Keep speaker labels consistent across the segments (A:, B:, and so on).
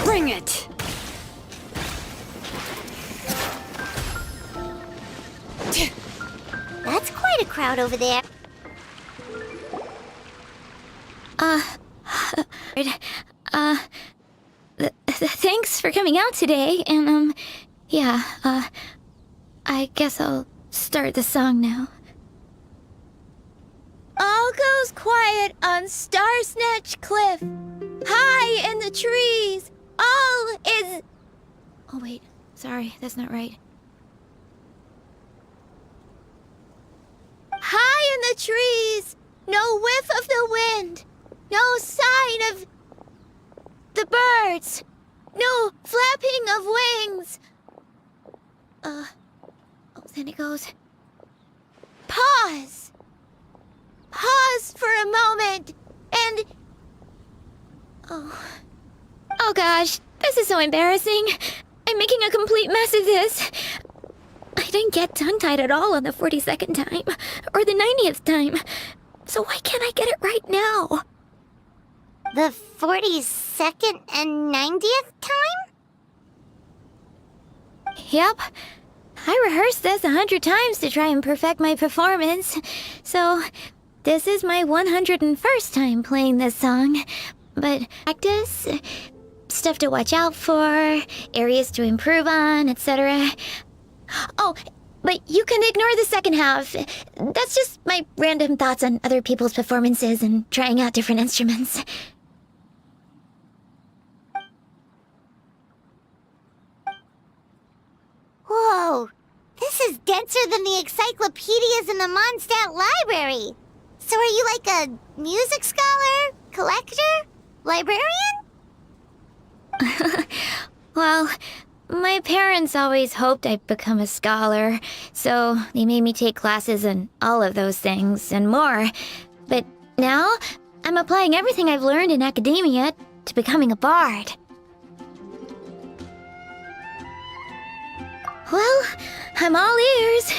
A: Bring it!
B: That's quite a crowd over there.
C: Thanks for coming out today, and, yeah, I guess I'll start the song now.
B: All goes quiet on Star Snatch Cliff. High in the trees, all is...
C: Oh, wait. Sorry, that's not right.
B: High in the trees, no whiff of the wind, no sign of the birds, no flapping of wings.
C: Oh, then it goes.
B: Pause. Pause for a moment, and...
C: Oh gosh, this is so embarrassing. I'm making a complete mess of this. I didn't get tongue-tied at all on the 42nd time, or the 90th time. So why can't I get it right now?
B: The 42nd and 90th time?
C: Yep. I rehearsed this 100 times to try and perfect my performance. So, this is my 101st time playing this song. But practice, stuff to watch out for, areas to improve on, etc. Oh, but you can ignore the second half. That's just my random thoughts on other people's performances and trying out different instruments.
B: Whoa, this is denser than the encyclopedias in the Mondstadt library. So are you like a music scholar, collector, librarian?
C: Well, my parents always hoped I'd become a scholar, so they made me take classes in all of those things and more. But now, I'm applying everything I've learned in academia to becoming a bard. Well, I'm all ears.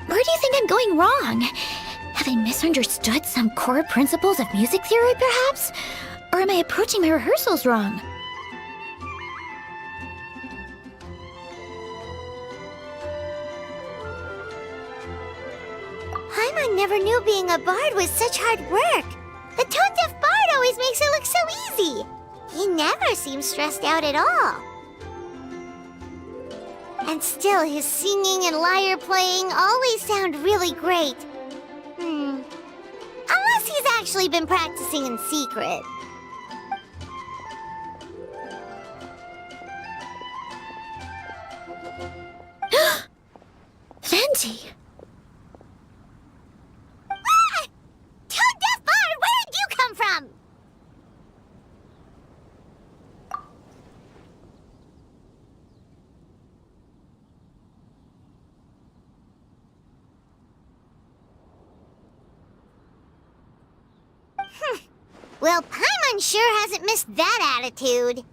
C: Where do you think I'm going wrong? Have I misunderstood some core principles of music theory, perhaps? Or am I approaching my rehearsals wrong?
B: Paimon never knew being a bard was such hard work. The tone-deaf bard always makes it look so easy. He never seems stressed out at all. And still, his singing and lyre playing always sound really great. Unless he's actually been practicing in secret.
C: Venti!
B: Ah! Tone-deaf bard, where did you come from? Well, Paimon sure hasn't missed that attitude.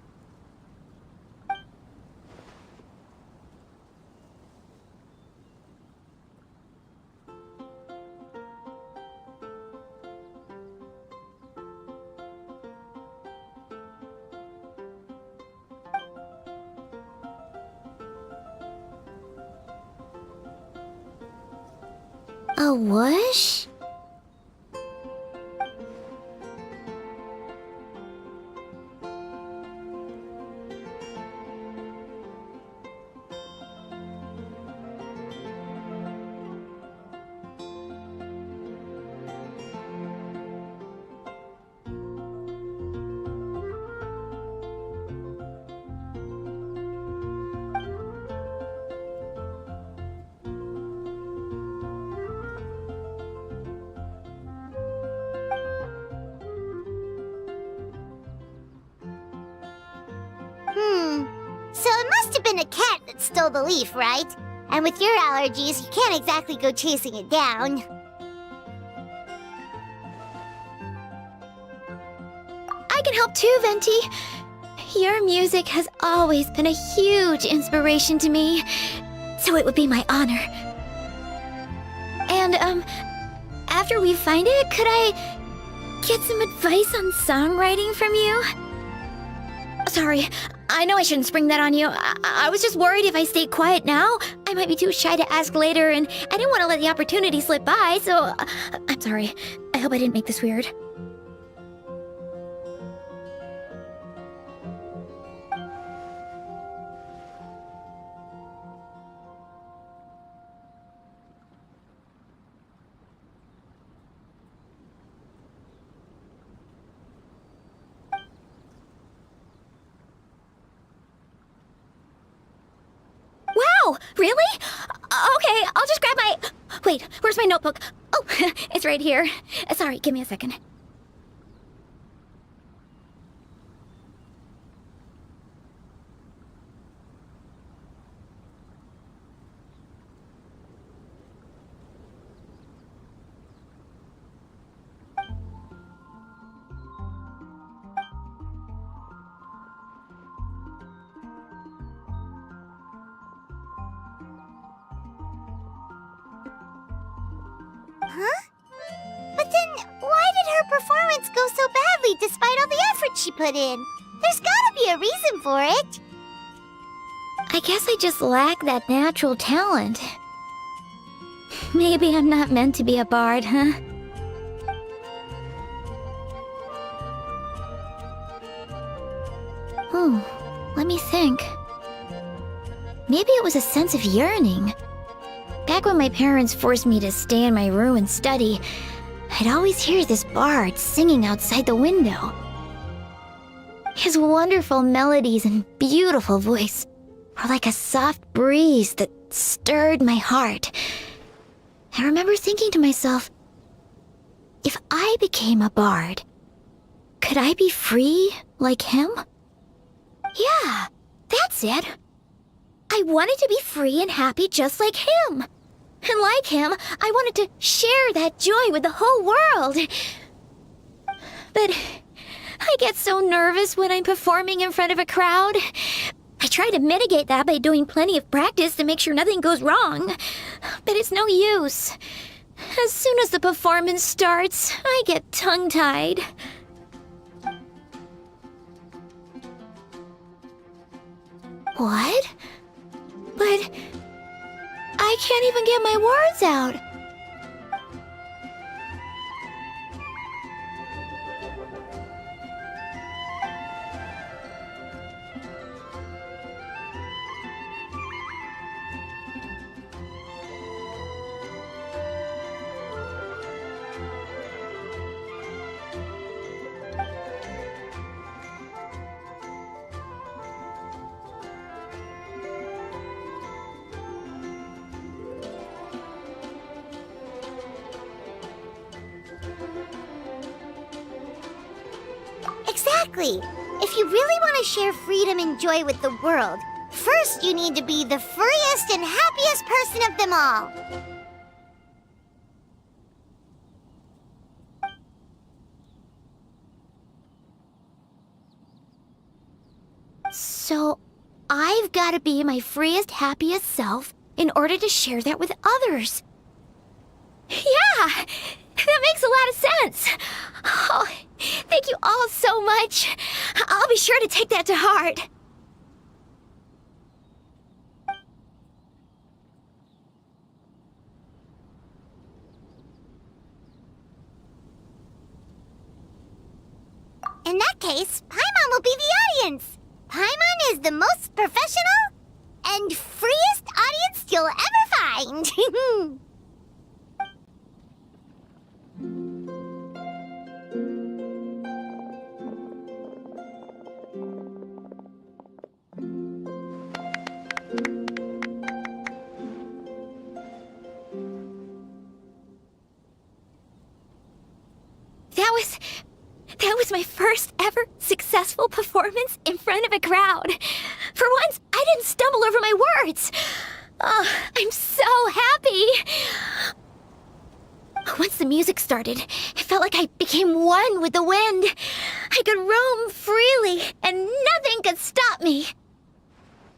C: A whoosh?
B: cat stole the leaf, right? And with your allergies, you can't exactly go chasing it down.
C: I can help too, Venti. Your music has always been a huge inspiration to me, so it would be my honor. And, after we find it, could I get some advice on songwriting from you? Sorry, I know I shouldn't spring that on you. I was just worried if I stayed quiet now, I might be too shy to ask later, and I didn't want to let the opportunity slip by, so I'm sorry. I hope I didn't make this weird. Wow, really? Okay, I'll just grab my... Wait, where's my notebook? Oh, it's right here. Sorry, give me a second.
B: Huh? But then, why did her performance go so badly despite all the effort she put in? There's gotta be a reason for it.
C: I guess I just lack that natural talent. Maybe I'm not meant to be a bard, huh? Let me think. Maybe it was a sense of yearning. Back when my parents forced me to stay in my room and study, I'd always hear this bard singing outside the window. His wonderful melodies and beautiful voice were like a soft breeze that stirred my heart. I remember thinking to myself, if I became a bard, could I be free like him? Yeah, that's it. I wanted to be free and happy just like him. And like him, I wanted to share that joy with the whole world. But I get so nervous when I'm performing in front of a crowd. I try to mitigate that by doing plenty of practice to make sure nothing goes wrong. But it's no use. As soon as the performance starts, I get tongue-tied. What? But I can't even get my words out.
B: Exactly. If you really want to share freedom and joy with the world, first you need to be the freest and happiest person of them all.
C: So, I've got to be my freest, happiest self in order to share that with others. Yeah! That makes a lot of sense. Oh, thank you all so much. I'll be sure to take that to heart.
B: In that case, Paimon will be the audience. Paimon is the most professional and freest audience you'll ever find.
C: That was my first ever successful performance in front of a crowd. For once, I didn't stumble over my words. Oh, I'm so happy. Once the music started, it felt like I became one with the wind. I could roam freely, and nothing could stop me.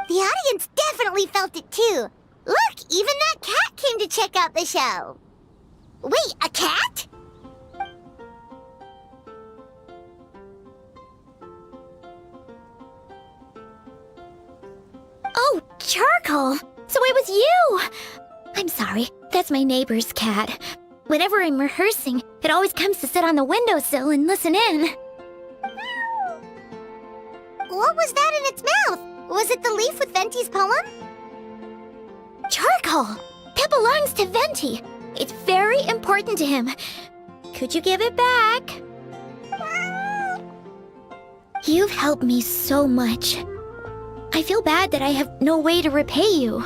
B: The audience definitely felt it too. Look, even that cat came to check out the show. Wait, a cat?
C: Oh, Charcoal! So it was you! I'm sorry, that's my neighbor's cat. Whenever I'm rehearsing, it always comes to sit on the windowsill and listen in.
B: What was that in its mouth? Was it the leaf with Venti's poem?
C: Charcoal! That belongs to Venti. It's very important to him. Could you give it back? You've helped me so much. I feel bad that I have no way to repay you.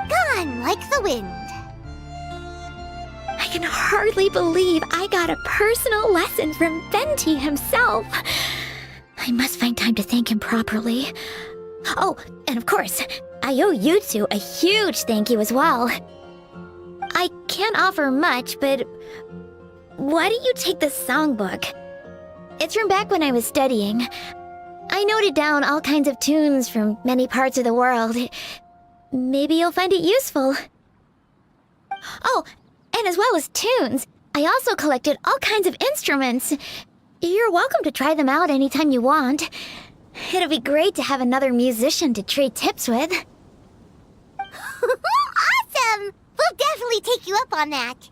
B: Gone like the wind.
C: I can hardly believe I got a personal lesson from Venti himself. I must find time to thank him properly. Oh, and of course, I owe you two a huge thank you as well. I can't offer much, but why don't you take this songbook? It's from back when I was studying. I noted down all kinds of tunes from many parts of the world. Maybe you'll find it useful. Oh, and as well as tunes, I also collected all kinds of instruments. You're welcome to try them out anytime you want. It'll be great to have another musician to trade tips with.
B: Awesome! We'll definitely take you up on that.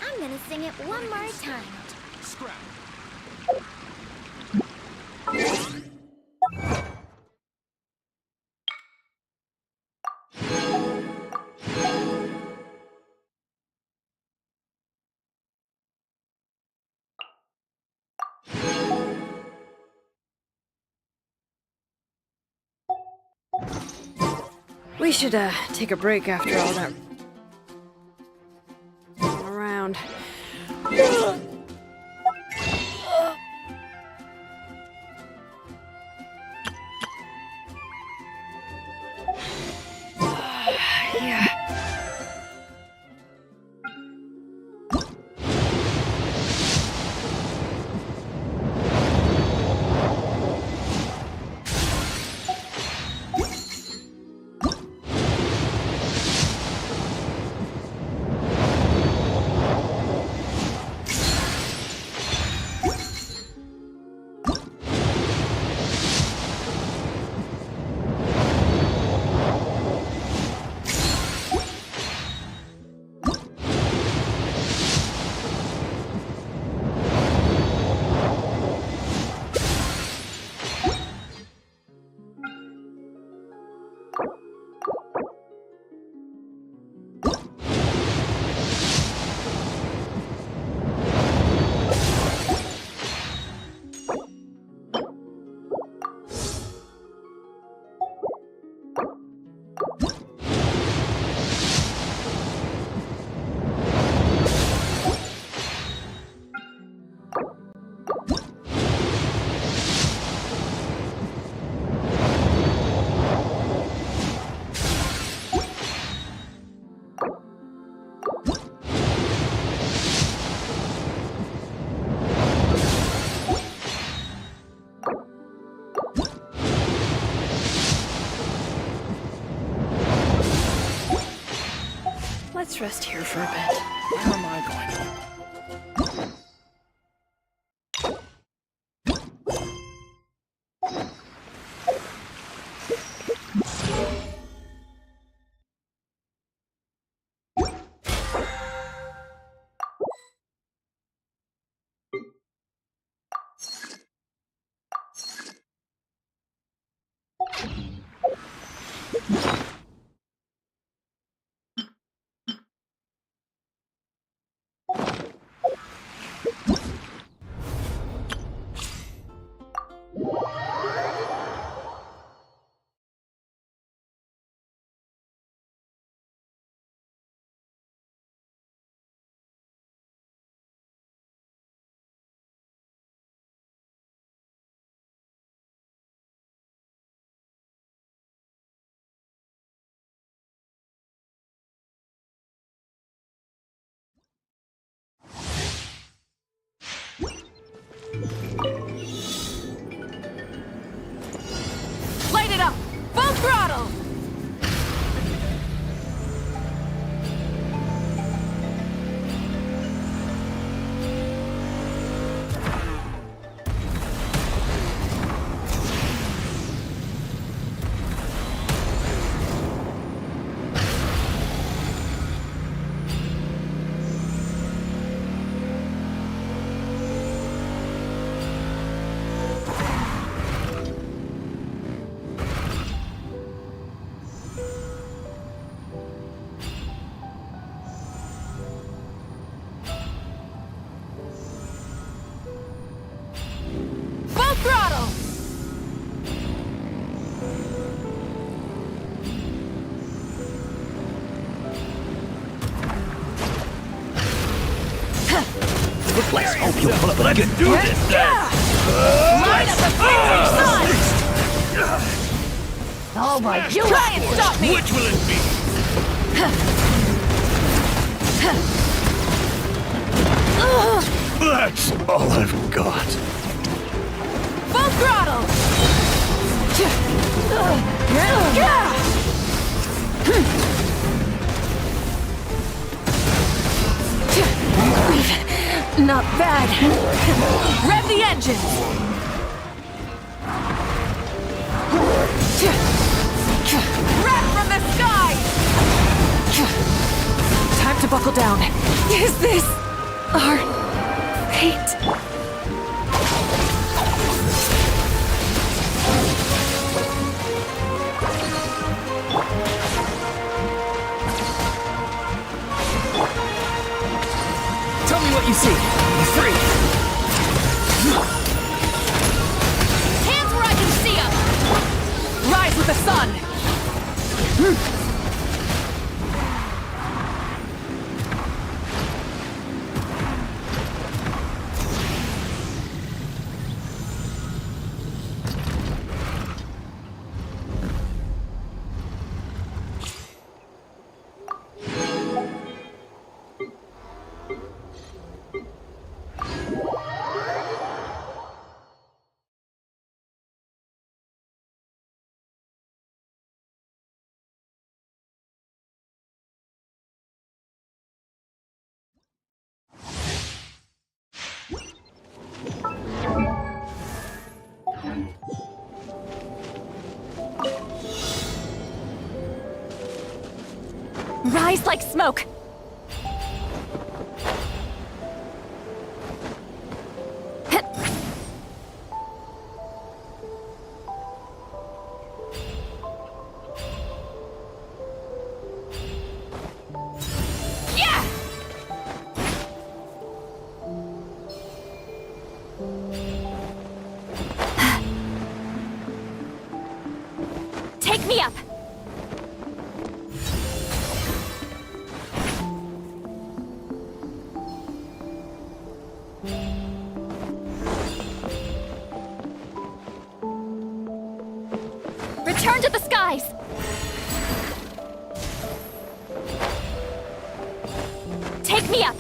C: I'm gonna sing it one more time.
D: Scrap.
A: We should, take a break after all that around. Yeah. Let's rest here for a bit.
D: Where am I going?
A: Light it up! Full throttle! Full throttle!
D: Let's hope you'll pull up a good do this then.
A: Light up the flaming sun! All right, you try and stop me!
D: Which will it be? That's all I've got.
A: Full throttle! Not bad. Rev the engine! Rev from the sky! Time to buckle down. Is this our fate?
D: Tell me what you see. I'm free.
A: Hands where I can see them! Rise with the sun! Rise like smoke! Yeah! Take me up! Return to the skies! Take me up!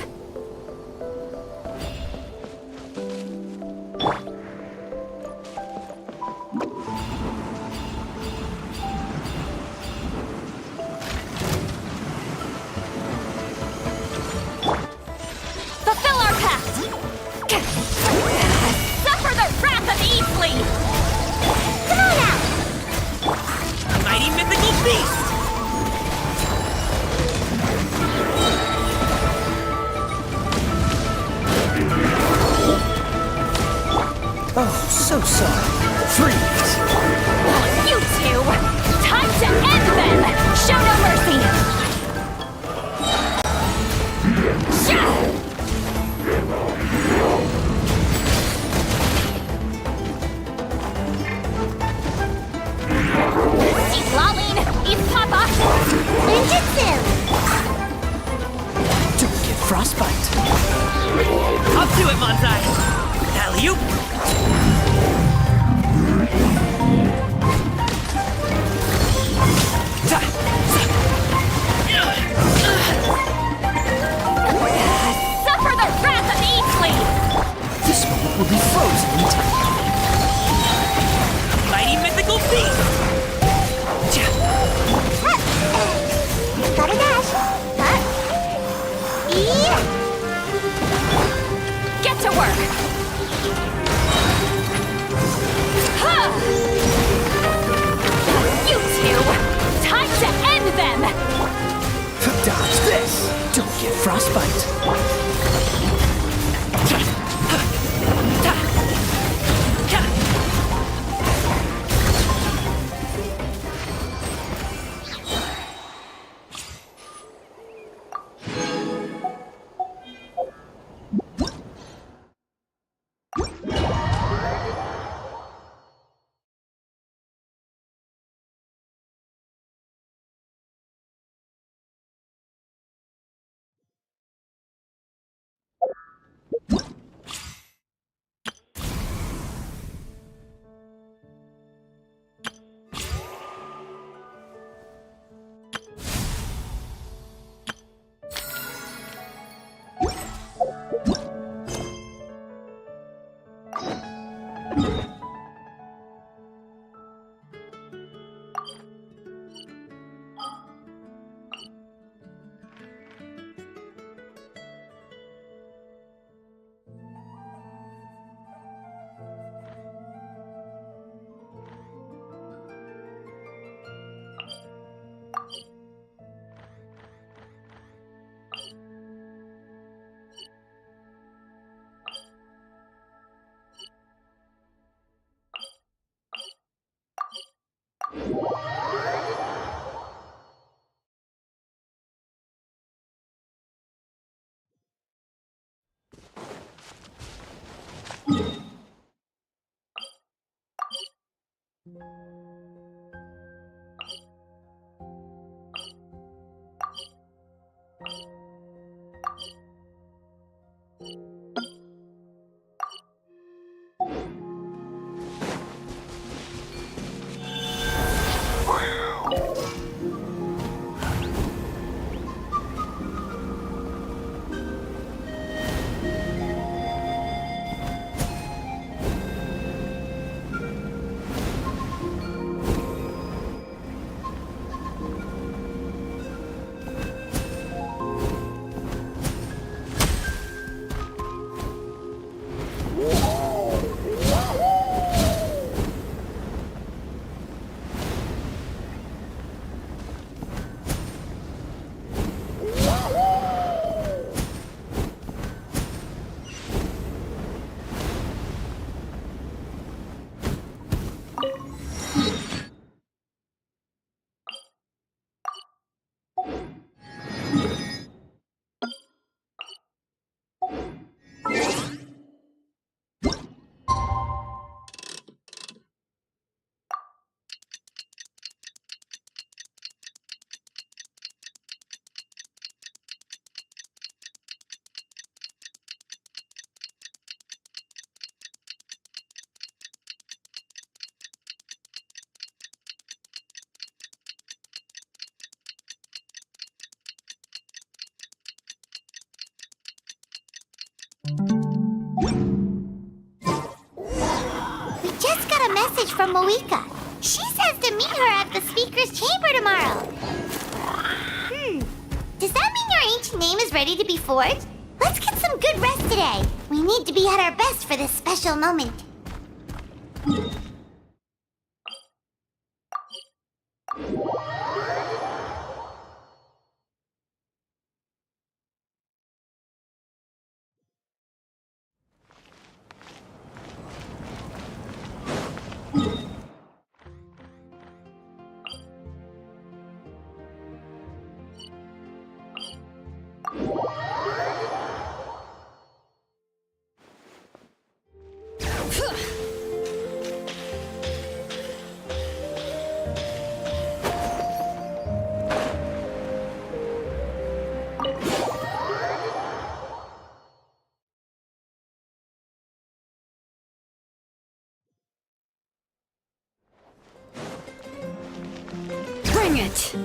D: Beast! Oh, so sorry. Freeze!
A: You two! Time to end them! Show no mercy! Shah! Eat Lolene! Eat Papa!
B: Ninjutsu!
D: Don't get frostbite. Up to it, Manzai! Alley-oop!
A: Suffer the wrath of the Eat Flea!
D: This moment will be frozen in time. Mighty mythical beast!
B: Gotta dash. Yeah.
A: Get to work! Huh. You two! Time to end them!
D: Dodge this! Don't get frostbite.
B: We just got a message from Moika. She says to meet her at the speaker's chamber tomorrow. Does that mean your ancient name is ready to be forged? Let's get some good rest today. We need to be at our best for this special moment.
A: Bring it!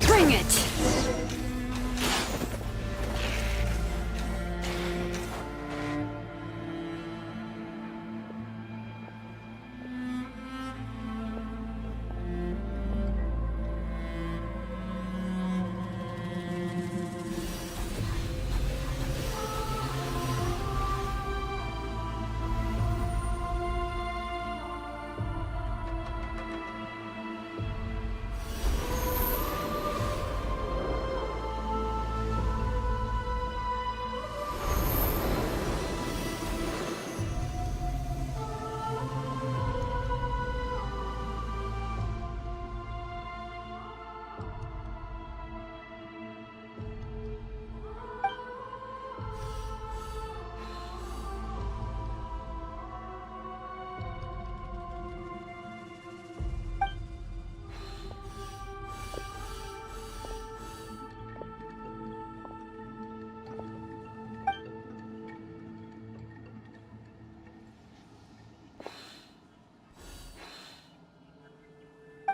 A: Bring it!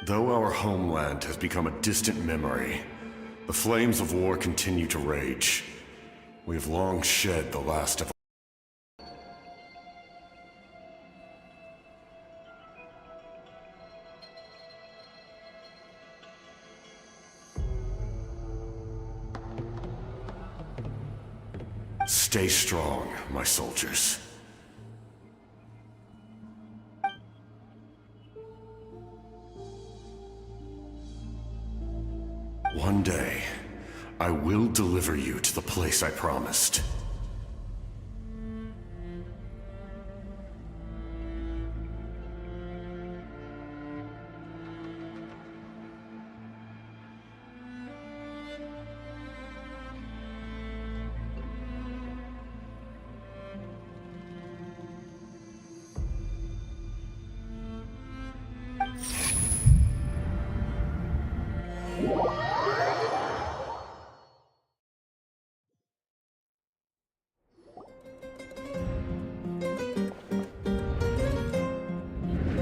E: Though our homeland has become a distant memory, the flames of war continue to rage. We have long shed the last of Stay strong, my soldiers. One day, I will deliver you to the place I promised.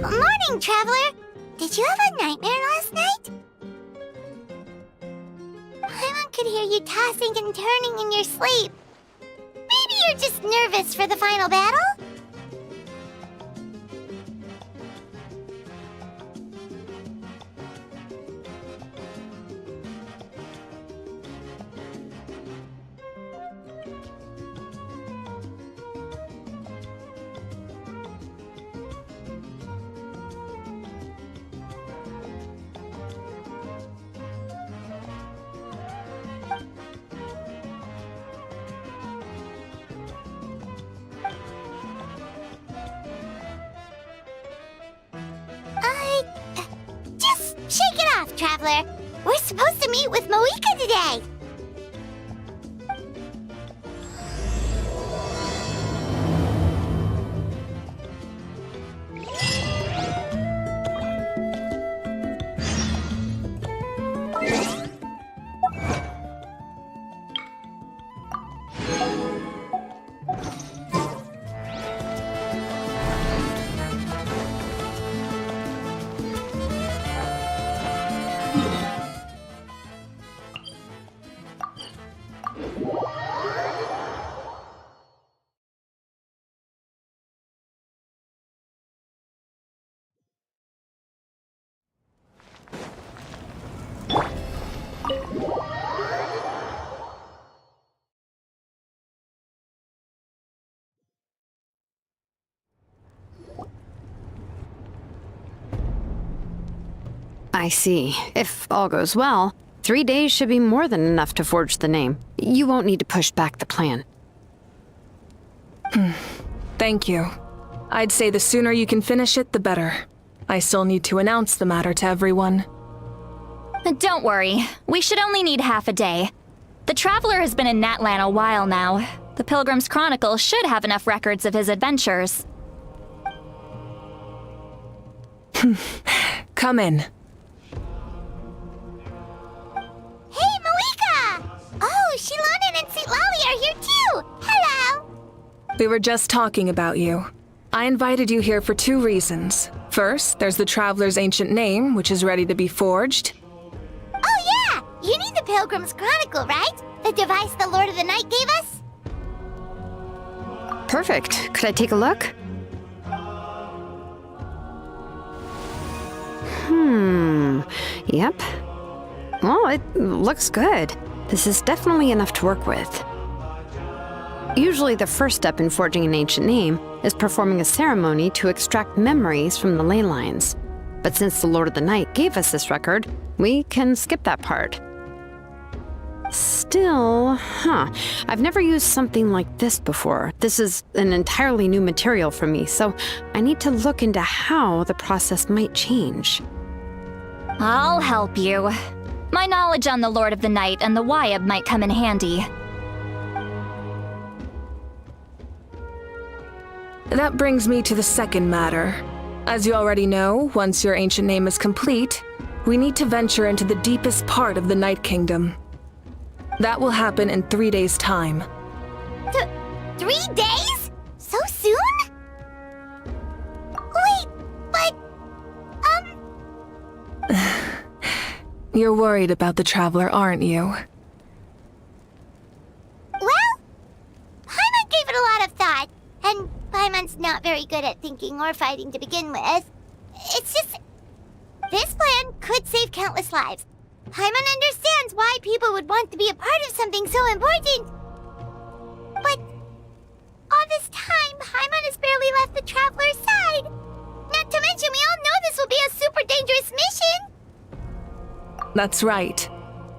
B: Morning, Traveler! Did you have a nightmare last night? Paimon could hear you tossing and turning in your sleep. Maybe you're just nervous for the final battle? Just shake it off, Traveler. We're supposed to meet with Moika today.
F: I see. If all goes well, 3 days should be more than enough to forge the name. You won't need to push back the plan.
G: Thank you. I'd say the sooner you can finish it, the better. I still need to announce the matter to everyone.
A: Don't worry, we should only need half a day. The Traveler has been in Natlan a while now. The Pilgrim's Chronicle should have enough records of his adventures.
G: Come in.
B: Hey, Malika! Oh, Shilonen and St. Lolly are here too! Hello!
G: We were just talking about you. I invited you here for 2 reasons. First, there's the Traveler's ancient name, which is ready to be forged.
B: Oh yeah! You need the Pilgrim's Chronicle, right? The device the Lord of the Night gave us?
F: Perfect. Could I take a look? Yep. Well, it looks good. This is definitely enough to work with. Usually the first step in forging an ancient name is performing a ceremony to extract memories from the ley lines. But since the Lord of the Night gave us this record, we can skip that part. Still, I've never used something like this before. This is an entirely new material for me, so I need to look into how the process might change.
A: I'll help you. My knowledge on the Lord of the Night and the Wyab might come in handy.
G: That brings me to the second matter. As you already know, once your ancient name is complete, we need to venture into the deepest part of the Night Kingdom. That will happen in 3 days' time.
B: 3 days? So soon? Wait, but...
G: You're worried about the Traveler, aren't you?
B: Well, Paimon gave it a lot of thought, and Paimon's not very good at thinking or fighting to begin with. It's just... this plan could save countless lives. Paimon understands why people would want to be a part of something so important. But all this time, Paimon has barely left the Traveler's side. Not to mention, we all know this will be a super dangerous mission.
G: That's right.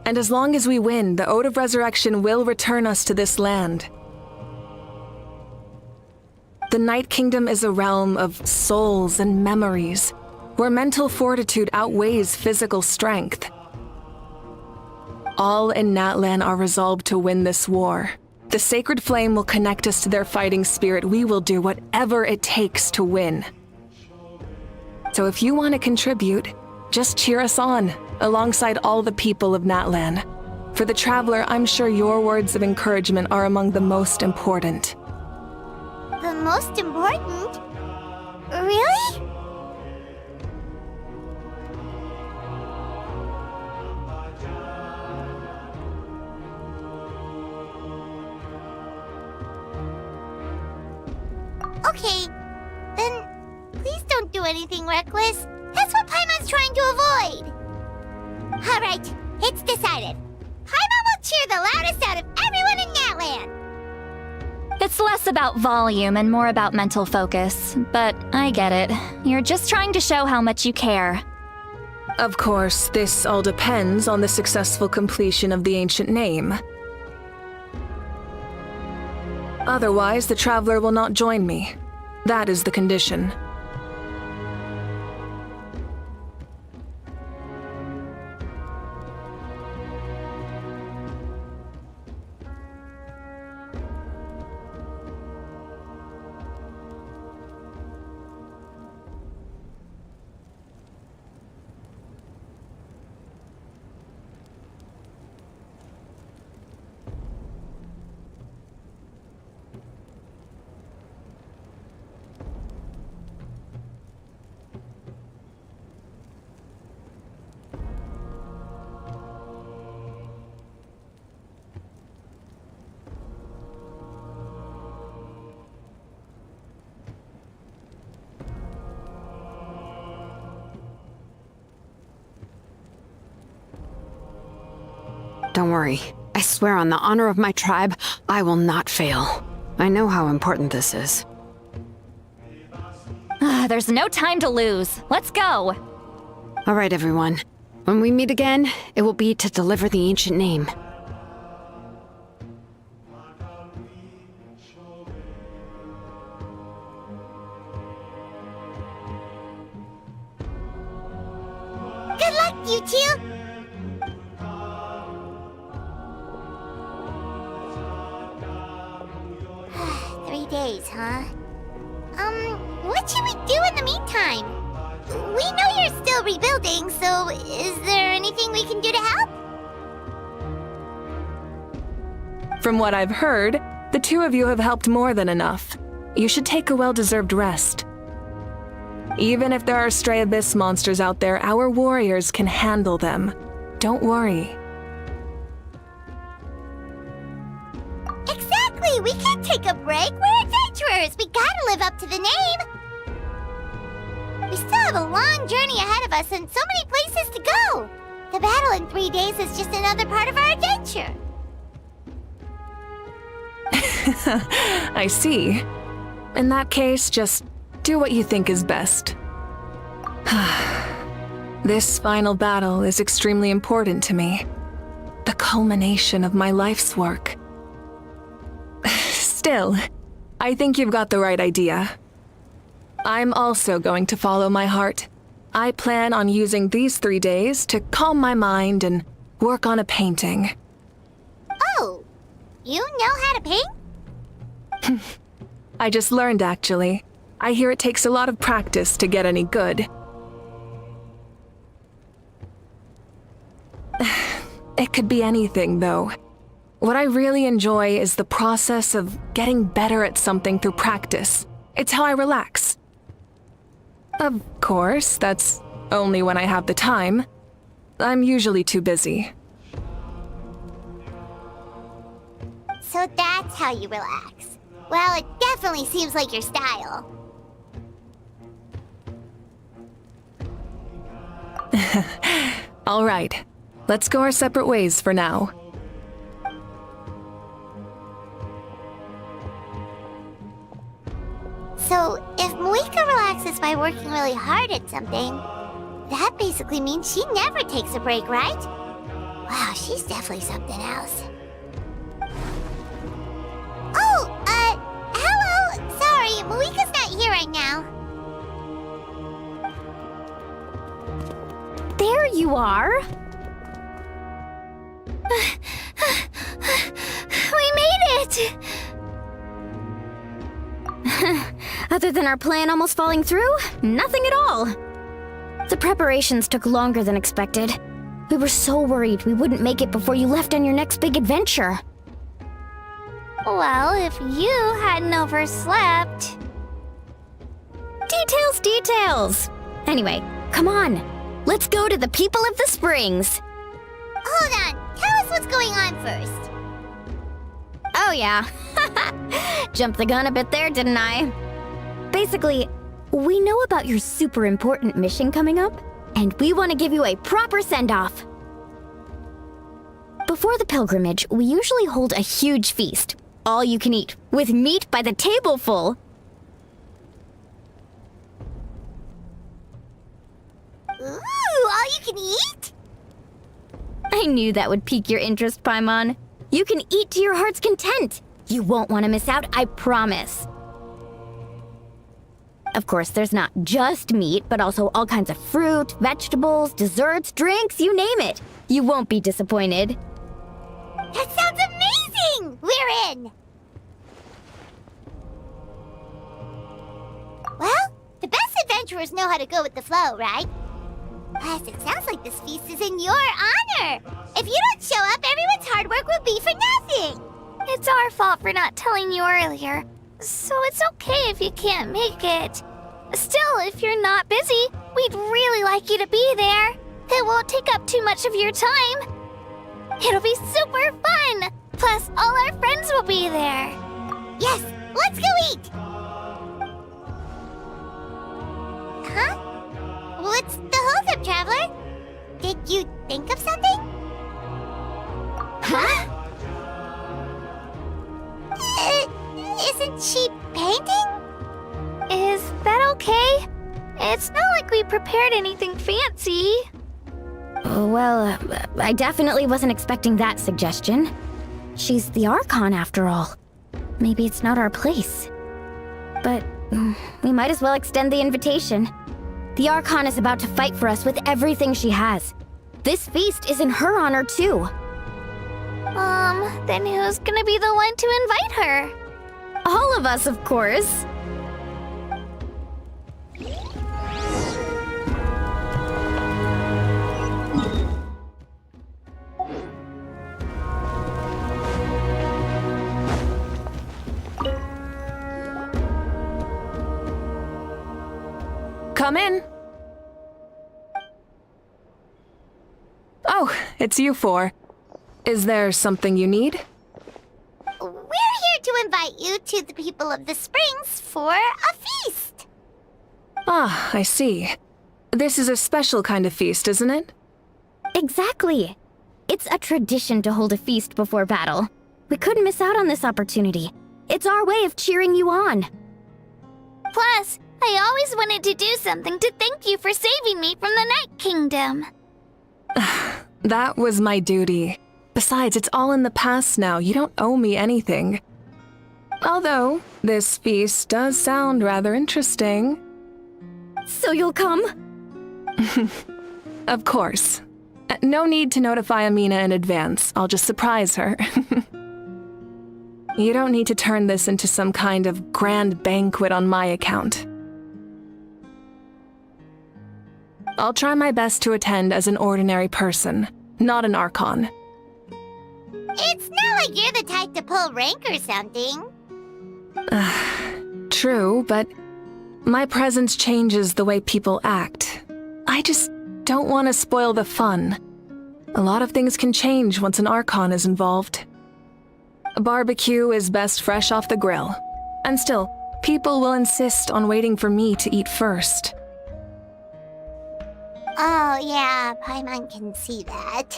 G: And as long as we win, the Ode of Resurrection will return us to this land. The Night Kingdom is a realm of souls and memories, where mental fortitude outweighs physical strength. All in Natlan are resolved to win this war. The sacred flame will connect us to their fighting spirit. We will do whatever it takes to win. So if you want to contribute, just cheer us on, alongside all the people of Natlan. For the Traveler, I'm sure your words of encouragement are among the most important.
B: The most important? Really? Okay, then please don't do anything reckless. That's what Paimon's trying to avoid. All right, it's decided. Paimon will cheer the loudest out of everyone in Natlan.
A: It's less about volume and more about mental focus, but I get it. You're just trying to show how much you care.
G: Of course, this all depends on the successful completion of the ancient name. Otherwise, the Traveler will not join me. That is the condition.
F: Don't worry. I swear on the honor of my tribe, I will not fail. I know how important this is.
A: There's no time to lose. Let's go.
F: All right, everyone. When we meet again, it will be to deliver the ancient name.
B: Good luck, you two! 3 days, huh? What should we do in the meantime? We know you're still rebuilding, so is there anything we can do to help?
G: From what I've heard, the two of you have helped more than enough. You should take a well-deserved rest. Even if there are stray abyss monsters out there, our warriors can handle them. Don't worry.
B: Exactly! We can't take a break. We're adventurers. We gotta live up to the name. We still have a long journey ahead of us and so many places to go. The battle in 3 days is just another part of our adventure.
G: I see. In that case, just do what you think is best. This final battle is extremely important to me. The culmination of my life's work. Still, I think you've got the right idea. I'm also going to follow my heart. I plan on using these 3 days to calm my mind and work on a painting.
B: Oh, you know how to paint?
G: I just learned, actually. I hear it takes a lot of practice to get any good. It could be anything, though. What I really enjoy is the process of getting better at something through practice. It's how I relax. Of course, that's only when I have the time. I'm usually too busy.
B: So that's how you relax. Well, it definitely seems like your style.
G: All right, let's go our separate ways for now.
B: So, if Moika relaxes by working really hard at something, that basically means she never takes a break, right? Wow, she's definitely something else. Oh, hello! Sorry, Moika's not here right now.
C: There you are! We made it! Other than our plan almost falling through, nothing at all. The preparations took longer than expected. We were so worried we wouldn't make it before you left on your next big adventure.
B: Well, if you hadn't overslept...
C: Details, details! Anyway, come on. Let's go to the people of the springs.
B: Hold on, tell us what's going on first.
C: Oh yeah. Jumped the gun a bit there, didn't I? Basically, we know about your super important mission coming up, and we want to give you a proper send-off. Before the pilgrimage, we usually hold a huge feast, all you can eat, with meat by the tableful.
B: Ooh, all you can eat?
C: I knew that would pique your interest, Paimon. You can eat to your heart's content. You won't want to miss out, I promise. Of course, there's not just meat, but also all kinds of fruit, vegetables, desserts, drinks, you name it. You won't be disappointed.
B: That sounds amazing! We're in! Well, the best adventurers know how to go with the flow, right? Plus, it sounds like this feast is in your honor. If you don't show up, everyone's hard work will be for nothing.
H: It's our fault for not telling you earlier, so it's okay if you can't make it. Still, if you're not busy, we'd really like you to be there. It won't take up too much of your time. It'll be super fun! Plus, all our friends will be there.
B: Yes, let's go eat! Huh? What's the holdup, Traveler? Did you think of something?
H: Huh?
B: Isn't she painting?
H: Is that okay? It's not like we prepared anything fancy.
C: Well, I definitely wasn't expecting that suggestion. She's the Archon after all. Maybe it's not our place. But we might as well extend the invitation. The Archon is about to fight for us with everything she has. This feast is in her honor too.
H: Then who's gonna be the one to invite her?
C: All of us, of course.
G: Come in. Oh, it's you four. Is there something you need?
B: We're here to invite you to the people of the Springs for a feast.
G: Ah, I see. This is a special kind of feast, isn't it?
C: Exactly. It's a tradition to hold a feast before battle. We couldn't miss out on this opportunity. It's our way of cheering you on.
H: Plus, I always wanted to do something to thank you for saving me from the Night Kingdom.
G: That was my duty. Besides, it's all in the past now. You don't owe me anything. Although, this feast does sound rather interesting.
C: So you'll come?
G: Of course. No need to notify Amina in advance. I'll just surprise her. You don't need to turn this into some kind of grand banquet on my account. I'll try my best to attend as an ordinary person, not an Archon.
B: It's not like you're the type to pull rank or something.
G: True, but my presence changes the way people act. I just don't want to spoil the fun. A lot of things can change once an Archon is involved. A barbecue is best fresh off the grill. And still, people will insist on waiting for me to eat first.
B: Oh yeah, Paimon can see that.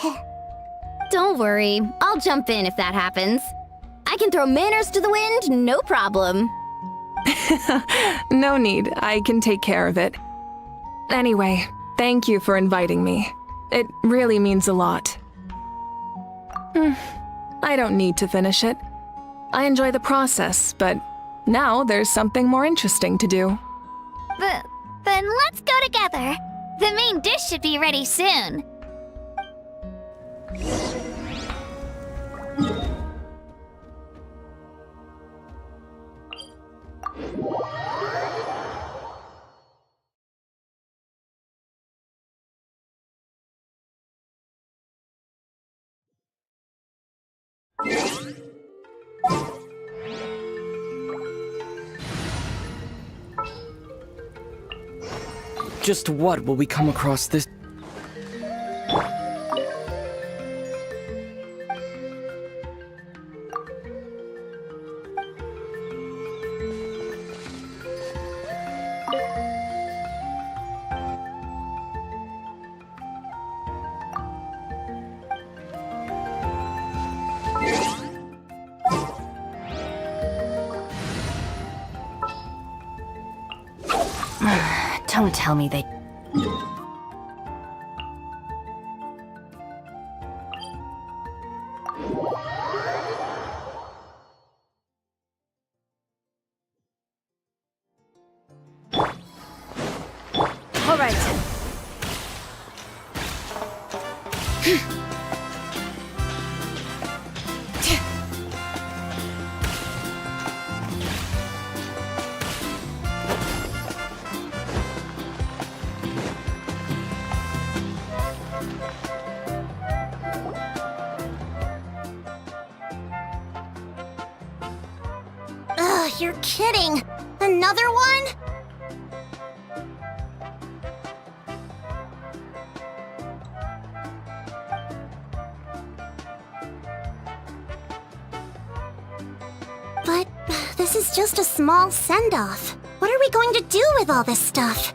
C: Don't worry, I'll jump in if that happens. I can throw manners to the wind, no problem.
G: No need, I can take care of it. Anyway, thank you for inviting me. It really means a lot. I don't need to finish it. I enjoy the process, but now there's something more interesting to do.
H: Then let's go together. The main dish should be ready soon.
D: Just what will we come across this?
I: Don't tell me they... All right.
B: Ugh, you're kidding. Another one? But this is just a small send-off. What are we going to do with all this stuff?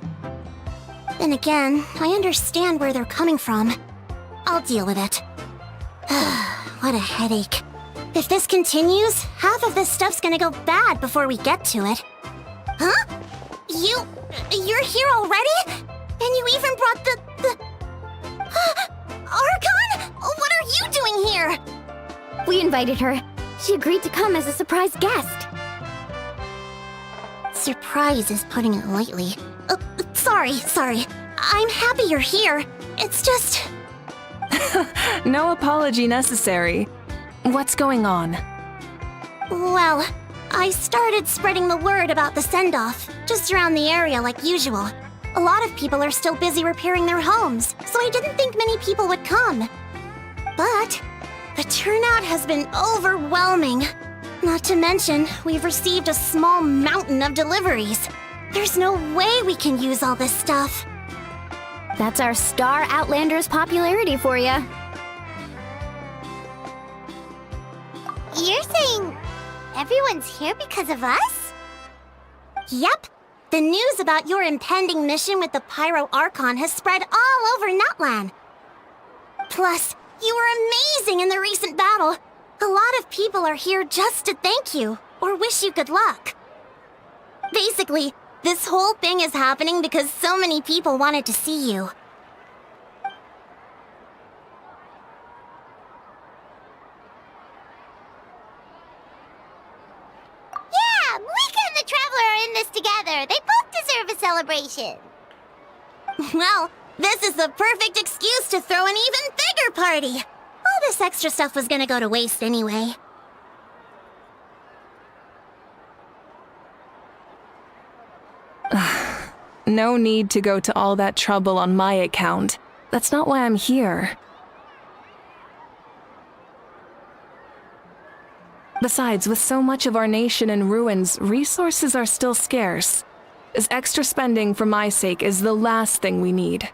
B: Then again, I understand where they're coming from. I'll deal with it. What a headache. If this continues, half of this stuff's gonna go bad before we get to it. Huh? You're here already? And you even brought the...
C: We invited her. She agreed to come as a surprise guest.
B: Surprise is putting it lightly. Sorry. I'm happy you're here. It's just...
G: No apology necessary. What's going on?
B: Well, I started spreading the word about the send-off, just around the area like usual. A lot of people are still busy repairing their homes, so I didn't think many people would come. But the turnout has been overwhelming. Not to mention, we've received a small mountain of deliveries. There's no way we can use all this stuff.
C: That's our Star Outlander's popularity for ya.
B: You're saying everyone's here because of us? Yep. The news about your impending mission with the Pyro Archon has spread all over Nutland. Plus, you were amazing in the recent battle. A lot of people are here just to thank you, or wish you good luck. Basically, this whole thing is happening because so many people wanted to see you. Yeah, Moika and the Traveler are in this together. They both deserve a celebration. Well, this is the perfect excuse to throw an even bigger party. All this extra stuff was gonna go to waste anyway.
G: No need to go to all that trouble on my account. That's not why I'm here. Besides, with so much of our nation in ruins, resources are still scarce. This extra spending for my sake is the last thing we need.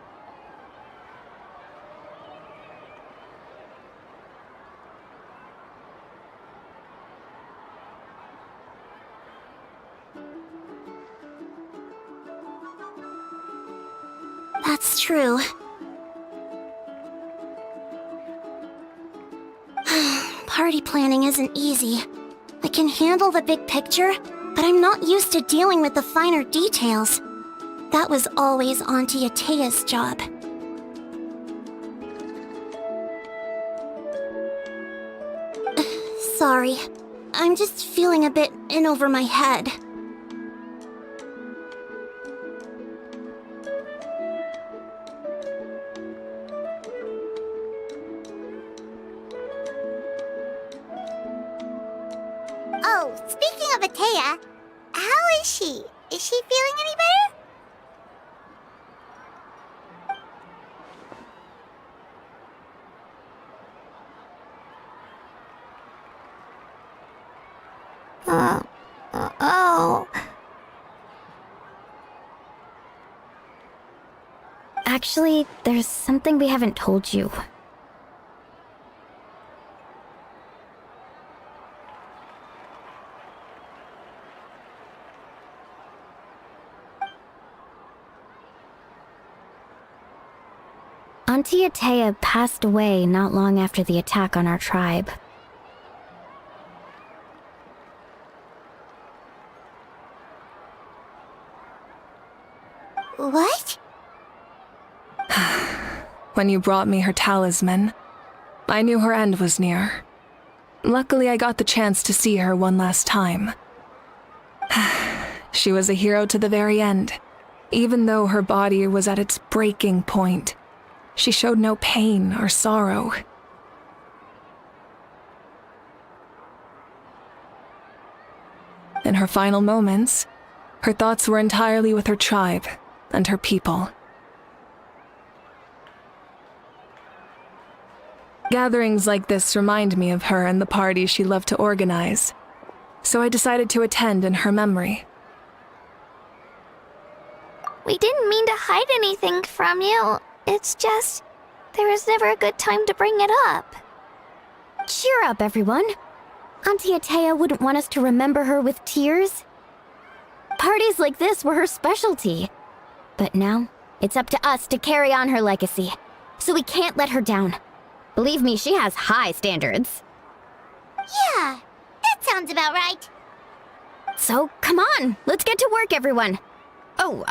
B: That's true. Party planning isn't easy. I can handle the big picture, but I'm not used to dealing with the finer details. That was always Auntie Atea's job. Sorry. I'm just feeling a bit in over my head. Oh, speaking of Atea, how is she? Is she feeling any better? Oh.
C: Actually, there's something we haven't told you. Auntie Atea passed away not long after the attack on our tribe.
B: What?
G: When you brought me her talisman, I knew her end was near. Luckily, I got the chance to see her one last time. She was a hero to the very end. Even though her body was at its breaking point, she showed no pain or sorrow. In her final moments, her thoughts were entirely with her tribe and her people. Gatherings like this remind me of her and the parties she loved to organize, so I decided to attend in her memory.
H: We didn't mean to hide anything from you. It's just, there was never a good time to bring it up.
C: Cheer up, everyone. Auntie Atea wouldn't want us to remember her with tears. Parties like this were her specialty. But now, it's up to us to carry on her legacy. So we can't let her down. Believe me, she has high standards.
B: Yeah, that sounds about right.
C: So, come on, let's get to work, everyone. Oh,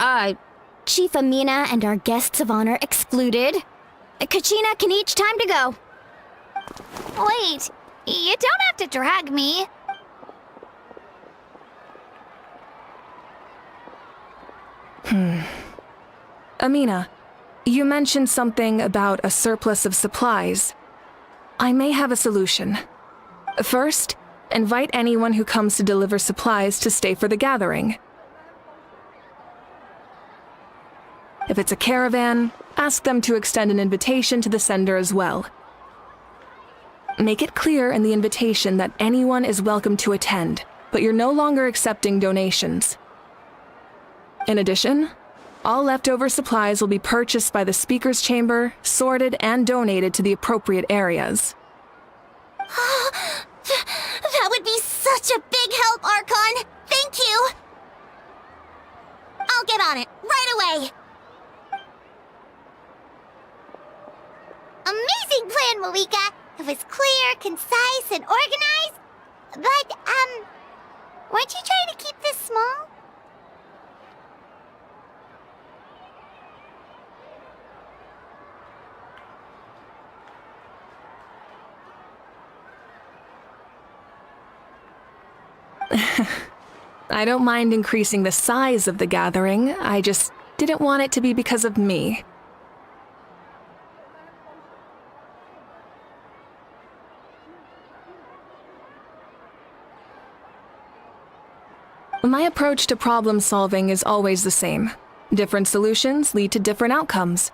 C: Chief Amina and our guests of honor excluded. Kachina can each time to go.
H: Wait, You don't have to drag me.
G: Amina, you mentioned something about a surplus of supplies. I may have a solution. First, invite anyone who comes to deliver supplies to stay for the gathering. If it's a caravan, ask them to extend an invitation to the sender as well. Make it clear in the invitation that anyone is welcome to attend, but you're no longer accepting donations. In addition, all leftover supplies will be purchased by the speaker's chamber, sorted, and donated to the appropriate areas.
B: That would be such a big help, Archon! Thank you! I'll get on it, right away! Amazing plan, Malika! It was clear, concise, and organized. But, weren't you trying to keep this small?
G: I don't mind increasing the size of the gathering, I just didn't want it to be because of me. My approach to problem solving is always the same. Different solutions lead to different outcomes.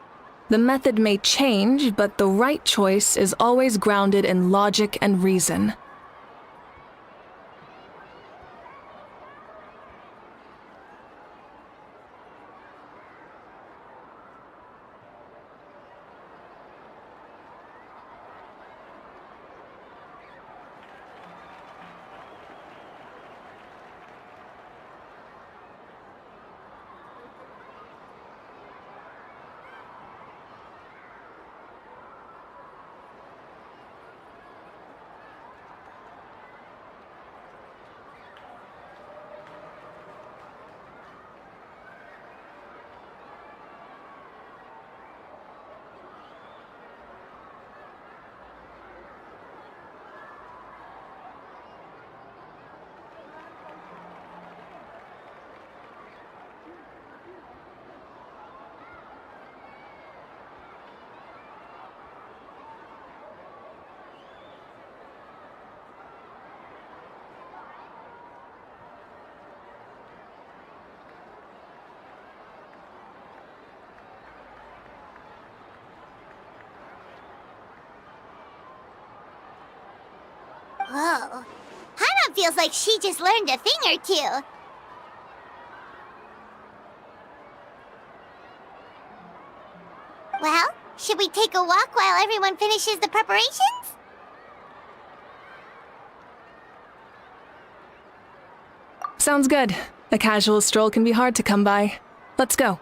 G: The method may change, but the right choice is always grounded in logic and reason.
B: Whoa. Hana feels like she just learned a thing or two. Well, should we take a walk while everyone finishes the preparations?
G: Sounds good. A casual stroll can be hard to come by. Let's go.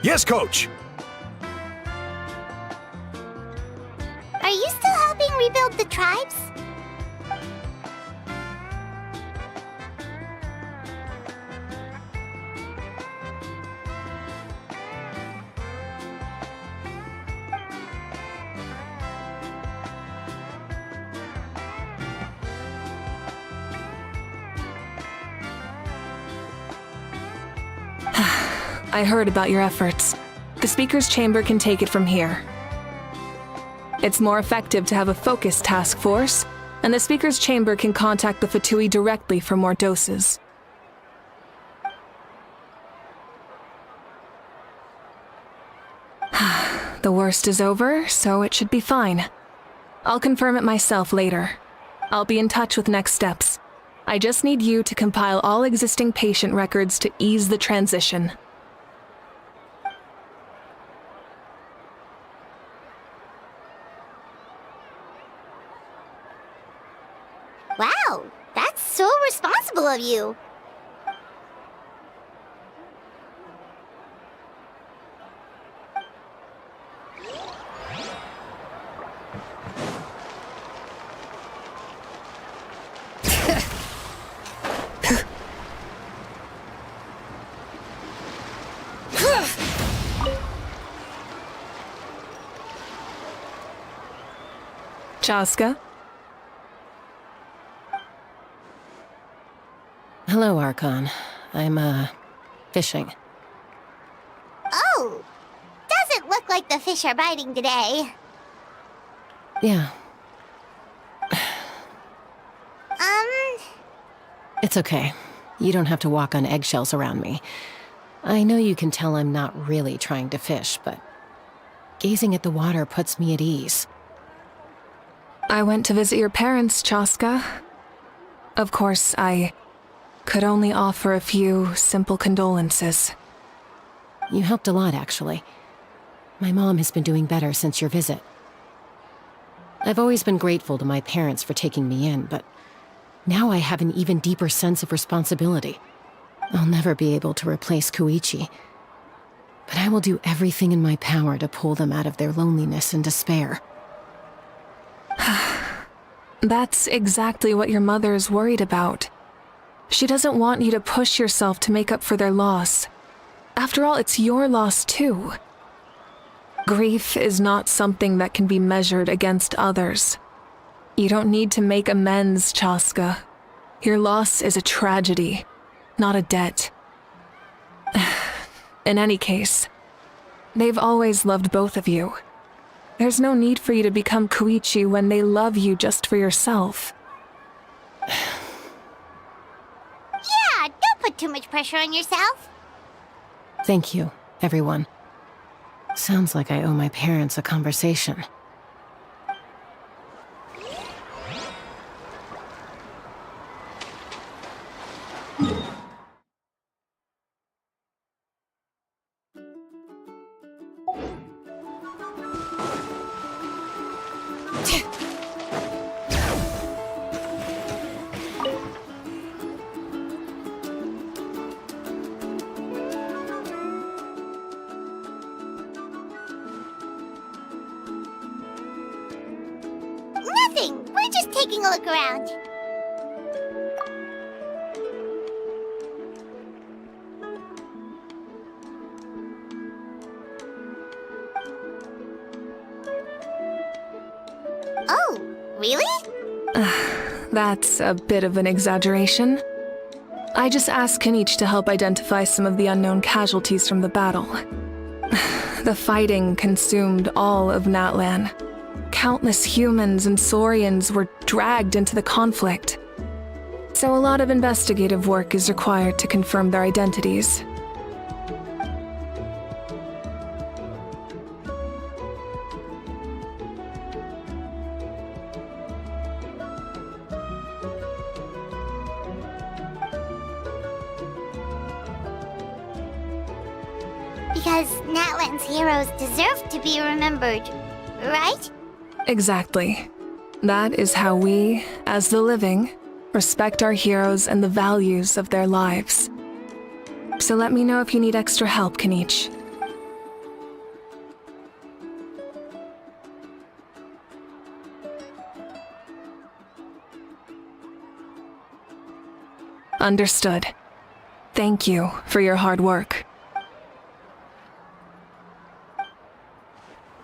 J: Yes, Coach!
B: Are you still helping rebuild the tribes?
G: I heard about your efforts. The Speaker's Chamber can take it from here. It's more effective to have a focused task force, and the Speaker's Chamber can contact the Fatui directly for more doses. The worst is over, so it should be fine. I'll confirm it myself later. I'll be in touch with next steps. I just need you to compile all existing patient records to ease the transition.
B: Wow, that's so responsible of you.
G: Chaska?
I: Hello, Archon. I'm, fishing.
B: Oh, doesn't look like the fish are biting today.
I: Yeah, it's okay. You don't have to walk on eggshells around me. I know you can tell I'm not really trying to fish, but gazing at the water puts me at ease.
G: I went to visit your parents, Chaska. Of course, I could only offer a few simple condolences.
I: You helped a lot, actually. My mom has been doing better since your visit. I've always been grateful to my parents for taking me in, but now I have an even deeper sense of responsibility. I'll never be able to replace Koichi, but I will do everything in my power to pull them out of their loneliness and despair.
G: That's exactly what your mother is worried about. She doesn't want you to push yourself to make up for their loss. After all, it's your loss too. Grief is not something that can be measured against others. You don't need to make amends, Chaska. Your loss is a tragedy, not a debt. In any case, they've always loved both of you. There's no need for you to become Koichi when they love you just for yourself.
B: Yeah, don't put too much pressure on yourself.
I: Thank you, everyone. Sounds like I owe my parents a conversation.
B: Nothing. We're just taking a look around. Oh, really?
G: That's a bit of an exaggeration. I just asked Kenichi to help identify some of the unknown casualties from the battle. The fighting consumed all of Natlan. Countless humans and Saurians were dragged into the conflict. So a lot of investigative work is required to confirm their identities.
B: Because Natlan's heroes deserve to be remembered, right?
G: Exactly. That is how we, as the living, respect our heroes and the values of their lives. So let me know if you need extra help, Kenichi. Understood. Thank you for your hard work.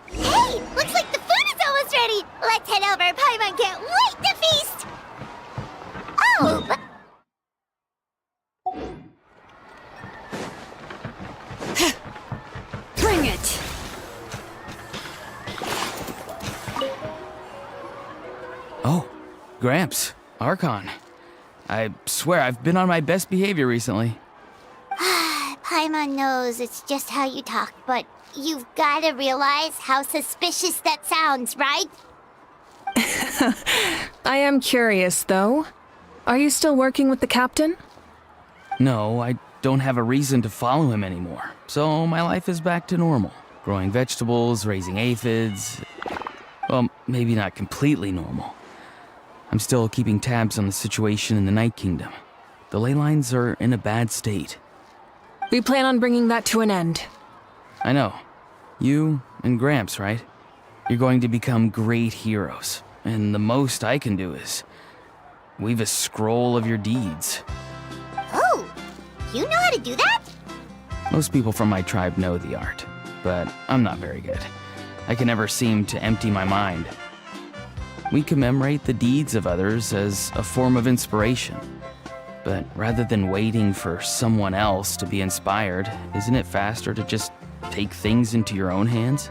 B: Hey, looks like the food is almost ready. Let's head over. Paimon can't wait to feast. Oh, but
F: Bring it!
D: Oh, Gramps, Archon. I swear I've been on my best behavior recently.
B: Paimon knows it's just how you talk, but you've got to realize how suspicious that sounds, right?
G: I am curious, though. Are you still working with the captain?
D: No, I don't have a reason to follow him anymore, so my life is back to normal. Growing vegetables, raising aphids. Well, maybe not completely normal. I'm still keeping tabs on the situation in the Night Kingdom. The ley lines are in a bad state.
G: We plan on bringing that to an end.
D: I know. You and Gramps, right? You're going to become great heroes, and the most I can do is weave a scroll of your deeds.
B: Oh, you know how to do that?
D: Most people from my tribe know the art, but I'm not very good. I can never seem to empty my mind. We commemorate the deeds of others as a form of inspiration. But rather than waiting for someone else to be inspired, isn't it faster to just take things into your own hands?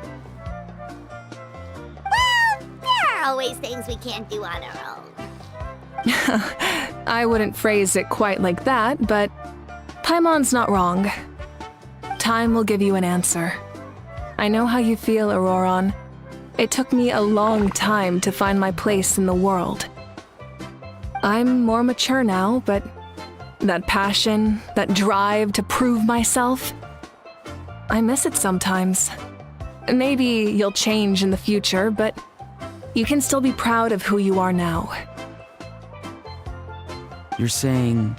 B: Well, there are always things we can't do on our own.
G: I wouldn't phrase it quite like that, but Paimon's not wrong. Time will give you an answer. I know how you feel, Auroron. It took me a long time to find my place in the world. I'm more mature now, but that passion, that drive to prove myself, I miss it sometimes. Maybe you'll change in the future, but you can still be proud of who you are now.
D: You're saying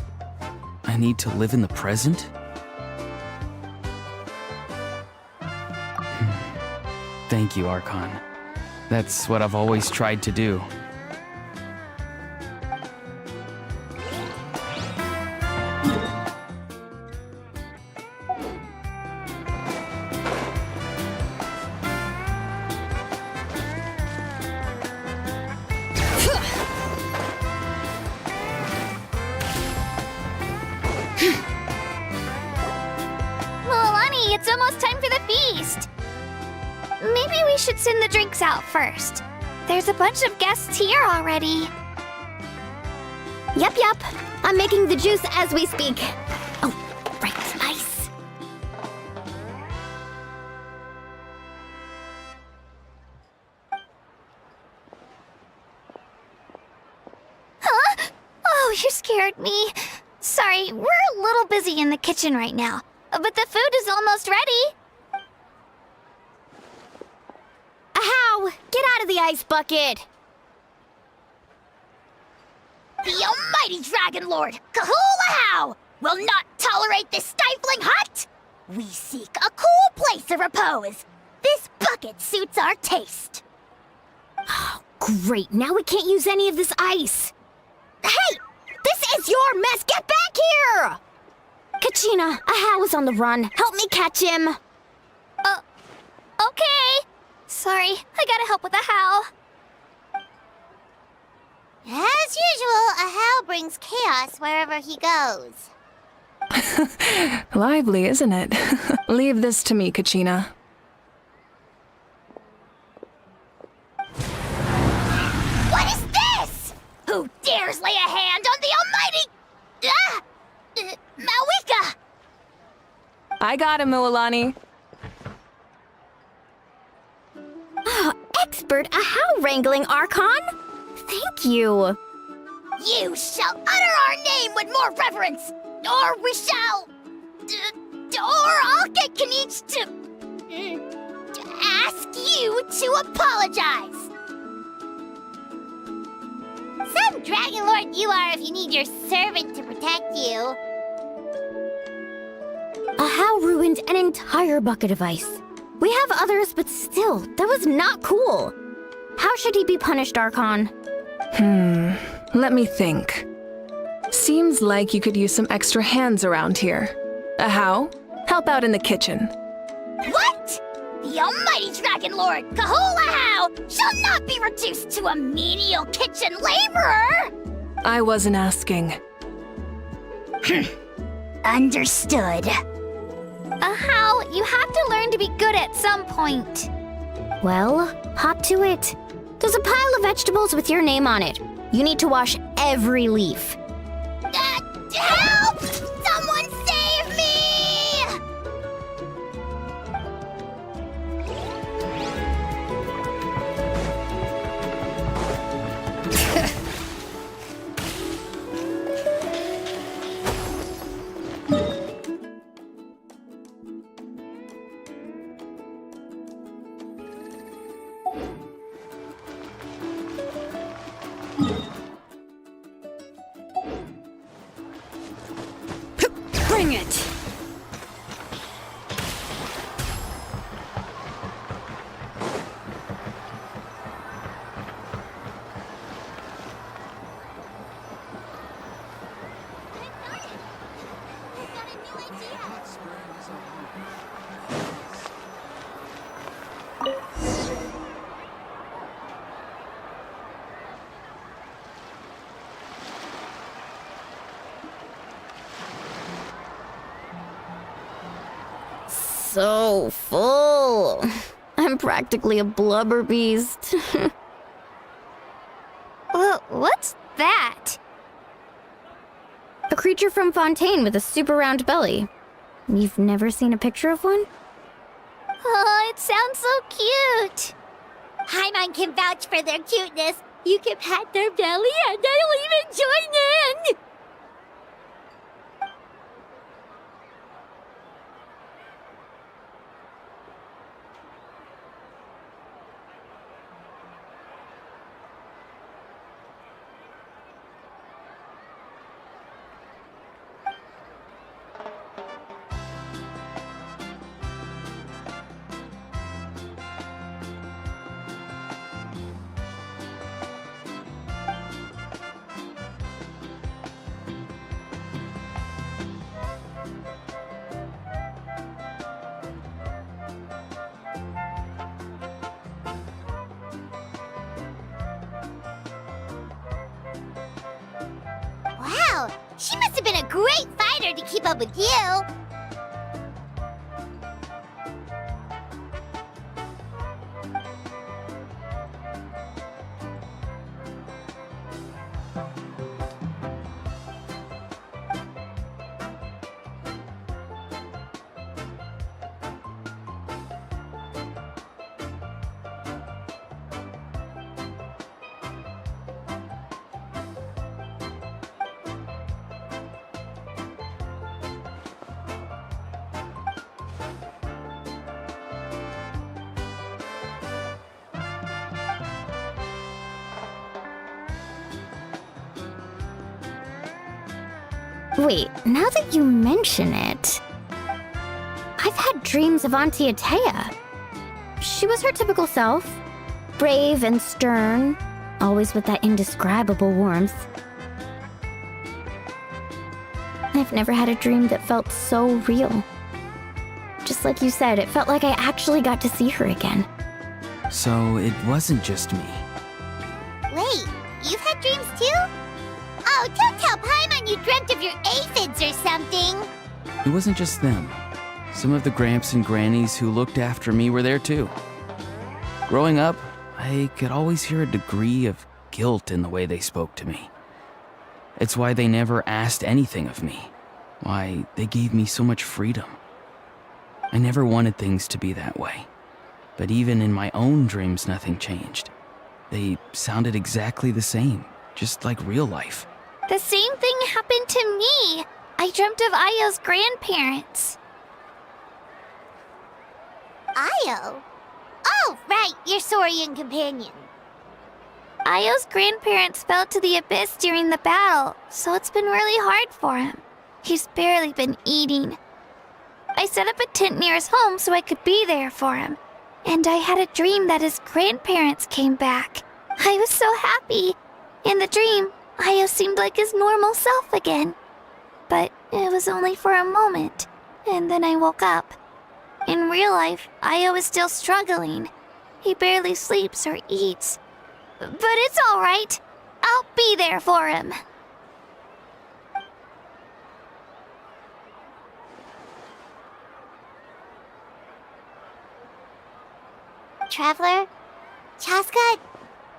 D: I need to live in the present? Thank you, Archon. That's what I've always tried to do.
H: Milani, it's almost time for the feast. Maybe we should send the drinks out first. There's a bunch of guests here already.
C: Yep. I'm making the juice as we speak. Oh, right, nice.
H: Huh? Oh, you scared me. Sorry, we're a little busy in the kitchen right now, but the food is almost ready.
C: Ahow! Get out of the ice bucket!
B: The almighty Dragon Lord, Kahulahau, will not tolerate this stifling hut. We seek a cool place of repose. This bucket suits our taste.
C: Oh, great, now we can't use any of this ice. Hey! This is your mess! Get back here! Kachina, Ahow is on the run. Help me catch him.
H: Okay. Sorry, I gotta help with the how.
B: As usual, Ahow brings chaos wherever he goes.
G: Lively, isn't it? Leave this to me, Kachina.
B: What is this? Who dares lay a hand on the almighty... Mawika!
G: I got him, Mualani.
C: Expert Ahow wrangling, Archon. Thank you.
B: You shall utter our name with more reverence, or we shall... or I'll get Kanich to ask you to apologize. Some Dragon Lord you are if you need your servant to protect you.
C: Ahow ruined an entire bucket of ice. We have others, but still, that was not cool. How should he be punished, Archon?
G: Let me think. Seems like you could use some extra hands around here. How? Help out in the kitchen.
H: What? The almighty Dragon Lord, Kahula shall not be reduced to a menial kitchen laborer!
G: I wasn't asking.
H: Understood. How? You have to learn to be good at some point.
C: Well, hop to it. There's a pile of vegetables with your name on it. You need to wash every leaf.
H: Help! Someone save me!
F: Bring it!
C: So full. I'm practically a blubber beast.
H: What's that?
C: A creature from Fontaine with a super round belly. You've never seen a picture of one?
H: Oh, it sounds so cute.
B: Paimon can vouch for their cuteness. You can pat their belly and they'll even join in! Wow, she must have been a great fighter to keep up with you.
C: Wait, now that you mention it, I've had dreams of Auntie Atea. She was her typical self, brave and stern, always with that indescribable warmth. I've never had a dream that felt so real. Just like you said, it felt like I actually got to see her again.
D: So it wasn't just me.
B: Wait, you've had dreams too? Oh, don't tell Paimon you dreamt of your aphids or something.
D: It wasn't just them. Some of the Gramps and Grannies who looked after me were there too. Growing up, I could always hear a degree of guilt in the way they spoke to me. It's why they never asked anything of me. Why they gave me so much freedom. I never wanted things to be that way. But even in my own dreams, nothing changed. They sounded exactly the same, just like real life.
H: The same thing happened to me. I dreamt of Ayo's grandparents.
B: Ayo? Oh, right, your Saurian companion.
H: Ayo's grandparents fell to the abyss during the battle, so it's been really hard for him. He's barely been eating. I set up a tent near his home so I could be there for him. And I had a dream that his grandparents came back. I was so happy. In the dream, Io seemed like his normal self again. But it was only for a moment, and then I woke up. In real life, Io is still struggling. He barely sleeps or eats. But it's alright. I'll be there for him.
B: Traveler? Chaska?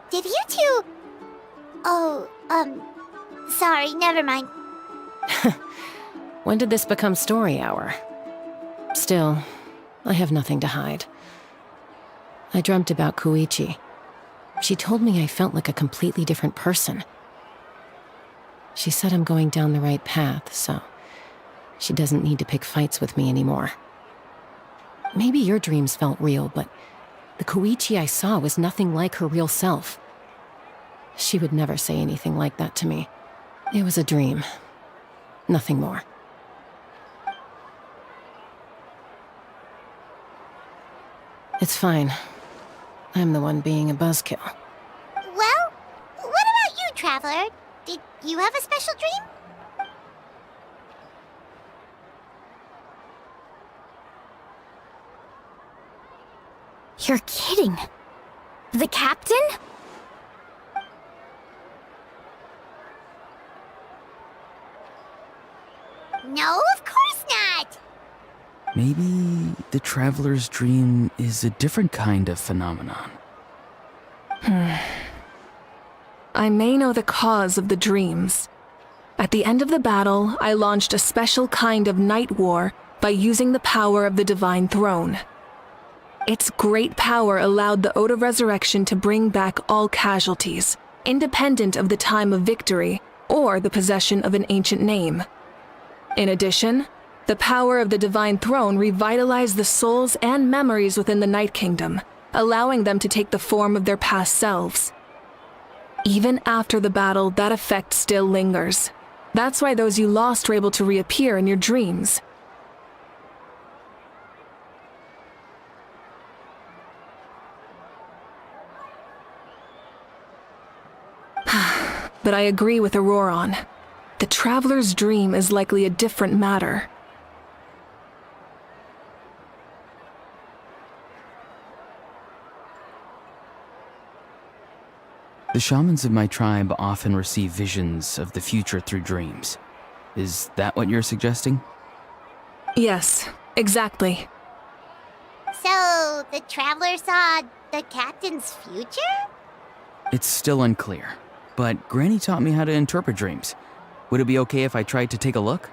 B: Did you two... Oh, sorry, never mind.
I: When did this become story hour? Still, I have nothing to hide. I dreamt about Koichi. She told me I felt like a completely different person. She said I'm going down the right path, so she doesn't need to pick fights with me anymore. Maybe your dreams felt real, but the Koichi I saw was nothing like her real self. She would never say anything like that to me. It was a dream. Nothing more. It's fine. I'm the one being a buzzkill.
B: Well, what about you, Traveler? Did you have a special dream?
A: You're kidding. The captain?
B: No, of course not!
D: Maybe the traveler's dream is a different kind of phenomenon.
G: I may know the cause of the dreams. At the end of the battle, I launched a special kind of night war by using the power of the Divine Throne. Its great power allowed the Ode of Resurrection to bring back all casualties, independent of the time of victory or the possession of an ancient name. In addition, the power of the Divine Throne revitalized the souls and memories within the Night Kingdom, allowing them to take the form of their past selves. Even after the battle, that effect still lingers. That's why those you lost were able to reappear in your dreams. But I agree with Auroron. The Traveler's dream is likely a different matter.
D: The shamans of my tribe often receive visions of the future through dreams. Is that what you're suggesting?
G: Yes, exactly.
B: So, the Traveler saw the captain's future?
D: It's still unclear, but Granny taught me how to interpret dreams. Would it be okay if I tried to take a look?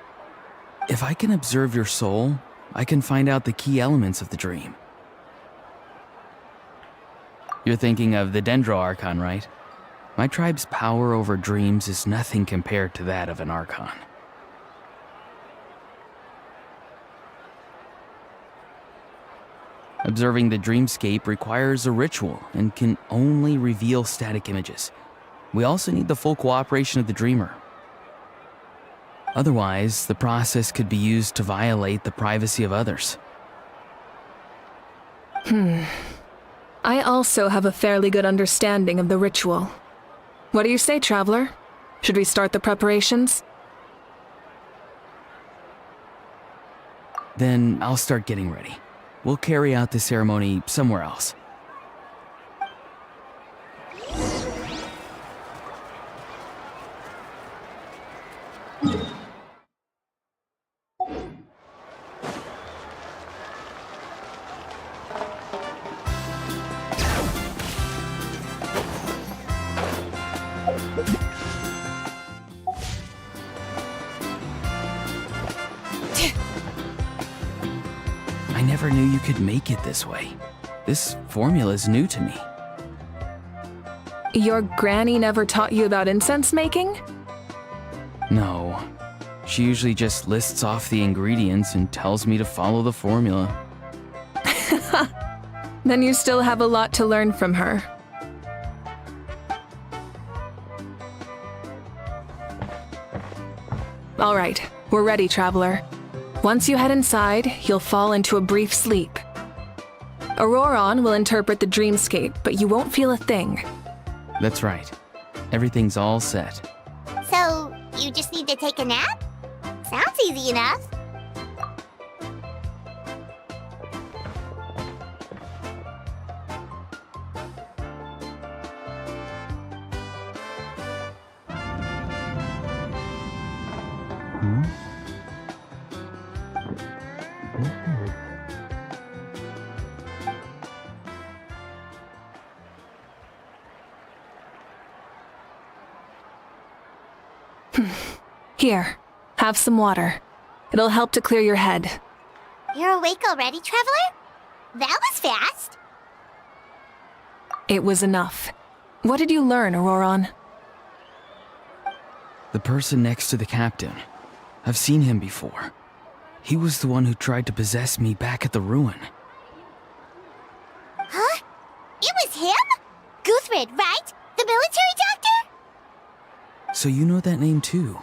D: If I can observe your soul, I can find out the key elements of the dream. You're thinking of the Dendro Archon, right? My tribe's power over dreams is nothing compared to that of an Archon. Observing the dreamscape requires a ritual and can only reveal static images. We also need the full cooperation of the dreamer. Otherwise, the process could be used to violate the privacy of others.
G: I also have a fairly good understanding of the ritual. What do you say, Traveler? Should we start the preparations?
D: Then I'll start getting ready. We'll carry out the ceremony somewhere else. I never knew you could make it this way. This formula is new to me.
G: Your granny never taught you about incense making?
D: No. She usually just lists off the ingredients and tells me to follow the formula.
G: Then you still have a lot to learn from her. All right, we're ready, Traveler. Once you head inside, you'll fall into a brief sleep. Auroron will interpret the dreamscape, but you won't feel a thing.
D: That's right. Everything's all set.
B: you just need to take a nap? Sounds easy enough.
G: Here, have some water. It'll help to clear your head.
B: You're awake already, Traveler? That was fast.
G: It was enough. What did you learn, Auroron?
D: The person next to the captain. I've seen him before. He was the one who tried to possess me back at the ruin.
B: Huh? It was him? Guthred, right? The military doctor?
D: So you know that name too?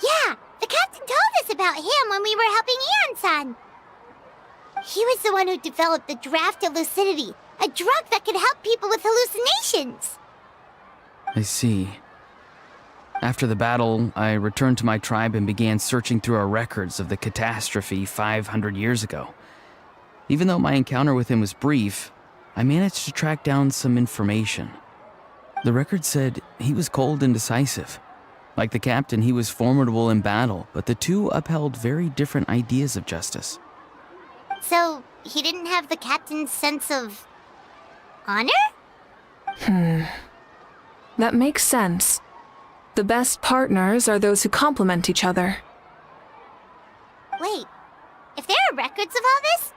B: Yeah, the captain told us about him when we were helping Eon-san. He was the one who developed the draft of lucidity, a drug that could help people with hallucinations.
D: I see. After the battle, I returned to my tribe and began searching through our records of the catastrophe 500 years ago. Even though my encounter with him was brief, I managed to track down some information. The record said he was cold and decisive. Like the captain, he was formidable in battle, but the two upheld very different ideas of justice.
B: So, he didn't have the captain's sense of honor?
G: That makes sense. The best partners are those who complement each other.
B: Wait, if there are records of all this,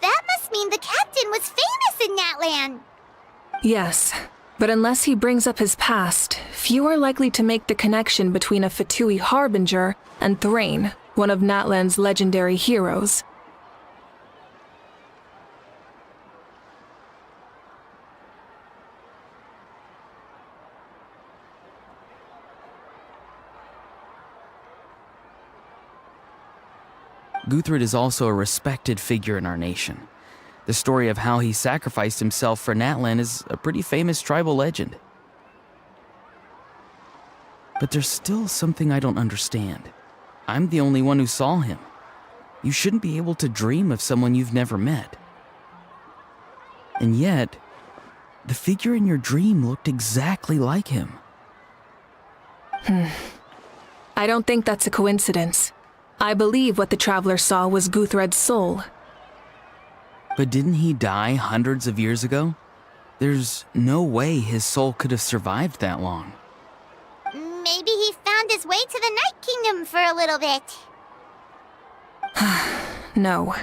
B: that must mean the captain was famous in Natlan.
G: Yes, but unless he brings up his past, few are likely to make the connection between a Fatui harbinger and Thrain, one of Natlan's legendary heroes.
D: Guthred is also a respected figure in our nation. The story of how he sacrificed himself for Natlan is a pretty famous tribal legend. But there's still something I don't understand. I'm the only one who saw him. You shouldn't be able to dream of someone you've never met. And yet, the figure in your dream looked exactly like him.
G: I don't think that's a coincidence. I believe what the Traveler saw was Guthred's soul.
D: But didn't he die hundreds of years ago? There's no way his soul could have survived that long.
B: Maybe he found his way to the Night Kingdom for a little bit.
G: No.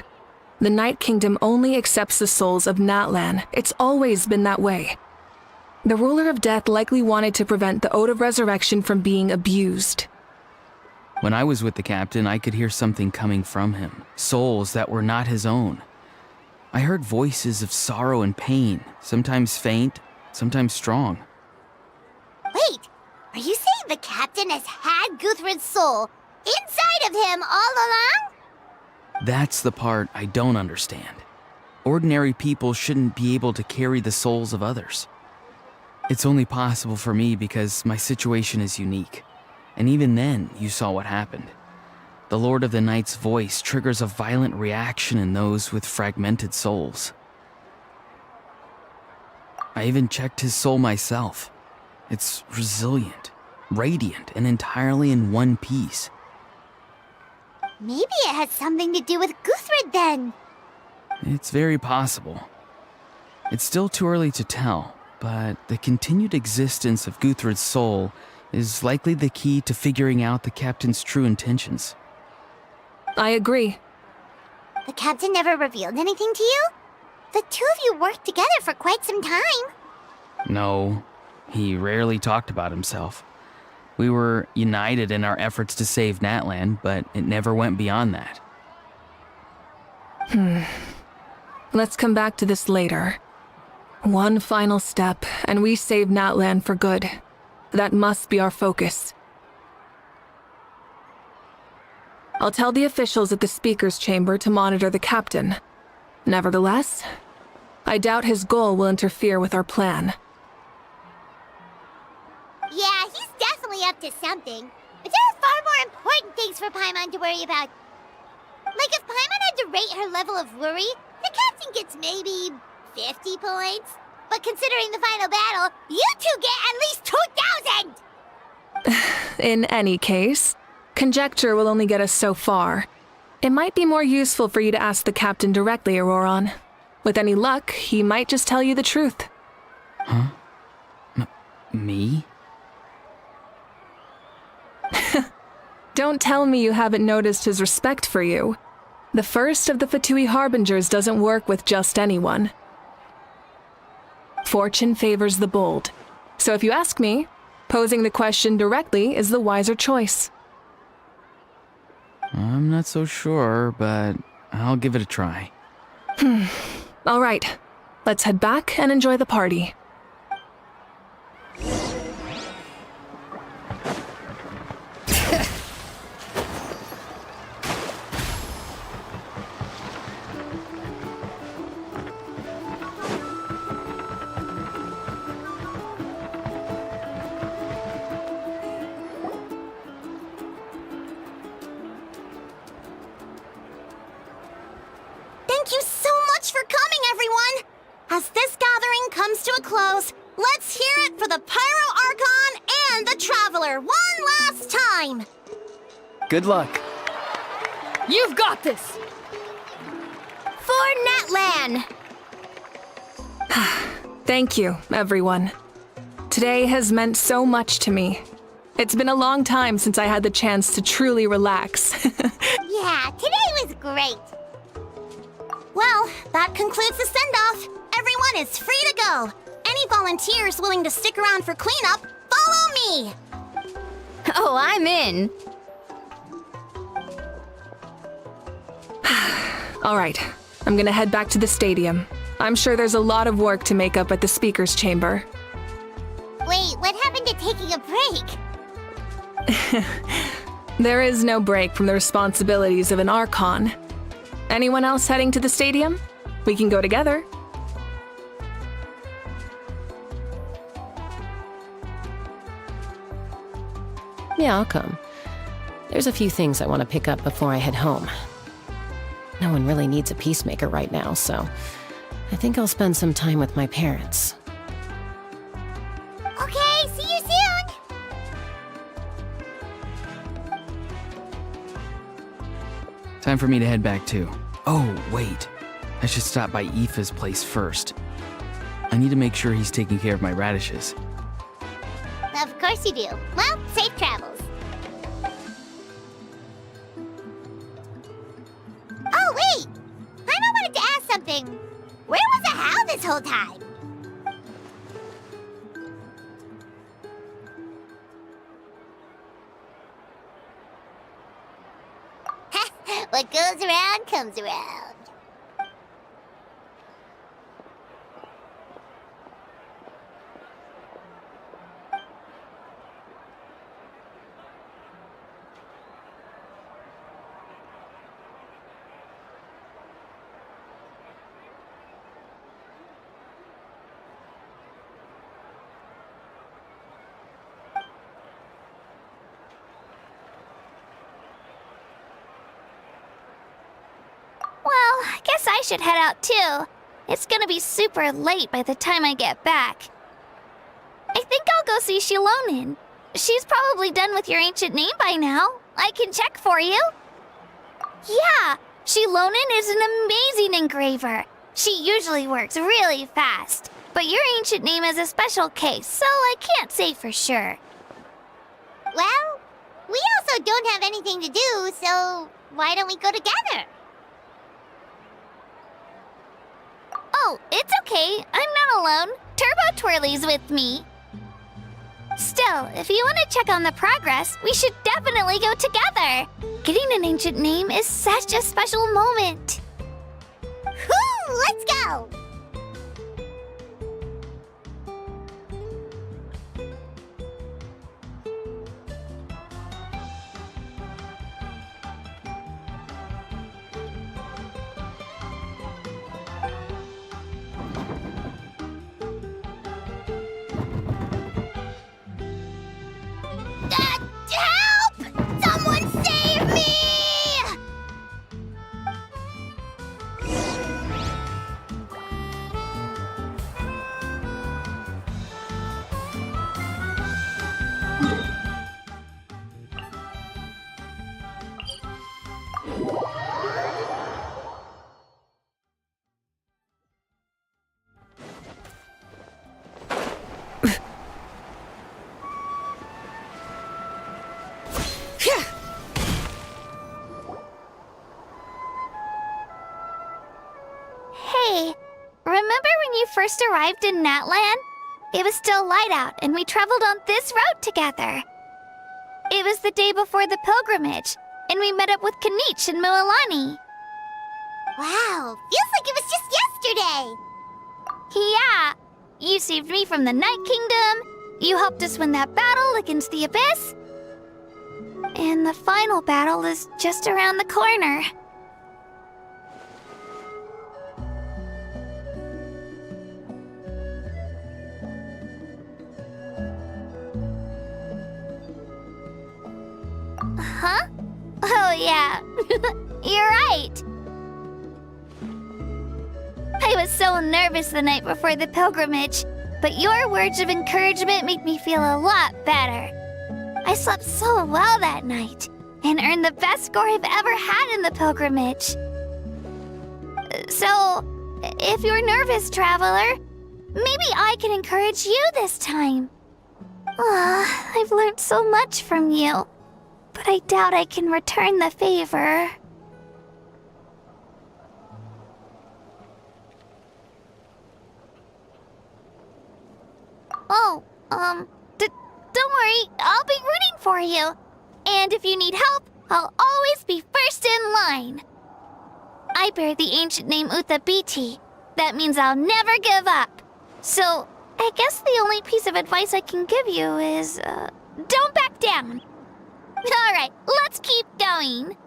G: The Night Kingdom only accepts the souls of Natlan. It's always been that way. The Ruler of Death likely wanted to prevent the Ode of Resurrection from being abused.
D: When I was with the captain, I could hear something coming from him, souls that were not his own. I heard voices of sorrow and pain, sometimes faint, sometimes strong.
B: Wait, are you saying the captain has had Guthred's soul inside of him all along?
D: That's the part I don't understand. Ordinary people shouldn't be able to carry the souls of others. It's only possible for me because my situation is unique. And even then, you saw what happened. The Lord of the Night's voice triggers a violent reaction in those with fragmented souls. I even checked his soul myself. It's resilient, radiant, and entirely in one piece.
B: Maybe it has something to do with Guthred then.
D: It's very possible. It's still too early to tell, but the continued existence of Guthred's soul is likely the key to figuring out the captain's true intentions.
G: I agree.
B: The captain never revealed anything to you? The two of you worked together for quite some time.
D: No, he rarely talked about himself. We were united in our efforts to save Natlan, but it never went beyond that.
G: Let's come back to this later. One final step, and we save Natlan for good. That must be our focus. I'll tell the officials at the speaker's chamber to monitor the captain. Nevertheless, I doubt his goal will interfere with our plan.
B: Yeah, he's definitely definitely up to something. But there are far more important things for Paimon to worry about. Like if Paimon had to rate her level of worry, the captain gets maybe 50 points. But considering the final battle, you two get at least 2,000!
G: In any case, conjecture will only get us so far. It might be more useful for you to ask the captain directly, Auroron. With any luck, he might just tell you the truth.
D: Huh? Me?
G: Don't tell me you haven't noticed his respect for you. The first of the Fatui Harbingers doesn't work with just anyone. Fortune favors the bold. So if you ask me, posing the question directly is the wiser choice.
D: I'm not so sure, but I'll give it a try.
G: All right, let's head back and enjoy the party.
B: Thank you so much for coming, everyone! As this gathering comes to a close, let's hear it for the Pyro Archon and the Traveler one last time!
D: Good luck.
A: You've got this!
B: For Netlan!
G: Thank you, everyone. Today has meant so much to me. It's been a long time since I had the chance to truly relax.
B: Yeah, today was great! Well, that concludes the send-off. Everyone is free to go. Any volunteers willing to stick around for cleanup, follow me!
C: Oh, I'm in.
G: All right, I'm gonna head back to the stadium. I'm sure there's a lot of work to make up at the speaker's chamber.
B: Wait, what happened to taking a break?
G: There is no break from the responsibilities of an Archon. Anyone else heading to the stadium? We can go together.
I: Yeah, I'll come. There's a few things I want to pick up before I head home. No one really needs a peacemaker right now, so I think I'll spend some time with my parents.
B: Okay, see you soon!
D: Time for me to head back too. Oh, wait. I should stop by Aoife's place first. I need to make sure he's taking care of my radishes.
B: Of course you do. Well, safe travels. Oh, wait! I wanted to ask something. Where was the Hal this whole time? What goes around comes around.
H: Well, I guess I should head out too. It's gonna be super late by the time I get back. I think I'll go see Shilonin. She's probably done with your ancient name by now. I can check for you. Yeah, Shilonin is an amazing engraver. She usually works really fast. But your ancient name is a special case, so I can't say for sure.
B: Well, we also don't have anything to do, so why don't we go together?
H: Oh, it's okay. I'm not alone. Turbo Twirly's with me. Still, if you want to check on the progress, we should definitely go together. Getting an ancient name is such a special moment.
B: Whoo! Let's go!
H: first arrived in Natlan, it was still light out and we traveled on this road together. It was the day before the pilgrimage, and we met up with Kanich and Mualani.
B: Wow, feels like it was just yesterday.
H: Yeah, you saved me from the Night Kingdom, you helped us win that battle against the Abyss, and the final battle is just around the corner. Huh? Oh yeah, you're right. I was so nervous the night before the pilgrimage, but your words of encouragement made me feel a lot better. I slept so well that night, and earned the best score I've ever had in the pilgrimage. So, if you're nervous, traveler, maybe I can encourage you this time. I've learned so much from you, but I doubt I can return the favor. Oh, don't worry, I'll be rooting for you. And if you need help, I'll always be first in line. I bear the ancient name Uthabiti. That means I'll never give up. So, I guess the only piece of advice I can give you is, don't back down. Alright, let's keep going.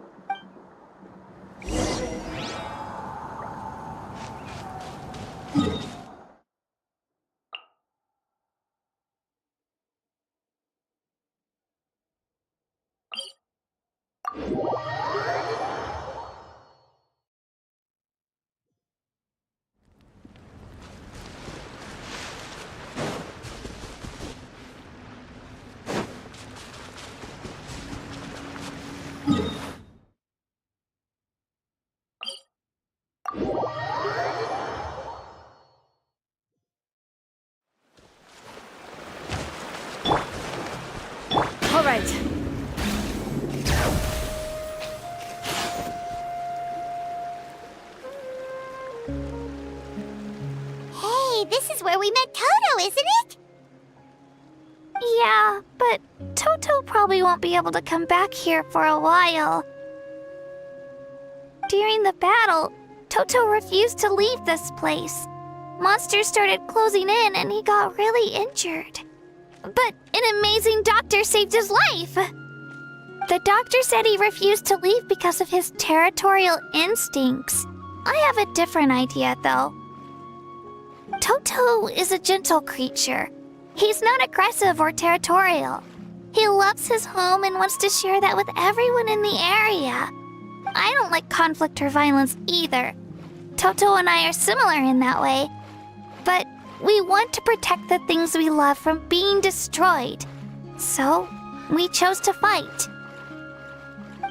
F: All right.
B: Hey, this is where we met Toto, isn't it?
H: Yeah, but Toto probably won't be able to come back here for a while. During the battle, Toto refused to leave this place. Monsters started closing in and he got really injured. But an amazing doctor saved his life! The doctor said he refused to leave because of his territorial instincts. I have a different idea, though. Toto is a gentle creature. He's not aggressive or territorial. He loves his home and wants to share that with everyone in the area. I don't like conflict or violence either. Toto and I are similar in that way. But we want to protect the things we love from being destroyed. So, we chose to fight.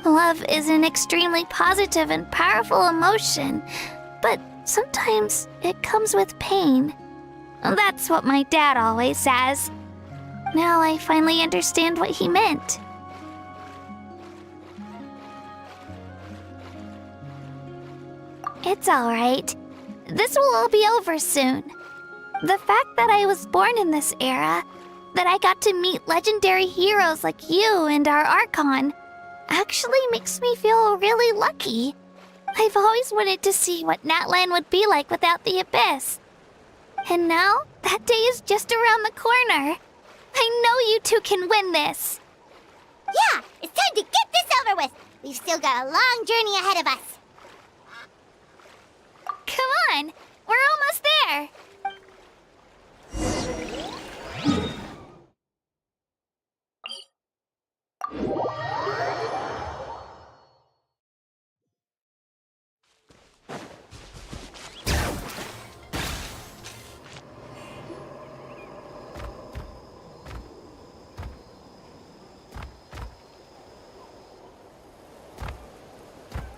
H: Love is an extremely positive and powerful emotion, but sometimes it comes with pain. That's what my dad always says. Now I finally understand what he meant. It's alright. This will all be over soon. The fact that I was born in this era, that I got to meet legendary heroes like you and our Archon, actually makes me feel really lucky. I've always wanted to see what Natlan would be like without the Abyss. And now, that day is just around the corner. I know you two can win this.
B: Yeah, it's time to get this over with. We've still got a long journey ahead of us.
H: Come on, we're almost there.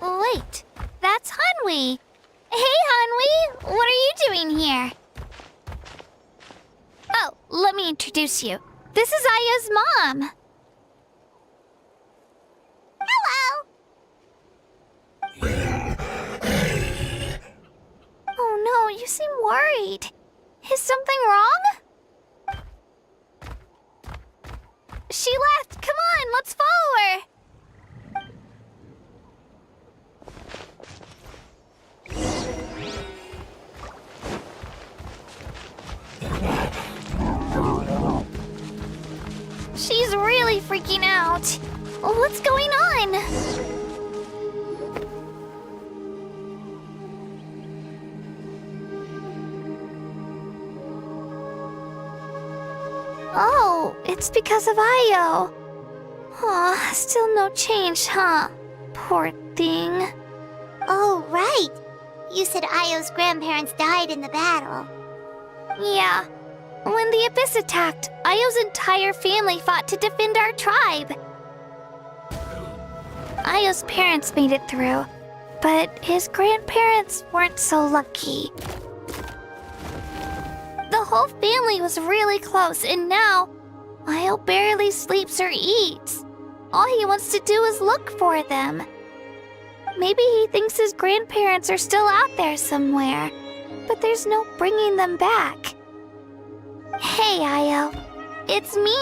H: Wait, that's Hanwi. Hey, Hanwi, what are you doing here? Oh, let me introduce you. This is Aya's mom.
B: Hello!
H: Oh no, you seem worried. Is something wrong? She left! Come on, let's follow her! She's really freaking out. What's going on? Oh, it's because of Io. Aw, still no change, huh? Poor thing.
B: Oh, right. You said Io's grandparents died in the battle.
H: Yeah. When the Abyss attacked, Io's entire family fought to defend our tribe. Io's parents made it through, but his grandparents weren't so lucky. The whole family was really close, and now Io barely sleeps or eats. All he wants to do is look for them. Maybe he thinks his grandparents are still out there somewhere, but there's no bringing them back. Hey, Io. It's me.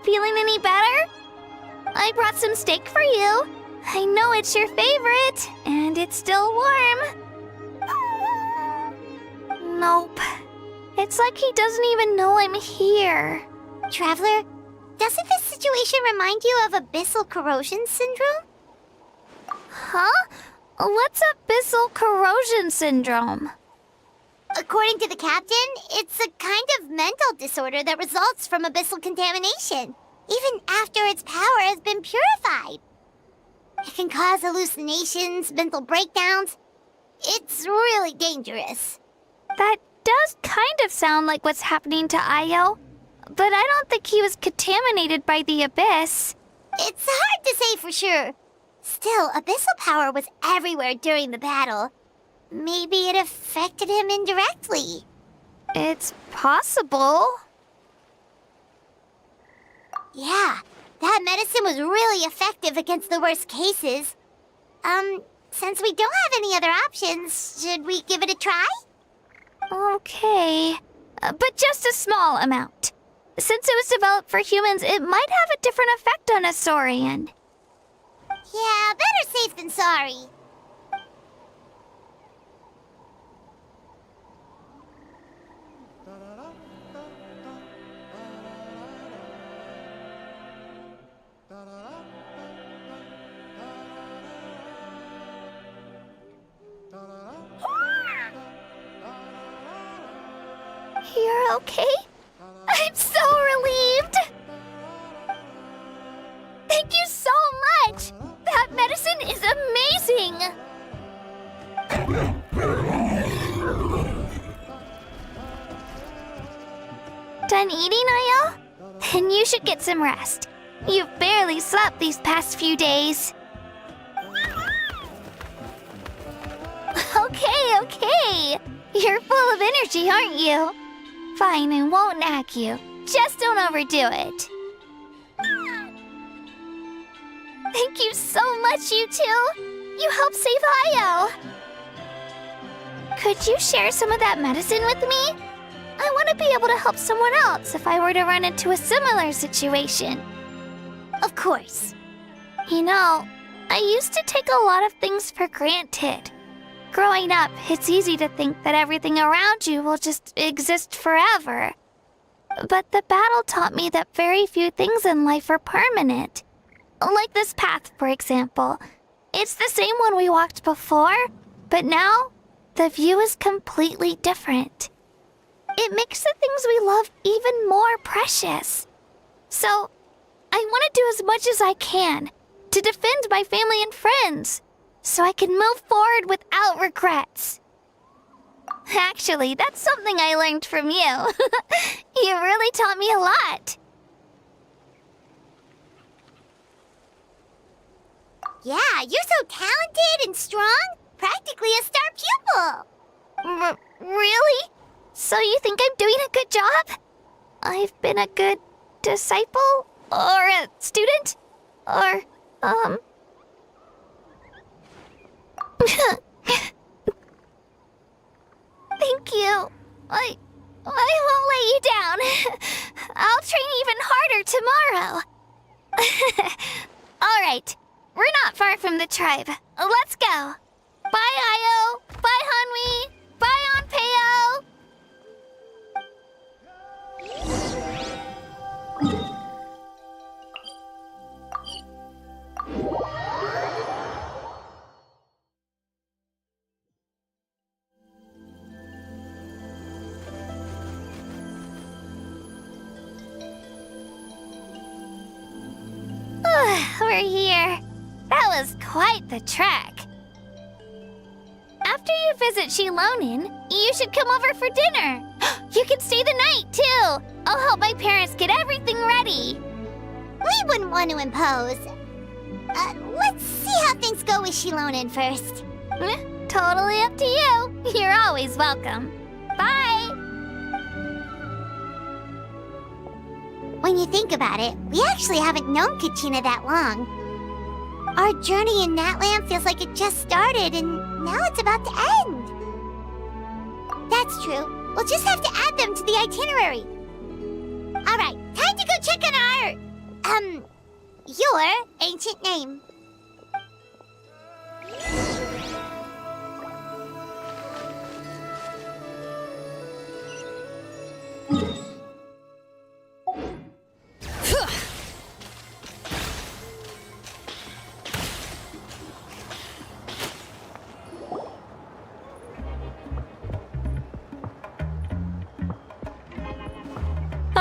H: Feeling any better? I brought some steak for you. I know it's your favorite, and it's still warm. Nope. It's like he doesn't even know I'm here.
B: Traveler, doesn't this situation remind you of abyssal corrosion syndrome?
H: Huh? What's abyssal corrosion syndrome?
B: According to the captain, it's a kind of mental disorder that results from abyssal contamination, even after its power has been purified. It can cause hallucinations, mental breakdowns. It's really dangerous.
H: That does kind of sound like what's happening to Io, but I don't think he was contaminated by the Abyss.
B: It's hard to say for sure. Still, abyssal power was everywhere during the battle. Maybe it affected him indirectly.
H: It's possible.
B: Yeah, that medicine was really effective against the worst cases. Since we don't have any other options, should we give it a try?
H: Okay, but just a small amount. Since it was developed for humans, it might have a different effect on a Saurian.
B: Yeah, better safe than sorry.
H: You're okay? I'm so relieved! Thank you so much! That medicine is amazing! Done eating, Io? Then you should get some rest. You've barely slept these past few days. Okay. You're full of energy, aren't you? Fine, I won't nag you. Just don't overdo it. Thank you so much, you two. You helped save Io. Could you share some of that medicine with me? I want to be able to help someone else if I were to run into a similar situation.
B: Of course.
H: You know, I used to take a lot of things for granted. Growing up, it's easy to think that everything around you will just exist forever. But the battle taught me that very few things in life are permanent. Like this path, for example. It's the same one we walked before, but now the view is completely different. It makes the things we love even more precious. So, I want to do as much as I can to defend my family and friends, so I can move forward without regrets. Actually, that's something I learned from you. You really taught me a lot.
B: Yeah, you're so talented and strong. Practically a star pupil.
H: Really? So you think I'm doing a good job? I've been a good disciple? Or a student? Or, Thank you. I won't let you down. I'll train even harder tomorrow. All right, we're not far from the tribe. Let's go. Bye, Io. Bye, Hanwi. Bye, Onpeo. We're here. That was quite the trek. After you visit Shilonin, you should come over for dinner. You can stay the night, too. I'll help my parents get everything ready.
B: We wouldn't want to impose. Let's see how things go with Shilonin first.
H: Totally up to you. You're always welcome. Bye.
B: When you think about it, we actually haven't known Kachina that long. Our journey in Natland feels like it just started, and now it's about to end. That's true. We'll just have to add them to the itinerary. All right, time to go check on our, your ancient name.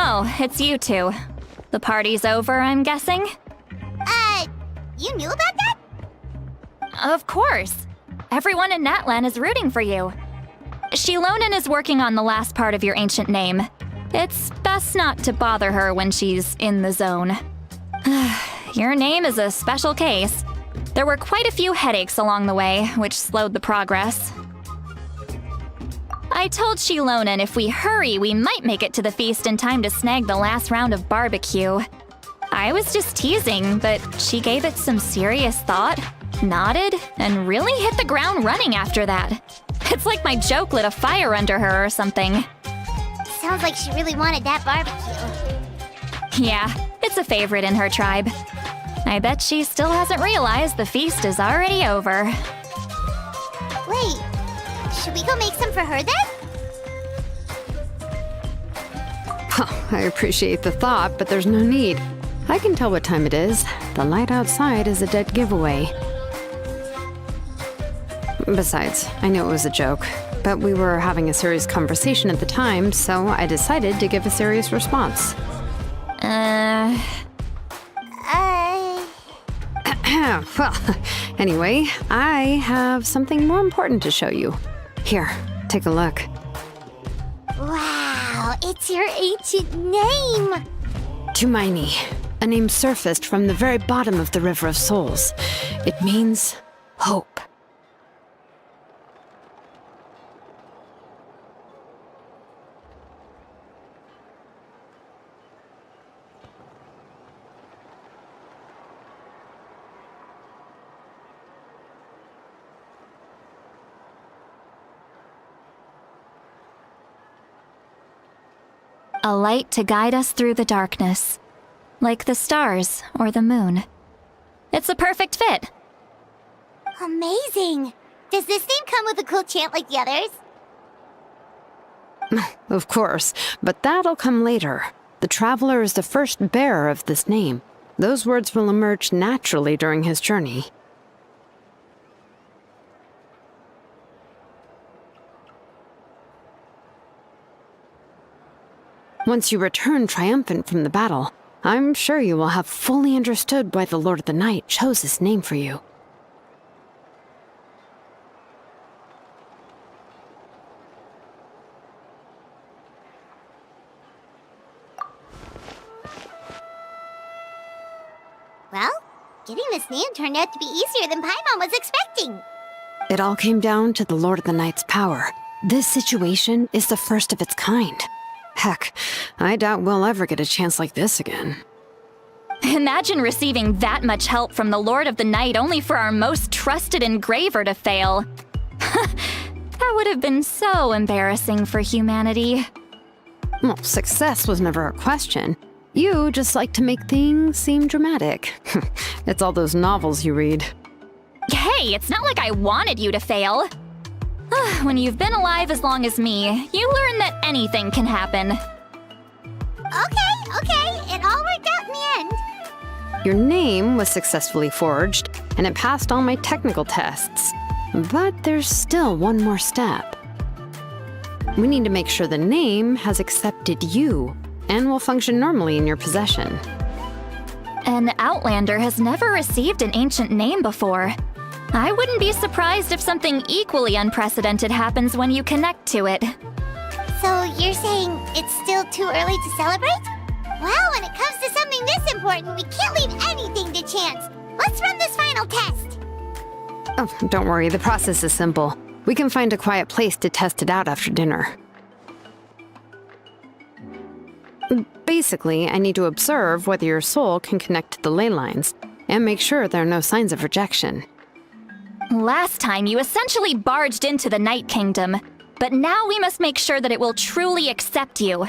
A: Oh, it's you two. The party's over, I'm guessing?
B: You knew about that?
A: Of course. Everyone in Natlan is rooting for you. Shilonin is working on the last part of your ancient name. It's best not to bother her when she's in the zone. Your name is a special case. There were quite a few headaches along the way, which slowed the progress. I told Shilonin if we hurry, we might make it to the feast in time to snag the last round of barbecue. I was just teasing, but she gave it some serious thought, nodded, and really hit the ground running after that. It's like my joke lit a fire under her or something.
B: Sounds like she really wanted that barbecue.
A: Yeah, it's a favorite in her tribe. I bet she still hasn't realized the feast is already over.
B: Wait, should we go make some for her then?
F: I appreciate the thought, but there's no need. I can tell what time it is. The light outside is a dead giveaway. Besides, I know it was a joke, but we were having a serious conversation at the time, so I decided to give a serious response. Well, anyway, I have something more important to show you. Here, take a look.
B: Wow, it's your ancient name!
F: Tumaini, a name surfaced from the very bottom of the River of Souls. It means hope.
A: A light to guide us through the darkness, like the stars or the moon. It's a perfect fit.
B: Amazing! Does this name come with a cool chant like the others?
F: Of course, but that'll come later. The Traveler is the first bearer of this name. Those words will emerge naturally during his journey. Once you return triumphant from the battle, I'm sure you will have fully understood why the Lord of the Night chose this name for you.
B: Well, getting this name turned out to be easier than Paimon was expecting.
F: It all came down to the Lord of the Night's power. This situation is the first of its kind. Heck, I doubt we'll ever get a chance like this again.
A: Imagine receiving that much help from the Lord of the Night only for our most trusted engraver to fail. That would have been so embarrassing for humanity.
F: Well, success was never a question. You just like to make things seem dramatic. It's all those novels you read.
A: Hey, it's not like I wanted you to fail. When you've been alive as long as me, you learn that anything can happen.
B: Okay, it all worked out in the end.
F: Your name was successfully forged, and it passed all my technical tests. But there's still one more step. We need to make sure the name has accepted you and will function normally in your possession.
A: An Outlander has never received an ancient name before. I wouldn't be surprised if something equally unprecedented happens when you connect to it.
B: So you're saying it's still too early to celebrate? Well, when it comes to something this important, we can't leave anything to chance. Let's run this final test.
F: Oh, don't worry, the process is simple. We can find a quiet place to test it out after dinner. Basically, I need to observe whether your soul can connect to the ley lines, and make sure there are no signs of rejection.
A: Last time, you essentially barged into the Night Kingdom, but now we must make sure that it will truly accept you.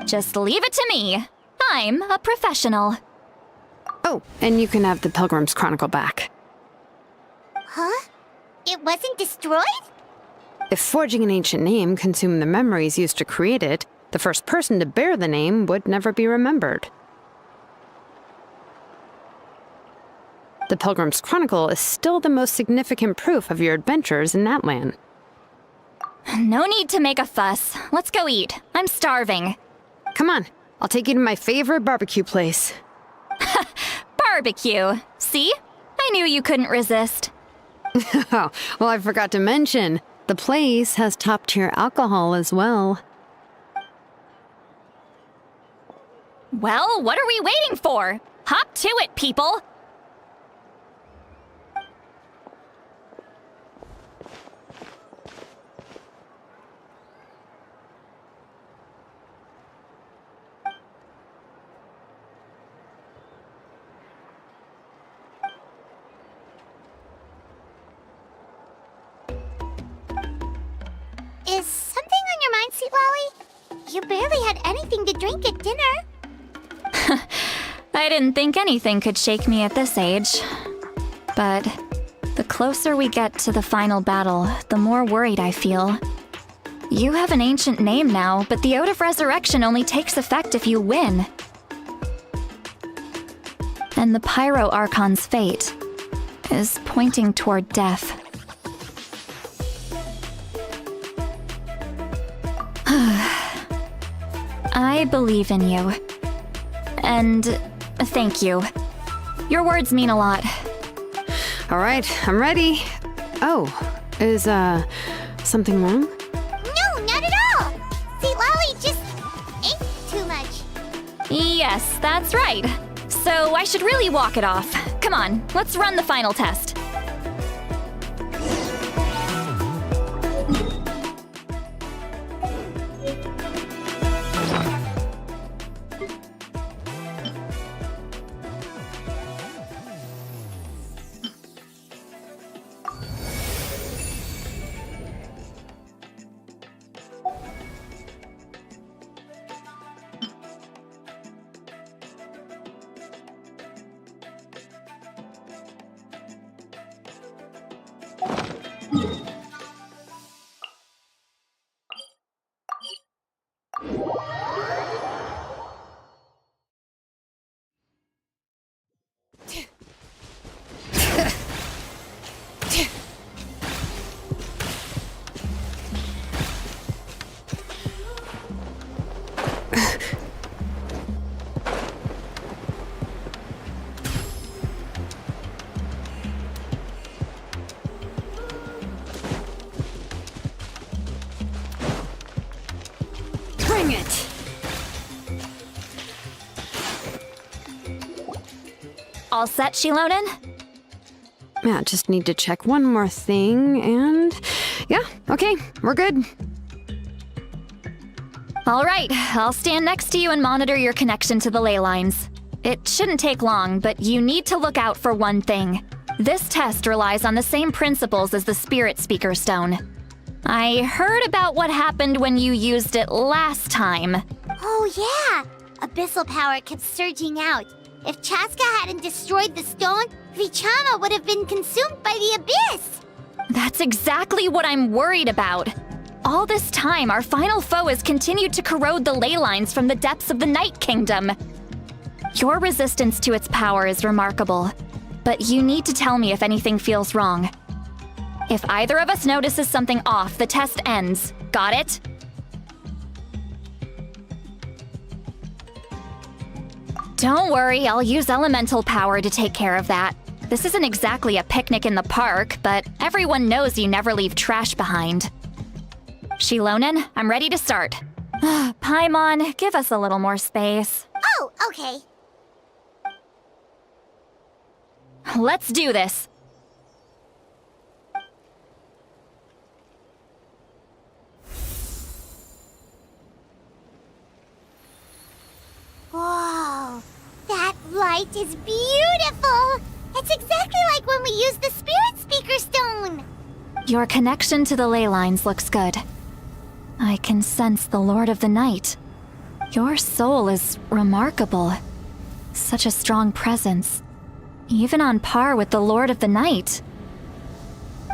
A: Just leave it to me. I'm a professional.
F: Oh, and you can have the Pilgrim's Chronicle back.
B: Huh? It wasn't destroyed?
F: If forging an ancient name consumed the memories used to create it, the first person to bear the name would never be remembered. The Pilgrim's Chronicle is still the most significant proof of your adventures in Natlan.
A: No need to make a fuss. Let's go eat. I'm starving.
F: Come on, I'll take you to my favorite barbecue place.
A: Barbecue. See? I knew you couldn't resist.
F: Oh, well, I forgot to mention, the place has top-tier alcohol as well.
A: Well, what are we waiting for? Hop to it, people!
B: Is something on your mind, Sweet Lolly? You barely had anything to drink at dinner.
A: I didn't think anything could shake me at this age. But the closer we get to the final battle, the more worried I feel. You have an ancient name now, but the Oath of Resurrection only takes effect if you win. And the Pyro Archon's fate is pointing toward death. I believe in you. And thank you. Your words mean a lot.
F: All right, I'm ready. Oh, is, something wrong?
B: No, not at all! Sweet Lolly just ate too much.
A: Yes, that's right. So I should really walk it off. Come on, let's run the final test.
F: Bring it!
A: All set, Shilonen?
F: Yeah, just need to check one more thing, and... yeah, okay, we're good.
A: All right, I'll stand next to you and monitor your connection to the ley lines. It shouldn't take long, but you need to look out for one thing. This test relies on the same principles as the Spirit Speaker Stone. I heard about what happened when you used it last time.
B: Oh yeah! Abyssal power kept surging out. If Chaska hadn't destroyed the stone, Vichama would have been consumed by the abyss!
A: That's exactly what I'm worried about. All this time, our final foe has continued to corrode the ley lines from the depths of the Night Kingdom. Your resistance to its power is remarkable, but you need to tell me if anything feels wrong. If either of us notices something off, the test ends. Got it? Don't worry, I'll use elemental power to take care of that. This isn't exactly a picnic in the park, but everyone knows you never leave trash behind. Shilonen, I'm ready to start. Paimon, give us a little more space.
B: Oh, okay.
A: Let's do this.
B: Whoa, that light is beautiful! It's exactly like when we used the Spirit Speaker Stone!
A: Your connection to the ley lines looks good. I can sense the Lord of the Night. Your soul is remarkable. Such a strong presence. Even on par with the Lord of the Night.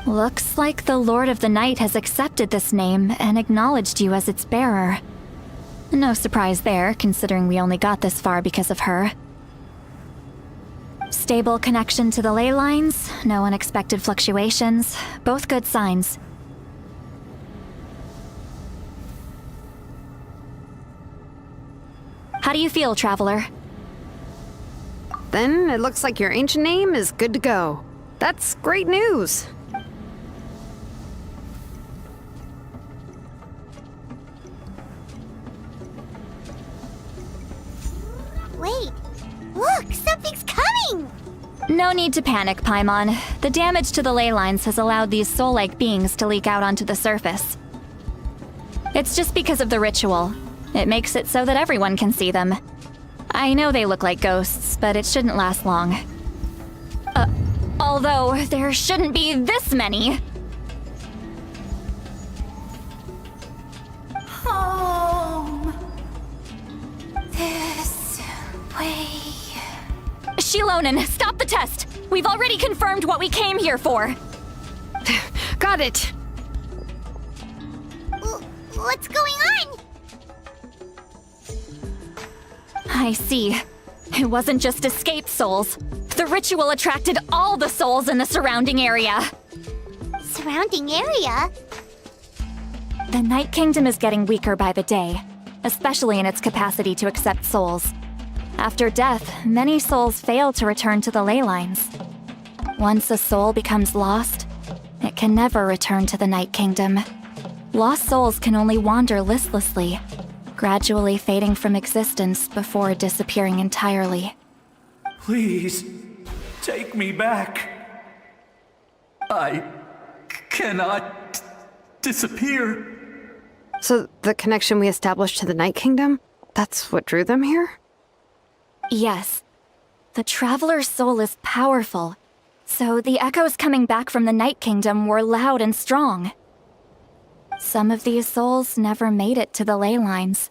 A: Looks like the Lord of the Night has accepted this name and acknowledged you as its bearer. No surprise there, considering we only got this far because of her. Stable connection to the ley lines, no unexpected fluctuations, both good signs. How do you feel, Traveler?
F: Then it looks like your ancient name is good to go. That's great news.
B: Wait, look, something's coming!
A: No need to panic, Paimon. The damage to the ley lines has allowed these soul-like beings to leak out onto the surface. It's just because of the ritual. It makes it so that everyone can see them. I know they look like ghosts, but it shouldn't last long. Although, there shouldn't be this many.
B: Home. This way.
A: Shilonen, stop the test! We've already confirmed what we came here for.
F: Got it.
B: What's going on?
A: I see. It wasn't just escaped souls. The ritual attracted all the souls in the surrounding area.
B: Surrounding area?
A: The Night Kingdom is getting weaker by the day, especially in its capacity to accept souls. After death, many souls fail to return to the ley lines. Once a soul becomes lost, it can never return to the Night Kingdom. Lost souls can only wander listlessly, gradually fading from existence before disappearing entirely.
J: Please, take me back. I cannot disappear.
F: So the connection we established to the Night Kingdom, that's what drew them here?
A: Yes. The Traveler's soul is powerful, so the echoes coming back from the Night Kingdom were loud and strong. Some of these souls never made it to the ley lines.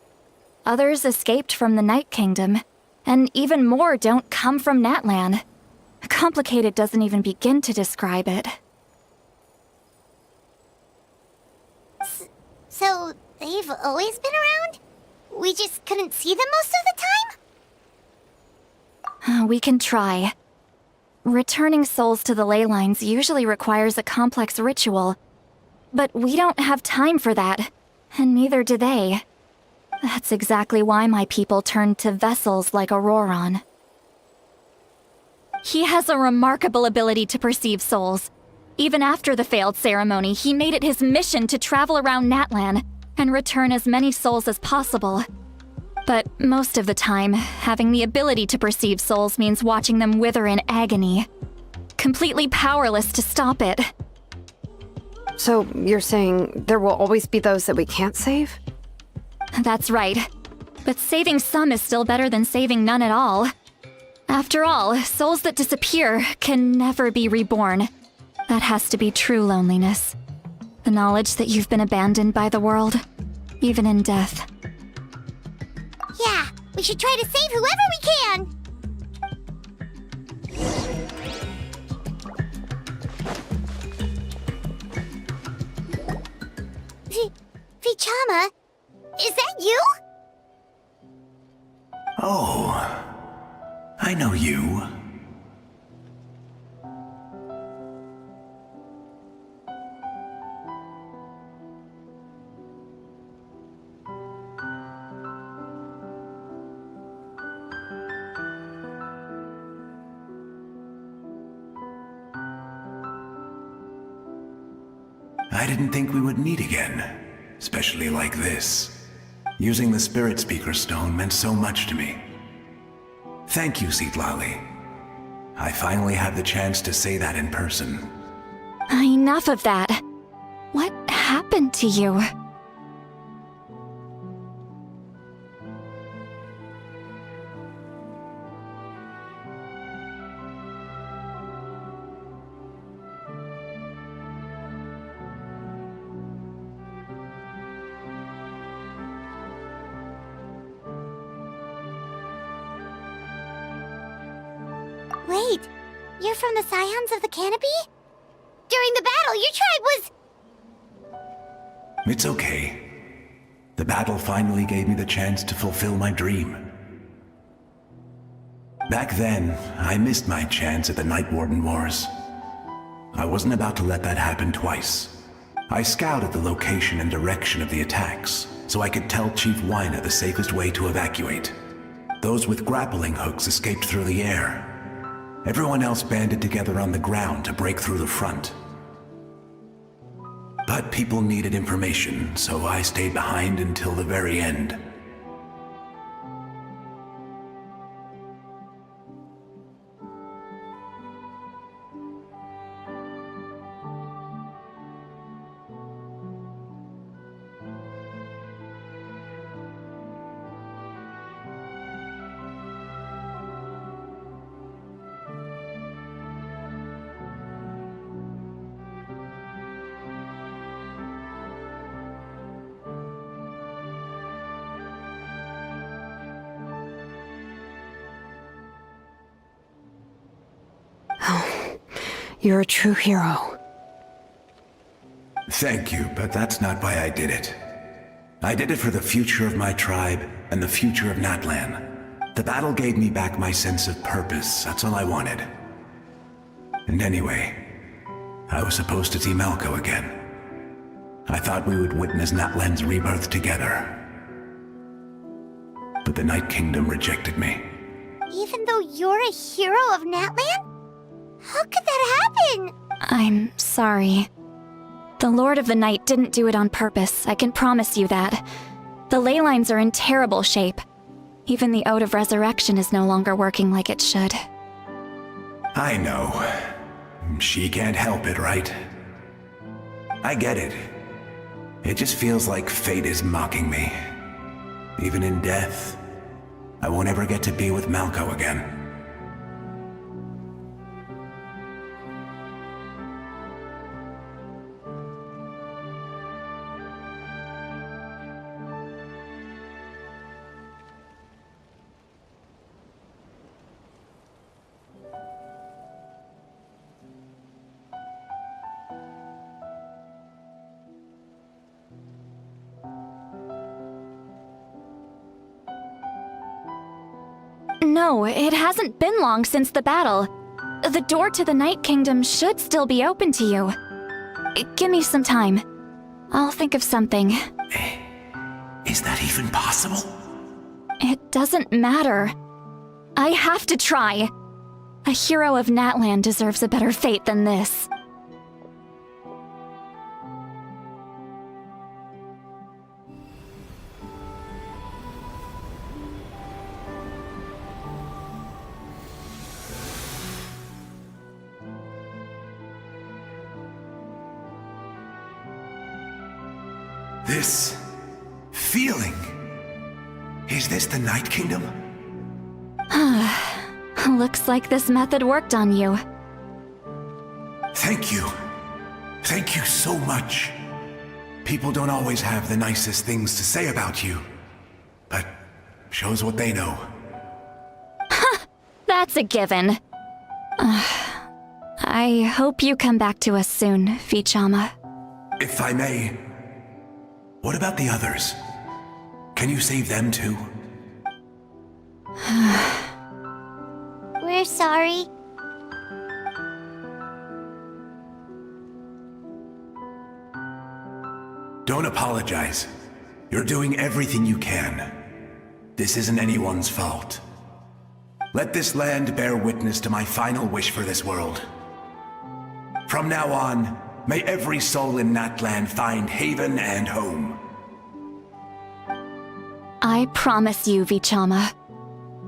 A: Others escaped from the Night Kingdom, and even more don't come from Natlan. Complicated doesn't even begin to describe it.
B: So, they've always been around? We just couldn't see them most of the time?
A: We can try. Returning souls to the ley lines usually requires a complex ritual, but we don't have time for that, and neither do they. That's exactly why my people turned to vessels like Auroron. He has a remarkable ability to perceive souls. Even after the failed ceremony, he made it his mission to travel around Natlan and return as many souls as possible. But most of the time, having the ability to perceive souls means watching them wither in agony. Completely powerless to stop it.
F: So you're saying there will always be those that we can't save?
A: That's right. But saving some is still better than saving none at all. After all, souls that disappear can never be reborn. That has to be true loneliness. The knowledge that you've been abandoned by the world, even in death.
B: Yeah, we should try to save whoever we can! Vichama, is that you?
J: Oh, I know you. I didn't think we would meet again, especially like this. Using the Spirit Speaker Stone meant so much to me. Thank you, Citlali. I finally had the chance to say that in person.
A: Enough of that. What happened to you?
B: Wait, you're from the Scions of the Canopy? During the battle, your tribe was...
J: It's okay. The battle finally gave me the chance to fulfill my dream. Back then, I missed my chance at the Night Warden Wars. I wasn't about to let that happen twice. I scouted the location and direction of the attacks, so I could tell Chief Wyna the safest way to evacuate. Those with grappling hooks escaped through the air. Everyone else banded together on the ground to break through the front. But people needed information, so I stayed behind until the very end.
F: You're a true hero.
J: Thank you, but that's not why I did it. I did it for the future of my tribe and the future of Natlan. The battle gave me back my sense of purpose, that's all I wanted. And anyway, I was supposed to see Malco again. I thought we would witness Natlan's rebirth together. But the Night Kingdom rejected me.
B: Even though you're a hero of Natlan? How could that happen?
A: I'm sorry. The Lord of the Night didn't do it on purpose, I can promise you that. The ley lines are in terrible shape. Even the Ode of Resurrection is no longer working like it should.
J: I know. She can't help it, right? I get it. It just feels like fate is mocking me. Even in death, I won't ever get to be with Malco again.
A: No, it hasn't been long since the battle. The door to the Night Kingdom should still be open to you. Give me some time. I'll think of something.
J: Is that even possible?
A: It doesn't matter. I have to try. A hero of Natlan deserves a better fate than this.
J: This feeling. Is this the Night Kingdom?
A: Looks like this method worked on you.
J: Thank you. Thank you so much. People don't always have the nicest things to say about you, but shows what they know.
A: That's a given. I hope you come back to us soon, Vichama.
J: If I may, what about the others? Can you save them too?
B: We're sorry.
J: Don't apologize. You're doing everything you can. This isn't anyone's fault. Let this land bear witness to my final wish for this world. From now on, may every soul in Natlan find haven and home.
A: I promise you, Vichama.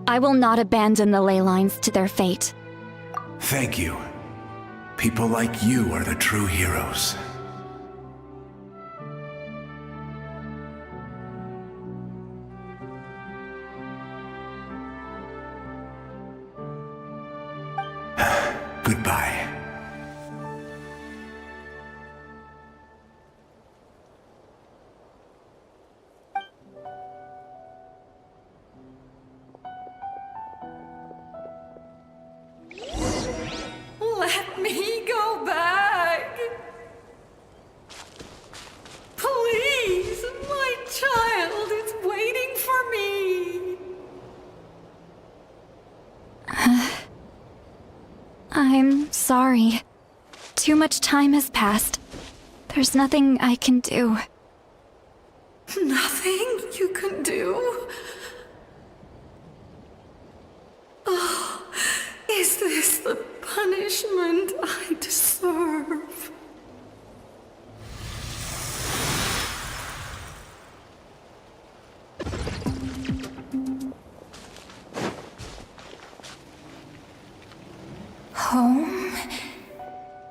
A: I will not abandon the ley lines to their fate.
J: Thank you. People like you are the true heroes. Goodbye.
K: Let me go back. Please, my child is waiting for me.
A: I'm sorry. Too much time has passed. There's nothing I can do.
K: Nothing you can do? Oh, is this the punishment I deserve? Home?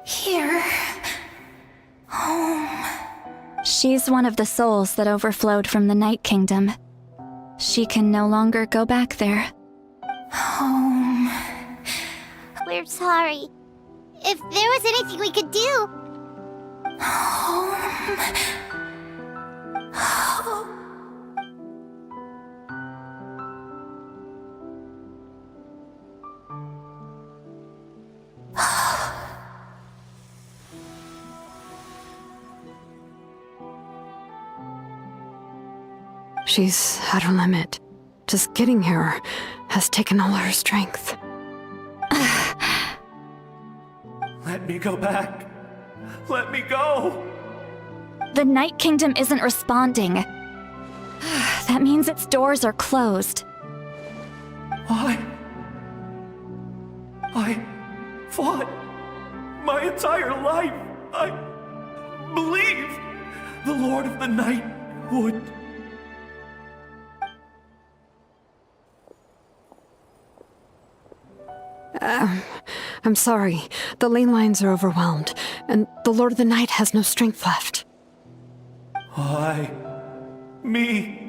K: Here? Home?
A: She's one of the souls that overflowed from the Night Kingdom. She can no longer go back there.
K: Home?
B: We're sorry. If there was anything we could do.
K: Home?
F: She's at her limit. Just getting here has taken all her strength.
L: Let me go back. Let me go.
A: The Night Kingdom isn't responding. That means its doors are closed.
L: I fought my entire life. I believed the Lord of the Night would.
F: I'm sorry. The ley lines are overwhelmed, and the Lord of the Night has no strength left.
L: Me.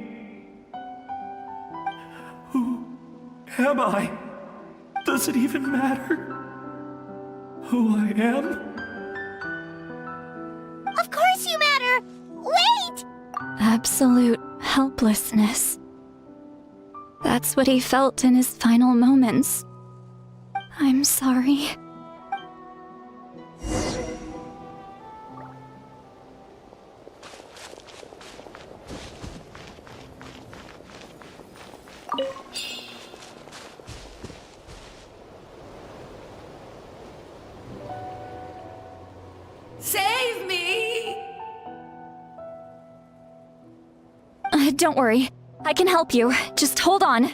L: Who am I? Does it even matter who I am?
B: Of course you matter! Wait!
A: Absolute helplessness. That's what he felt in his final moments. I'm sorry.
K: Save me!
A: Don't worry. I can help you. Just hold on.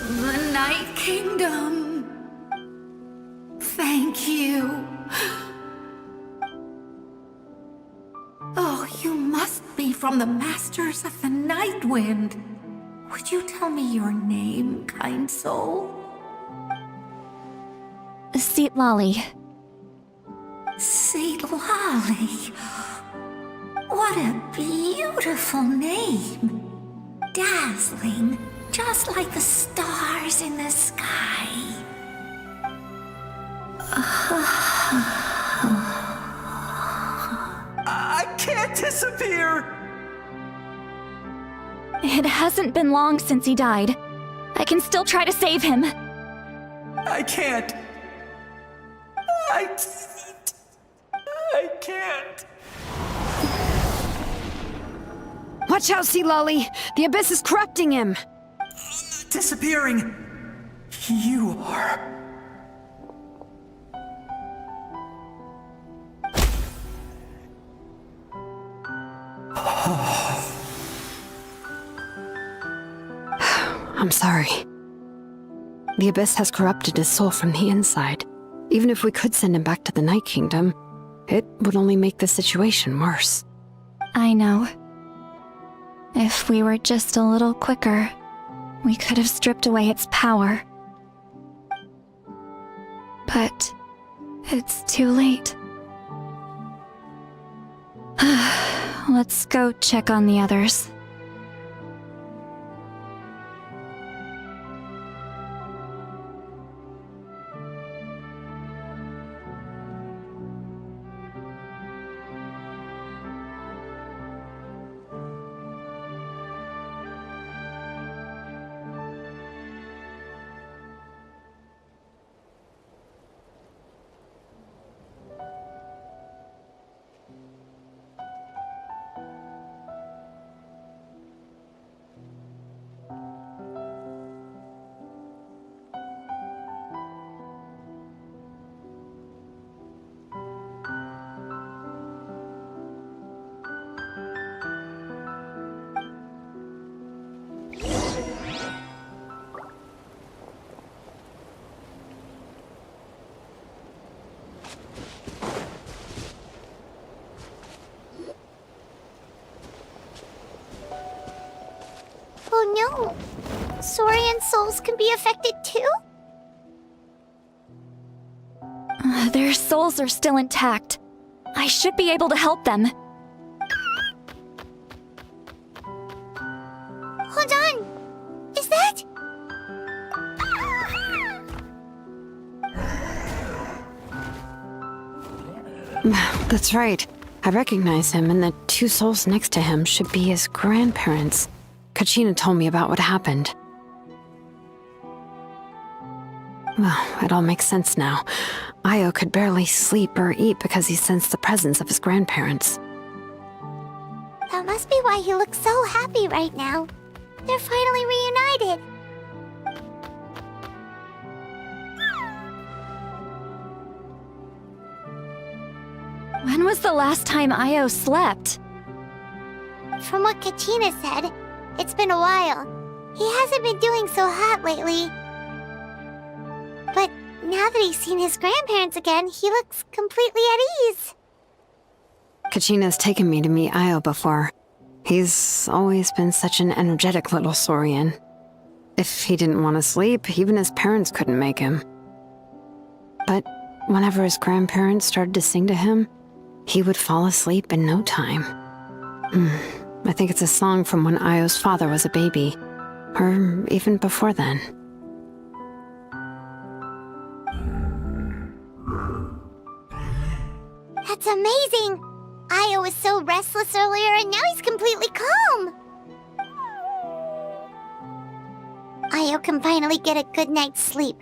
K: The Night Kingdom. Thank you. Oh, you must be from the Masters of the Night Wind. Would you tell me your name, kind soul?
A: Seat Lolly.
K: Saint Lolly. What a beautiful name. Dazzling, just like the stars in the sky.
L: I can't disappear!
A: It hasn't been long since he died. I can still try to save him.
L: I can't. I can't.
F: Watch out, Sea Lolly! The Abyss is corrupting him!
L: Disappearing. You are.
F: I'm sorry. The Abyss has corrupted his soul from the inside. Even if we could send him back to the Night Kingdom, it would only make the situation worse.
A: I know. If we were just a little quicker, we could have stripped away its power. But it's too late. Let's go check on the others.
B: Oh no! Saurian souls can be affected too?
A: Their souls are still intact. I should be able to help them.
B: Hold on! Is that...
F: That's right. I recognize him, and the two souls next to him should be his grandparents. Kachina told me about what happened. Well, it all makes sense now. Io could barely sleep or eat because he sensed the presence of his grandparents.
B: That must be why he looks so happy right now. They're finally reunited.
A: When was the last time Io slept?
B: From what Kachina said, it's been a while. He hasn't been doing so hot lately. But now that he's seen his grandparents again, he looks completely at ease.
F: Kachina's taken me to meet Io before. He's always been such an energetic little Saurian. If he didn't want to sleep, even his parents couldn't make him. But whenever his grandparents started to sing to him, he would fall asleep in no time. I think it's a song from when Io's father was a baby, or even before then.
B: That's amazing! Io was so restless earlier and now he's completely calm! Io can finally get a good night's sleep.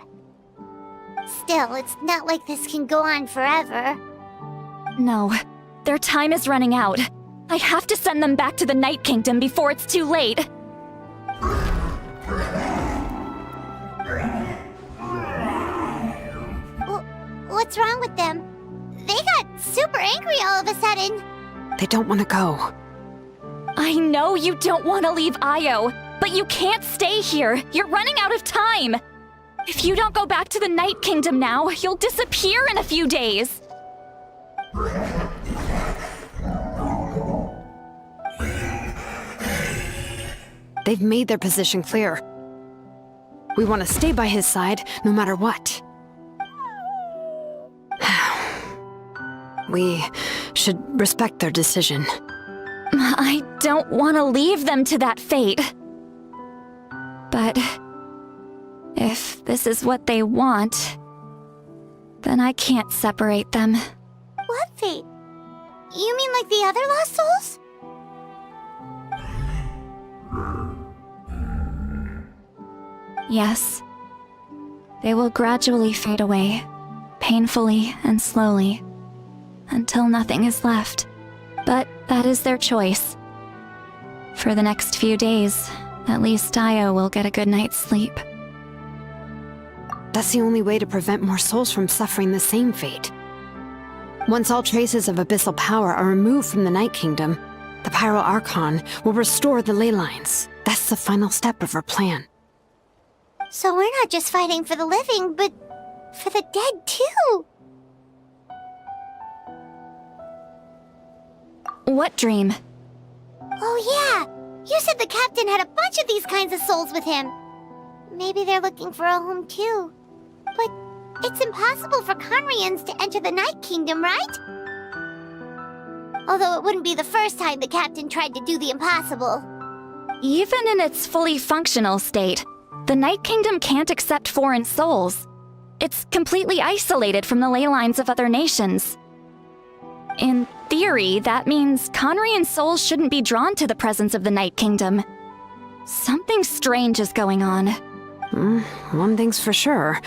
B: Still, it's not like this can go on forever.
A: No, their time is running out. I have to send them back to the Night Kingdom before it's too late.
B: What's wrong with them? They got super angry all of a sudden.
F: They don't want to go.
A: I know you don't want to leave Io, but you can't stay here. You're running out of time. If you don't go back to the Night Kingdom now, you'll disappear in a few days.
F: They've made their position clear. We want to stay by his side, no matter what. We should respect their decision.
A: I don't want to leave them to that fate. But if this is what they want, then I can't separate them.
B: What fate? You mean like the other lost souls?
A: Yes. They will gradually fade away, painfully and slowly, until nothing is left. But that is their choice. For the next few days, at least Io will get a good night's sleep.
F: That's the only way to prevent more souls from suffering the same fate. Once all traces of abyssal power are removed from the Night Kingdom, the Pyro Archon will restore the ley lines. That's the final step of our plan.
B: So we're not just fighting for the living, but for the dead too.
A: What dream?
B: Oh yeah, you said the captain had a bunch of these kinds of souls with him. Maybe they're looking for a home too. But it's impossible for Conrians to enter the Night Kingdom, right? Although it wouldn't be the first time the captain tried to do the impossible.
A: Even in its fully functional state, the Night Kingdom can't accept foreign souls. It's completely isolated from the ley lines of other nations. In theory, that means Conrian souls shouldn't be drawn to the presence of the Night Kingdom. Something strange is going on.
F: One thing's for sure.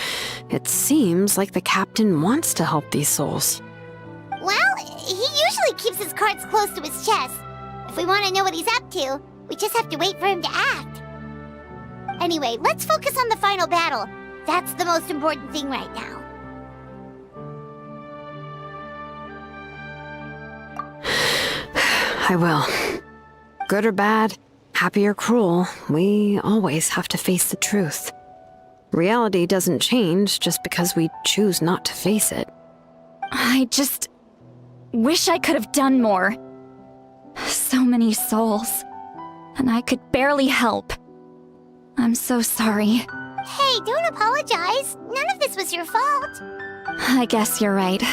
F: It seems like the captain wants to help these souls.
B: Well, he usually keeps his cards close to his chest. If we want to know what he's up to, we just have to wait for him to act. Anyway, let's focus on the final battle. That's the most important thing right now.
F: I will. Good or bad, happy or cruel, we always have to face the truth. Reality doesn't change just because we choose not to face it.
A: I just wish I could have done more. So many souls, and I could barely help. I'm so sorry.
B: Hey, don't apologize. None of this was your fault.
A: I guess you're right.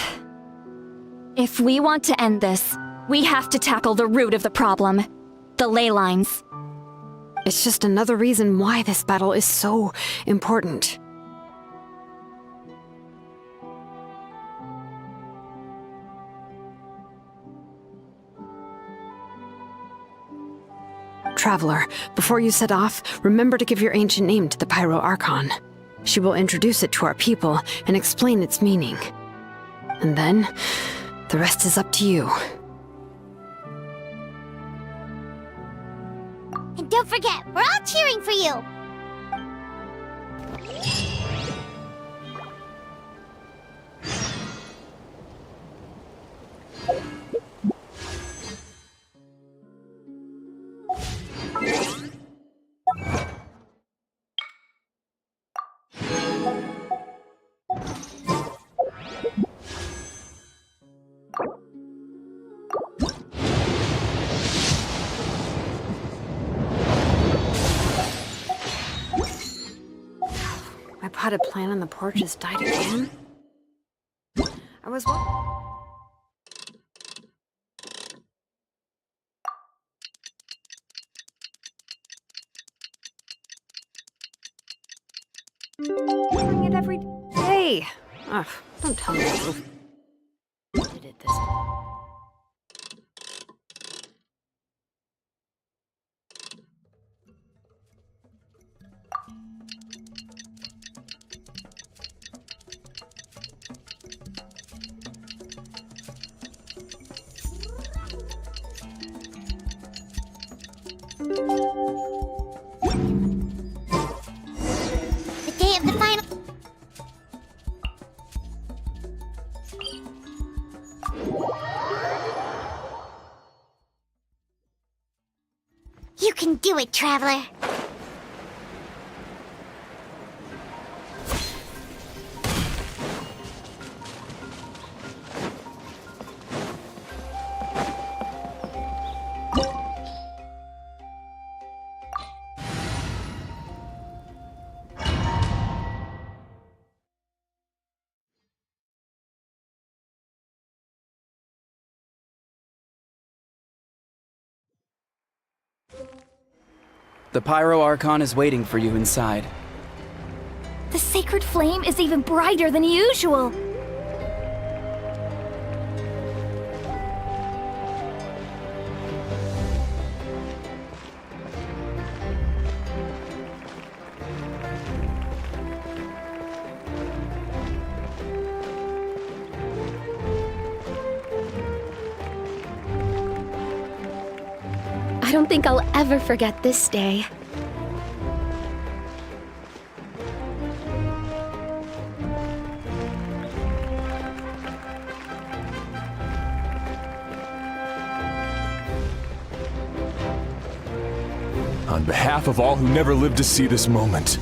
A: If we want to end this, we have to tackle the root of the problem. The ley lines.
F: It's just another reason why this battle is so important. Traveler, before you set off, remember to give your ancient name to the Pyro Archon. She will introduce it to our people and explain its meaning. And then, the rest is up to you.
B: And don't forget, we're all cheering for you.
F: My potted plant on the porch has died again? I was... watering it every day. Ugh, don't tell me I did it this time.
B: The day of the final... You can do it, Traveler.
M: The Pyro Archon is waiting for you inside.
H: The sacred flame is even brighter than usual.
C: I don't think I'll ever forget this day.
N: On behalf of all who never lived to see this moment.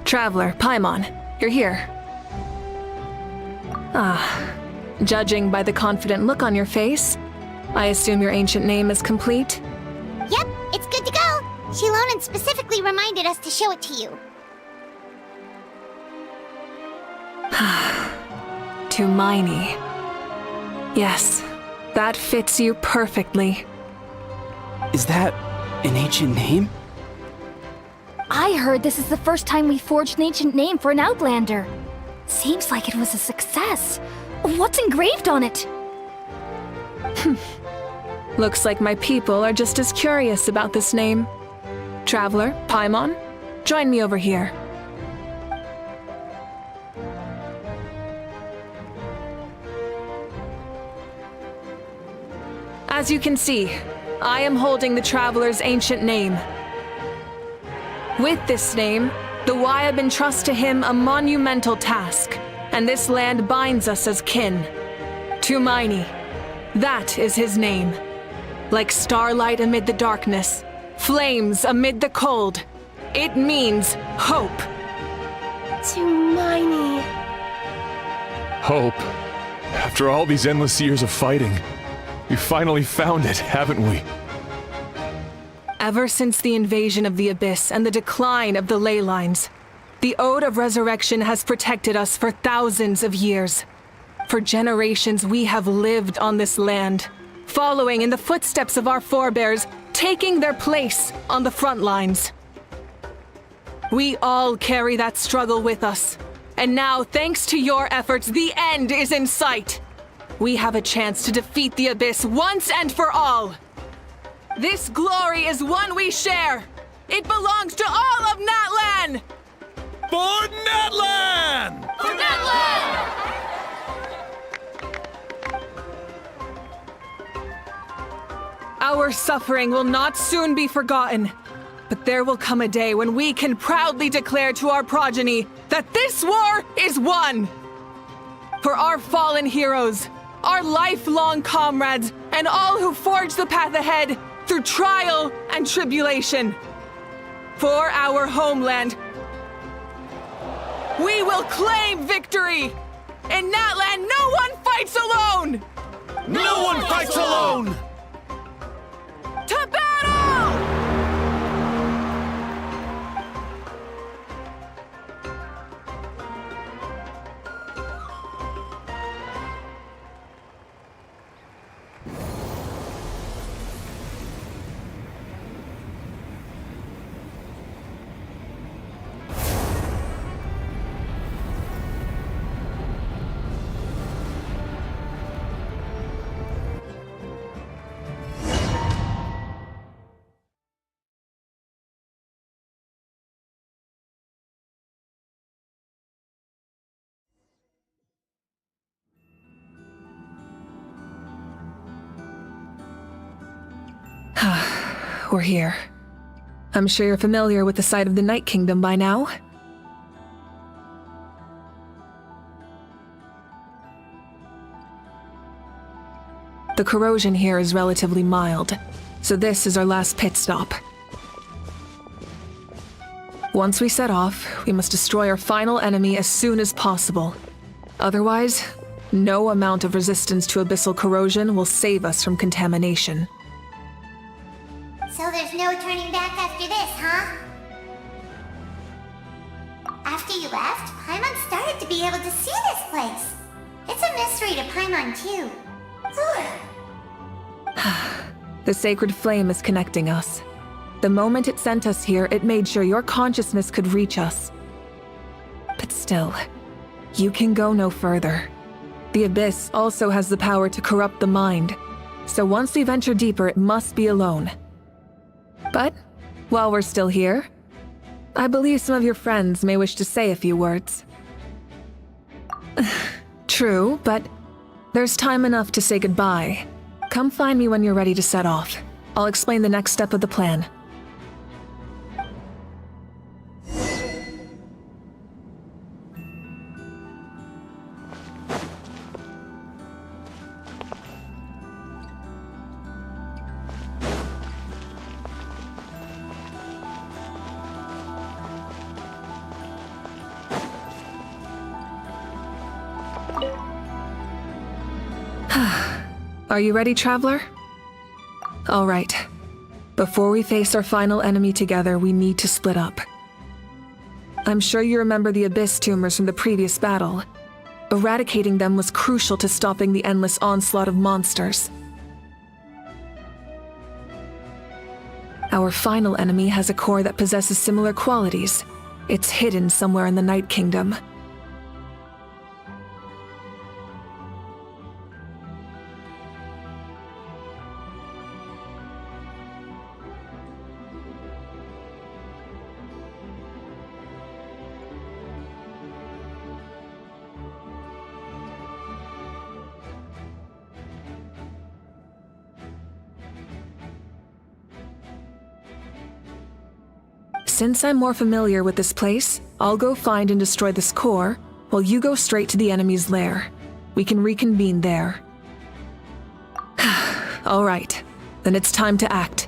G: Traveler, Paimon, you're here. Judging by the confident look on your face, I assume your ancient name is complete?
B: Yep, it's good to go. Shilonan specifically reminded us to show it to you.
G: Tumaini. Yes, that fits you perfectly.
M: Is that an ancient name?
H: I heard this is the first time we forged an ancient name for an Outlander. Seems like it was a success. What's engraved on it?
G: Looks like my people are just as curious about this name. Traveler, Paimon, join me over here. As you can see, I am holding the Traveler's ancient name. With this name, the Wayab entrust to him a monumental task, and this land binds us as kin. Tumaini, that is his name. Like starlight amid the darkness, flames amid the cold, it means hope.
C: Tumaini.
N: Hope. After all these endless years of fighting, we finally found it, haven't we?
G: Ever since the invasion of the Abyss and the decline of the ley lines, the Ode of Resurrection has protected us for thousands of years. For generations we have lived on this land, following in the footsteps of our forebears, taking their place on the front lines. We all carry that struggle with us, and now, thanks to your efforts, the end is in sight. We have a chance to defeat the Abyss once and for all. This glory is one we share. It belongs to all of Natlan!
N: For Natlan!
G: For Natlan! Our suffering will not soon be forgotten, but there will come a day when we can proudly declare to our progeny that this war is won! For our fallen heroes, our lifelong comrades, and all who forge the path ahead through trial and tribulation. For our homeland, we will claim victory! In Natlan, no one fights alone!
N: No one fights alone!
G: To battle! We're here. I'm sure you're familiar with the site of the Night Kingdom by now. The corrosion here is relatively mild, so this is our last pit stop. Once we set off, we must destroy our final enemy as soon as possible. Otherwise, no amount of resistance to abyssal corrosion will save us from contamination.
B: So there's no turning back after this, huh? After you left, Paimon started to be able to see this place. It's a mystery to Paimon, too.
G: The sacred flame is connecting us. The moment it sent us here, it made sure your consciousness could reach us. But still, you can go no further. The Abyss also has the power to corrupt the mind, so once we venture deeper, it must be alone. But, while we're still here, I believe some of your friends may wish to say a few words. True, but there's time enough to say goodbye. Come find me when you're ready to set off. I'll explain the next step of the plan. Are you ready, Traveler? All right. Before we face our final enemy together, we need to split up. I'm sure you remember the Abyss tumors from the previous battle. Eradicating them was crucial to stopping the endless onslaught of monsters. Our final enemy has a core that possesses similar qualities. It's hidden somewhere in the Night Kingdom. Since I'm more familiar with this place, I'll go find and destroy this core, while you go straight to the enemy's lair. We can reconvene there. All right, then it's time to act.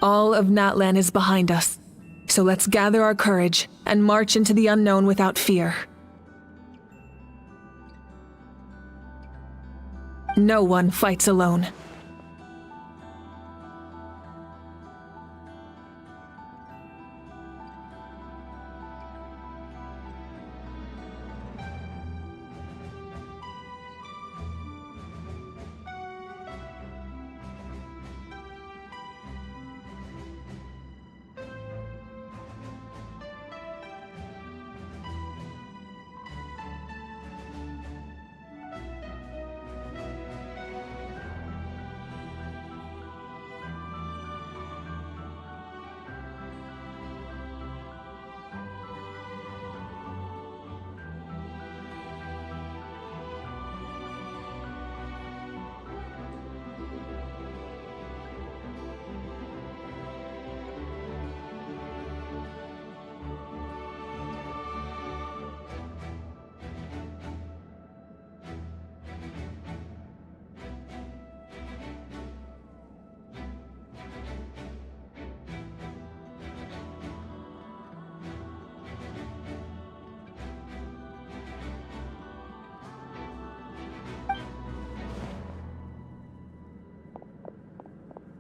G: All of Natlan is behind us, so let's gather our courage and march into the unknown without fear. No one fights alone.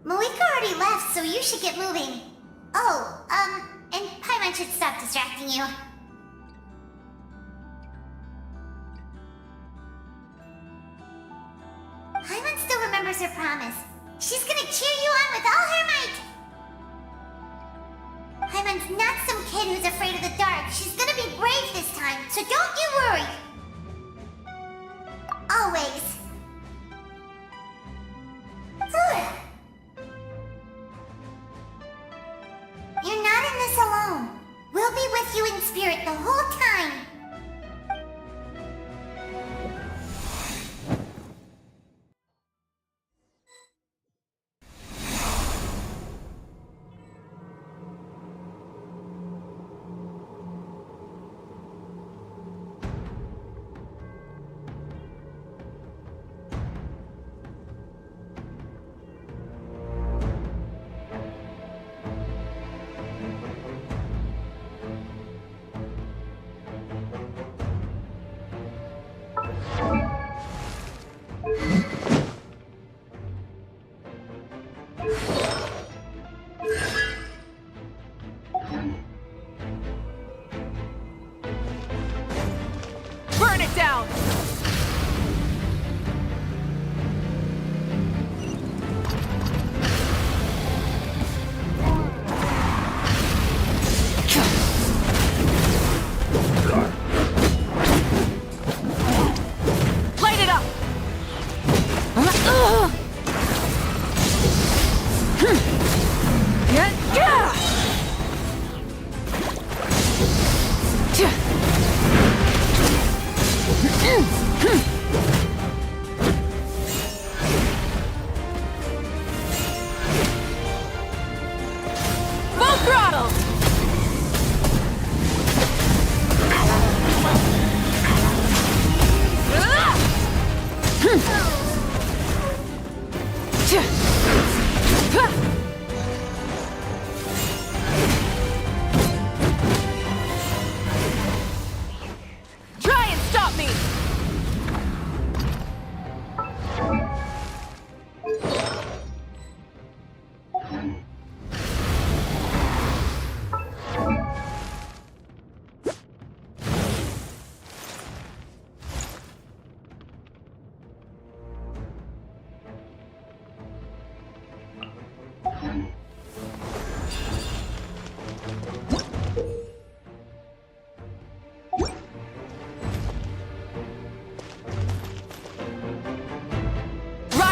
B: Malika already left, so you should get moving. Oh, and Paimon should stop distracting you. Paimon still remembers her promise. She's gonna cheer you on with all her might. Paimon's not some kid who's afraid of the dark. She's gonna be brave this time, so don't you worry. Always. You're not in this alone. We'll be with you in spirit the whole time.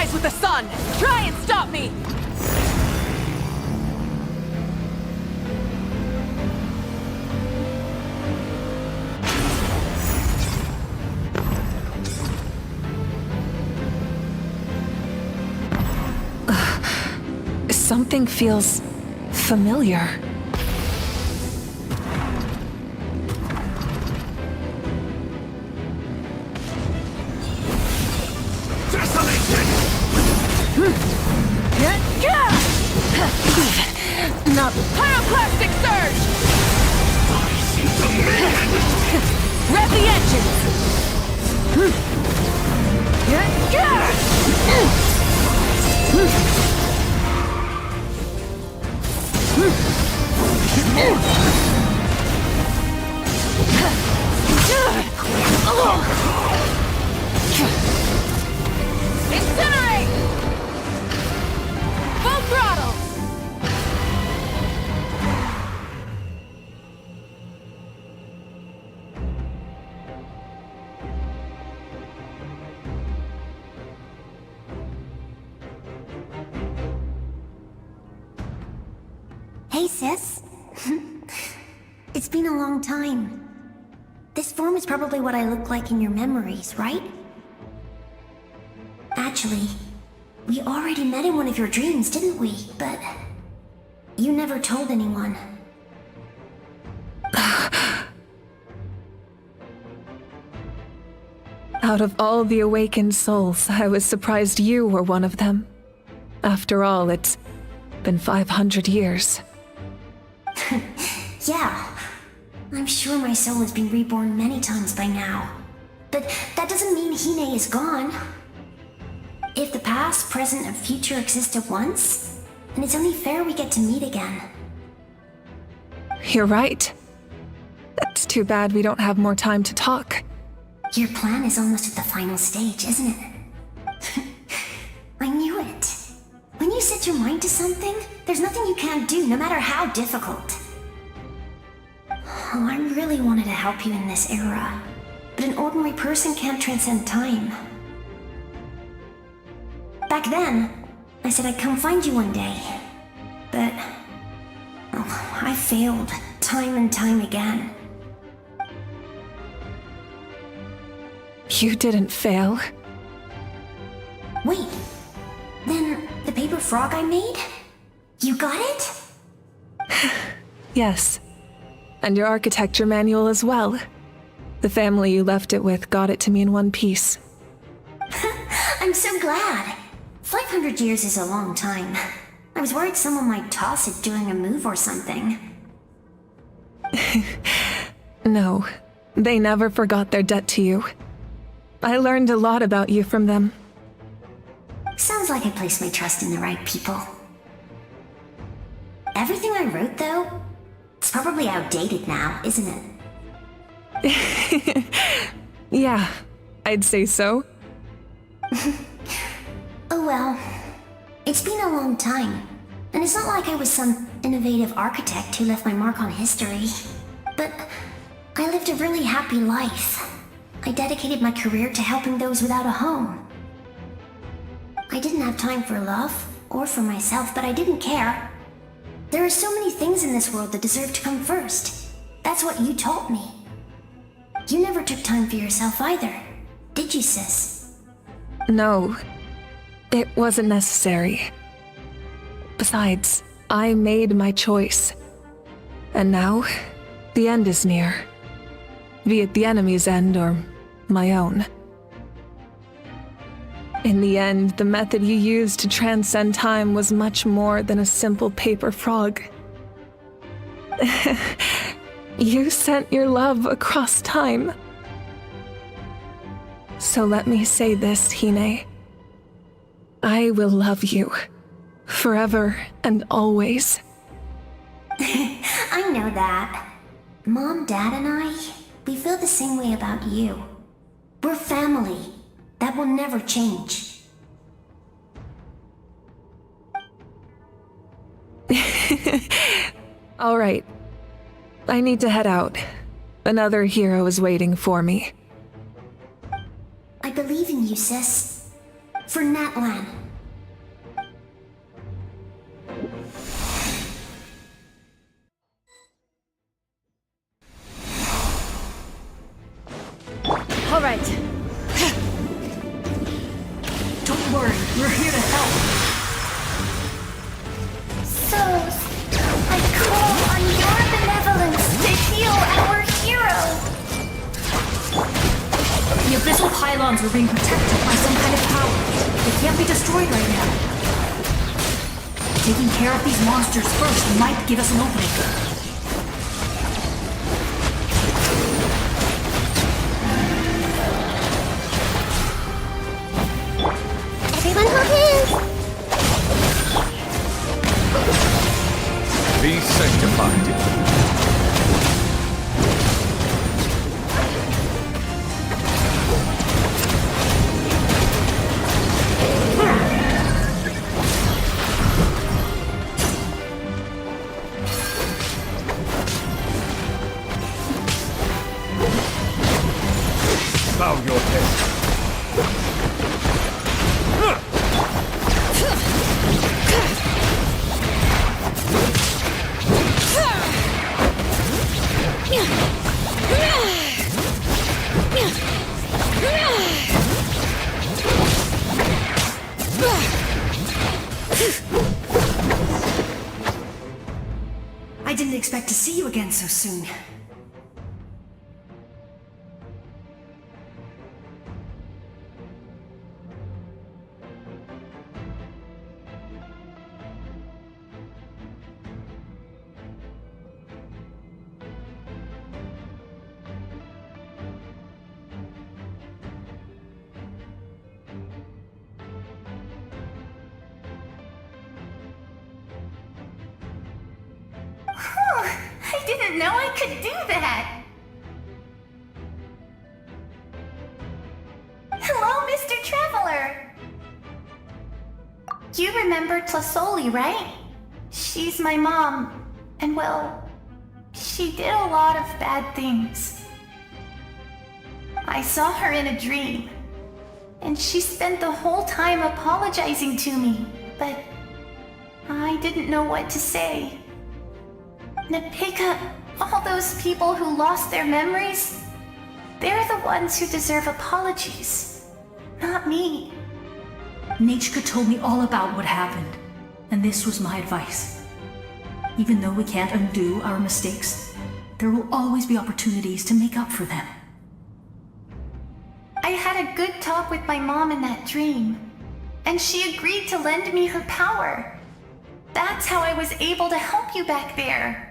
G: rise with the sun! Try and stop me! Something feels familiar. Not pyroclastic surge! Rev the engines! Incinerate! Full throttle!
B: Hey, sis. It's been a long time. This form is probably what I look like in your memories, right? Actually, we already met in one of your dreams, didn't we? But you never told anyone.
G: Out of all the awakened souls, I was surprised you were one of them. After all, it's been 500 years.
B: Yeah. I'm sure my soul has been reborn many times by now. But that doesn't mean Hine is gone. If the past, present, and future exist at once, then it's only fair we get to meet again.
G: You're right. It's too bad we don't have more time to talk.
B: Your plan is almost at the final stage, isn't it? I knew it. When you set your mind to something, there's nothing you can't do, no matter how difficult. Oh, I really wanted to help you in this era, but an ordinary person can't transcend time. Back then, I said I'd come find you one day, but I failed time and time again.
G: You didn't fail.
B: Wait, then the paper frog I made? You got it?
G: Yes. And your architecture manual as well. The family you left it with got it to me in one piece.
B: I'm so glad. 500 years is a long time. I was worried someone might toss it during a move or something.
G: No, they never forgot their debt to you. I learned a lot about you from them.
B: Sounds like I placed my trust in the right people. Everything I wrote, though, it's probably outdated now, isn't it?
G: Yeah, I'd say so.
B: Oh well. It's been a long time, and it's not like I was some innovative architect who left my mark on history. But I lived a really happy life. I dedicated my career to helping those without a home. I didn't have time for love, or for myself, but I didn't care. There are so many things in this world that deserve to come first. That's what you taught me. You never took time for yourself either, did you, sis?
G: No, it wasn't necessary. Besides, I made my choice. And now, the end is near. Be it the enemy's end or my own. In the end, the method you used to transcend time was much more than a simple paper frog. You sent your love across time. So let me say this, Hine. I will love you. Forever and always.
B: I know that. Mom, Dad, and I, we feel the same way about you. We're family. That will never change.
G: All right. I need to head out. Another hero is waiting for me.
B: I believe in you, sis.
K: for Natlan.
C: All right.
K: Don't worry, we're here to help.
H: So, I call on your benevolence to heal our hero.
K: The abyssal pylons are being protected by some kind of power. They can't be destroyed right now. Taking care of these monsters first might give us an opening.
B: Everyone hold hands!
N: Be sanctified. Bow your head.
K: I didn't expect to see you again so soon.
H: I didn't know I could do that. Hello, Mr. Traveler. You remember Tlasoli, right? She's my mom, and well, she did a lot of bad things. I saw her in a dream, and she spent the whole time apologizing to me, but I didn't know what to say. Napika, all those people who lost their memories, they're the ones who deserve apologies, not me.
K: Nachka told me all about what happened, and this was my advice. Even though we can't undo our mistakes, there will always be opportunities to make up for them.
H: I had a good talk with my mom in that dream, and she agreed to lend me her power. That's how I was able to help you back there.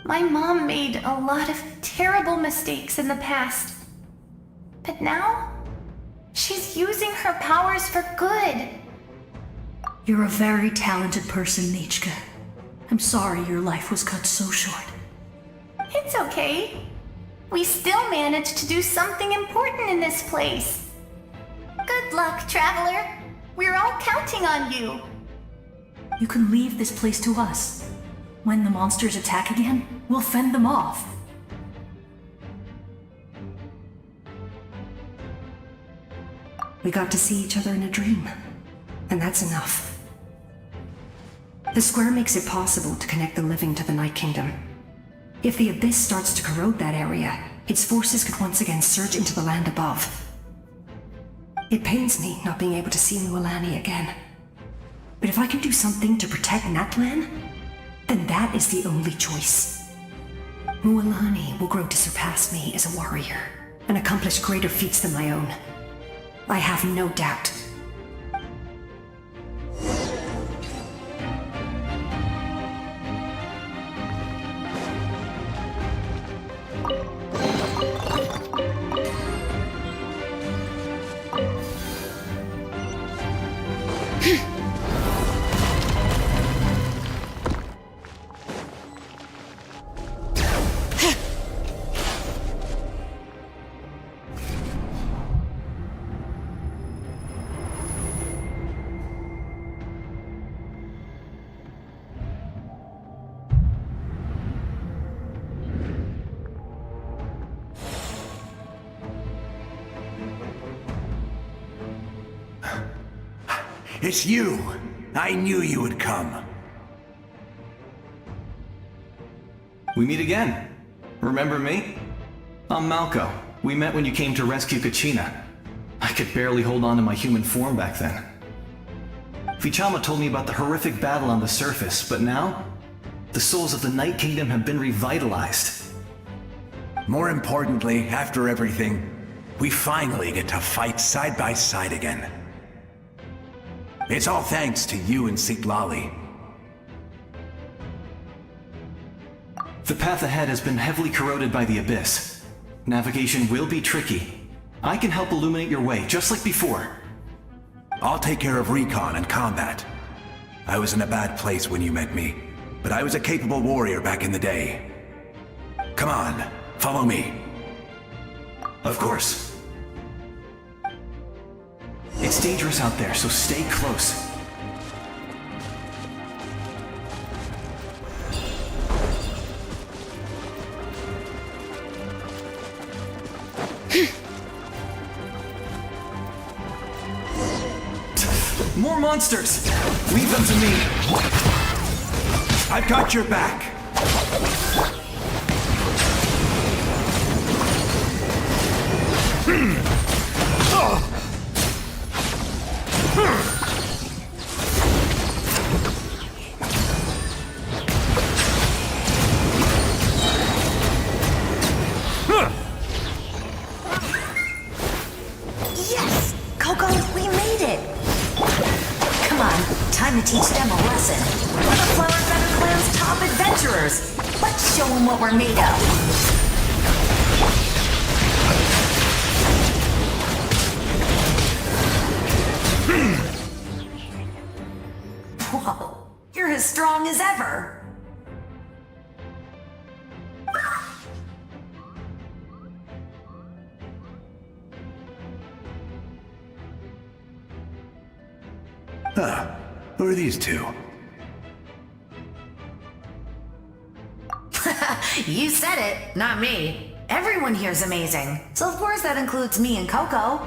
H: My mom made a lot of terrible mistakes in the past, but now she's using her powers for good.
K: You're a very talented person, Nachka. I'm sorry your life was cut so short.
H: It's okay. We still managed to do something important in this place. Good luck, Traveler. We're all counting on you.
K: You can leave this place to us. When the monsters attack again, we'll fend them off. We got to see each other in a dream, and that's enough. The square makes it possible to connect the living to the Night Kingdom. If the Abyss starts to corrode that area, its forces could once again surge into the land above. It pains me not being able to see Mualani again. But if I can do something to protect Natlan, then that is the only choice. Mualani will grow to surpass me as a warrior and accomplish greater feats than my own. I have no doubt.
J: It's you! I knew you would come.
O: We meet again. Remember me? I'm Malco. We met when you came to rescue Kachina. I could barely hold on to my human form back then. Vichama told me about the horrific battle on the surface, but now, the souls of the Night Kingdom have been revitalized.
J: More importantly, after everything, we finally get to fight side by side again. It's all thanks to you and Sitlali.
O: The path ahead has been heavily corroded by the Abyss. Navigation will be tricky. I can help illuminate your way, just like before.
J: I'll take care of recon and combat. I was in a bad place when you met me, but I was a capable warrior back in the day. Come on, follow me.
O: Of course. It's dangerous out there, so stay close. More monsters! Leave them to me!
J: I've got your back!
P: Yes! Coco, we made it! Come on, time to teach them a lesson. We're the Flower Feather Clan's top adventurers. Let's show them what we're made of. Whoa, you're as strong as ever.
J: Huh. Who are these two?
P: You said it, not me. Everyone here's amazing. So of course that includes me and Coco.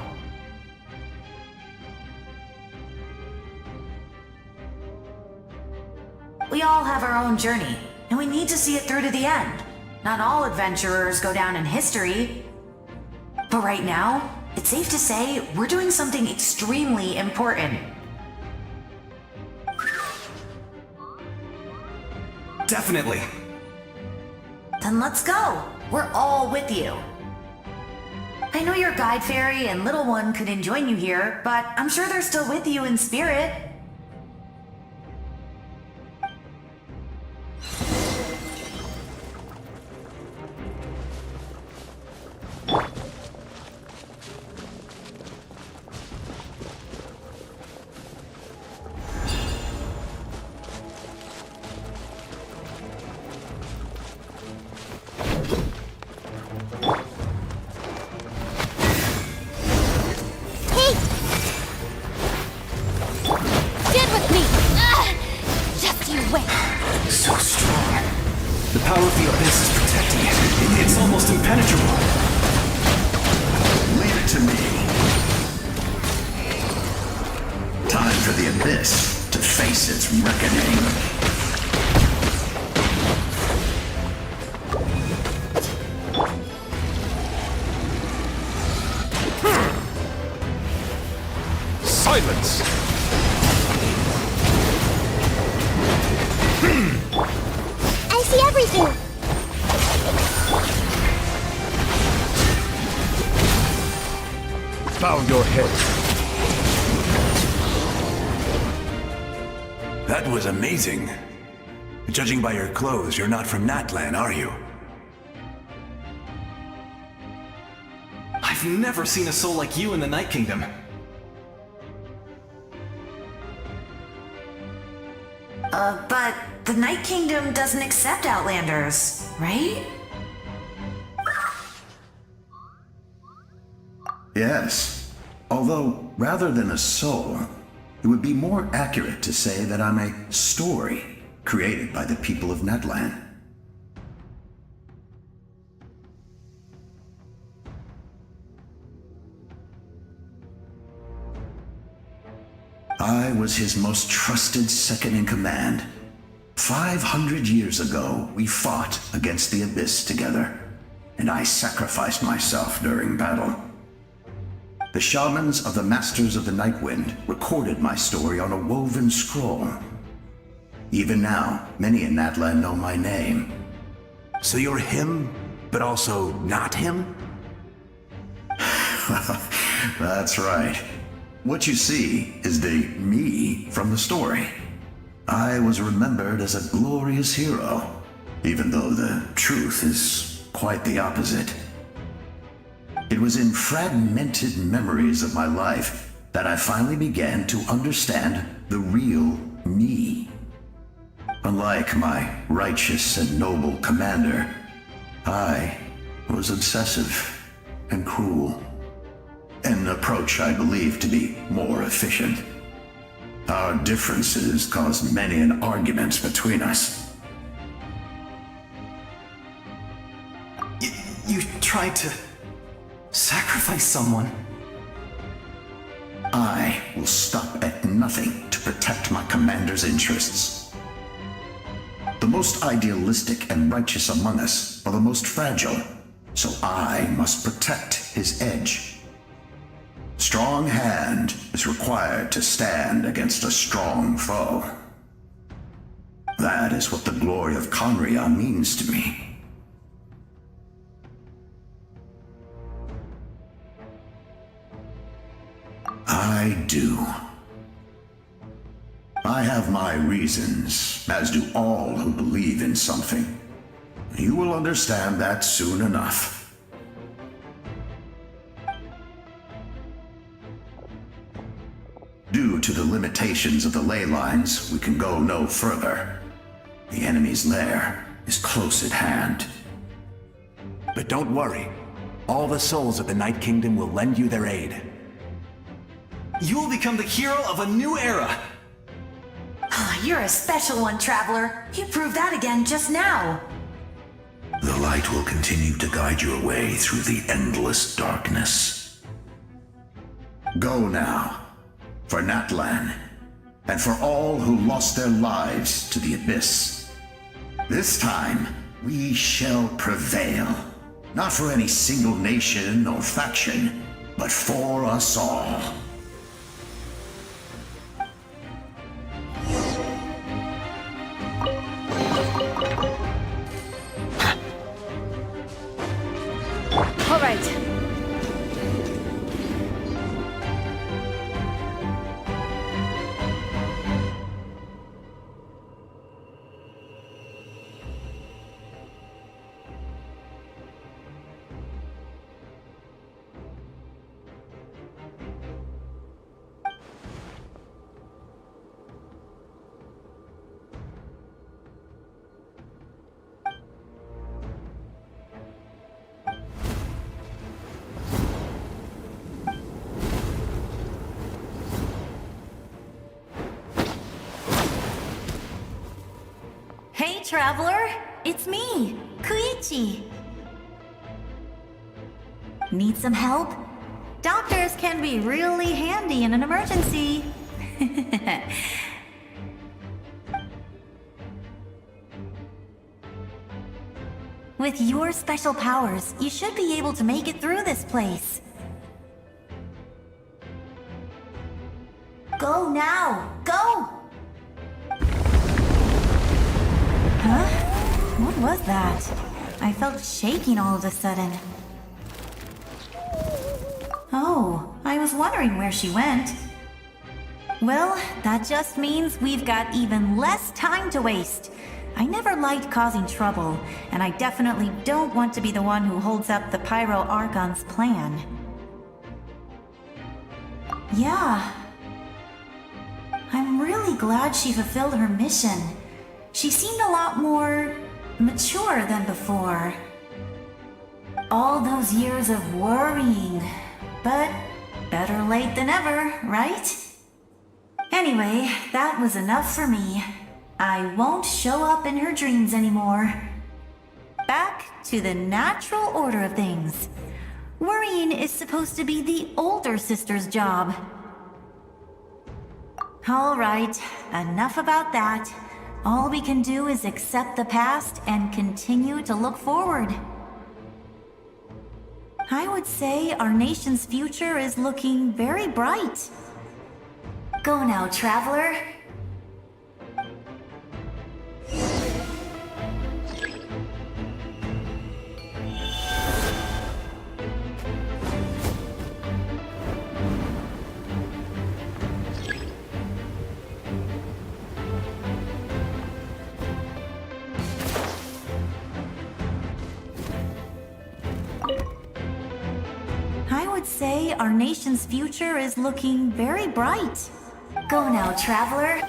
P: We all have our own journey, and we need to see it through to the end. Not all adventurers go down in history. But right now, it's safe to say we're doing something extremely important.
O: Definitely.
P: Then let's go. We're all with you. I know your guide fairy and little one couldn't join you here, but I'm sure they're still with you in spirit.
O: So strong. The power of the Abyss is protecting it. It's almost impenetrable.
Q: Leave it to me. Time for the Abyss to face its reckoning.
N: Silence!
B: I see everything!
N: Bow your head.
J: That was amazing. Judging by your clothes, you're not from Natlan, are you?
O: I've never seen a soul like you in the Night Kingdom.
P: But the Night Kingdom doesn't accept Outlanders, right?
Q: Yes. Although, rather than a soul, it would be more accurate to say that I'm a story created by the people of Natlan. I was his most trusted second in command. 500 years ago, we fought against the Abyss together, and I sacrificed myself during battle. The shamans of the Masters of the Nightwind recorded my story on a woven scroll. Even now, many in Natlan know my name.
J: So you're him, but also not him?
Q: That's right. What you see is the me from the story. I was remembered as a glorious hero, even though the truth is quite the opposite. It was in fragmented memories of my life that I finally began to understand the real me. Unlike my righteous and noble commander, I was obsessive and cruel. An approach I believe to be more efficient. Our differences caused many an arguments between us.
O: You tried to sacrifice someone.
Q: I will stop at nothing to protect my commander's interests. The most idealistic and righteous among us are the most fragile, so I must protect his edge. Strong hand is required to stand against a strong foe. That is what the glory of Conria means to me. I do. I have my reasons, as do all who believe in something. You will understand that soon enough. Due to the limitations of the ley lines, we can go no further. The enemy's lair is close at hand.
J: But don't worry. All the souls of the Night Kingdom will lend you their aid.
O: You will become the hero of a new era!
P: You're a special one, Traveler. You proved that again just now.
Q: The light will continue to guide your way through the endless darkness. Go now. For Natlan, and for all who lost their lives to the Abyss. This time, we shall prevail. Not for any single nation or faction, but for us all.
F: All right.
P: Hey, Traveler! It's me, Koichi! Need some help? Doctors can be really handy in an emergency. With your special powers, you should be able to make it through this place. Go now! Go! Huh? What was that? I felt shaking all of a sudden. Oh, I was wondering where she went. Well, that just means we've got even less time to waste. I never liked causing trouble, and I definitely don't want to be the one who holds up the Pyro Archon's plan. Yeah. I'm really glad she fulfilled her mission. She seemed a lot more mature than before. All those years of worrying, but better late than ever, right? Anyway, that was enough for me. I won't show up in her dreams anymore. Back to the natural order of things. Worrying is supposed to be the older sister's job. All right, enough about that. All we can do is accept the past and continue to look forward. I would say our nation's future is looking very bright. Go now, traveler. I would say our nation's future is looking very bright. Go now, traveler.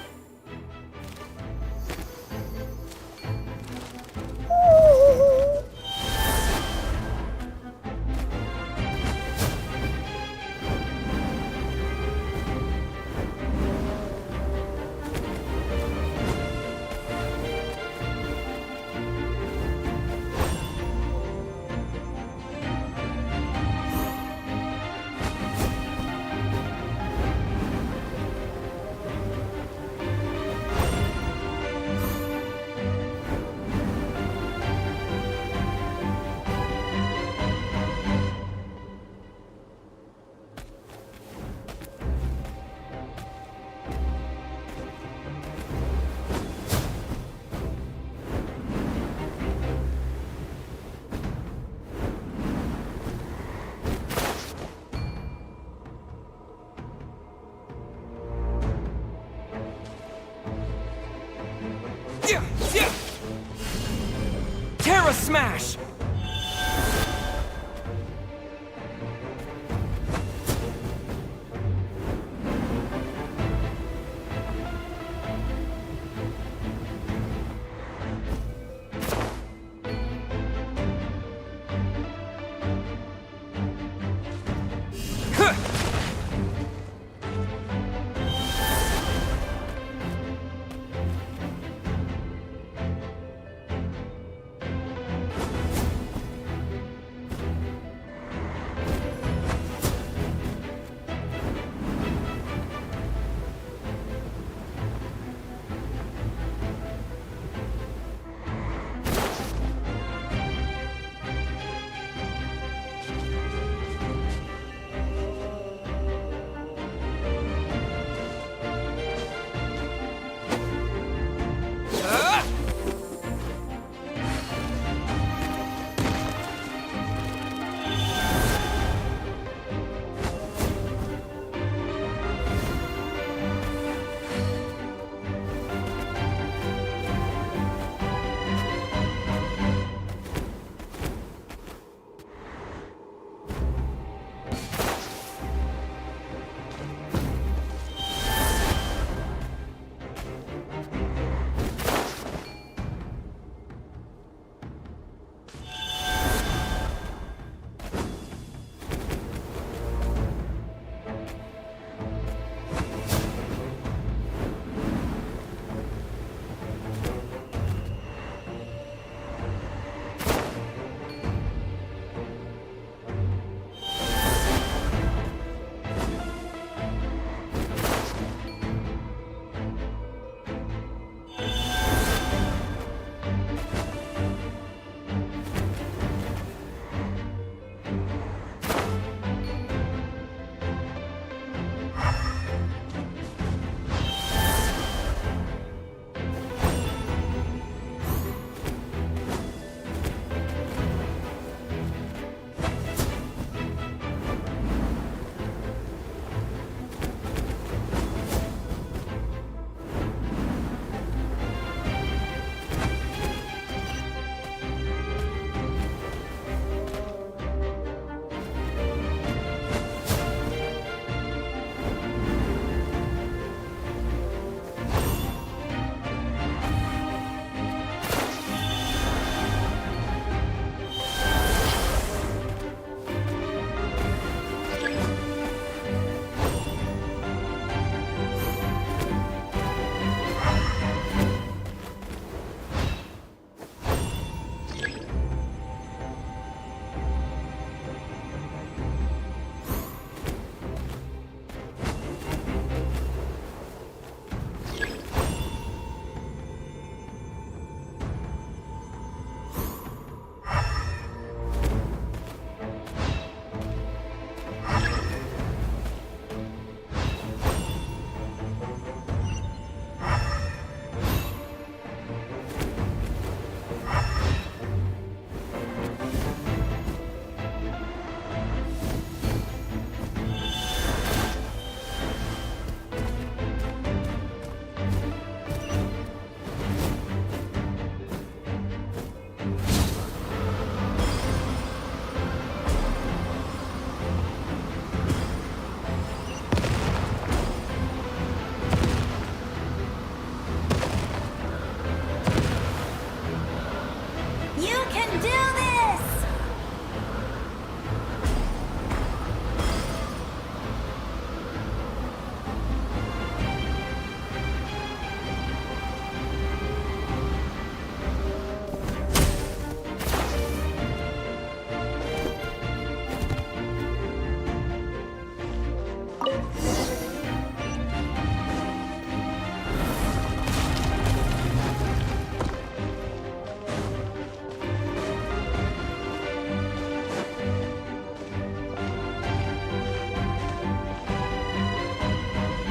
R: Terra Smash!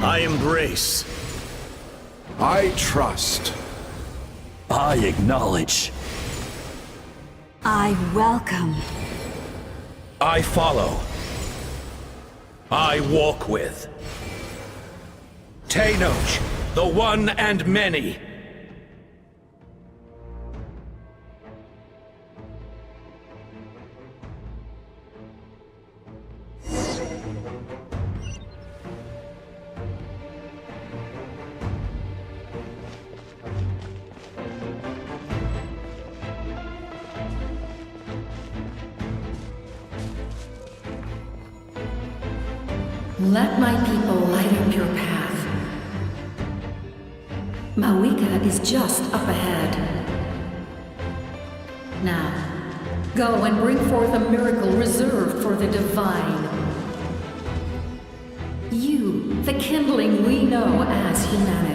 S: I embrace.
T: I trust.
S: I acknowledge.
K: I welcome.
S: I follow. I walk with. Tenoch, the one and many.
U: Let my people light up your path. Mawika is just up ahead. Now, go and bring forth a miracle reserved for the divine. You, the kindling we know as humanity.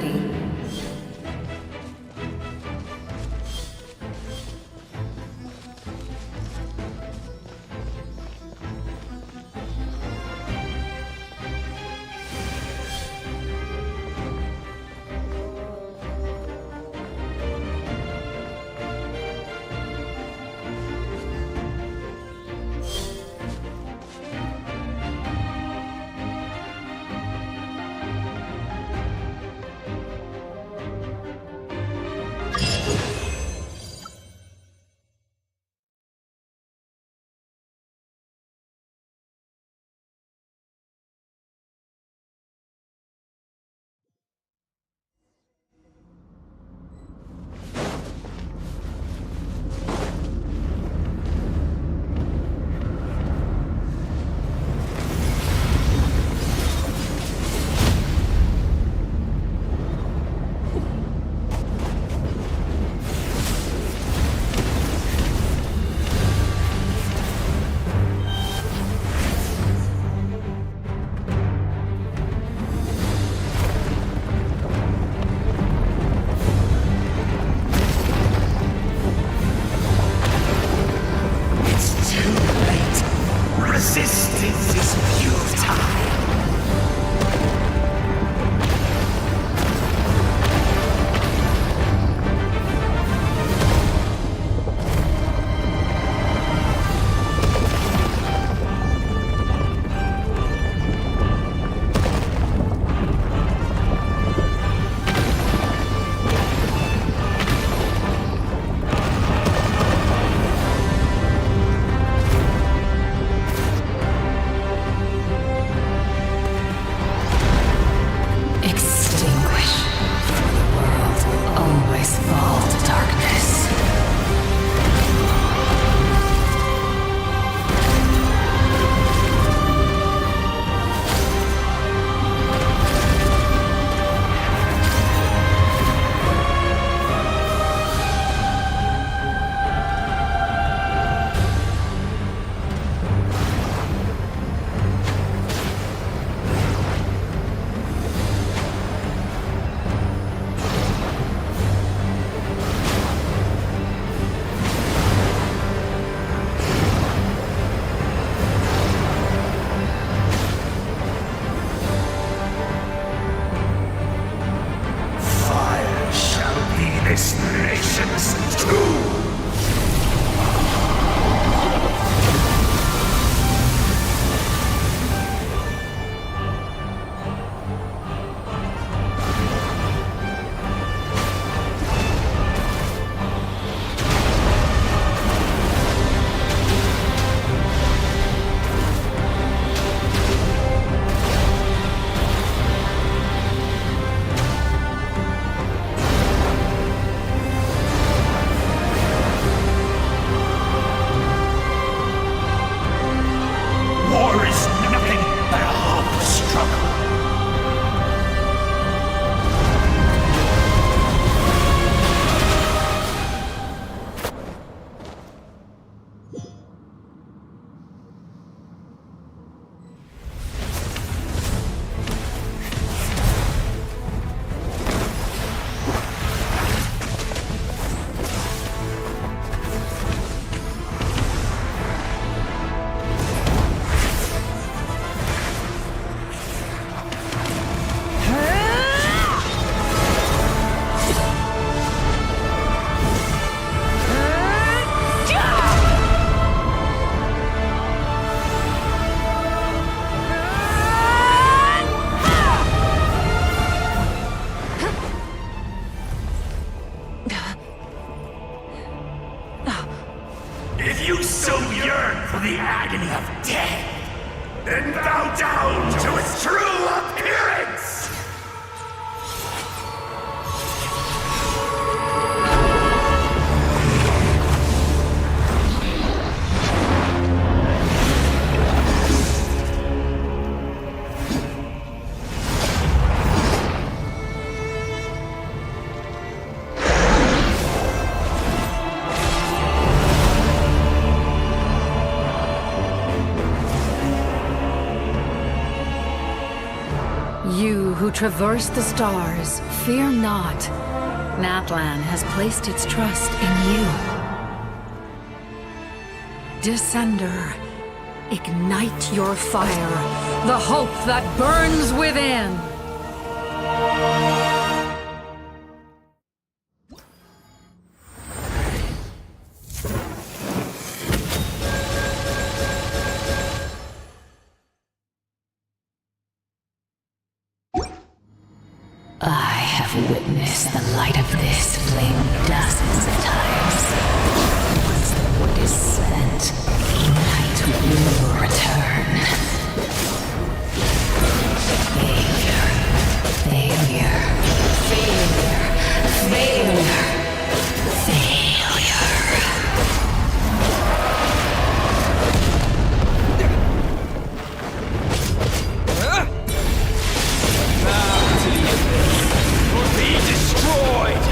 E: You who traverse the stars, fear not. Natlan has placed its trust in you. Descender, ignite your fire, the hope that burns within!
V: I have witnessed the light of this flame dozens of times. Once the wood is spent, night will return. Failure. Failure. Failure. Failure. Failure.
S: Be destroyed!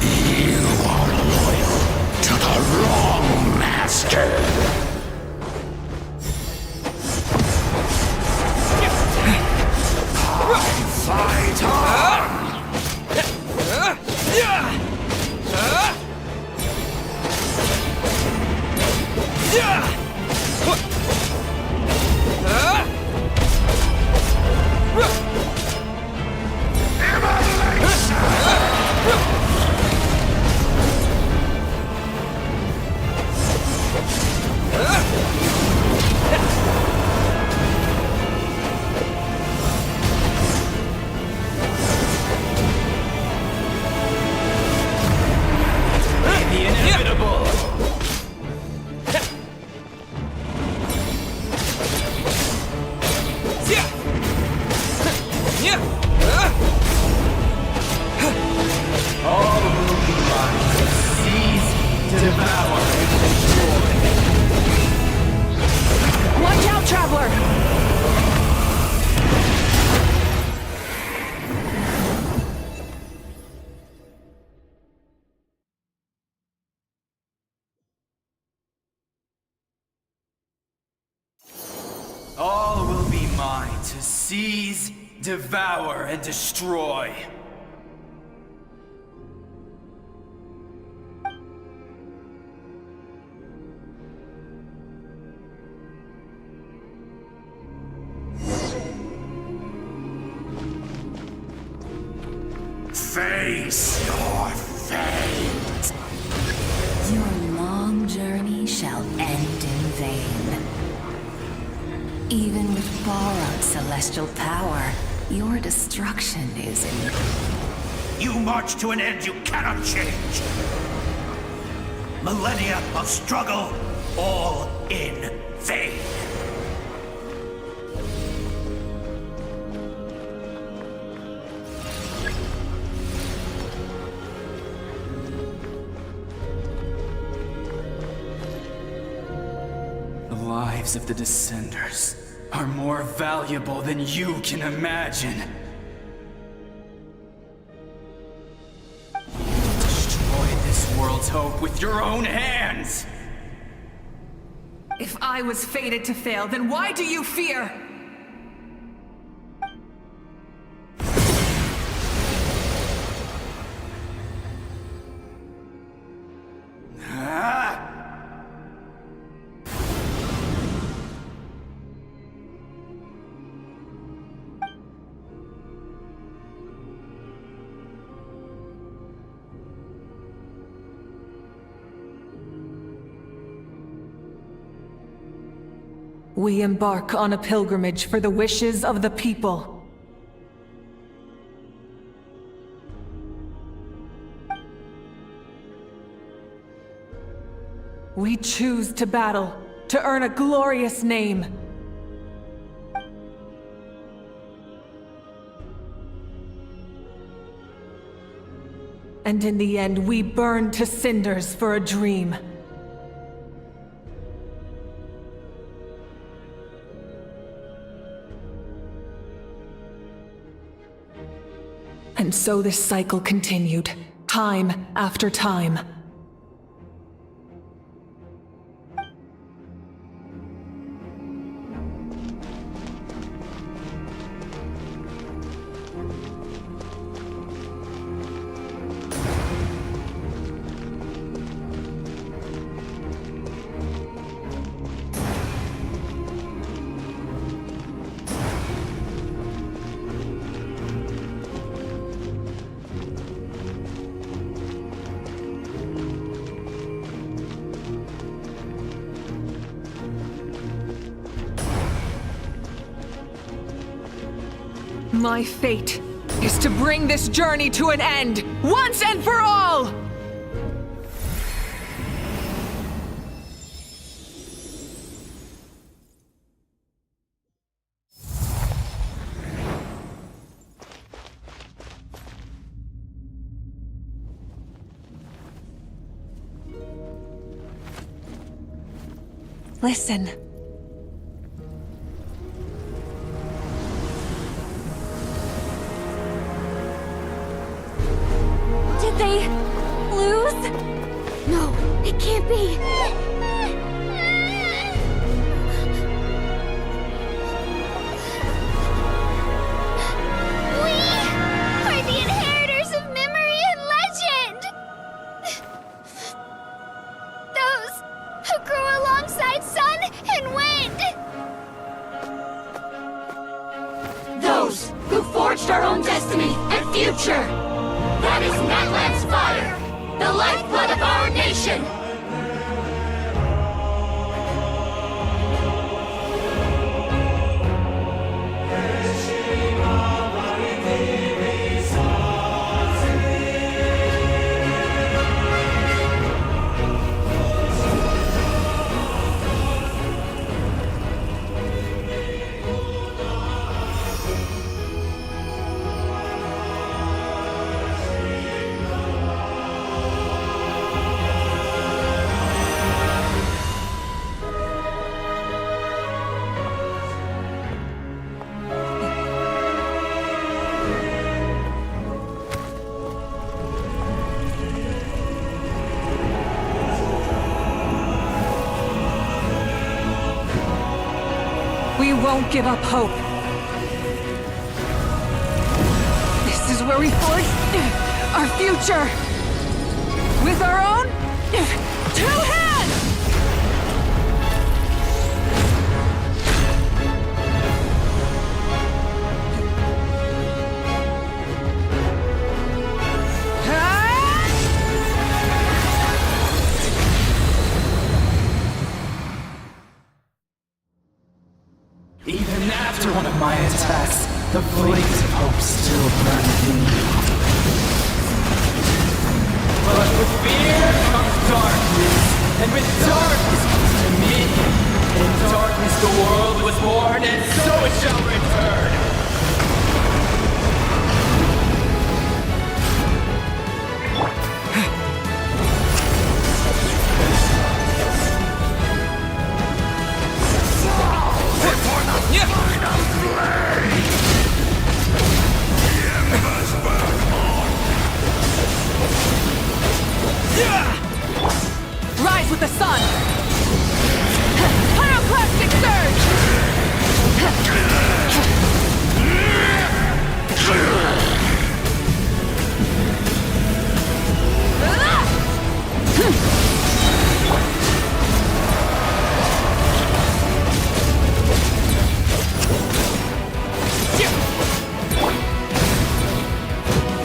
Q: You are loyal to the wrong master. Fight on!
S: The inevitable! All will be mine. Seize, devour, and destroy.
G: Watch out, Traveler!
R: All will be mine to seize, devour, and destroy.
Q: Face your fate.
V: Your long journey shall end in vain. Even with borrowed celestial power, your destruction is in...
Q: You march to an end you cannot change. Millennia of struggle, all in vain.
R: The lives of the Descenders are more valuable than you can imagine. Destroy this world's hope with your own hands!
G: If I was fated to fail, then why do you fear? We embark on a pilgrimage for the wishes of the people. We choose to battle, to earn a glorious name. And in the end, we burn to cinders for a dream. And so this cycle continued, time after time. My fate is to bring this journey to an end, once and for all! Listen.
A: Did they lose?
C: No, it can't be.
H: We are the inheritors of memory and legend! Those who grew alongside sun and wind!
U: Those who forged our own destiny and future! That is Natlan's fire, the lifeblood of our nation!
G: We won't give up hope. This is where we forge our future. With our own 2 hands!
R: Even after one of my attacks, the flames of hope still burn within me. But with fear comes darkness, and with darkness comes dominion. In darkness the world was born, and so it shall return.
G: Rise with the sun! Pyroclastic surge!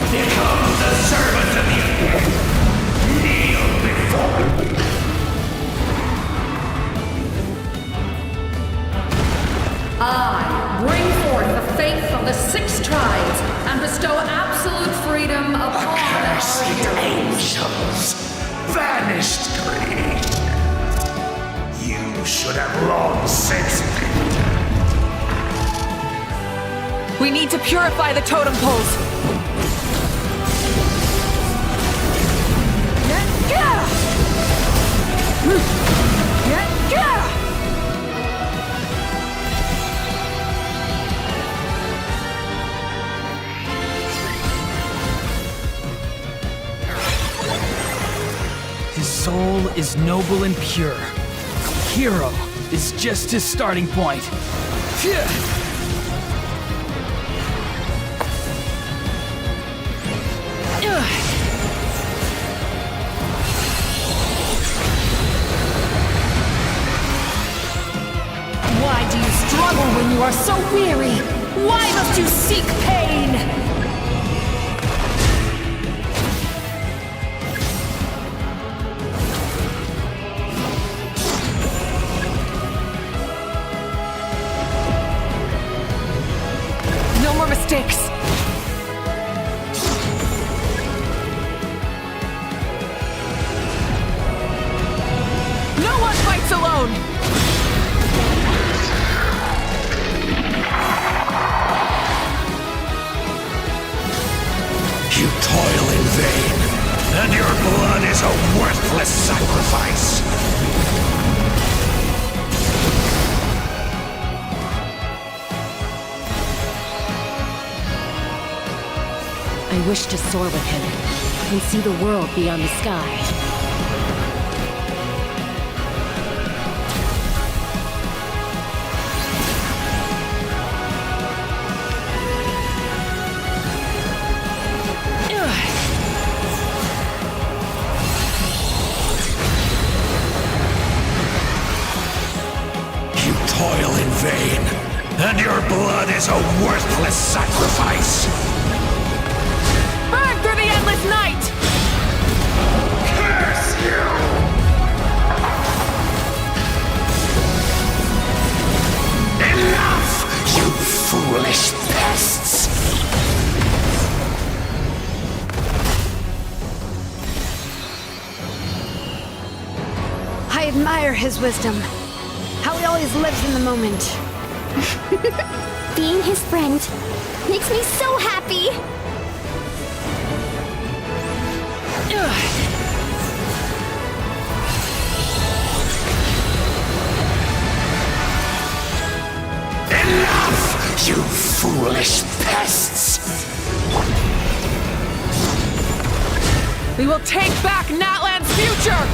S: Become the servant of the earth. Kneel before me.
U: I bring forth the faith of the 6 tribes and bestow absolute freedom upon
S: Accursed
U: our heroes.
S: angels, vanished green. You should have long since been dead.
G: We need to purify the totem poles.
R: His soul is noble and pure. Hero is just his starting point.
U: Why do you struggle when you are so weary? Why must you seek pain?
G: sticks! No one fights alone!
S: You toil in vain, and your blood is a worthless sacrifice.
D: I wish to soar with him and see the world beyond the sky.
S: You toil in vain, and your blood is a worthless sacrifice.
G: Burn through the endless night!
S: Curse you! Enough, you foolish pests!
F: I admire his wisdom. How he always lives in the moment.
C: Being his friend makes me so happy.
S: Enough, you foolish pests!
G: We will take back Natlan's future!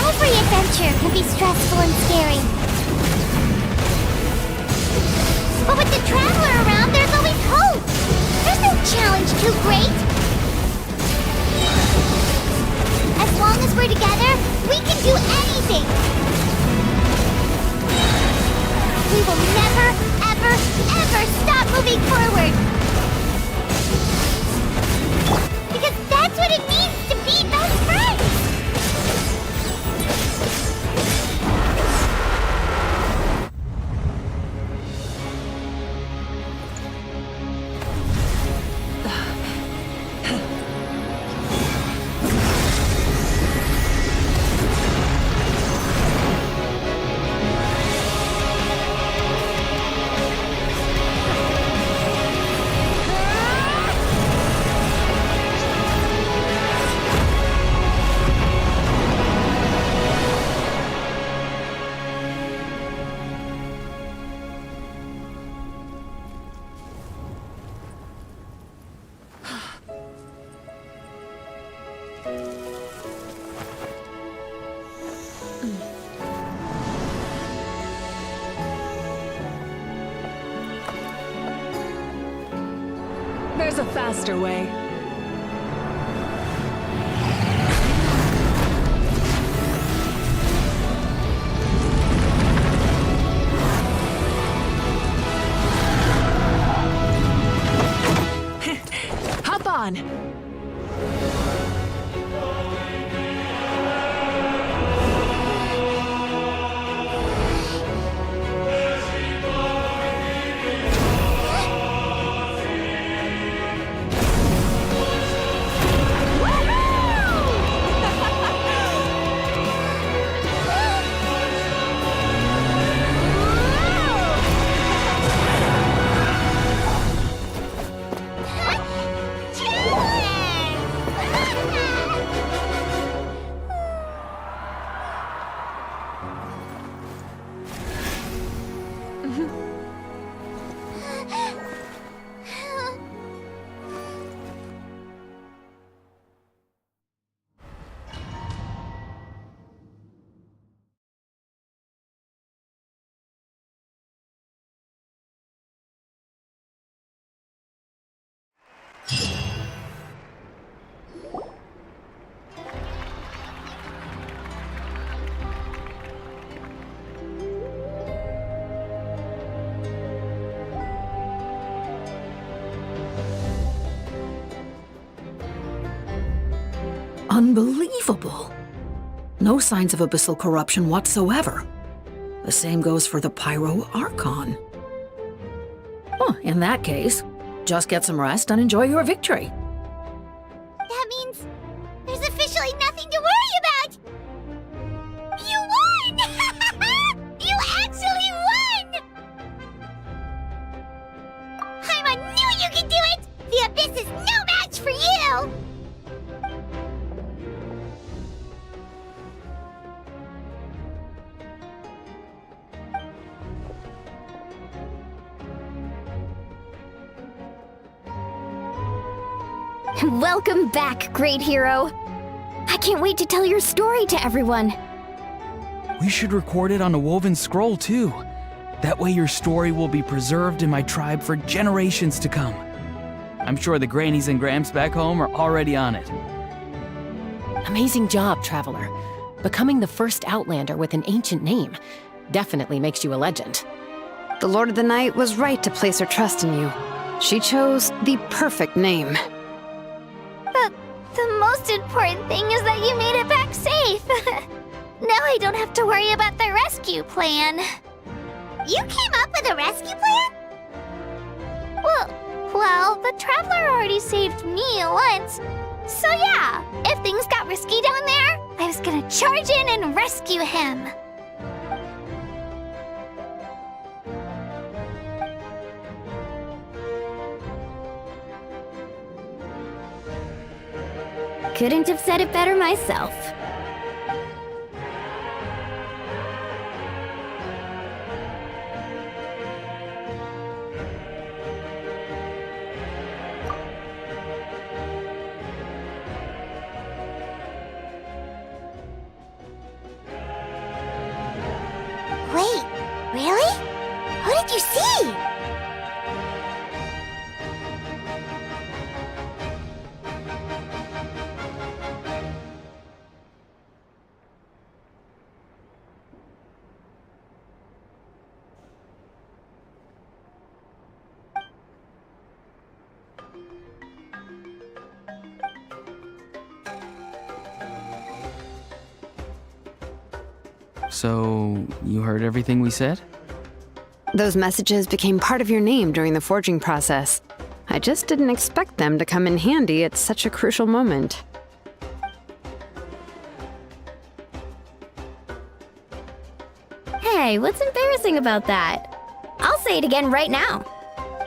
B: Every adventure can be stressful and scary. But with the Traveler around, there's always hope! There's no challenge too great! As long as we're together, we can do anything! We will never, ever, ever stop moving forward! Because that's what it means to be best friends!
G: There's a faster way. Hop on!
I: Unbelievable.
E: No signs of abyssal corruption whatsoever. The same goes for the Pyro Archon. Oh, in that case, just get some rest and enjoy your victory.
B: That means there's officially nothing to worry about! You won! You actually won! I knew you could do it! The Abyss is no match for you!
C: Welcome back, great hero. I can't wait to tell your story to everyone.
M: We should record it on a woven scroll, too. That way your story will be preserved in my tribe for generations to come. I'm sure the grannies and gramps back home are already on it.
D: Amazing job, Traveler. Becoming the first Outlander with an ancient name definitely makes you a legend.
F: The Lord of the Night was right to place her trust in you. She chose the perfect name.
H: The most important thing is that you made it back safe. Now I don't have to worry about the rescue plan.
B: You came up with a rescue plan?
H: Well, the Traveler already saved me once. So yeah, if things got risky down there, I was gonna charge in and rescue him.
C: Couldn't have said it better myself.
B: Wait, really? Who did you see?
M: So, you heard everything we said?
F: Those messages became part of your name during the forging process. I just didn't expect them to come in handy at such a crucial moment.
C: Hey, what's embarrassing about that? I'll say it again right now.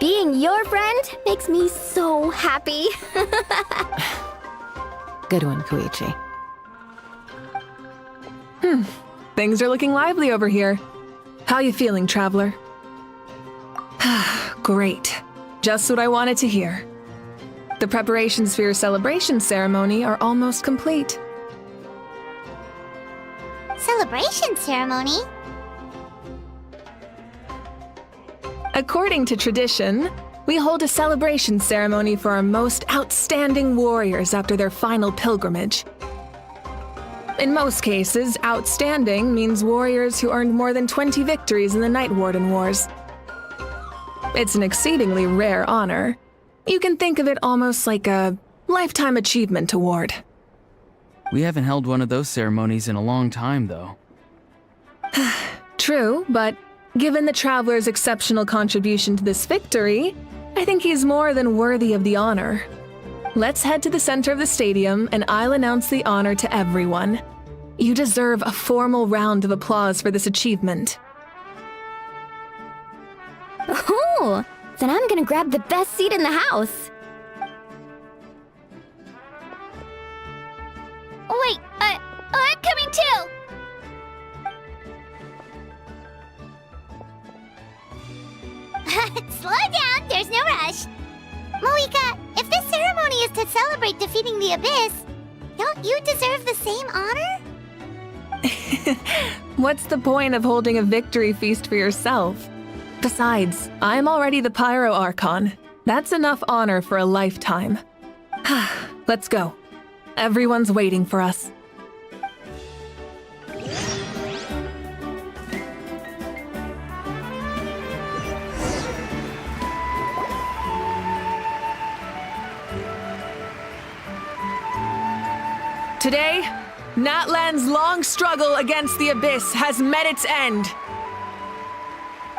C: Being your friend makes me so happy.
D: Good one, Koichi.
G: Things are looking lively over here. How you feeling, Traveler? Great. Just what I wanted to hear. The preparations for your celebration ceremony are almost complete.
B: Celebration ceremony?
G: According to tradition, we hold a celebration ceremony for our most outstanding warriors after their final pilgrimage. In most cases, outstanding means warriors who earned more than 20 victories in the Night Warden Wars. It's an exceedingly rare honor. You can think of it almost like a lifetime achievement award.
M: We haven't held one of those ceremonies in a long time, though.
G: True, but given the Traveler's exceptional contribution to this victory, I think he's more than worthy of the honor. Let's head to the center of the stadium and I'll announce the honor to everyone. You deserve a formal round of applause for this achievement.
C: Ooh, then I'm gonna grab the best seat in the house.
H: Wait, I'm coming too!
B: Slow down, there's no rush. Moika, if this ceremony is to celebrate defeating the Abyss, don't you deserve the same honor?
G: What's the point of holding a victory feast for yourself? Besides, I'm already the Pyro Archon. That's enough honor for a lifetime. Let's go. Everyone's waiting for us. Today, Natlan's long struggle against the Abyss has met its end.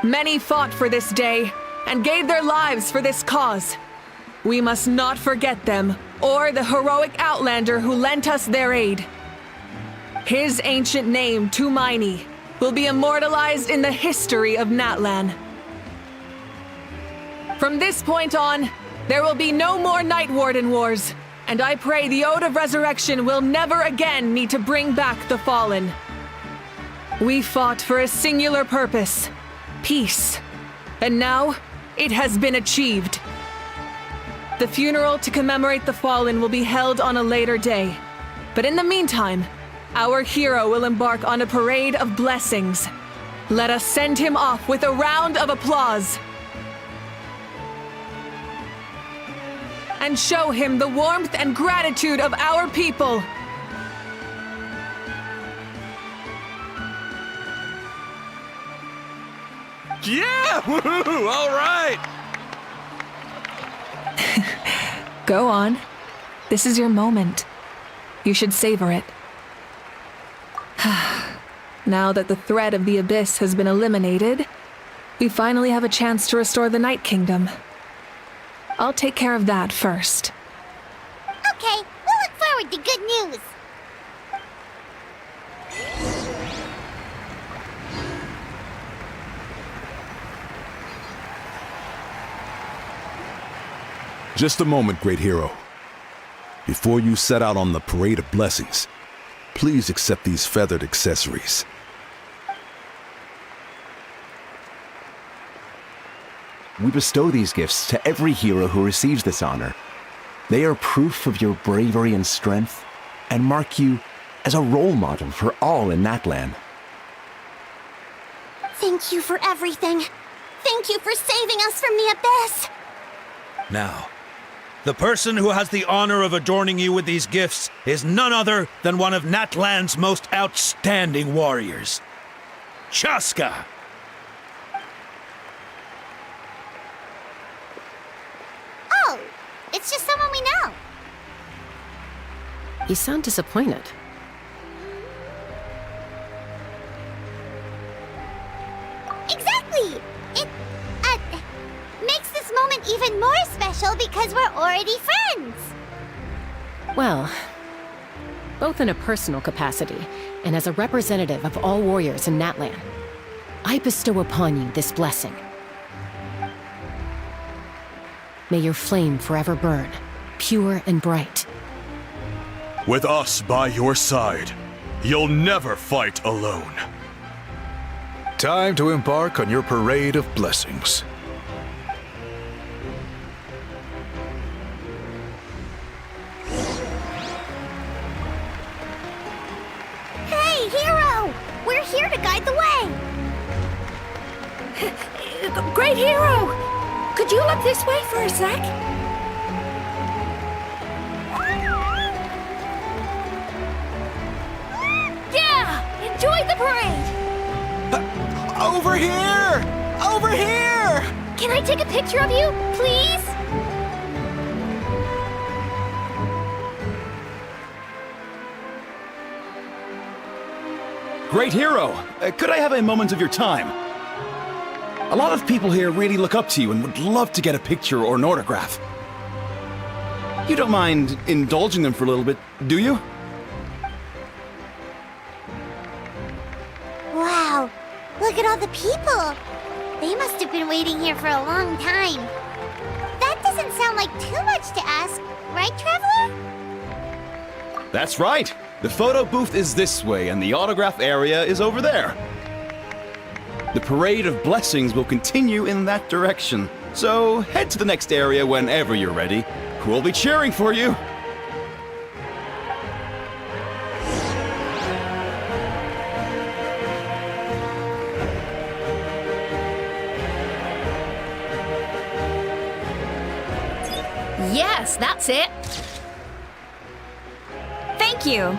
G: Many fought for this day and gave their lives for this cause. We must not forget them or the heroic Outlander who lent us their aid. His ancient name, Tumaini, will be immortalized in the history of Natlan. From this point on, there will be no more Night Warden Wars, and I pray the Ode of Resurrection will never again need to bring back the fallen. We fought for a singular purpose, peace, and now it has been achieved. The funeral to commemorate the fallen will be held on a later day, but in the meantime, our hero will embark on a parade of blessings. Let us send him off with a round of applause. And show him the warmth and gratitude of our people.
R: Yeah! Woohoo! All right!
G: Go on. This is your moment. You should savor it. Now that the threat of the Abyss has been eliminated, we finally have a chance to restore the Night Kingdom. I'll take care of that first.
B: Okay, we'll look forward to good news.
T: Just a moment, great hero. Before you set out on the parade of blessings, please accept these feathered accessories.
I: We bestow these gifts to every hero who receives this honor. They are proof of your bravery and strength, and mark you as a role model for all in Natlan.
B: Thank you for everything. Thank you for saving us from the Abyss.
L: Now, the person who has the honor of adorning you with these gifts is none other than one of Natlan's most outstanding warriors, Chaska.
B: Oh, it's just someone we know.
D: You sound disappointed.
B: Exactly! It, makes this moment even more special because we're already friends!
D: Well, both in a personal capacity and as a representative of all warriors in Natlan, I bestow upon you this blessing. May your flame forever burn, pure and bright.
N: With us by your side, you'll never fight alone.
T: Time to embark on your parade of blessings.
B: Hey, hero! We're here to guide the way!
C: Great hero! Could you look this way for a sec?
H: Yeah! Enjoy the parade!
R: Over here! Over here!
H: Can I take a picture of you, please?
W: Great hero! Could I have a moment of your time? A lot of people here really look up to you and would love to get a picture or an autograph. You don't mind indulging them for a little bit, do you?
B: Wow, look at all the people! They must have been waiting here for a long time. That doesn't sound like too much to ask, right, Traveler?
W: That's right! The photo booth is this way and the autograph area is over there. The parade of blessings will continue in that direction, so head to the next area whenever you're ready. We'll be cheering for you!
A: Yes, that's it. Thank you.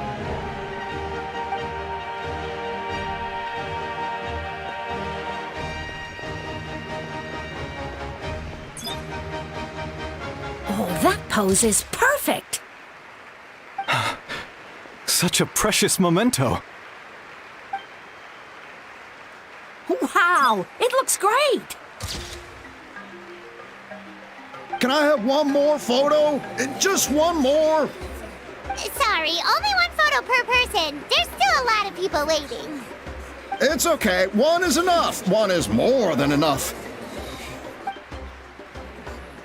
C: Oh, that pose is perfect.
N: Such a precious memento.
J: Wow, it looks great!
O: Can I have one more photo? Just one more?
B: Sorry, only one photo per person. There's still a lot of people waiting.
O: It's okay. One is enough. One is more than enough.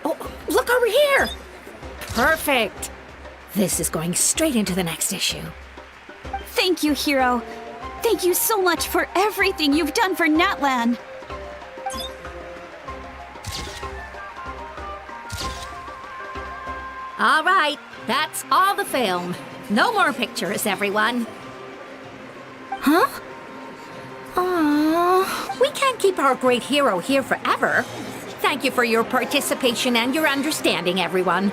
J: Oh, look over here! Perfect! This is going straight into the next issue.
P: Thank you, Hero. Thank you so much for everything you've done for Natlan.
J: All right, that's all the film. No more pictures, everyone. Huh? Aww. We can't keep our great hero here forever. Thank you for your participation and your understanding, everyone.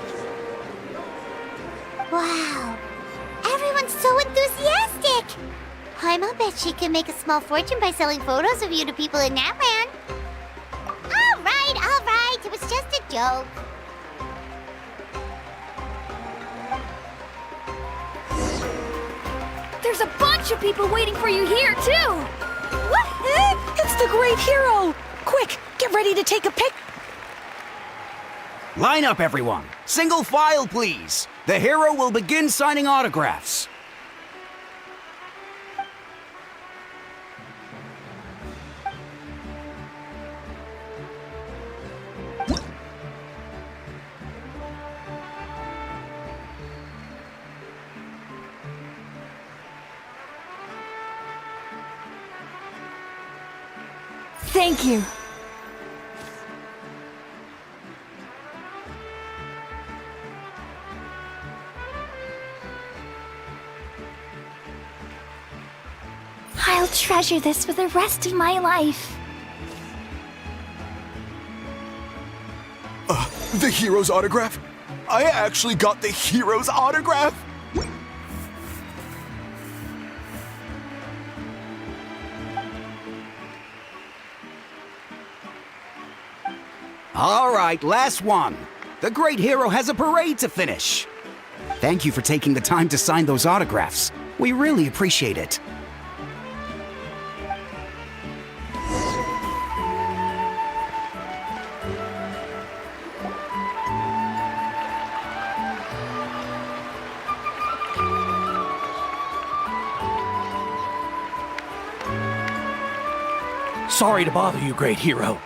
B: Wow. Everyone's so enthusiastic. I'll bet she can make a small fortune by selling photos of you to people in Natlan. All right. It was just a joke.
P: There's a bunch of people waiting for you here, too! What?
J: It's the great hero! Quick, get ready to take a pic.
X: Line up, everyone. Single file, please. The hero will begin signing autographs.
P: Thank you. I'll treasure this for the rest of my life.
Y: The hero's autograph? I actually got the hero's autograph?
X: All right, last one. The great hero has a parade to finish. Thank you for taking the time to sign those autographs. We really appreciate it.
Z: Sorry to bother you, great hero.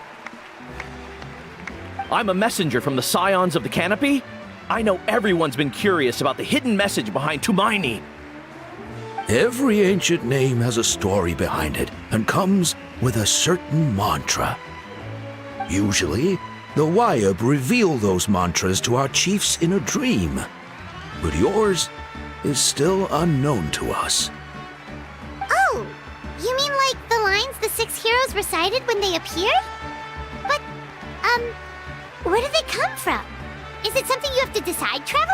Z: I'm a messenger from the Scions of the Canopy. I know everyone's been curious about the hidden message behind Tumaini.
L: Every ancient name has a story behind it and comes with a certain mantra. Usually, the Wayab reveal those mantras to our chiefs in a dream. But yours is still unknown to us.
B: Oh, you mean like the lines the 6 heroes recited when they appeared? But, where do they come from? Is it something you have to decide, Traveler?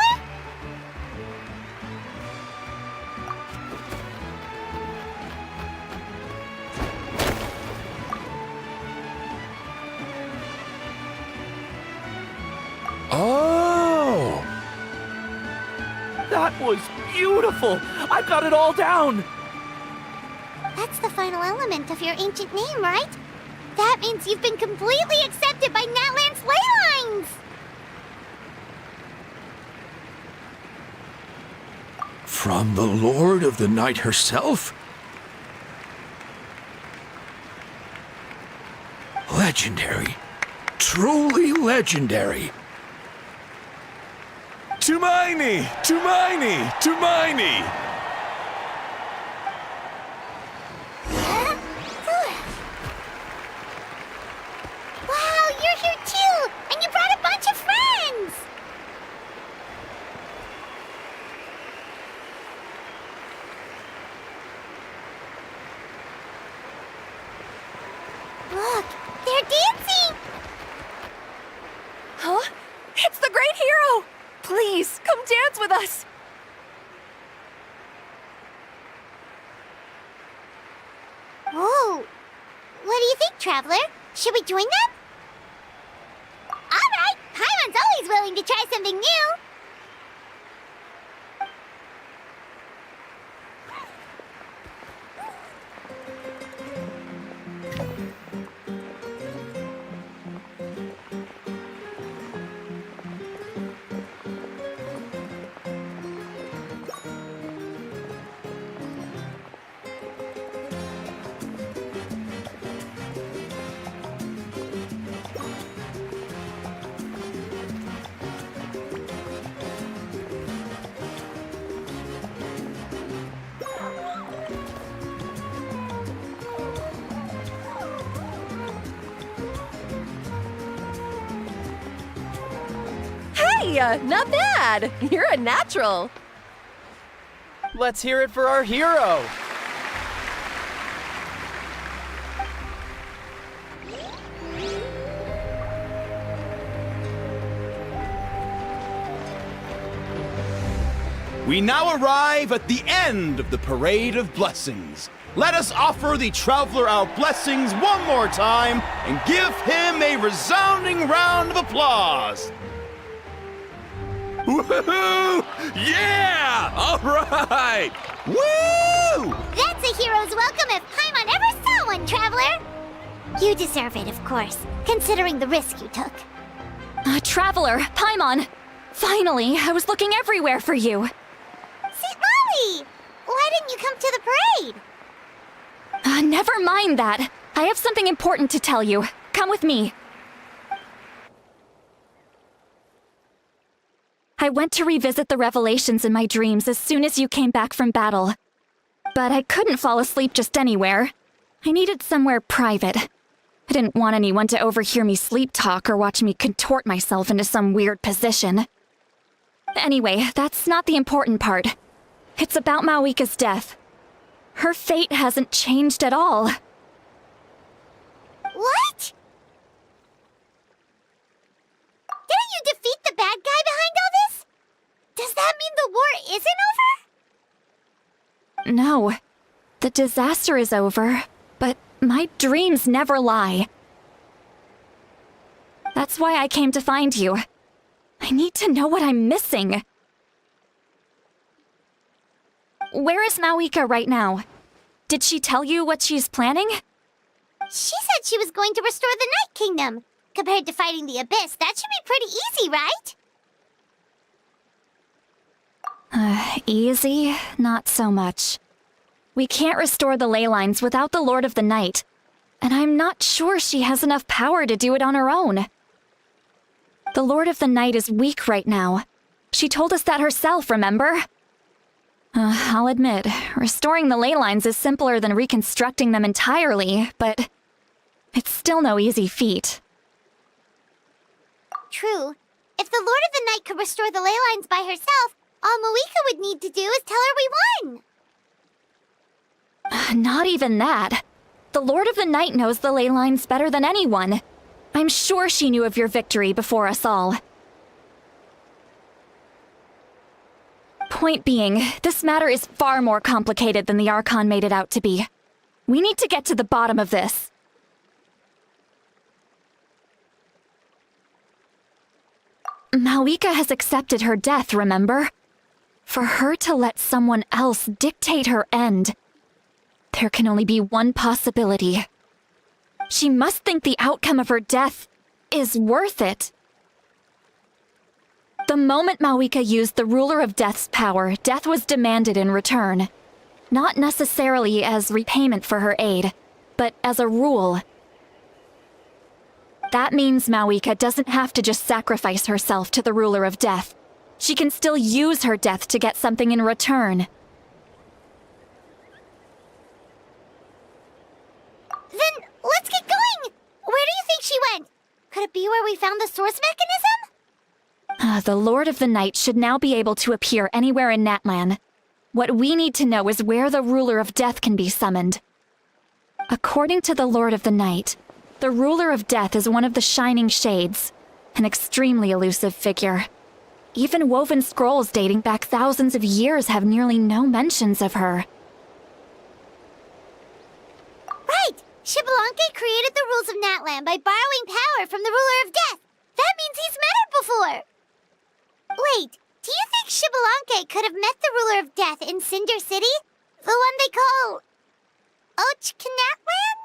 Z: Oh! That was beautiful! I've got it all down!
B: That's the final element of your ancient name, right? That means you've been completely accepted by Natlan's ley lines!
L: From the Lord of the Night herself? Legendary. Truly legendary.
N: Tumaini! Tumaini! Tumaini!
B: Wow, you're here too! And you brought a bunch of friends! Look, they're dancing!
P: Huh? It's the great hero! Please, come dance with us!
B: Whoa! What do you think, Traveler? Should we join them? Alright! Paimon's always willing to try something new!
E: Hey, not bad. You're a natural.
R: Let's hear it for our hero.
W: We now arrive at the end of the Parade of Blessings. Let us offer the traveler our blessings one more time and give him a resounding round of applause.
L: Woohoo! Yeah! All right! Woo!
B: That's a hero's welcome if Paimon ever saw one, traveler! You deserve it, of course, considering the risk you took.
A: Traveler, Paimon! Finally, I was looking everywhere for you.
B: St. Molly! Why didn't you come to the parade?
A: Never mind that. I have something important to tell you. Come with me. I went to revisit the revelations in my dreams as soon as you came back from battle. But I couldn't fall asleep just anywhere. I needed somewhere private. I didn't want anyone to overhear me sleep talk or watch me contort myself into some weird position. Anyway, that's not the important part. It's about Mawika's death. Her fate hasn't changed at all.
B: What? Didn't you defeat the bad guy behind all this? Does that mean the war isn't over?
A: No. The disaster is over, but my dreams never lie. That's why I came to find you. I need to know what I'm missing. Where is Mawika right now? Did she tell you what she's planning?
B: She said she was going to restore the Night Kingdom. Compared to fighting the Abyss, that should be pretty easy, right?
A: Easy? Not so much. We can't restore the ley lines without the Lord of the Night, and I'm not sure she has enough power to do it on her own. The Lord of the Night is weak right now. She told us that herself, remember? I'll admit, restoring the ley lines is simpler than reconstructing them entirely, but it's still no easy feat.
B: True. If the Lord of the Night could restore the ley lines by herself, all Mawika would need to do is tell her we won.
A: Not even that. The Lord of the Night knows the ley lines better than anyone. I'm sure she knew of your victory before us all. Point being, this matter is far more complicated than the Archon made it out to be. We need to get to the bottom of this. Mawika has accepted her death, remember? For her to let someone else dictate her end, there can only be one possibility. She must think the outcome of her death is worth it. The moment Mawika used the Ruler of Death's power, death was demanded in return. Not necessarily as repayment for her aid, but as a rule. That means Mawika doesn't have to just sacrifice herself to the Ruler of Death. She can still use her death to get something in return.
B: Then let's get going! Where do you think she went? Could it be where we found the source mechanism?
A: The Lord of the Night should now be able to appear anywhere in Natlan. What we need to know is where the Ruler of Death can be summoned. According to the Lord of the Night, the Ruler of Death is one of the Shining Shades, an extremely elusive figure. Even woven scrolls dating back thousands of years have nearly no mentions of her.
B: Right! Shibalanke created the rules of Natlan by borrowing power from the Ruler of Death. That means he's met her before! Wait, do you think Shibalanke could have met the Ruler of Death in Cinder City? The one they call... Ochkanatlan?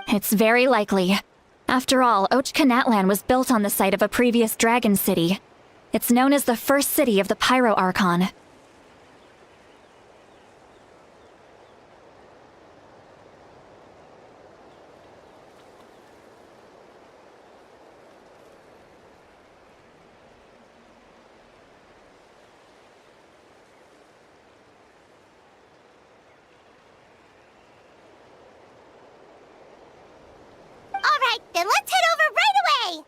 A: It's very likely. After all, Ochkanatlan was built on the site of a previous dragon city. It's known as the first city of the Pyro Archon.
B: Alright, then let's head over right away!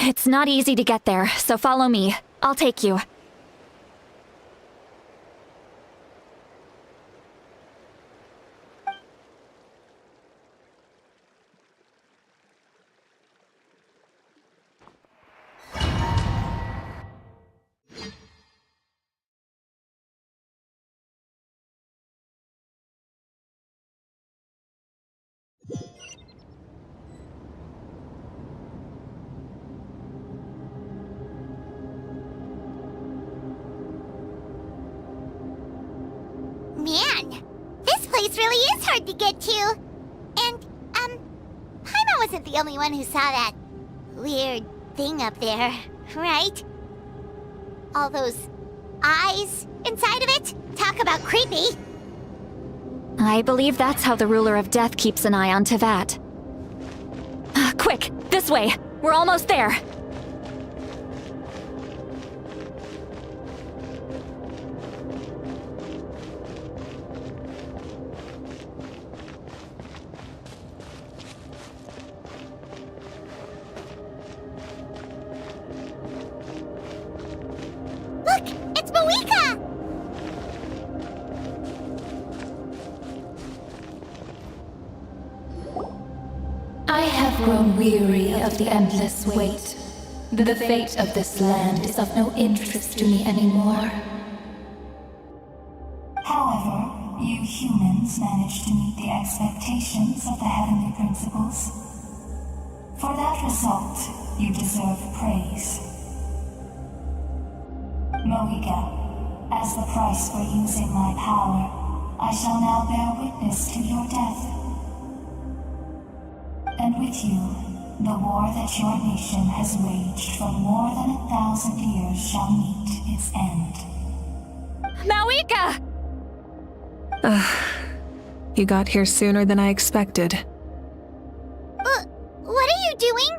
A: It's not easy to get there, so follow me. I'll take you.
B: Man, this place really is hard to get to. And, Paimon wasn't the only one who saw that weird thing up there, right? All those eyes inside of it? Talk about creepy.
A: I believe that's how the ruler of death keeps an eye on Tevat. Quick, this way. We're almost there.
B: Look, it's Mawika!
F: I have grown weary of the endless wait. The fate of this land is of no interest to me anymore.
K: However, you humans managed to meet the expectations of the heavenly principles. For that result, you deserve praise. Mawika, as the price for using my power, I shall now bear witness to your death. And with you, the war that your nation has waged for more than 1,000 years shall meet its end.
A: Mawika!
G: You got here sooner than I expected.
B: What are you doing?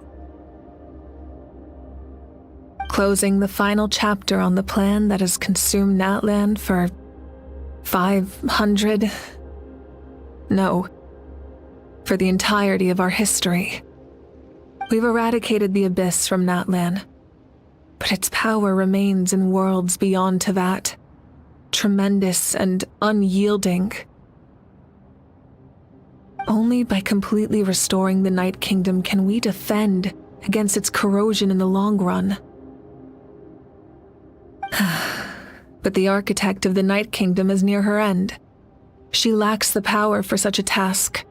G: Closing the final chapter on the plan that has consumed Natlan for 500... No. For the entirety of our history. We've eradicated the Abyss from Natlan, but its power remains in worlds beyond Tevat, tremendous and unyielding. Only by completely restoring the Night Kingdom can we defend against its corrosion in the long run. But the architect of the Night Kingdom is near her end. She lacks the power for such a task.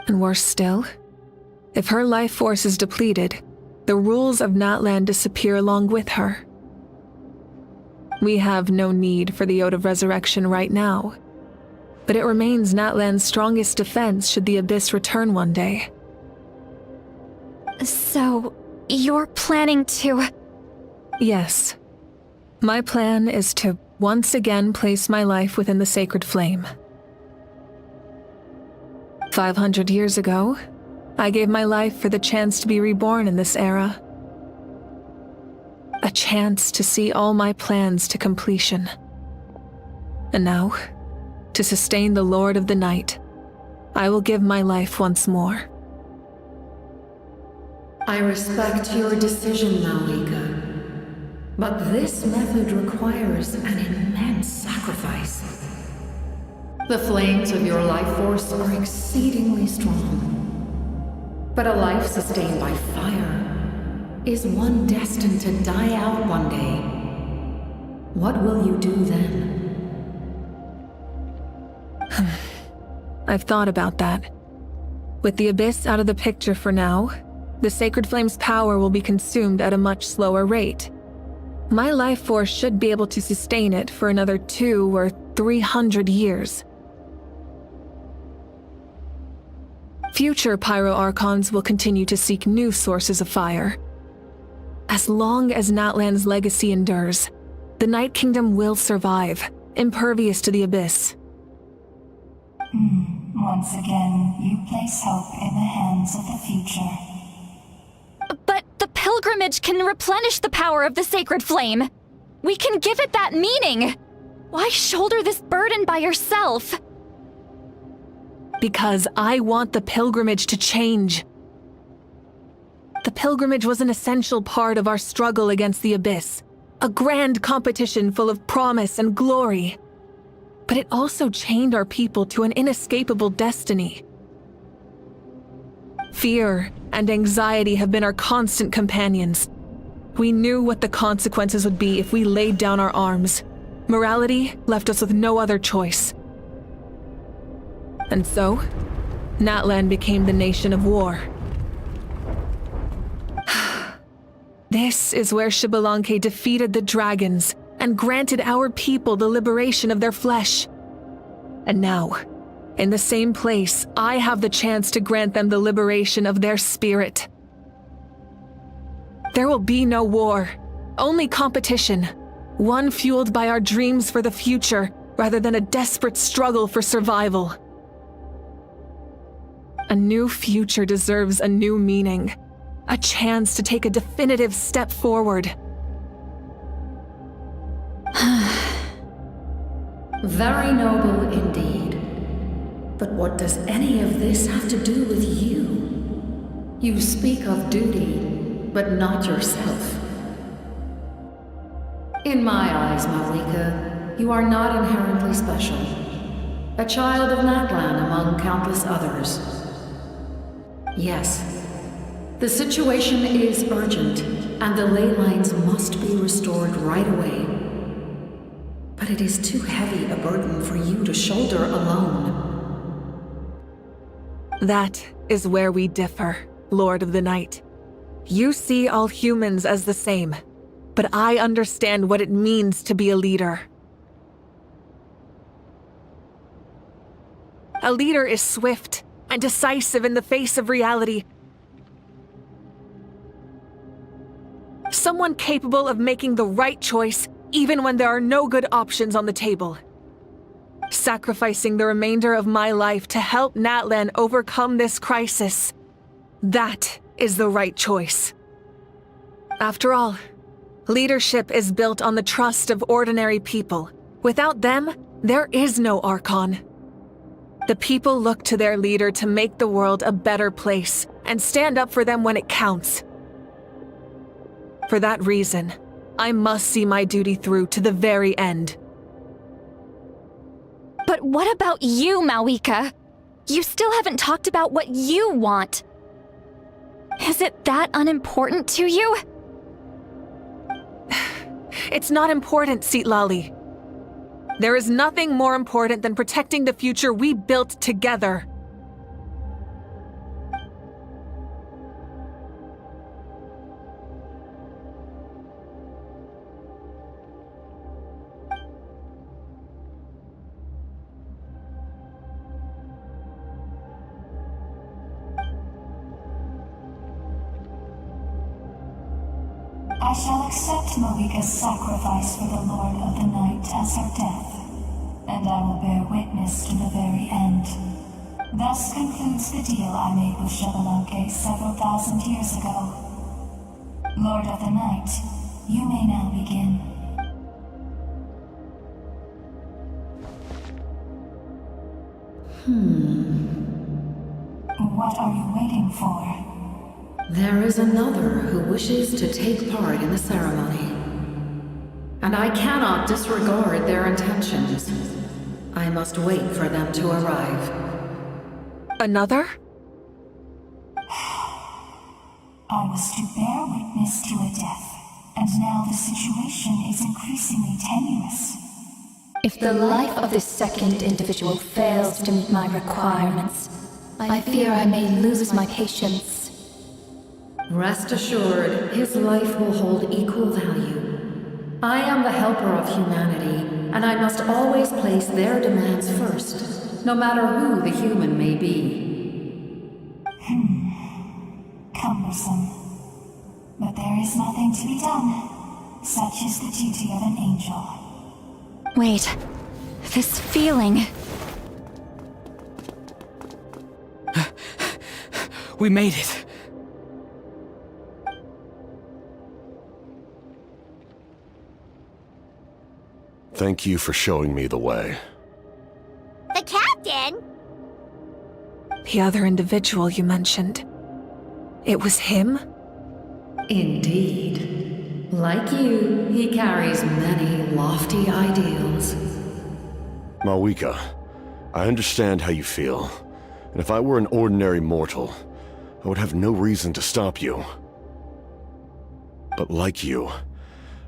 G: And worse still, if her life force is depleted, the rules of Natlan disappear along with her. We have no need for the Ode of Resurrection right now, but it remains Natlan's strongest defense should the Abyss return one day.
A: So, you're planning to...
G: Yes. My plan is to once again place my life within the sacred flame. 500 years ago, I gave my life for the chance to be reborn in this era. A chance to see all my plans to completion. And now, to sustain the Lord of the Night, I will give my life once more.
F: I respect your decision, Mawika. But this method requires an immense sacrifice. The flames of your life force are exceedingly strong. But a life sustained by fire is one destined to die out one day. What will you do then?
G: I've thought about that. With the Abyss out of the picture for now, the Sacred Flame's power will be consumed at a much slower rate. My life force should be able to sustain it for another 200 or 300 years. Future Pyro Archons will continue to seek new sources of fire. As long as Natlan's legacy endures, the Night Kingdom will survive, impervious to the Abyss.
K: Once again, you place hope in the hands of the future.
A: But the pilgrimage can replenish the power of the sacred flame. We can give it that meaning. Why shoulder this burden by yourself?
G: Because I want the pilgrimage to change. The pilgrimage was an essential part of our struggle against the Abyss, a grand competition full of promise and glory. But it also chained our people to an inescapable destiny. Fear and anxiety have been our constant companions. We knew what the consequences would be if we laid down our arms. Morality left us with no other choice. And so, Natlan became the nation of war. This is where Xbalanque defeated the dragons and granted our people the liberation of their flesh. And now, in the same place, I have the chance to grant them the liberation of their spirit. There will be no war, only competition, one fueled by our dreams for the future rather than a desperate struggle for survival. A new future deserves a new meaning, a chance to take a definitive step forward.
F: Very noble indeed. But what does any of this have to do with you? You speak of duty, but not yourself. In my eyes, Malika, you are not inherently special. A child of Natlan among countless others. Yes, the situation is urgent, and the ley lines must be restored right away. But it is too heavy a burden for you to shoulder alone.
G: That is where we differ, Lord of the Night. You see all humans as the same, but I understand what it means to be a leader. A leader is swift and decisive in the face of reality. Someone capable of making the right choice even when there are no good options on the table. Sacrificing the remainder of my life to help Natlan overcome this crisis. That is the right choice. After all, leadership is built on the trust of ordinary people. Without them, there is no Archon. The people look to their leader to make the world a better place and stand up for them when it counts. For that reason, I must see my duty through to the very end.
A: But what about you, Malika? You still haven't talked about what you want. Is it that unimportant to you?
G: It's not important, Citlali. There is nothing more important than protecting the future we built together.
K: I shall accept Malika's sacrifice for the Lord of the Night as her death, and I will bear witness to the very end. Thus concludes the deal I made with Xbalanque several thousand years ago. Lord of the Night, you may now begin. What are you waiting for?
F: There is another who wishes to take part in the ceremony. And I cannot disregard their intentions. I must wait for them to arrive.
G: Another?
K: I was to bear witness to a death, and now the situation is increasingly tenuous.
I: If the life of this second individual fails to meet my requirements, I fear I may lose my patience.
F: Rest assured, his life will hold equal value. I am the helper of humanity, and I must always place their demands first, no matter who the human may be.
K: Cumbersome. But there is nothing to be done. Such is the duty of an angel.
A: Wait, this feeling.
R: We made it.
M: Thank you for showing me the way.
B: The captain?
G: The other individual you mentioned. It was him?
F: Indeed. Like you, he carries many lofty ideals.
M: Malwika, I understand how you feel. And if I were an ordinary mortal, I would have no reason to stop you. But like you,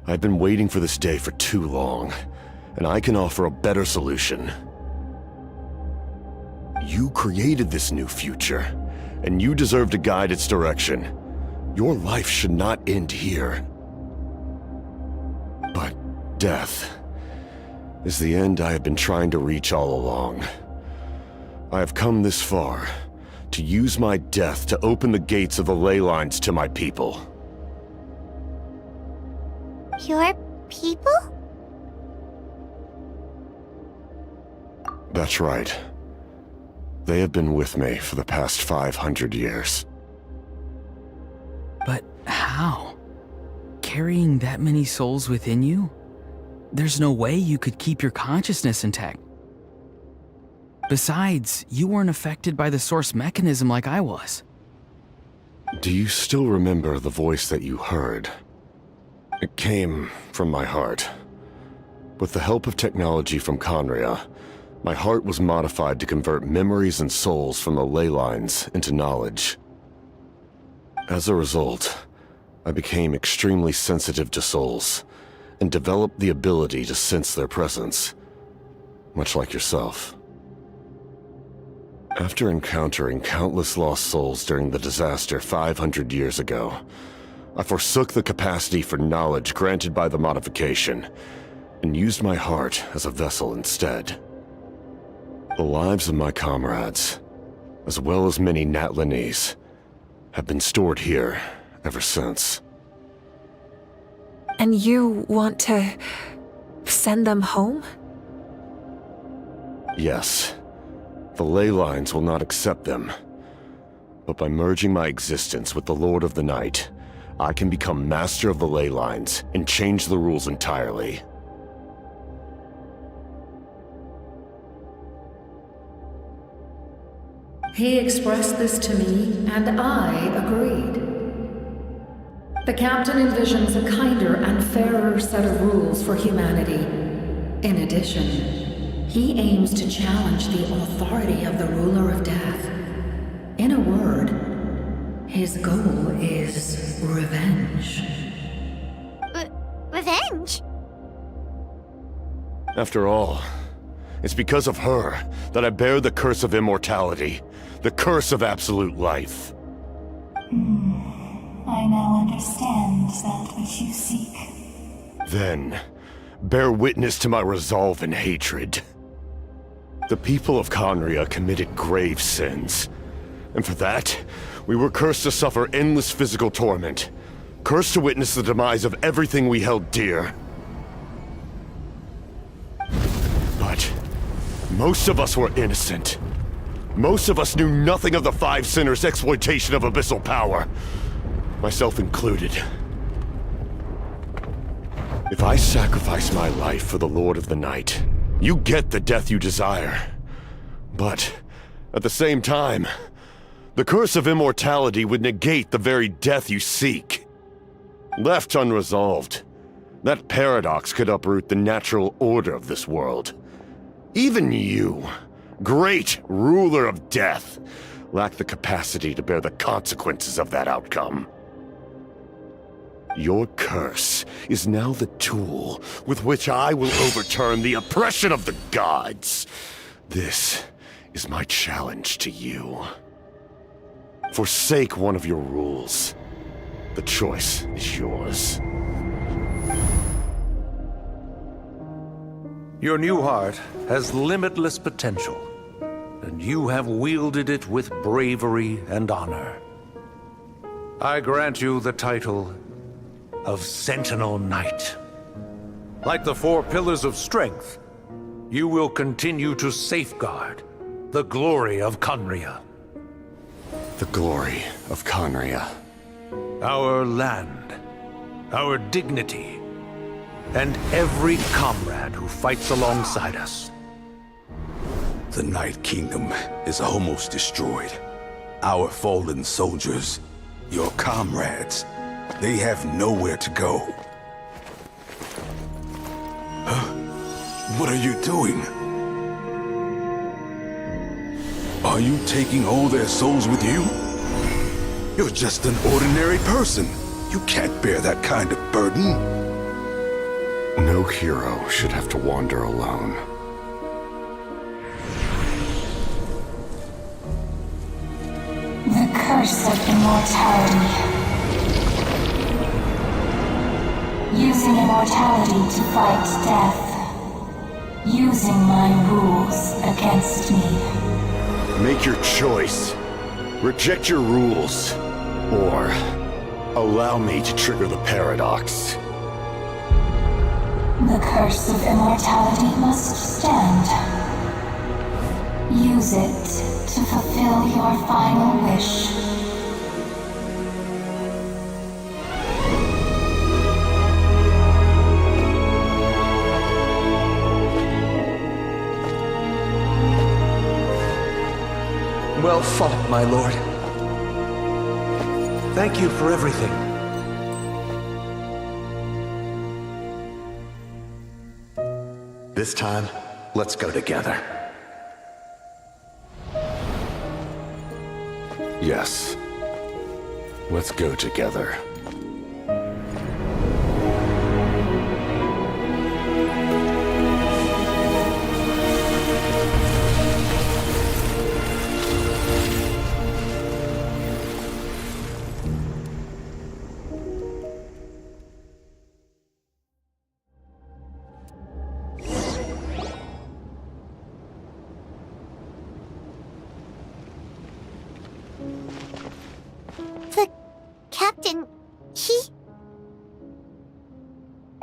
M: I've been waiting for this day for too long, and I can offer a better solution. You created this new future, and you deserve to guide its direction. Your life should not end here. But death is the end I have been trying to reach all along. I have come this far to use my death to open the gates of the ley lines to my people.
B: Your people?
M: That's right. They have been with me for the past 500 years.
D: But how? Carrying that many souls within you? There's no way you could keep your consciousness intact. Besides, you weren't affected by the source mechanism like I was.
M: Do you still remember the voice that you heard? It came from my heart. With the help of technology from Conria, my heart was modified to convert memories and souls from the ley lines into knowledge. As a result, I became extremely sensitive to souls, and developed the ability to sense their presence, much like yourself. After encountering countless lost souls during the disaster 500 years ago, I forsook the capacity for knowledge granted by the modification, and used my heart as a vessel instead. The lives of my comrades, as well as many Natlanese, have been stored here ever since.
G: And you want to send them home?
M: Yes. The ley lines will not accept them. But by merging my existence with the Lord of the Night, I can become master of the ley lines and change the rules entirely.
F: He expressed this to me, and I agreed. The captain envisions a kinder and fairer set of rules for humanity. In addition, he aims to challenge the authority of the ruler of death. In a word, his goal is revenge.
B: Revenge?
M: After all, it's because of her that I bear the curse of immortality, the curse of absolute life.
K: I now understand that which you seek.
M: Then, bear witness to my resolve and hatred. The people of Conria committed grave sins, and for that, we were cursed to suffer endless physical torment, cursed to witness the demise of everything we held dear. But most of us were innocent. Most of us knew nothing of the Five Sinners' exploitation of abyssal power, myself included. If I sacrifice my life for the Lord of the Night, you get the death you desire. But, at the same time, the curse of immortality would negate the very death you seek. Left unresolved, that paradox could uproot the natural order of this world. Even you, great ruler of death, lack the capacity to bear the consequences of that outcome. Your curse is now the tool with which I will overturn the oppression of the gods. This is my challenge to you. Forsake one of your rules. The choice is yours.
Q: Your new heart has limitless potential, and you have wielded it with bravery and honor. I grant you the title of Sentinel Knight. Like the four pillars of strength, you will continue to safeguard the glory of Conria.
M: The glory of Conria.
Q: Our land, our dignity, and every comrade who fights alongside us.
S: The Night Kingdom is almost destroyed. Our fallen soldiers, your comrades, They have nowhere to go. Huh? What are you doing? Are you taking all their souls with you? You're just an ordinary person. You can't bear that kind of burden.
M: No hero should have to wander alone.
K: The curse of immortality. Using immortality to fight death. Using my rules against me.
M: Make your choice. Reject your rules. Or allow me to trigger the paradox.
K: The curse of immortality must stand. Use it to fulfill your final wish.
Q: Well fought, my lord. Thank you for everything.
C: This time, let's go together.
M: Yes. Let's go together.
B: The captain,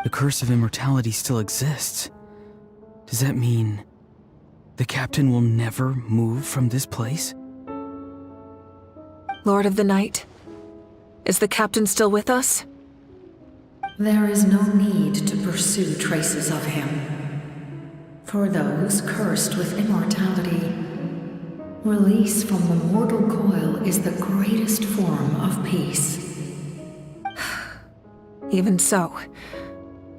D: The curse of immortality still exists. Does that mean the captain will never move from this place?
G: Lord of the Night, is the captain still with us?
F: There is no need to pursue traces of him. For those cursed with immortality, release from the mortal coil is the greatest form of peace.
G: Even so,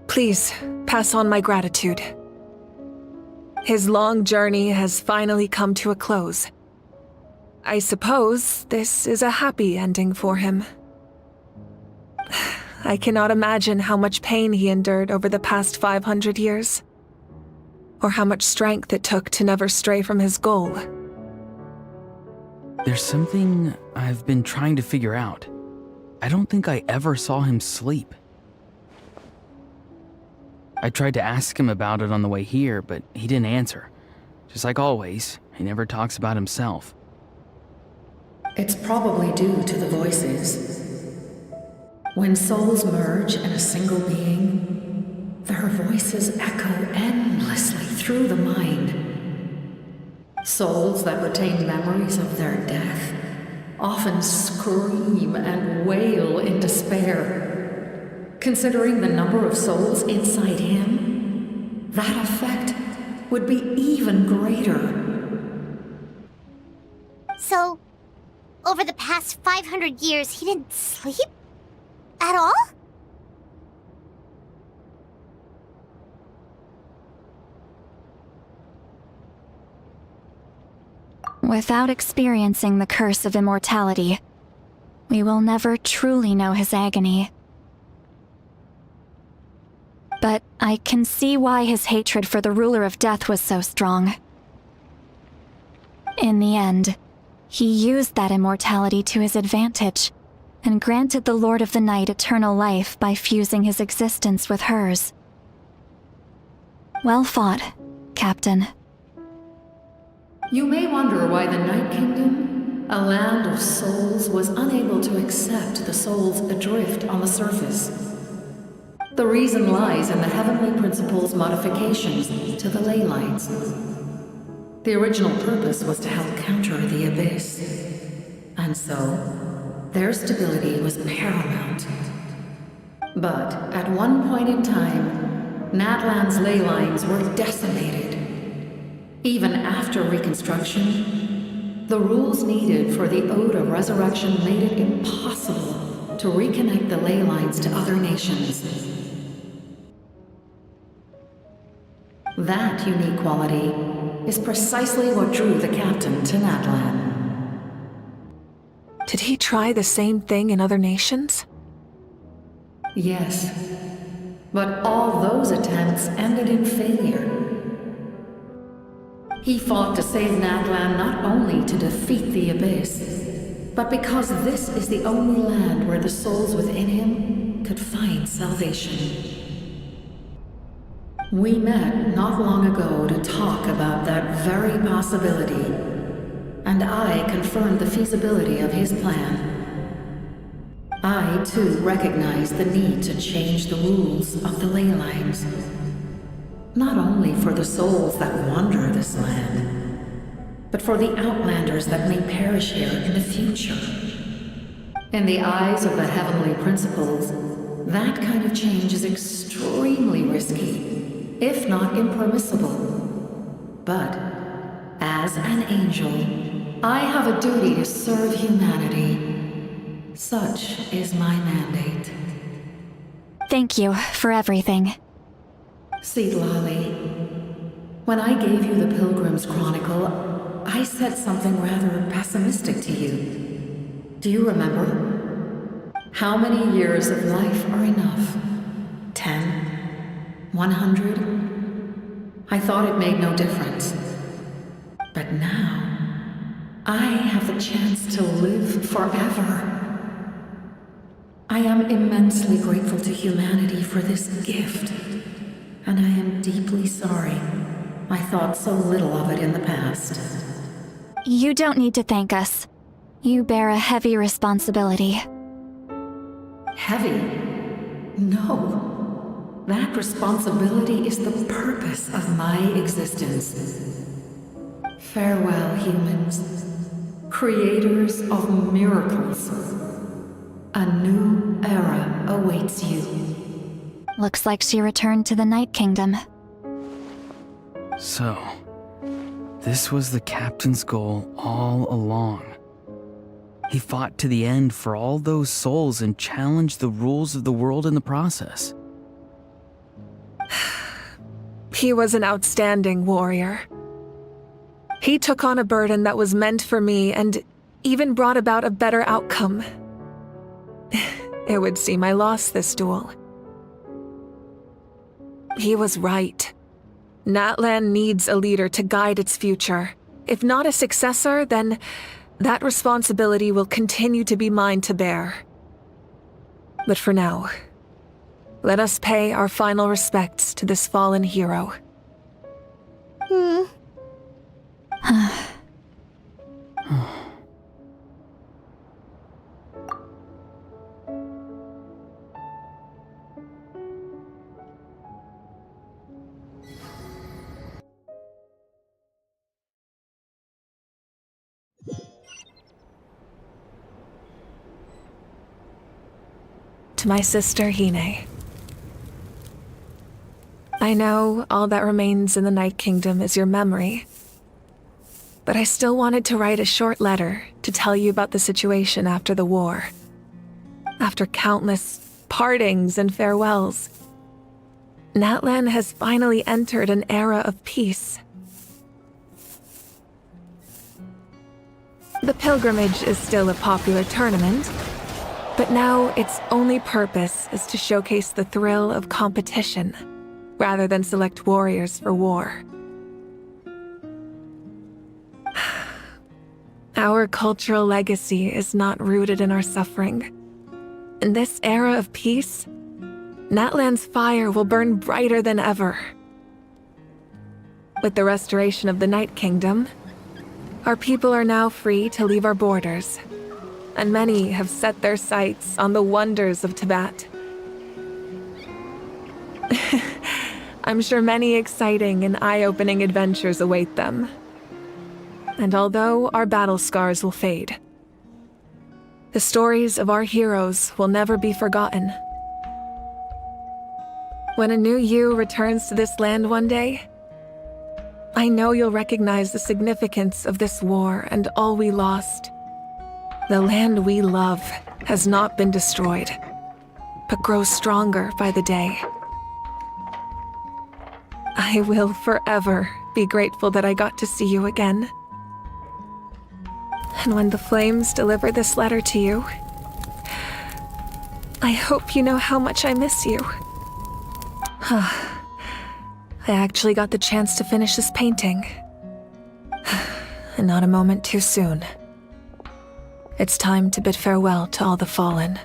G: please pass on my gratitude. His long journey has finally come to a close. I suppose this is a happy ending for him. I cannot imagine how much pain he endured over the past 500 years, or how much strength it took to never stray from his goal.
D: There's something I've been trying to figure out. I don't think I ever saw him sleep. I tried to ask him about it on the way here, but he didn't answer. Just like always, he never talks about himself.
F: It's probably due to the voices. When souls merge in a single being, their voices echo endlessly through the mind. Souls that retain memories of their death often scream and wail in despair. Considering the number of souls inside him, that effect would be even greater.
B: So, over the past 500 years, he didn't sleep? At all?
A: Without experiencing the curse of immortality, we will never truly know his agony. But I can see why his hatred for the ruler of death was so strong. In the end, he used that immortality to his advantage, and granted the Lord of the Night eternal life by fusing his existence with hers. Well fought, Captain.
F: You may wonder why the Night Kingdom, a land of souls, was unable to accept the souls adrift on the surface. The reason lies in the Heavenly Principle's modifications to the ley lines. The original purpose was to help counter the Abyss, and so their stability was paramount. But at one point in time, Natlan's ley lines were decimated. Even after reconstruction, the rules needed for the Ode of Resurrection made it impossible to reconnect the ley lines to other nations. That unique quality is precisely what drew the captain to Natlan.
G: Did he try the same thing in other nations?
F: Yes, but all those attempts ended in failure. He fought to save Natlan not only to defeat the Abyss, but because this is the only land where the souls within him could find salvation. We met not long ago to talk about that very possibility, and I confirmed the feasibility of his plan. I, too, recognize the need to change the rules of the ley lines. Not only for the souls that wander this land, but for the outlanders that may perish here in the future. In the eyes of the heavenly principles, that kind of change is extremely risky, if not impermissible. But, as an angel, I have a duty to serve humanity. Such is my mandate.
A: Thank you for everything.
F: Seedlolly, when I gave you the Pilgrim's Chronicle, I said something rather pessimistic to you. Do you remember? How many years of life are enough? 10? 100? I thought it made no difference. But now, I have the chance to live forever. I am immensely grateful to humanity for this gift, and I am deeply sorry I thought so little of it in the past.
A: You don't need to thank us. You bear a heavy responsibility.
F: Heavy? No. That responsibility is the purpose of my existence. Farewell, humans. Creators of miracles. A new era awaits you.
A: Looks like she returned to the Night Kingdom.
D: So, this was the captain's goal all along. He fought to the end for all those souls and challenged the rules of the world in the process.
G: He was an outstanding warrior. He took on a burden that was meant for me and even brought about a better outcome. It would seem I lost this duel. He was right. Natlan needs a leader to guide its future. If not a successor, then that responsibility will continue to be mine to bear. But for now, let us pay our final respects to this fallen hero. To my sister, Hine. I know all that remains in the Night Kingdom is your memory, but I still wanted to write a short letter to tell you about the situation after the war. After countless partings and farewells, Natlan has finally entered an era of peace. The pilgrimage is still a popular tournament, but now its only purpose is to showcase the thrill of competition, rather than select warriors for war. Our cultural legacy is not rooted in our suffering. In this era of peace, Natlan's fire will burn brighter than ever. With the restoration of the Night Kingdom, our people are now free to leave our borders, and many have set their sights on the wonders of Tibet. I'm sure many exciting and eye-opening adventures await them. And although our battle scars will fade, the stories of our heroes will never be forgotten. When a new you returns to this land one day, I know you'll recognize the significance of this war and all we lost. The land we love has not been destroyed, but grows stronger by the day. I will forever be grateful that I got to see you again. And when the flames deliver this letter to you, I hope you know how much I miss you. I actually got the chance to finish this painting. And not a moment too soon. It's time to bid farewell to all the fallen.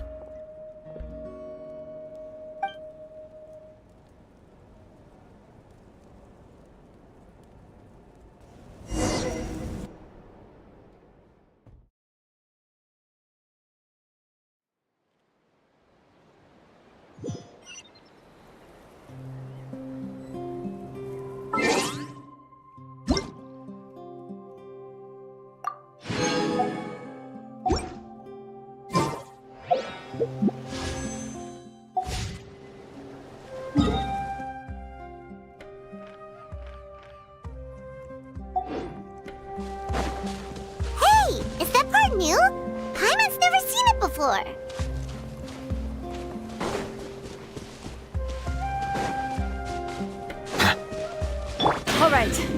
B: Hey, is that part new? Paimon's never seen it before.
E: All right.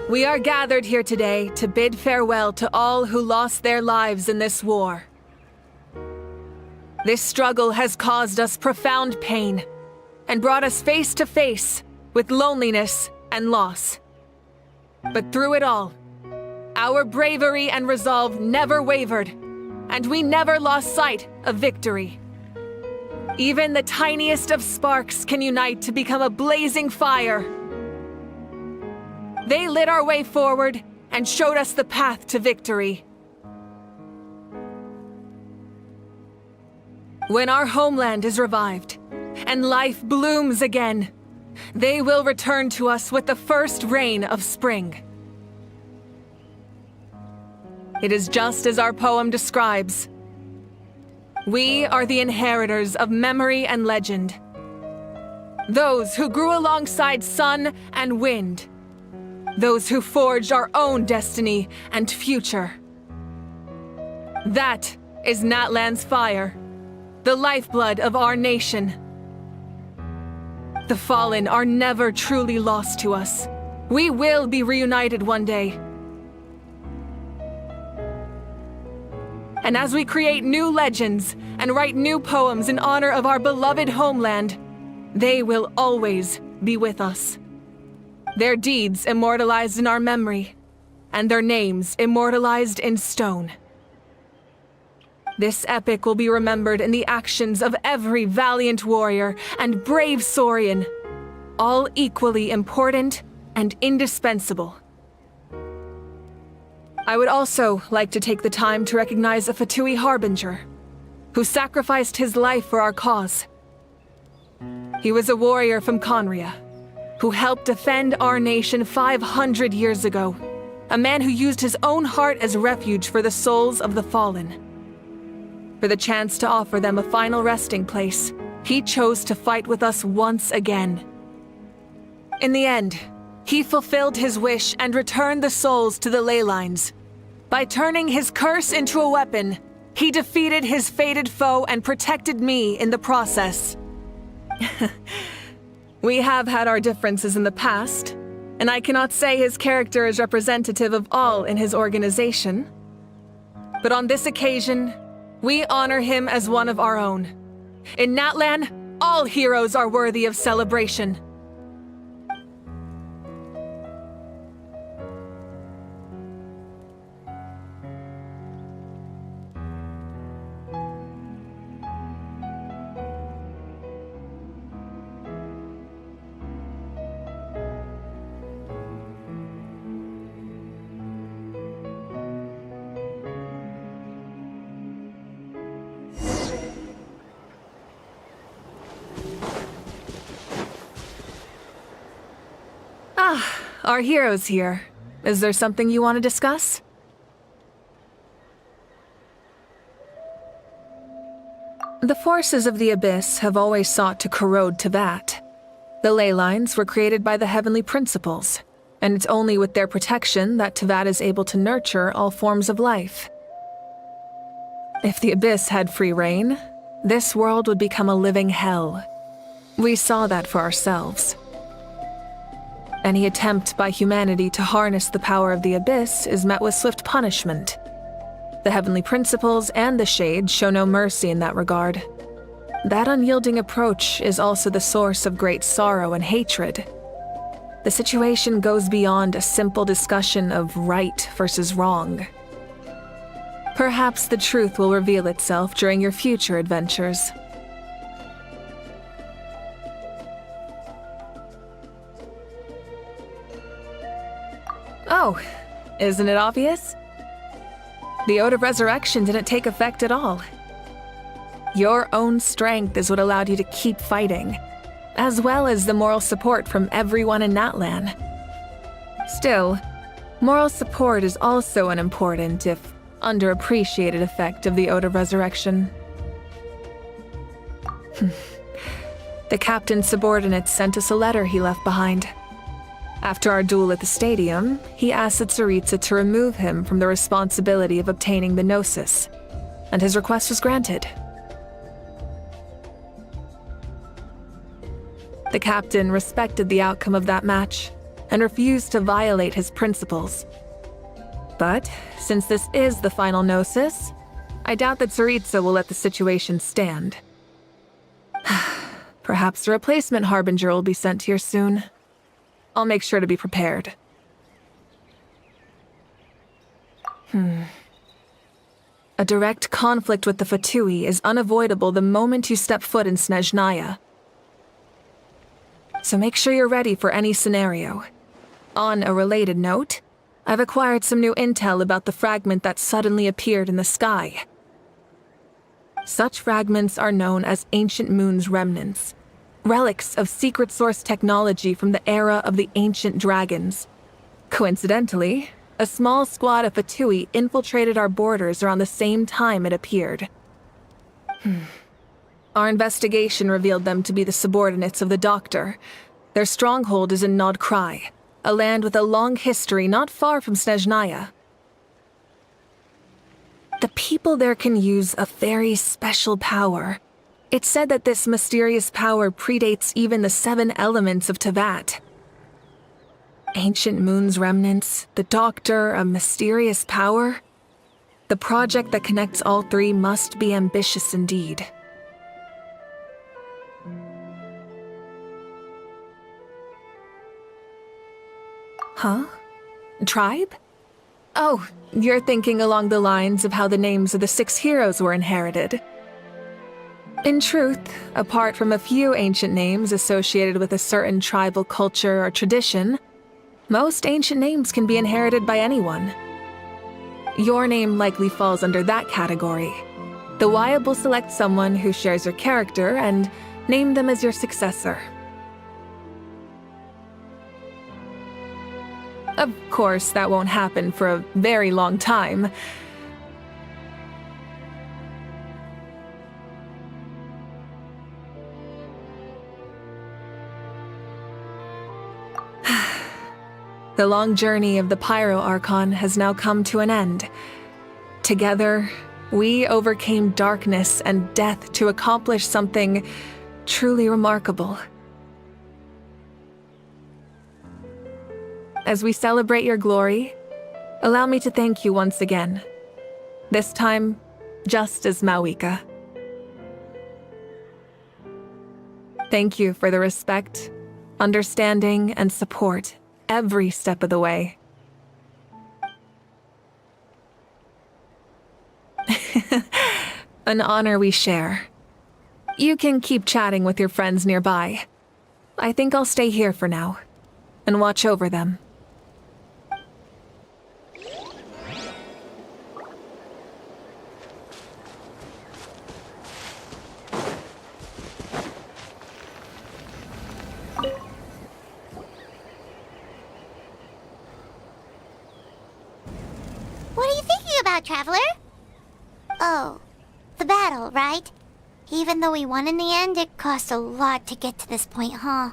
E: We are gathered here today to bid farewell to all who lost their lives in this war. This struggle has caused us profound pain and brought us face to face with loneliness and loss. But through it all, our bravery and resolve never wavered, and we never lost sight of victory. Even the tiniest of sparks can unite to become a blazing fire. They lit our way forward and showed us the path to victory. When our homeland is revived and life blooms again, they will return to us with the first rain of spring. It is just as our poem describes. We are the inheritors of memory and legend. Those who grew alongside sun and wind. Those who forged our own destiny and future. That is Natlan's fire, the lifeblood of our nation. The fallen are never truly lost to us. We will be reunited one day. And as we create new legends and write new poems in honor of our beloved homeland, they will always be with us. Their deeds immortalized in our memory, and their names immortalized in stone. This epic will be remembered in the actions of every valiant warrior and brave Saurian, all equally important and indispensable. I would also like to take the time to recognize a Fatui Harbinger, who sacrificed his life for our cause. He was a warrior from Conria, who helped defend our nation 500 years ago, a man who used his own heart as refuge for the souls of the fallen. For the chance to offer them a final resting place, he chose to fight with us once again. In the end, he fulfilled his wish and returned the souls to the ley lines. By turning his curse into a weapon, he defeated his fated foe and protected me in the process. We have had our differences in the past, and I cannot say his character is representative of all in his organization. But on this occasion, we honor him as one of our own. In Natlan, all heroes are worthy of celebration. Our hero's here. Is there something you want to discuss? The forces of the Abyss have always sought to corrode Tevat. The ley lines were created by the Heavenly Principles, and it's only with their protection that Tevat is able to nurture all forms of life. If the Abyss had free reign, this world would become a living hell. We saw that for ourselves. Any attempt by humanity to harness the power of the Abyss is met with swift punishment. The Heavenly Principles and the Shade show no mercy in that regard. That unyielding approach is also the source of great sorrow and hatred. The situation goes beyond a simple discussion of right versus wrong. Perhaps the truth will reveal itself during your future adventures. Oh, isn't it obvious? The Ode of Resurrection didn't take effect at all. Your own strength is what allowed you to keep fighting, as well as the moral support from everyone in Natlan. Still, moral support is also an important, if underappreciated, effect of the Ode of Resurrection. The captain's subordinates sent us a letter he left behind. After our duel at the stadium, he asked Tsaritsa to remove him from the responsibility of obtaining the Gnosis, and his request was granted. The captain respected the outcome of that match and refused to violate his principles. But since this is the final Gnosis, I doubt that Tsaritsa will let the situation stand. Perhaps a replacement Harbinger will be sent here soon. I'll make sure to be prepared. A direct conflict with the Fatui is unavoidable the moment you step foot in Snezhnaya. So make sure you're ready for any scenario. On a related note, I've acquired some new intel about the fragment that suddenly appeared in the sky. Such fragments are known as Ancient Moon's remnants, relics of secret source technology from the era of the ancient dragons. Coincidentally, a small squad of Fatui infiltrated our borders around the same time it appeared. Our investigation revealed them to be the subordinates of the Doctor. Their stronghold is in Nod Krai, a land with a long history not far from Snezhnaya. The people there can use a very special power. It's said that this mysterious power predates even the 7 elements of Tevat. Ancient Moon's remnants, the Doctor, a mysterious power. The project that connects all 3 must be ambitious indeed. Huh? Tribe? Oh, you're thinking along the lines of how the names of the 6 heroes were inherited. In truth, apart from a few ancient names associated with a certain tribal culture or tradition, most ancient names can be inherited by anyone. Your name likely falls under that category. The Wayab will select someone who shares your character and name them as your successor. Of course, that won't happen for a very long time. The long journey of the Pyro Archon has now come to an end. Together, we overcame darkness and death to accomplish something truly remarkable. As we celebrate your glory, allow me to thank you once again. This time, just as Mawika. Thank you for the respect, understanding, and support every step of the way. An honor we share. You can keep chatting with your friends nearby. I think I'll stay here for now and watch over them.
B: about, Traveler? Oh, the battle, right? Even though we won in the end, it cost a lot to get to this point, huh?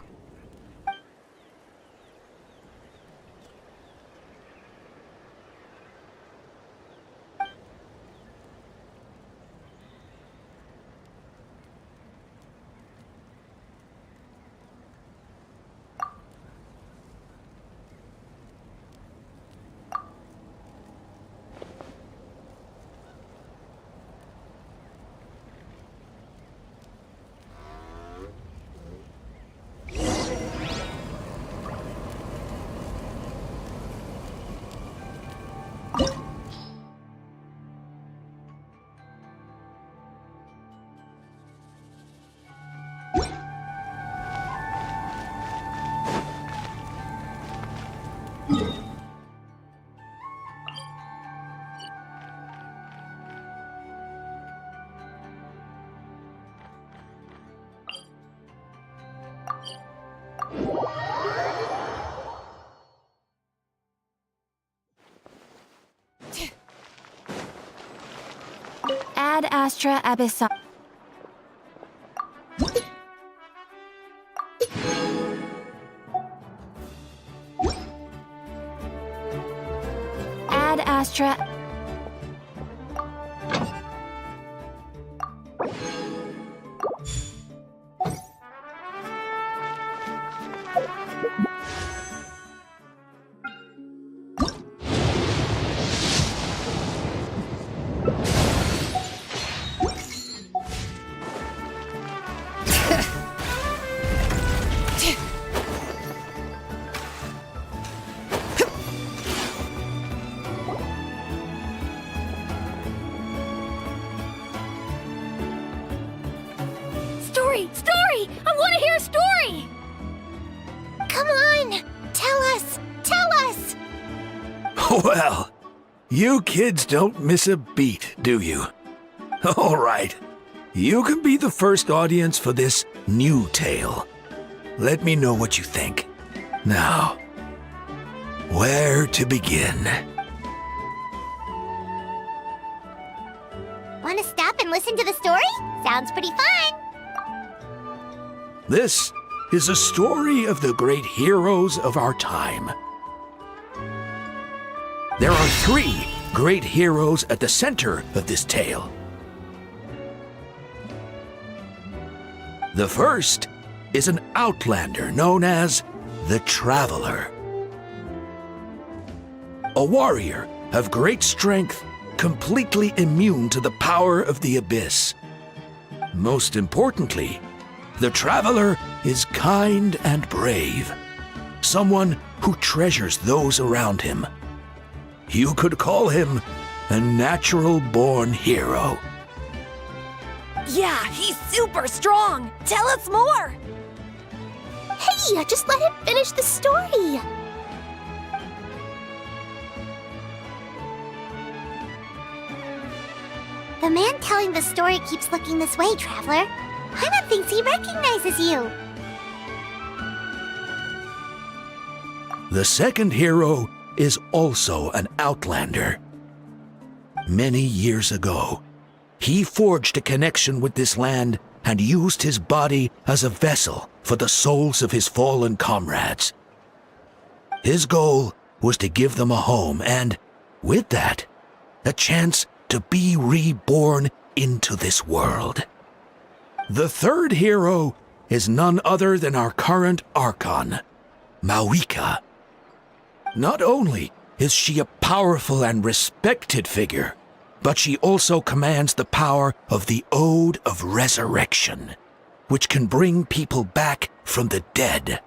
A: Ad Astra Abyssal. Ad Astra.
B: Story! I want to hear a story! Come on! Tell us! Tell us!
L: Well, you kids don't miss a beat, do you? All right. You can be the first audience for this new tale. Let me know what you think. Now, where to begin?
B: Want to stop and listen to the story? Sounds pretty fun!
L: This is a story of the great heroes of our time. There are 3 great heroes at the center of this tale. The first is an outlander known as the Traveler. A warrior of great strength, completely immune to the power of the abyss. Most importantly, the Traveler is kind and brave, someone who treasures those around him. You could call him a natural-born hero.
B: Yeah, he's super strong! Tell us more! Hey, just let him finish the story! The man telling the story keeps looking this way, Traveler. Paimon thinks he recognizes you.
L: The second hero is also an outlander. Many years ago, he forged a connection with this land and used his body as a vessel for the souls of his fallen comrades. His goal was to give them a home and, with that, a chance to be reborn into this world. The third hero is none other than our current Archon, Mawika. Not only is she a powerful and respected figure, but she also commands the power of the Ode of Resurrection, which can bring people back from the dead.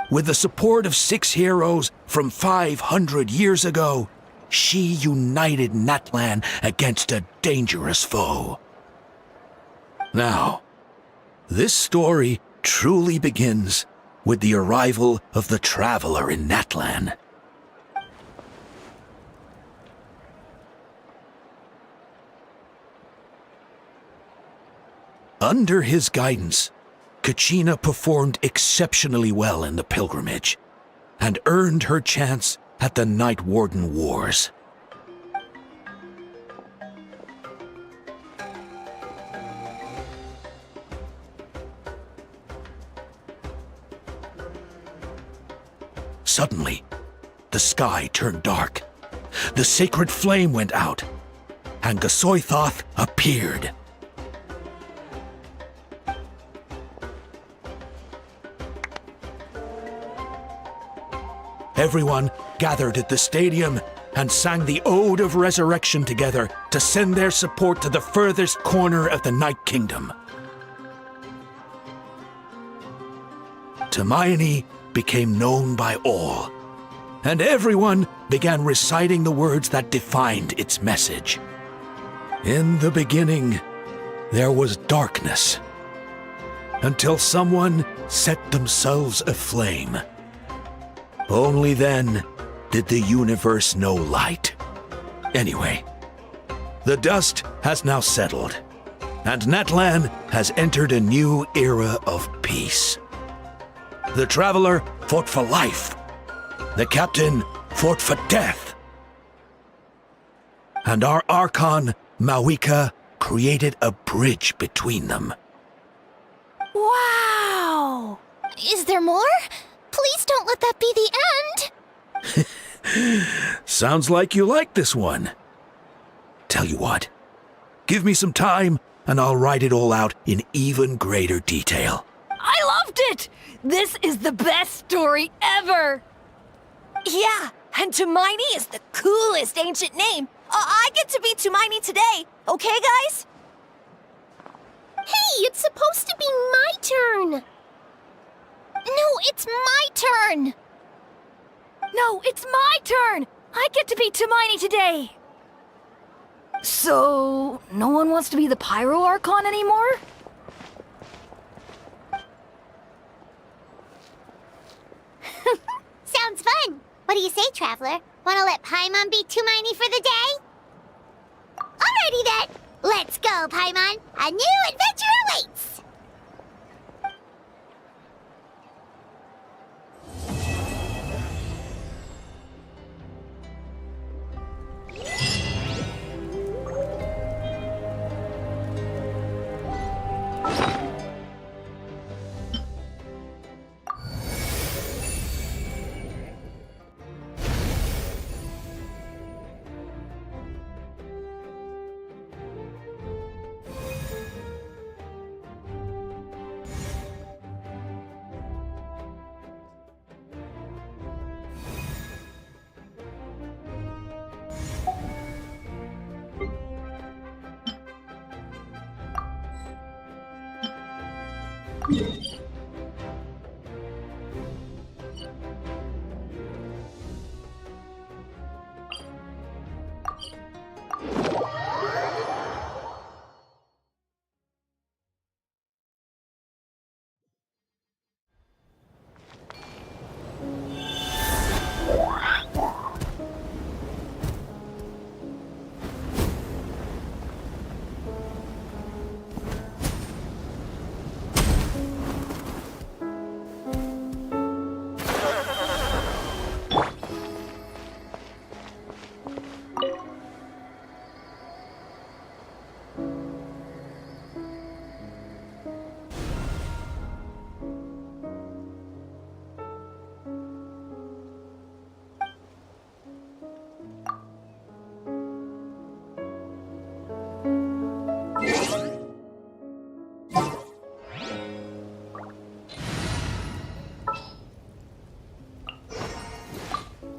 L: With the support of 6 heroes from 500 years ago, she united Natlan against a dangerous foe. Now, this story truly begins with the arrival of the Traveler in Natlan. Under his guidance, Kachina performed exceptionally well in the pilgrimage and earned her chance at the Night Warden Wars. Suddenly, the sky turned dark. The sacred flame went out, and Gasoithoth appeared. Everyone gathered at the stadium and sang the Ode of Resurrection together to send their support to the furthest corner of the Night Kingdom. Hermione became known by all, and everyone began reciting the words that defined its message. In the beginning, there was darkness, until someone set themselves aflame. Only then did the universe know light. Anyway, the dust has now settled, and Natlan has entered a new era of peace. The Traveler fought for life. The Captain fought for death. And our Archon, Mawika, created a bridge between them.
B: Wow! Is there more? Please don't let that be the end!
L: Sounds like you like this one. Tell you what, give me some time and I'll write it all out in even greater detail.
H: I loved it! This is the best story ever!
J: Yeah, and Hermione is the coolest ancient name. I get to be Hermione today, okay, guys?
B: Hey, it's supposed to be my turn! No, it's my turn!
H: No, it's my turn! I get to be Hermione today! So, no one wants to be the Pyro Archon anymore?
B: Sounds fun! What do you say, Traveler? Wanna let Paimon be Hermione for the day? Alrighty then! Let's go, Paimon! A new adventure awaits!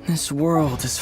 D: This world is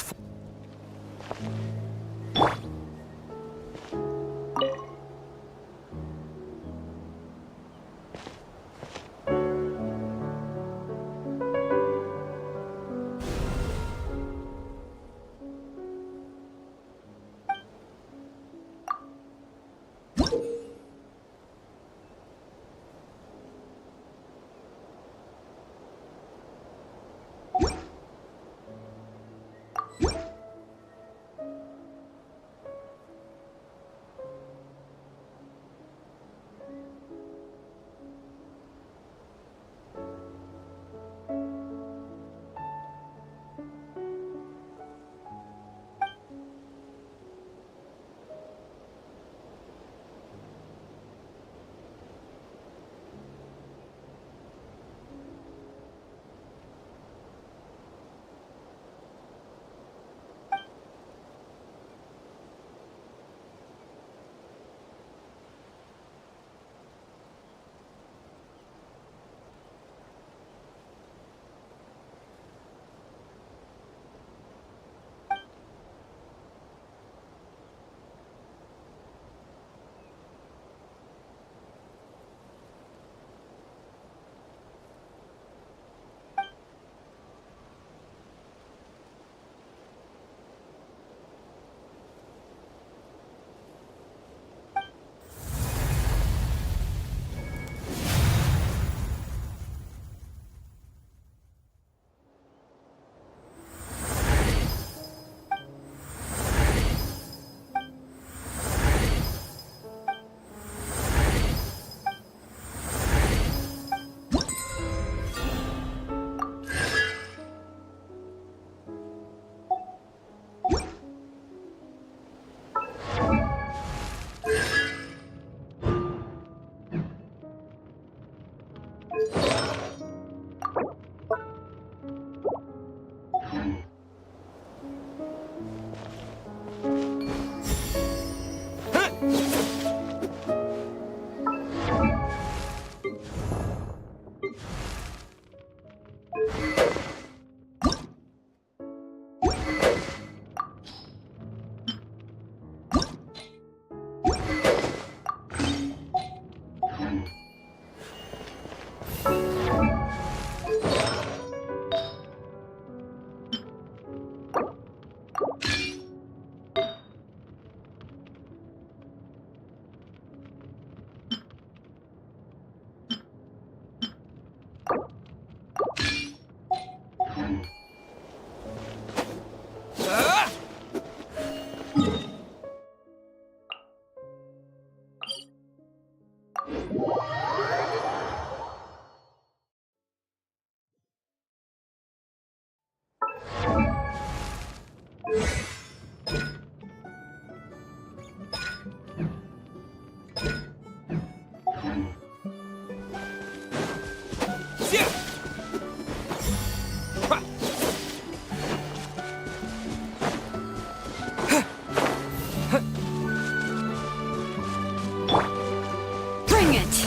P: Bring it!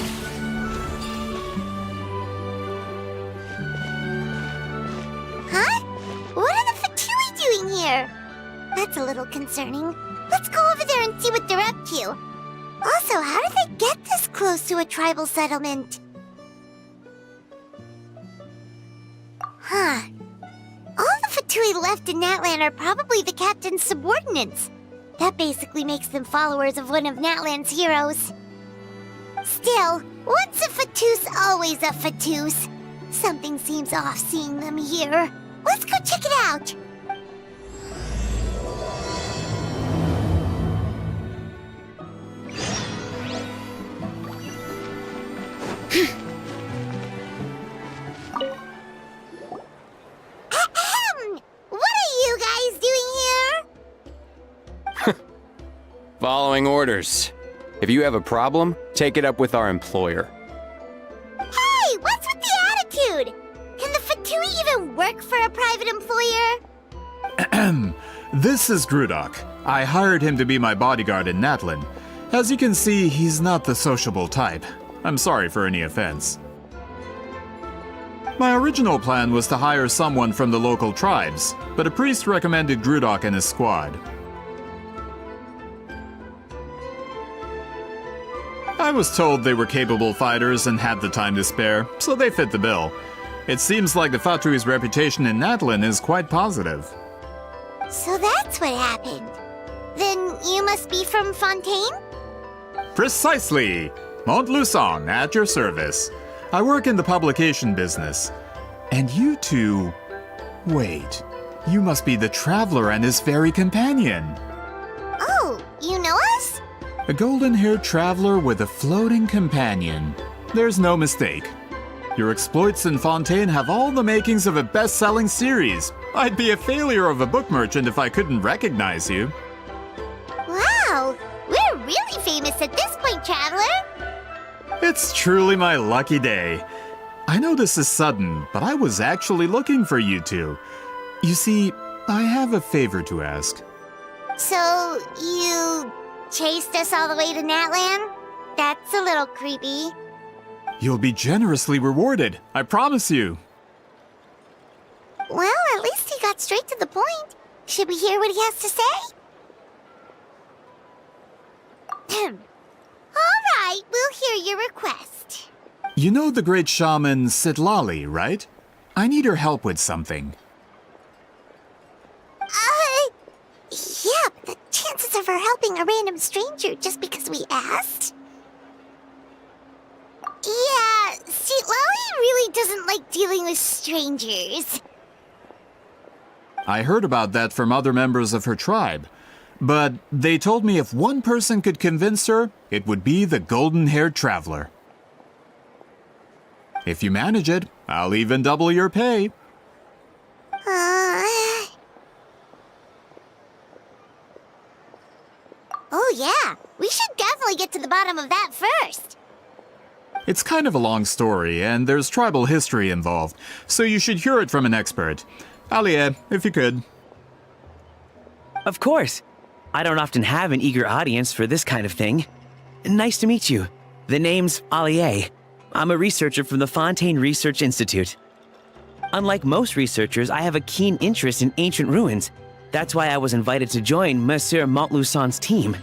B: Huh? What are the Fatui doing here? That's a little concerning. Let's go over there and see what they're up to. Also, how did they get this close to a tribal settlement? Huh. All the Fatui left in Natlan are probably the captain's subordinates. That basically makes them followers of one of Natlan's heroes. Still, once a Fatus, always a Fatus. Something seems off seeing them here. Let's go check it out. Ahem! What are you guys doing here?
O: Following orders. If you have a problem, take it up with our employer.
B: Hey, what's with the attitude? Can the Fatui even work for a private employer?
T: This is Grudok. I hired him to be my bodyguard in Natlan. As you can see, he's not the sociable type. I'm sorry for any offense. My original plan was to hire someone from the local tribes, but a priest recommended Grudok and his squad. I was told they were capable fighters and had the time to spare, so they fit the bill. It seems like the Fatui's reputation in Natlan is quite positive.
B: So that's what happened. Then you must be from Fontaine?
T: Precisely! Montluçon, at your service. I work in the publication business. And you two... Wait, you must be the Traveler and his fairy companion.
B: Oh, you know us?
T: A golden-haired traveler with a floating companion. There's no mistake. Your exploits in Fontaine have all the makings of a best-selling series. I'd be a failure of a book merchant if I couldn't recognize you.
B: Wow, we're really famous at this point, Traveler.
T: It's truly my lucky day. I know this is sudden, but I was actually looking for you two. You see, I have a favor to ask.
B: So, you chased us all the way to Natlan? That's a little creepy.
T: You'll be generously rewarded, I promise you.
B: Well, at least he got straight to the point. Should we hear what he has to say? All right, we'll hear your request.
T: You know the great shaman Sitlali, right? I need her help with something.
B: Yeah, but the chances of her helping a random stranger just because we asked? Yeah, Sitlali really doesn't like dealing with strangers.
T: I heard about that from other members of her tribe. But they told me if one person could convince her, it would be the golden-haired traveler. If you manage it, I'll even double your pay.
B: Oh yeah, we should definitely get to the bottom of that first.
T: It's kind of a long story, and there's tribal history involved, so you should hear it from an expert. Alie, if you could.
U: Of course. I don't often have an eager audience for this kind of thing. Nice to meet you. The name's Alie. I'm a researcher from the Fontaine Research Institute. Unlike most researchers, I have a keen interest in ancient ruins. That's why I was invited to join Monsieur Montluçon's team.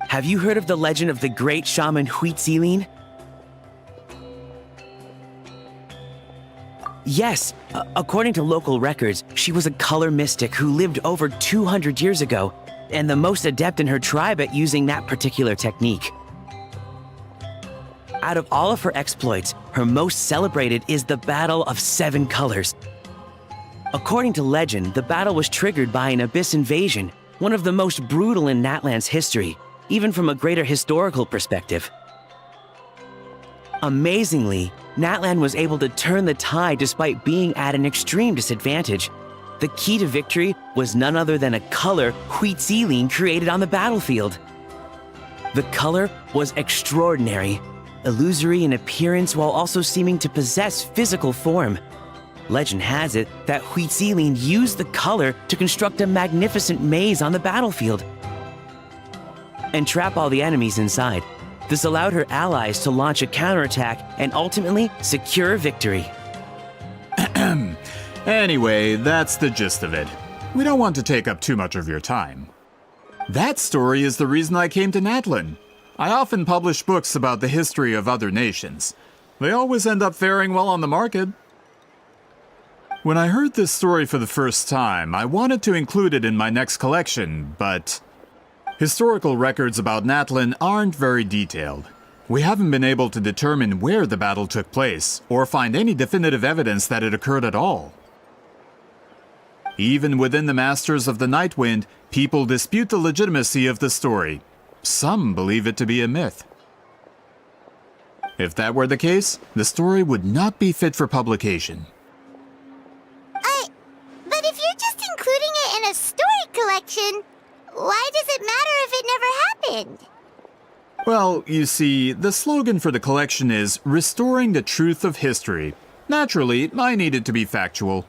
U: Have you heard of the legend of the great shaman Huitzilin? Yes, according to local records, she was a color mystic who lived over 200 years ago, and the most adept in her tribe at using that particular technique. Out of all of her exploits, her most celebrated is the Battle of Seven Colors. According to legend, the battle was triggered by an abyss invasion, one of the most brutal in Natlan's history, even from a greater historical perspective. Amazingly, Natlan was able to turn the tide despite being at an extreme disadvantage. The key to victory was none other than a color Huitziline created on the battlefield. The color was extraordinary, illusory in appearance while also seeming to possess physical form. Legend has it that Huitziline used the color to construct a magnificent maze on the battlefield and trap all the enemies inside. This allowed her allies to launch a counterattack and ultimately secure victory.
T: Anyway, that's the gist of it. We don't want to take up too much of your time. That story is the reason I came to Natlan. I often publish books about the history of other nations. They always end up faring well on the market. When I heard this story for the first time, I wanted to include it in my next collection, but historical records about Natlan aren't very detailed. We haven't been able to determine where the battle took place, or find any definitive evidence that it occurred at all. Even within the Masters of the Nightwind, people dispute the legitimacy of the story. Some believe it to be a myth. If that were the case, the story would not be fit for publication.
B: But if you're just including it in a story collection, why does it matter if it never happened?
T: Well, you see, the slogan for the collection is Restoring the Truth of History. Naturally, I needed to be factual.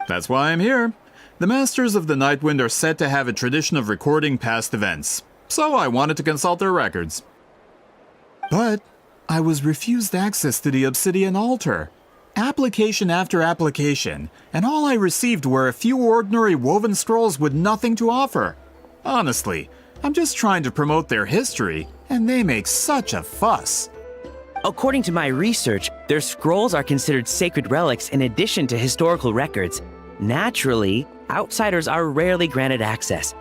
T: That's why I'm here. The Masters of the Nightwind are said to have a tradition of recording past events, so I wanted to consult their records. But I was refused access to the Obsidian Altar. Application after application, and all I received were a few ordinary woven scrolls with nothing to offer. Honestly, I'm just trying to promote their history, and they make such a fuss.
U: According to my research, their scrolls are considered sacred relics in addition to historical records. Naturally, outsiders are rarely granted access.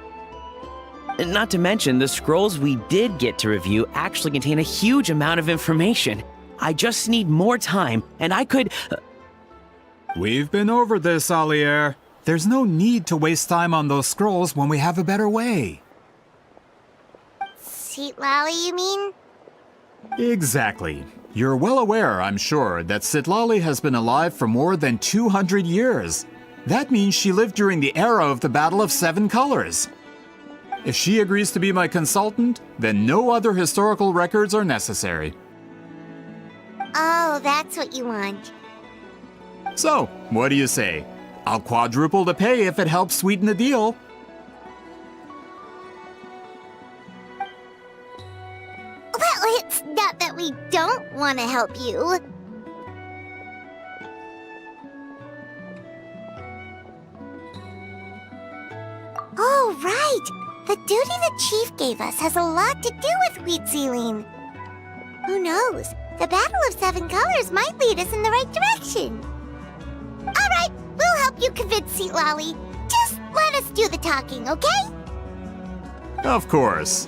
U: Not to mention, the scrolls we did get to review actually contain a huge amount of information. I just need more time, and I could...
T: We've been over this, Alier. There's no need to waste time on those scrolls when we have a better way.
B: Citlali, you mean?
T: Exactly. You're well aware, I'm sure, that Citlali has been alive for more than 200 years. That means she lived during the era of the Battle of Seven Colors. If she agrees to be my consultant, then no other historical records are necessary.
B: Oh, that's what you want.
T: So, what do you say? I'll quadruple the pay if it helps sweeten the deal.
B: Well, it's not that we don't want to help you. Oh, right! The duty the chief gave us has a lot to do with Huitziline. Who knows? The Battle of Seven Colors might lead us in the right direction. All right, we'll help you convince Citlali. Just let us do the talking, okay?
T: Of course.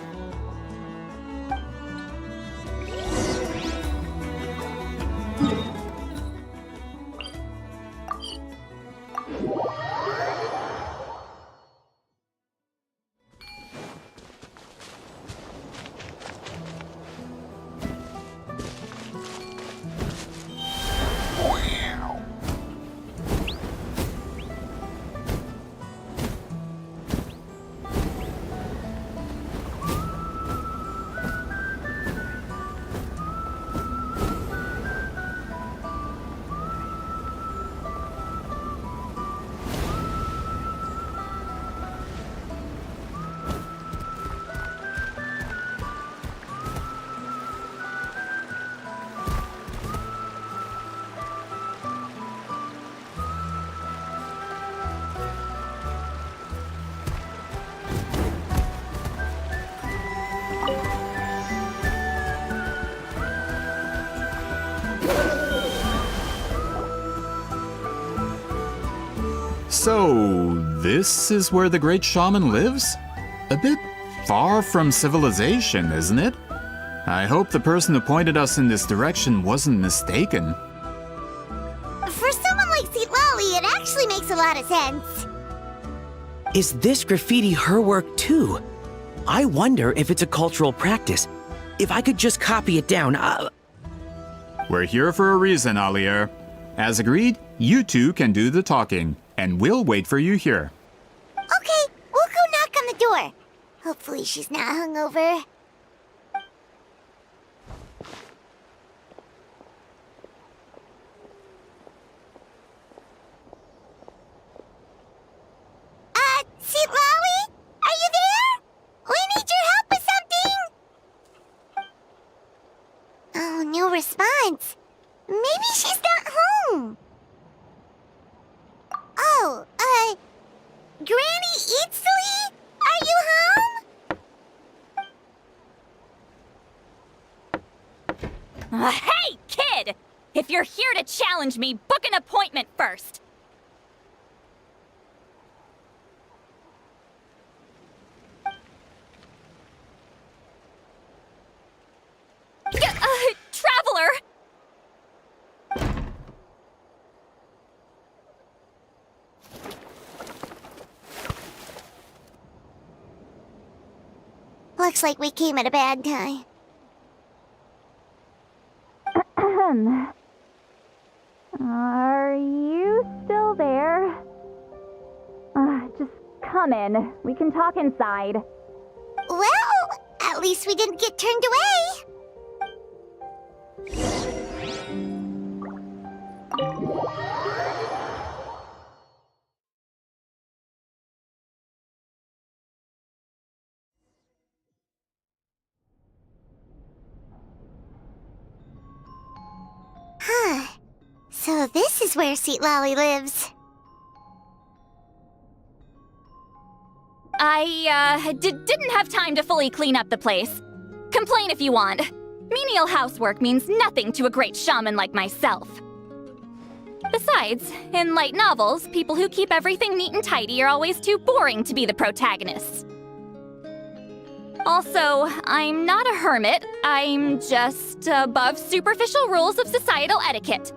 T: So, this is where the great shaman lives? A bit far from civilization, isn't it? I hope the person who pointed us in this direction wasn't mistaken.
B: For someone like Citlali, it actually makes a lot of sense.
U: Is this graffiti her work too? I wonder if it's a cultural practice. if I could just copy it down,
T: We're here for a reason, Alier. As agreed, you two can do the talking, and we'll wait for you here.
B: Okay, we'll go knock on the door. Hopefully she's not hungover. Sitlawi? Are you there? We need your help with something! Oh, no response. Maybe she's not home. Oh, Granny Eatsley? Are you home?
A: Hey, kid! If you're here to challenge me, book an appointment first. Traveler!
B: Looks like we came at a bad time.
A: Are you still there? Just come in. We can talk inside.
B: Well, at least we didn't get turned away. Huh. So this is where Sitlawi lives.
A: I didn't have time to fully clean up the place. Complain if you want. Menial housework means nothing to a great shaman like myself. Besides, in light novels, people who keep everything neat and tidy are always too boring to be the protagonists. Also, I'm not a hermit. I'm just above superficial rules of societal etiquette.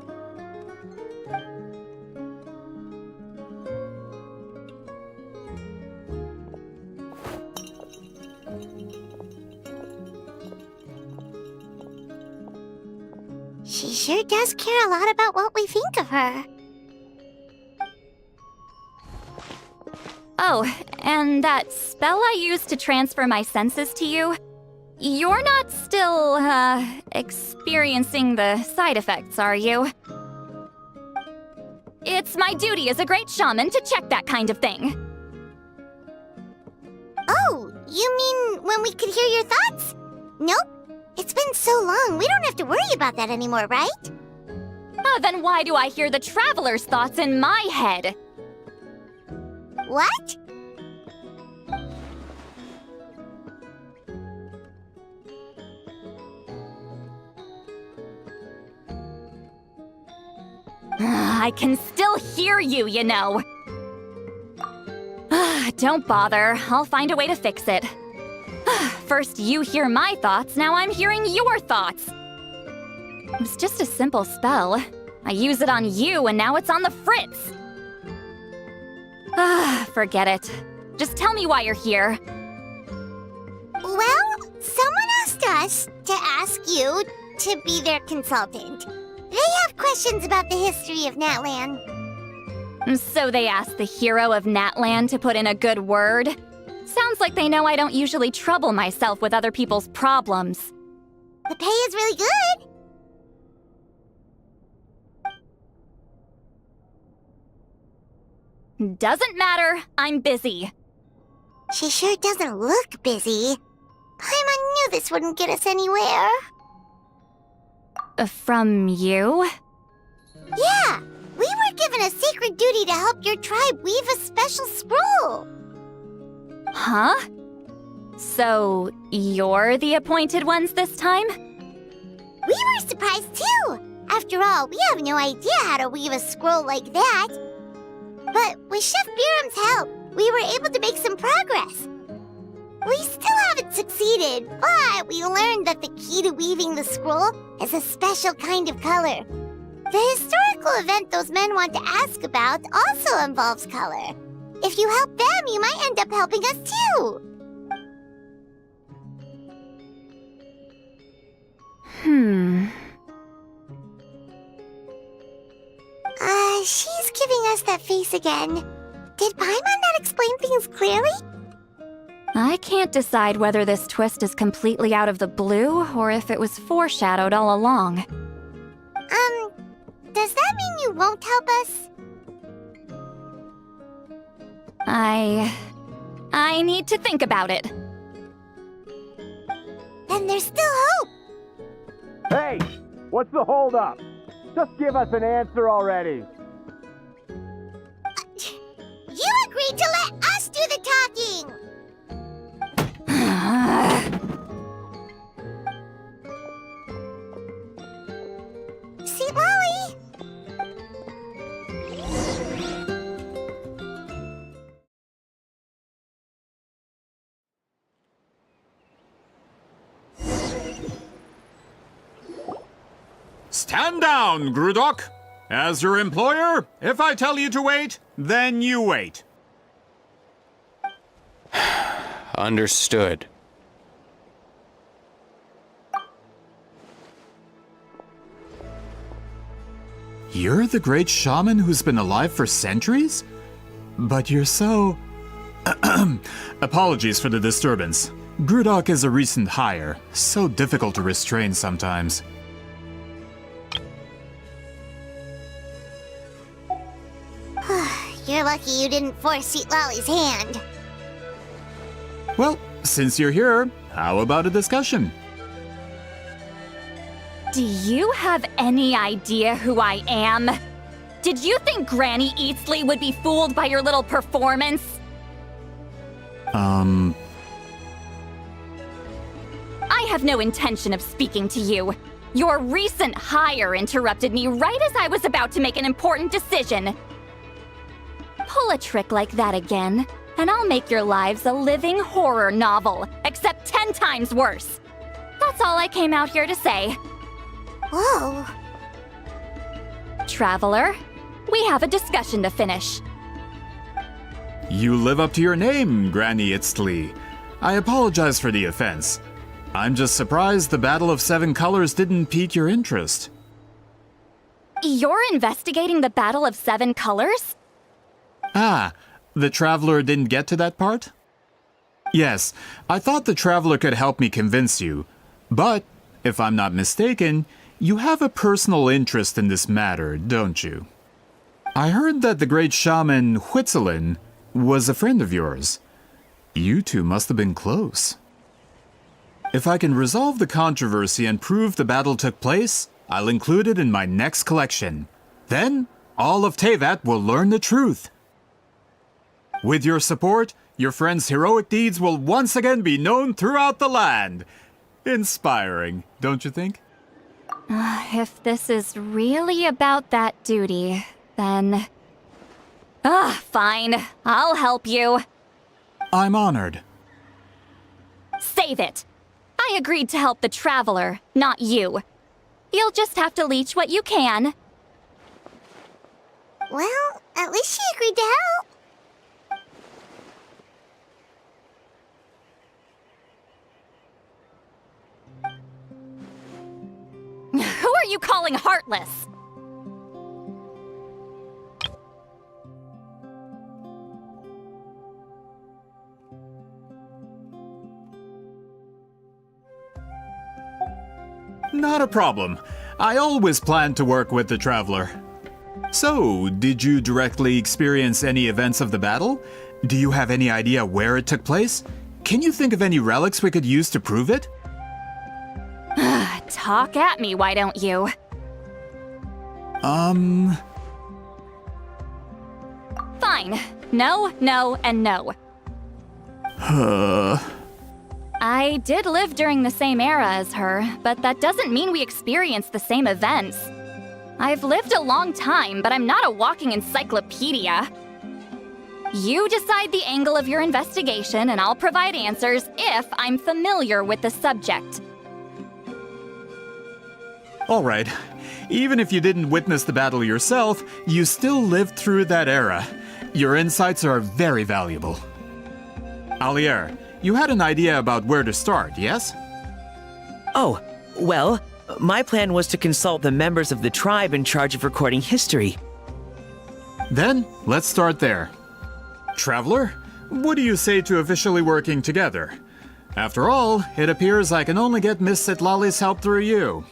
B: She sure does care a lot about what we think of her.
A: Oh, and that spell I used to transfer my senses to you, you're not still, experiencing the side effects, are you? It's my duty as a great shaman to check that kind of thing.
B: Oh, you mean when we could hear your thoughts? Nope. It's been so long, we don't have to worry about that anymore, right?
A: Then why do I hear the traveler's thoughts in my head?
B: What?
A: I can still hear you, you know. Don't bother. I'll find a way to fix it. First you hear my thoughts, now I'm hearing your thoughts. It was just a simple spell. I use it on you, and now it's on the Fritz. Forget it. Just tell me why you're here.
B: Well, someone asked us to ask you to be their consultant. They have questions about the history of Natlan.
A: So they asked the hero of Natlan to put in a good word? Sounds like they know I don't usually trouble myself with other people's problems.
B: The pay is really good.
A: Doesn't matter. I'm busy.
B: She sure doesn't look busy. Paimon knew this wouldn't get us anywhere.
A: From you?
B: Yeah, we were given a sacred duty to help your tribe weave a special scroll.
A: Huh? So, you're the appointed ones this time?
B: We were surprised too. After all, we have no idea how to weave a scroll like that. But with Chef Biram's help, we were able to make some progress. We still haven't succeeded, but we learned that the key to weaving the scroll is a special kind of color. The historical event those men want to ask about also involves color. If you help them, you might end up helping us too. She's giving us that face again. Did Paimon not explain things clearly?
A: I can't decide whether this twist is completely out of the blue or if it was foreshadowed all along.
B: Does that mean you won't help us?
A: I need to think about it.
B: Then there's still hope!
N: Hey! What's the holdup? Just give us an answer already!
B: You agreed to let us do the talking! See, Lolly?
T: Stand down, Grudok! As your employer, if I tell you to wait, then you wait.
O: Understood.
T: You're the great shaman who's been alive for centuries? But you're so... Apologies for the disturbance. Grudok is a recent hire, so difficult to restrain sometimes.
B: You're lucky you didn't force Sweet Lolly's hand.
T: Well, since you're here, how about a discussion?
A: Do you have any idea who I am? Did you think Granny Eatsley would be fooled by your little performance? I have no intention of speaking to you. Your recent hire interrupted me right as I was about to make an important decision. Pull a trick like that again, and I'll make your lives a living horror novel, except 10 times worse. That's all I came out here to say.
B: Whoa.
A: Traveler, we have a discussion to finish.
T: You live up to your name, Granny Itztli. I apologize for the offense. I'm just surprised the Battle of Seven Colors didn't pique your interest.
A: You're investigating the Battle of Seven Colors?
T: Ah, the Traveler didn't get to that part? Yes, I thought the Traveler could help me convince you. But, if I'm not mistaken, you have a personal interest in this matter, don't you? I heard that the great shaman Huitzilin was a friend of yours. You two must have been close. If I can resolve the controversy and prove the battle took place, I'll include it in my next collection. Then, all of Teyvat will learn the truth. With your support, your friend's heroic deeds will once again be known throughout the land. Inspiring, don't you think?
A: If this is really about that duty, then... fine. I'll help you.
T: I'm honored.
A: Save it. I agreed to help the Traveler, not you. You'll just have to leech what you can.
B: Well, at least she agreed to help.
A: Who are you calling heartless?
T: Not a problem. I always planned to work with the Traveler. So, did you directly experience any events of the battle? Do you have any idea where it took place? Can you think of any relics we could use to prove it?
A: Talk at me, why don't you? Fine. No, no, and no. I did live during the same era as her, but that doesn't mean we experienced the same events. I've lived a long time, but I'm not a walking encyclopedia. You decide the angle of your investigation, and I'll provide answers if I'm familiar with the subject.
T: All right. Even if you didn't witness the battle yourself, you still lived through that era. Your insights are very valuable. Alier, you had an idea about where to start, yes?
U: Oh, well, My plan was to consult the members of the tribe in charge of recording history.
T: Then, let's start there. Traveler, what do you say to officially working together? After all, it appears I can only get Miss Sitlali's help through you.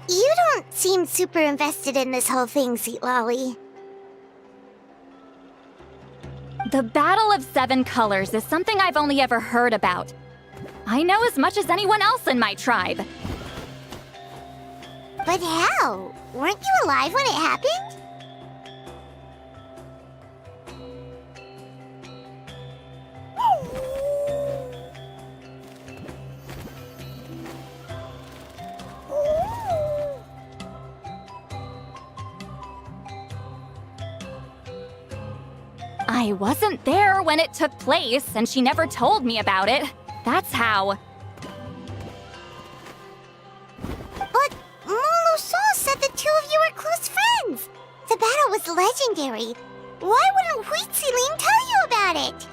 B: You don't seem super invested in this whole thing, Sitlali.
A: The Battle of Seven Colors is something I've only ever heard about. I know as much as anyone else in my tribe.
B: But how? Weren't you alive when it happened?
A: I wasn't there when it took place, and she never told me about it. That's how.
B: But Molusa said the two of you were close friends. The battle was legendary. Why wouldn't Huitziling tell you about it?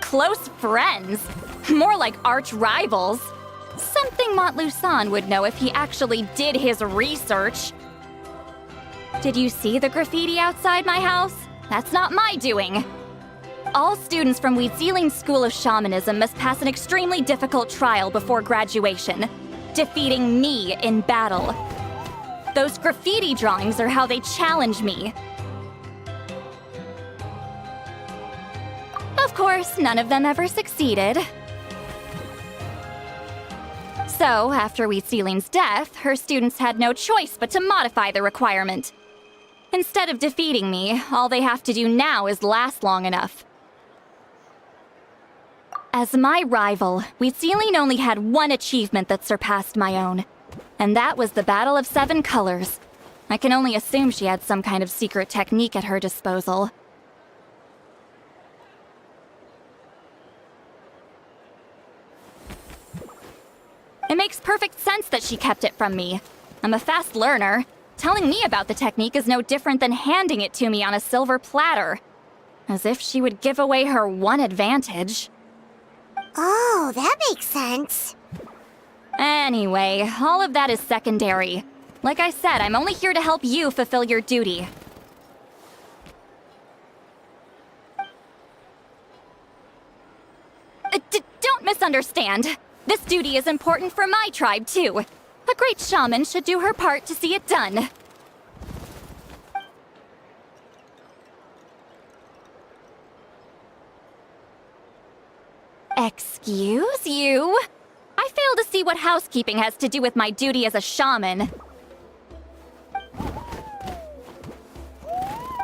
A: Close friends? More like arch rivals. Something Montluçon would know if he actually did his research. Did you see the graffiti outside my house? That's not my doing. All students from Huitziling's School of Shamanism must pass an extremely difficult trial before graduation, defeating me in battle. Those graffiti drawings are how they challenge me. Of course, none of them ever succeeded. So, after Huitziling's death, her students had no choice but to modify the requirement. Instead of defeating me, all they have to do now is last long enough. As my rival, Huitziling only had one achievement that surpassed my own, and that was the Battle of Seven Colors. I can only assume she had some kind of secret technique at her disposal. It makes perfect sense that she kept it from me. I'm a fast learner. Telling me about the technique is no different than handing it to me on a silver platter. As if she would give away her one advantage.
B: Oh, that makes sense.
A: Anyway, all of that is secondary. Like I said, I'm only here to help you fulfill your duty. Don't misunderstand. This duty is important for my tribe, too. A great shaman should do her part to see it done. Excuse you? I fail to see what housekeeping has to do with my duty as a shaman.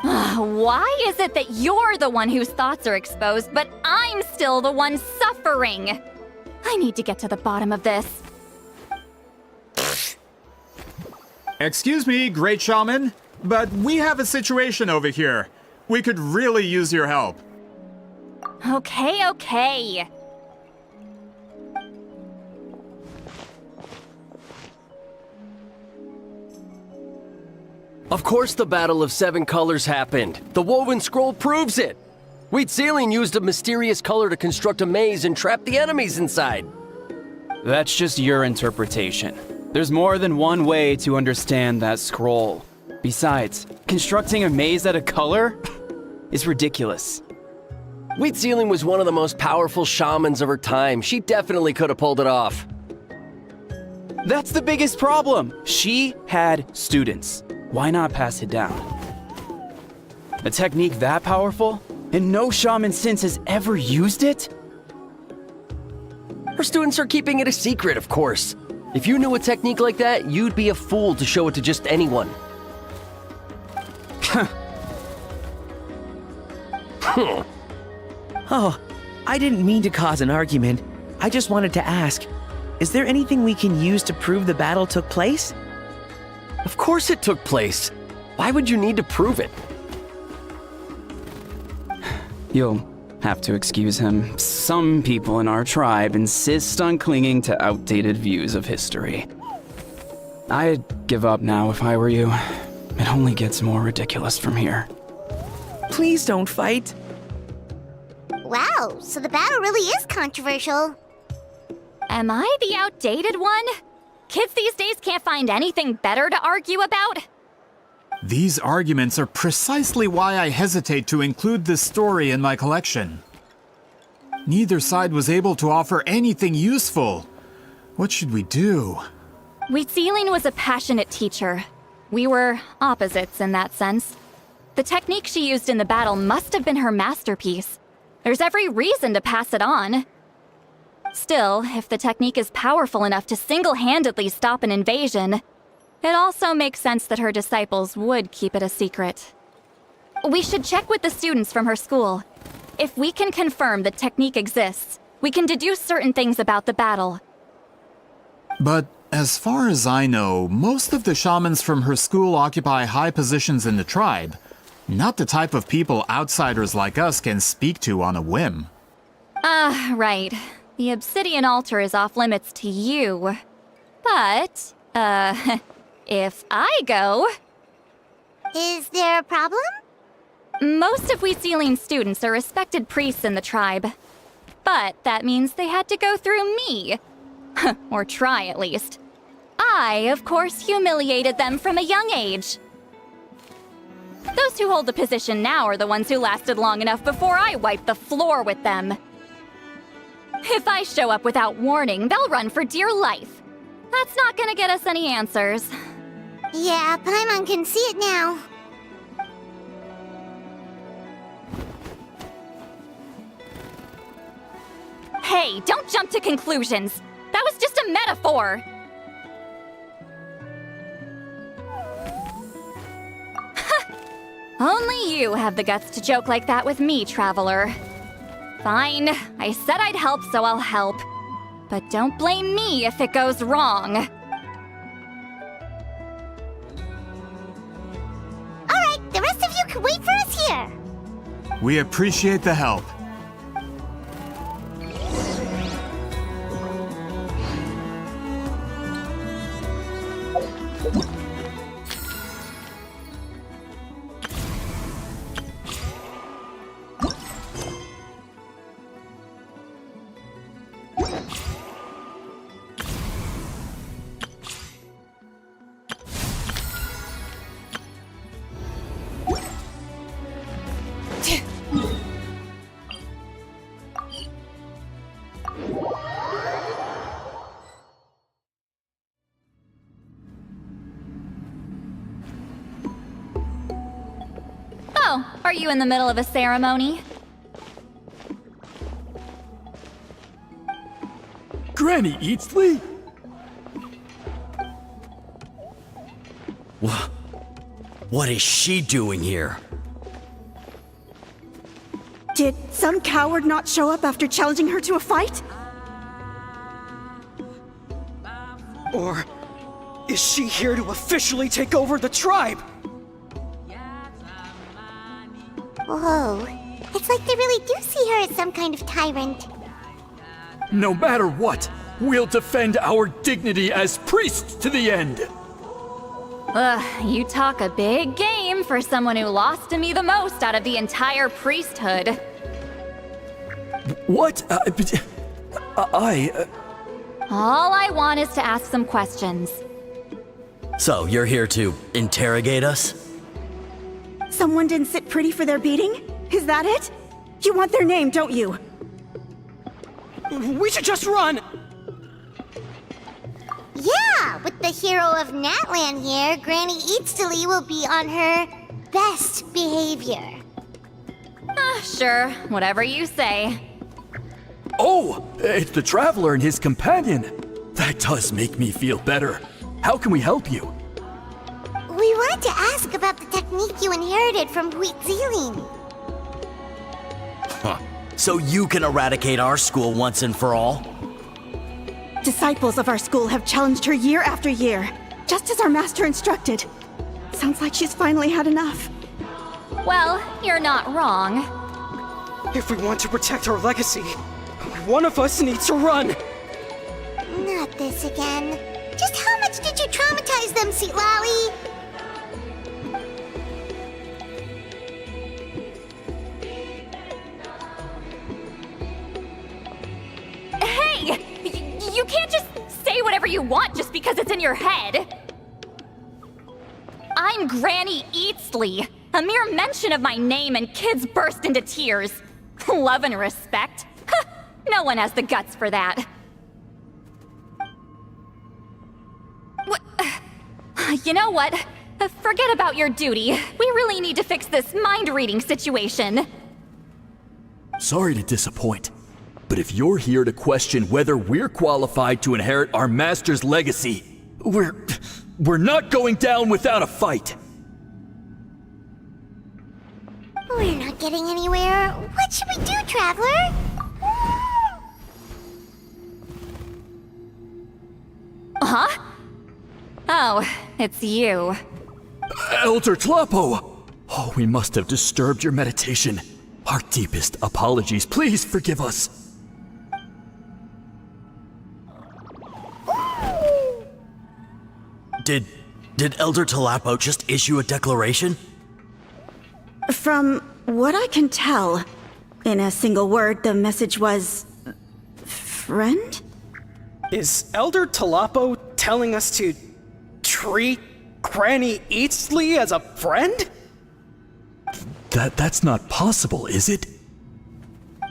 A: Why is it that you're the one whose thoughts are exposed, but I'm still the one suffering? I need to get to the bottom of this.
T: Excuse me, Great Shaman, but we have a situation over here. We could really use your help.
A: Okay.
I: Of course the Battle of Seven Colors happened. The woven scroll proves it. Huitziling used a mysterious color to construct a maze and trap the enemies inside.
D: That's just your interpretation. There's more than one way to understand that scroll. Besides, constructing a maze out of color is ridiculous.
I: Huitziling was one of the most powerful shamans of her time. She definitely could have pulled it off.
D: That's the biggest problem. She had students. Why not pass it down? A technique that powerful? And no shaman since has ever used it?
I: Her students are keeping it a secret, of course. If you knew a technique like that, you'd be a fool to show it to just anyone.
U: Oh, I didn't mean to cause an argument. I just wanted to ask, is there anything we can use to prove the battle took place?
I: Of course it took place. Why would you need to prove it?
D: You'll have to excuse him. Some people in our tribe insist on clinging to outdated views of history. I'd give up now if I were you. It only gets more ridiculous from here.
U: Please don't fight.
B: Wow, so the battle really is controversial.
A: Am I the outdated one? Kids these days can't find anything better to argue about?
T: These arguments are precisely why I hesitate to include this story in my collection. Neither side was able to offer anything useful. What should we do?
A: Wheatzealing was a passionate teacher. We were opposites in that sense. The technique she used in the battle must have been her masterpiece. There's every reason to pass it on. Still, if the technique is powerful enough to single-handedly stop an invasion, it also makes sense that her disciples would keep it a secret. We should check with the students from her school. If we can confirm the technique exists, we can deduce certain things about the battle.
T: But as far as I know, most of the shamans from her school occupy high positions in the tribe. Not the type of people outsiders like us can speak to on a whim.
A: Right. The obsidian altar is off limits to you. But, if I go...
B: Is there a problem?
A: Most of Wheatzealing's students are respected priests in the tribe. But that means they had to go through me. Or try, at least. I, of course, humiliated them from a young age. Those who hold the position now are the ones who lasted long enough before I wiped the floor with them. If I show up without warning, they'll run for dear life. That's not gonna get us any answers.
B: Yeah, Paimon can see it now.
A: Hey, don't jump to conclusions. That was just a metaphor. Only you have the guts to joke like that with me, Traveler. Fine, I said I'd help, so I'll help. But don't blame me if it goes wrong.
B: Alright, the rest of you can wait for us here.
T: We appreciate the help.
A: Oh, are you in the middle of a ceremony?
R: Granny Eatsley?
V: What is she doing here?
W: Did some coward not show up after challenging her to a fight?
X: Or is she here to officially take over the tribe?
B: Whoa, it's like they really do see her as some kind of tyrant.
R: No matter what, we'll defend our dignity as priests to the end.
A: You talk a big game for someone who lost to me the most out of the entire priesthood.
R: What?
A: All I want is to ask some questions.
V: So, you're here to interrogate us?
W: Someone didn't sit pretty for their beating? Is that it? You want their name, don't you?
X: We should just run!
B: Yeah, with the hero of Natlan here, Granny Eatsley will be on her best behavior.
A: Sure, whatever you say.
R: Oh, it's the Traveler and his companion. That does make me feel better. How can we help you?
B: We wanted to ask about the technique you inherited from Wheatzealing.
V: Huh. So you can eradicate our school once and for all?
W: Disciples of our school have challenged her year after year. just as our master instructed. Sounds like she's finally had enough.
A: Well, you're not wrong.
X: If we want to protect our legacy, one of us needs to run!
B: Not this again. Just how much did you traumatize them, Sweet Lolly?
A: Hey! You can't just say whatever you want just because it's in your head. I'm Granny Eatsley. A mere mention of my name and kids burst into tears. Love and respect? No one has the guts for that. You know what? Forget about your duty. We really need to fix this mind-reading situation.
R: Sorry to disappoint, but if you're here to question whether we're qualified to inherit our master's legacy, we're not going down without a fight.
B: We're not getting anywhere. What should we do, Traveler?
A: Huh? Oh, it's you.
R: Elder Tlapo! Oh, we must have disturbed your meditation. Our deepest apologies. Please forgive us.
V: Did Elder Tlapo just issue a declaration?
W: From what I can tell, in a single word, the message was... friend?
X: Is Elder Tlapo telling us to treat Granny Eatsley as a friend?
R: That's not possible, is it?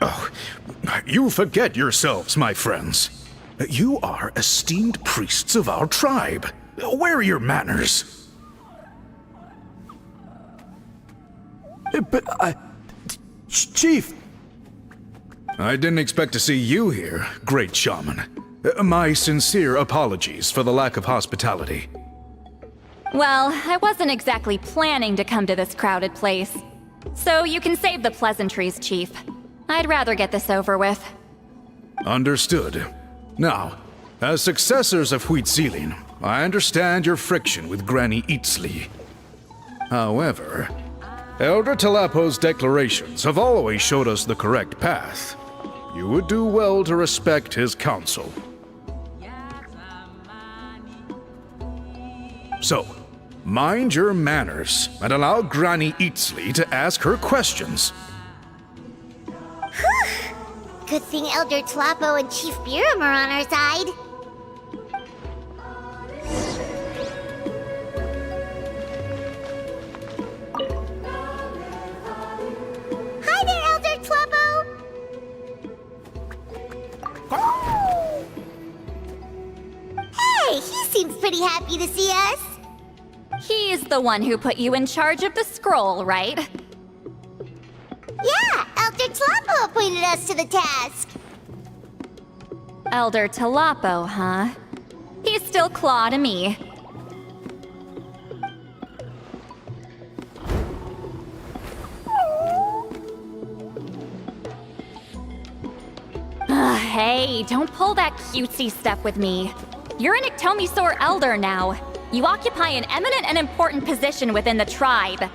L: Oh, you forget yourselves, my friends. You are esteemed priests of our tribe. Where are your manners?
R: But Chief!
L: I didn't expect to see you here, great shaman. My sincere apologies for the lack of hospitality.
A: Well, I wasn't exactly planning to come to this crowded place. So you can save the pleasantries, Chief. I'd rather get this over with.
L: Understood. Now, as successors of Huitzilin, I understand your friction with Granny Eatsley. However, Elder Tlapo's declarations have always showed us the correct path. You would do well to respect his counsel. So, mind your manners and allow Granny Eatsley to ask her questions.
B: Good thing Elder Tlapo and Chief Biram are on our side. Hi there, Elder Tlapo! Hey, he seems pretty happy to see us.
A: He's the one who put you in charge of the scroll, right?
B: Yeah, Elder Tlapo appointed us to the task.
A: Elder Tlapo, huh? He's still Claw to me. Hey, don't pull that cutesy stuff with me. You're an Iktomisaur Elder now. You occupy an eminent and important position within the tribe.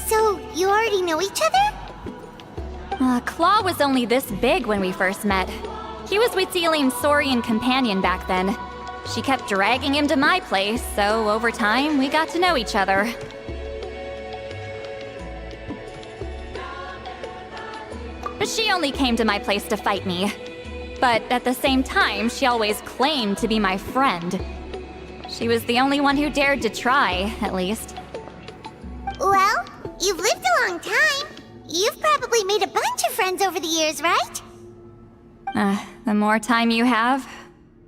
B: So, you already know each other?
A: Claw was only this big when we first met. He was Huitzilim's Saurian companion back then. She kept dragging him to my place, so over time, we got to know each other. She only came to my place to fight me. But at the same time, she always claimed to be my friend. She was the only one who dared to try, at least.
B: Well, you've lived a long time. You've probably made a bunch of friends over the years, right?
A: The more time you have,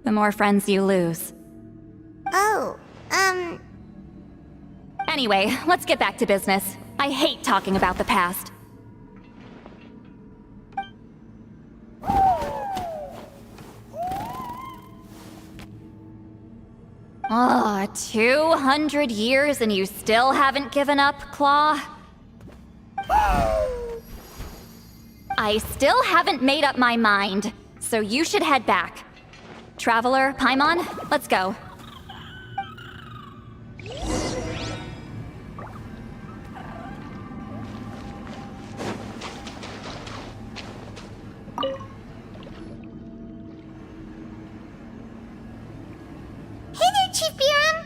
A: the more friends you lose.
B: Oh,
A: Anyway, let's get back to business. I hate talking about the past. Oh, 200 years and you still haven't given up, Claw? I still haven't made up my mind, so you should head back. Traveler, Paimon, let's go.
B: Hey there, Chief Biram!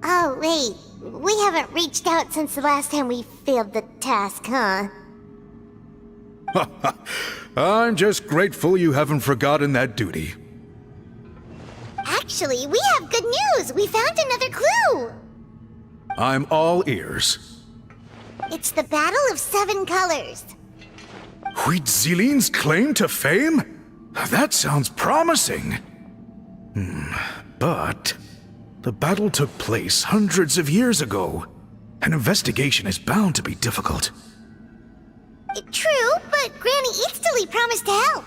B: Oh, wait. We haven't reached out since the last time we failed the task, huh?
L: I'm just grateful you haven't forgotten that duty.
B: Actually, we have good news! We found another clue!
L: I'm all ears.
B: It's the Battle of Seven Colors.
L: Huitzilin's claim to fame? That sounds promising. But the battle took place hundreds of years ago. An investigation is bound to be difficult.
B: True, but Granny Easterly promised to help.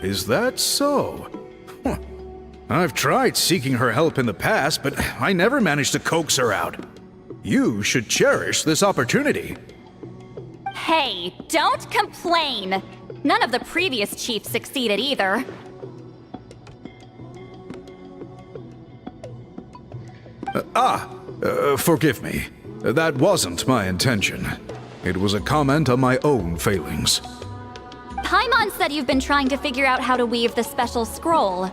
L: Is that so? Huh. I've tried seeking her help in the past, but I never managed to coax her out. You should cherish this opportunity.
A: Hey, don't complain! None of the previous chiefs succeeded either.
L: Forgive me. That wasn't my intention. It was a comment on my own failings.
A: Paimon said you've been trying to figure out how to weave the special scroll.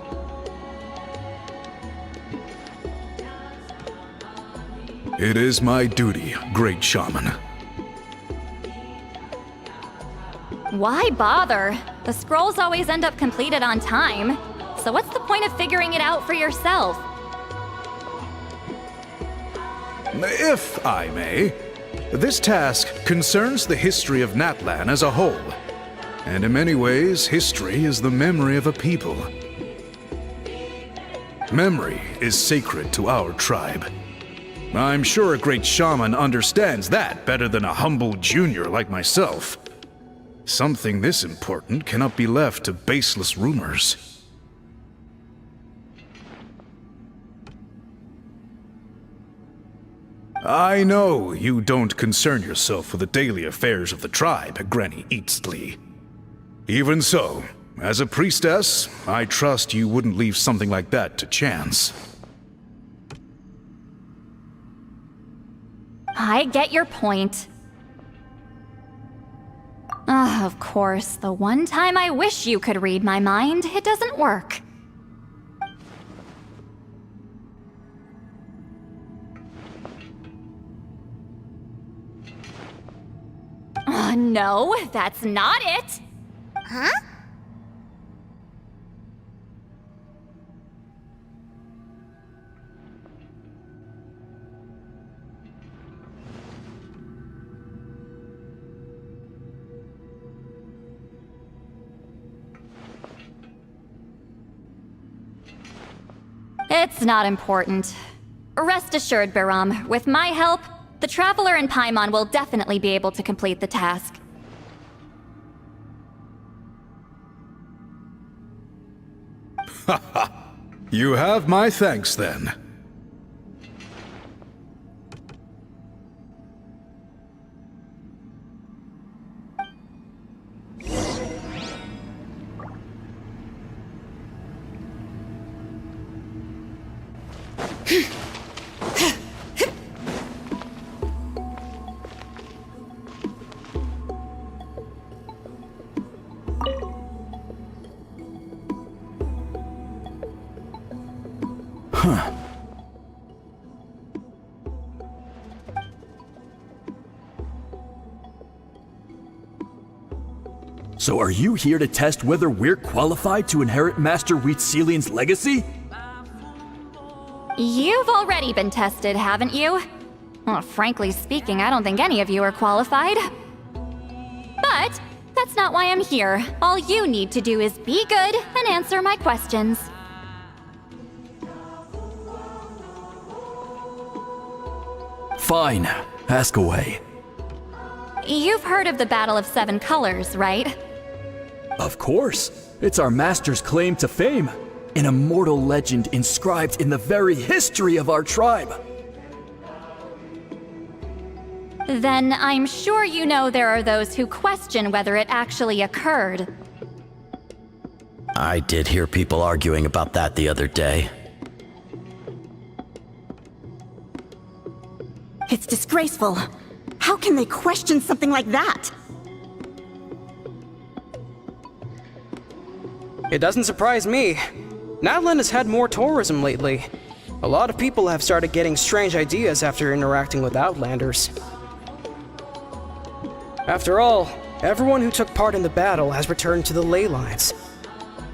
L: It is my duty, great shaman.
A: Why bother? The scrolls always end up completed on time. So what's the point of figuring it out for yourself?
L: If I may, this task concerns the history of Natlan as a whole. And in many ways, history is the memory of a people. Memory is sacred to our tribe. I'm sure a great shaman understands that better than a humble junior like myself. Something this important cannot be left to baseless rumors. I know you don't concern yourself with the daily affairs of the tribe, Granny Easterly. Even so, as a priestess, I trust you wouldn't leave something like that to chance.
A: I get your point. Of course, the one time I wish you could read my mind, it doesn't work. No, that's not it!
B: Huh?
A: It's not important. Rest assured, Biram, with my help, the Traveler and Paimon will definitely be able to complete the task.
L: You have my thanks, then.
R: Huh. So are you here to test whether we're qualified to inherit Master Wheatselian's legacy?
A: You've already been tested, haven't you? Well, frankly speaking, I don't think any of you are qualified. But that's not why I'm here. All you need to do is be good and answer my questions.
R: Fine. Ask away.
A: You've heard of the Battle of Seven Colors, right?
R: Of course. It's our master's claim to fame. An immortal legend inscribed in the very history of our tribe.
A: Then I'm sure you know there are those who question whether it actually occurred.
V: I did hear people arguing about that the other day.
W: It's disgraceful. How can they question something like that?
X: It doesn't surprise me. Natlan has had more tourism lately. A lot of people have started getting strange ideas after interacting with Outlanders. After all, everyone who took part in the battle has returned to the ley lines.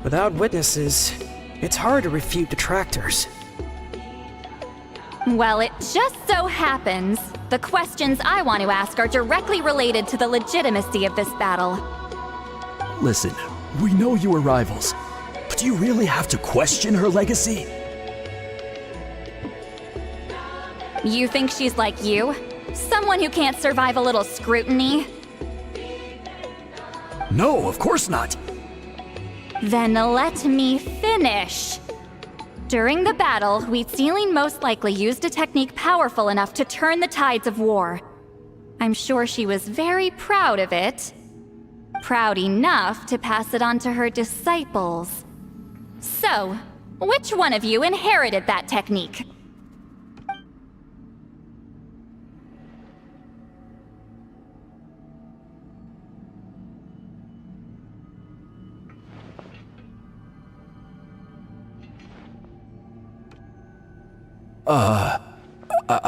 X: Without witnesses, it's hard to refute detractors.
A: Well, it just so happens the questions I want to ask are directly related to the legitimacy of this battle.
R: Listen, we know you are rivals, but do you really have to question her legacy?
A: You think she's like you? Someone who can't survive a little scrutiny?
R: No, of course not.
A: Then let me finish. During the battle, Wheatsealing most likely used a technique powerful enough to turn the tides of war. I'm sure she was very proud of it. Proud enough to pass it on to her disciples. So, which one of you inherited that technique?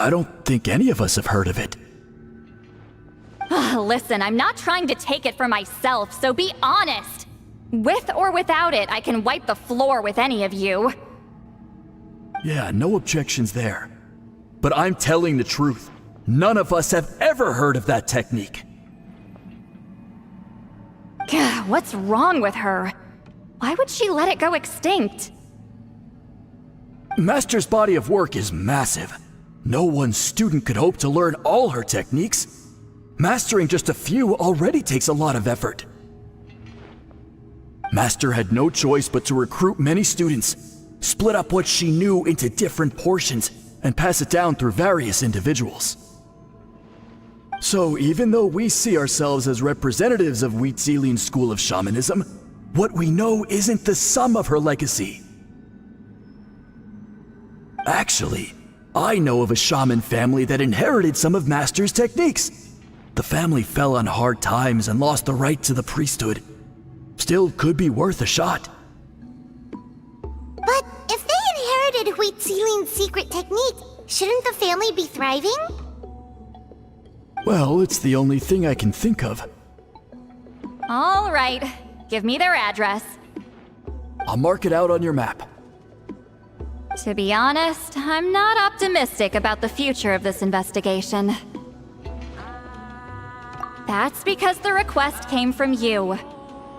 R: I don't think any of us have heard of it.
A: Listen, I'm not trying to take it for myself, so be honest. With or without it, I can wipe the floor with any of you.
R: Yeah, no objections there. But I'm telling the truth. None of us have ever heard of that technique.
A: Gah, what's wrong with her? Why would she let it go extinct?
R: Master's body of work is massive. No one student could hope to learn all her techniques. Mastering just a few already takes a lot of effort. Master had no choice but to recruit many students, split up what she knew into different portions, and pass it down through various individuals. So even though we see ourselves as representatives of Wheatsealing's school of shamanism, what we know isn't the sum of her legacy. Actually, I know of a shaman family that inherited some of Master's techniques. The family fell on hard times and lost the right to the priesthood. Still could be worth a shot.
B: But if they inherited Wheatsealing's secret technique, shouldn't the family be thriving?
R: Well, it's the only thing I can think of.
A: All right, give me their address.
R: I'll mark it out on your map.
A: To be honest, I'm not optimistic about the future of this investigation. That's because the request came from you.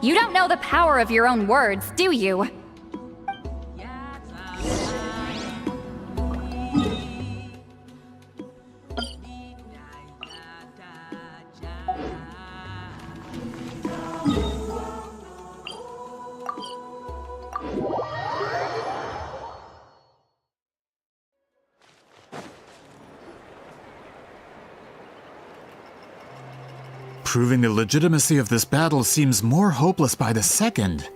A: You don't know the power of your own words, do you?
T: Proving the legitimacy of this battle seems more hopeless by the second.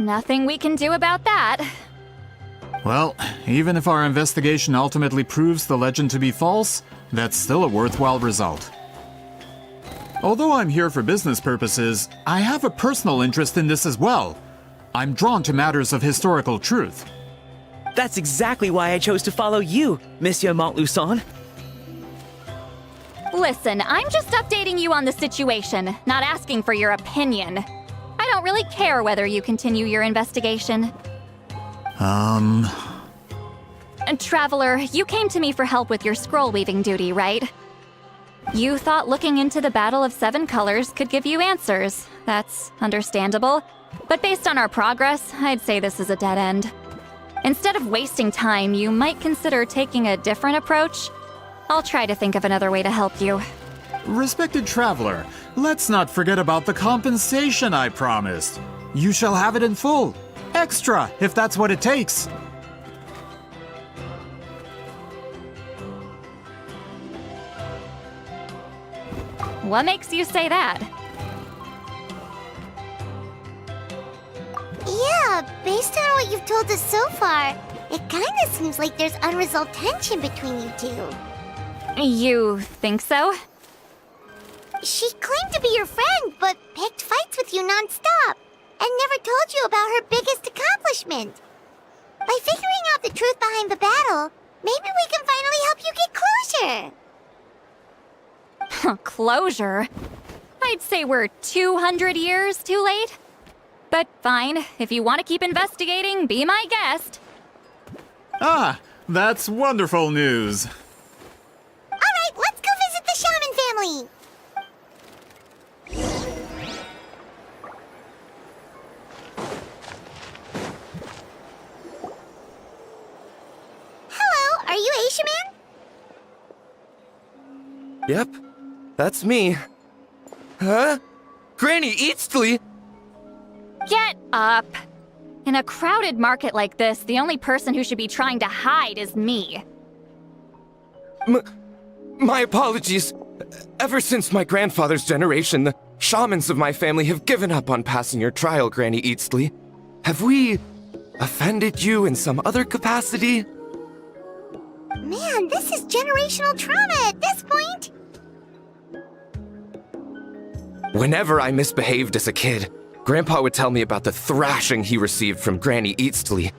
A: Nothing we can do about that.
T: Well, even if our investigation ultimately proves the legend to be false, that's still a worthwhile result. Although I'm here for business purposes, I have a personal interest in this as well. I'm drawn to matters of historical truth.
U: That's exactly why I chose to follow you, Monsieur Montluçon.
A: Listen, I'm just updating you on the situation, not asking for your opinion. I don't really care whether you continue your investigation. And Traveler, you came to me for help with your scroll weaving duty, right? You thought looking into the Battle of Seven Colors could give you answers. That's understandable. But based on our progress, I'd say this is a dead end. Instead of wasting time, you might consider taking a different approach. I'll try to think of another way to help you.
T: Respected traveler, let's not forget about the compensation I promised. You shall have it in full. Extra, if that's what it takes.
A: What makes you say that?
B: Yeah, based on what you've told us so far, it kinda seems like there's unresolved tension between you two.
A: You think so?
B: She claimed to be your friend, but picked fights with you non-stop, and never told you about her biggest accomplishment. By figuring out the truth behind the battle, maybe we can finally help you get closure.
A: Closure? I'd say we're 200 years too late. But fine, if you want to keep investigating, be my guest.
T: Ah, that's wonderful news.
B: Alright, let's go visit the Shaman family! Hello, are you Asia Man?
C: Yep, that's me. Huh? Granny Eastly?
A: Get up! In a crowded market like this, the only person who should be trying to hide is me.
C: My apologies. Ever since my grandfather's generation, the shamans of my family have given up on passing your trial, Granny Eastly. Have we offended you in some other capacity?
B: Man, this is generational trauma at this point!
C: Whenever I misbehaved as a kid, Grandpa would tell me about the thrashing he received from Granny Eastly.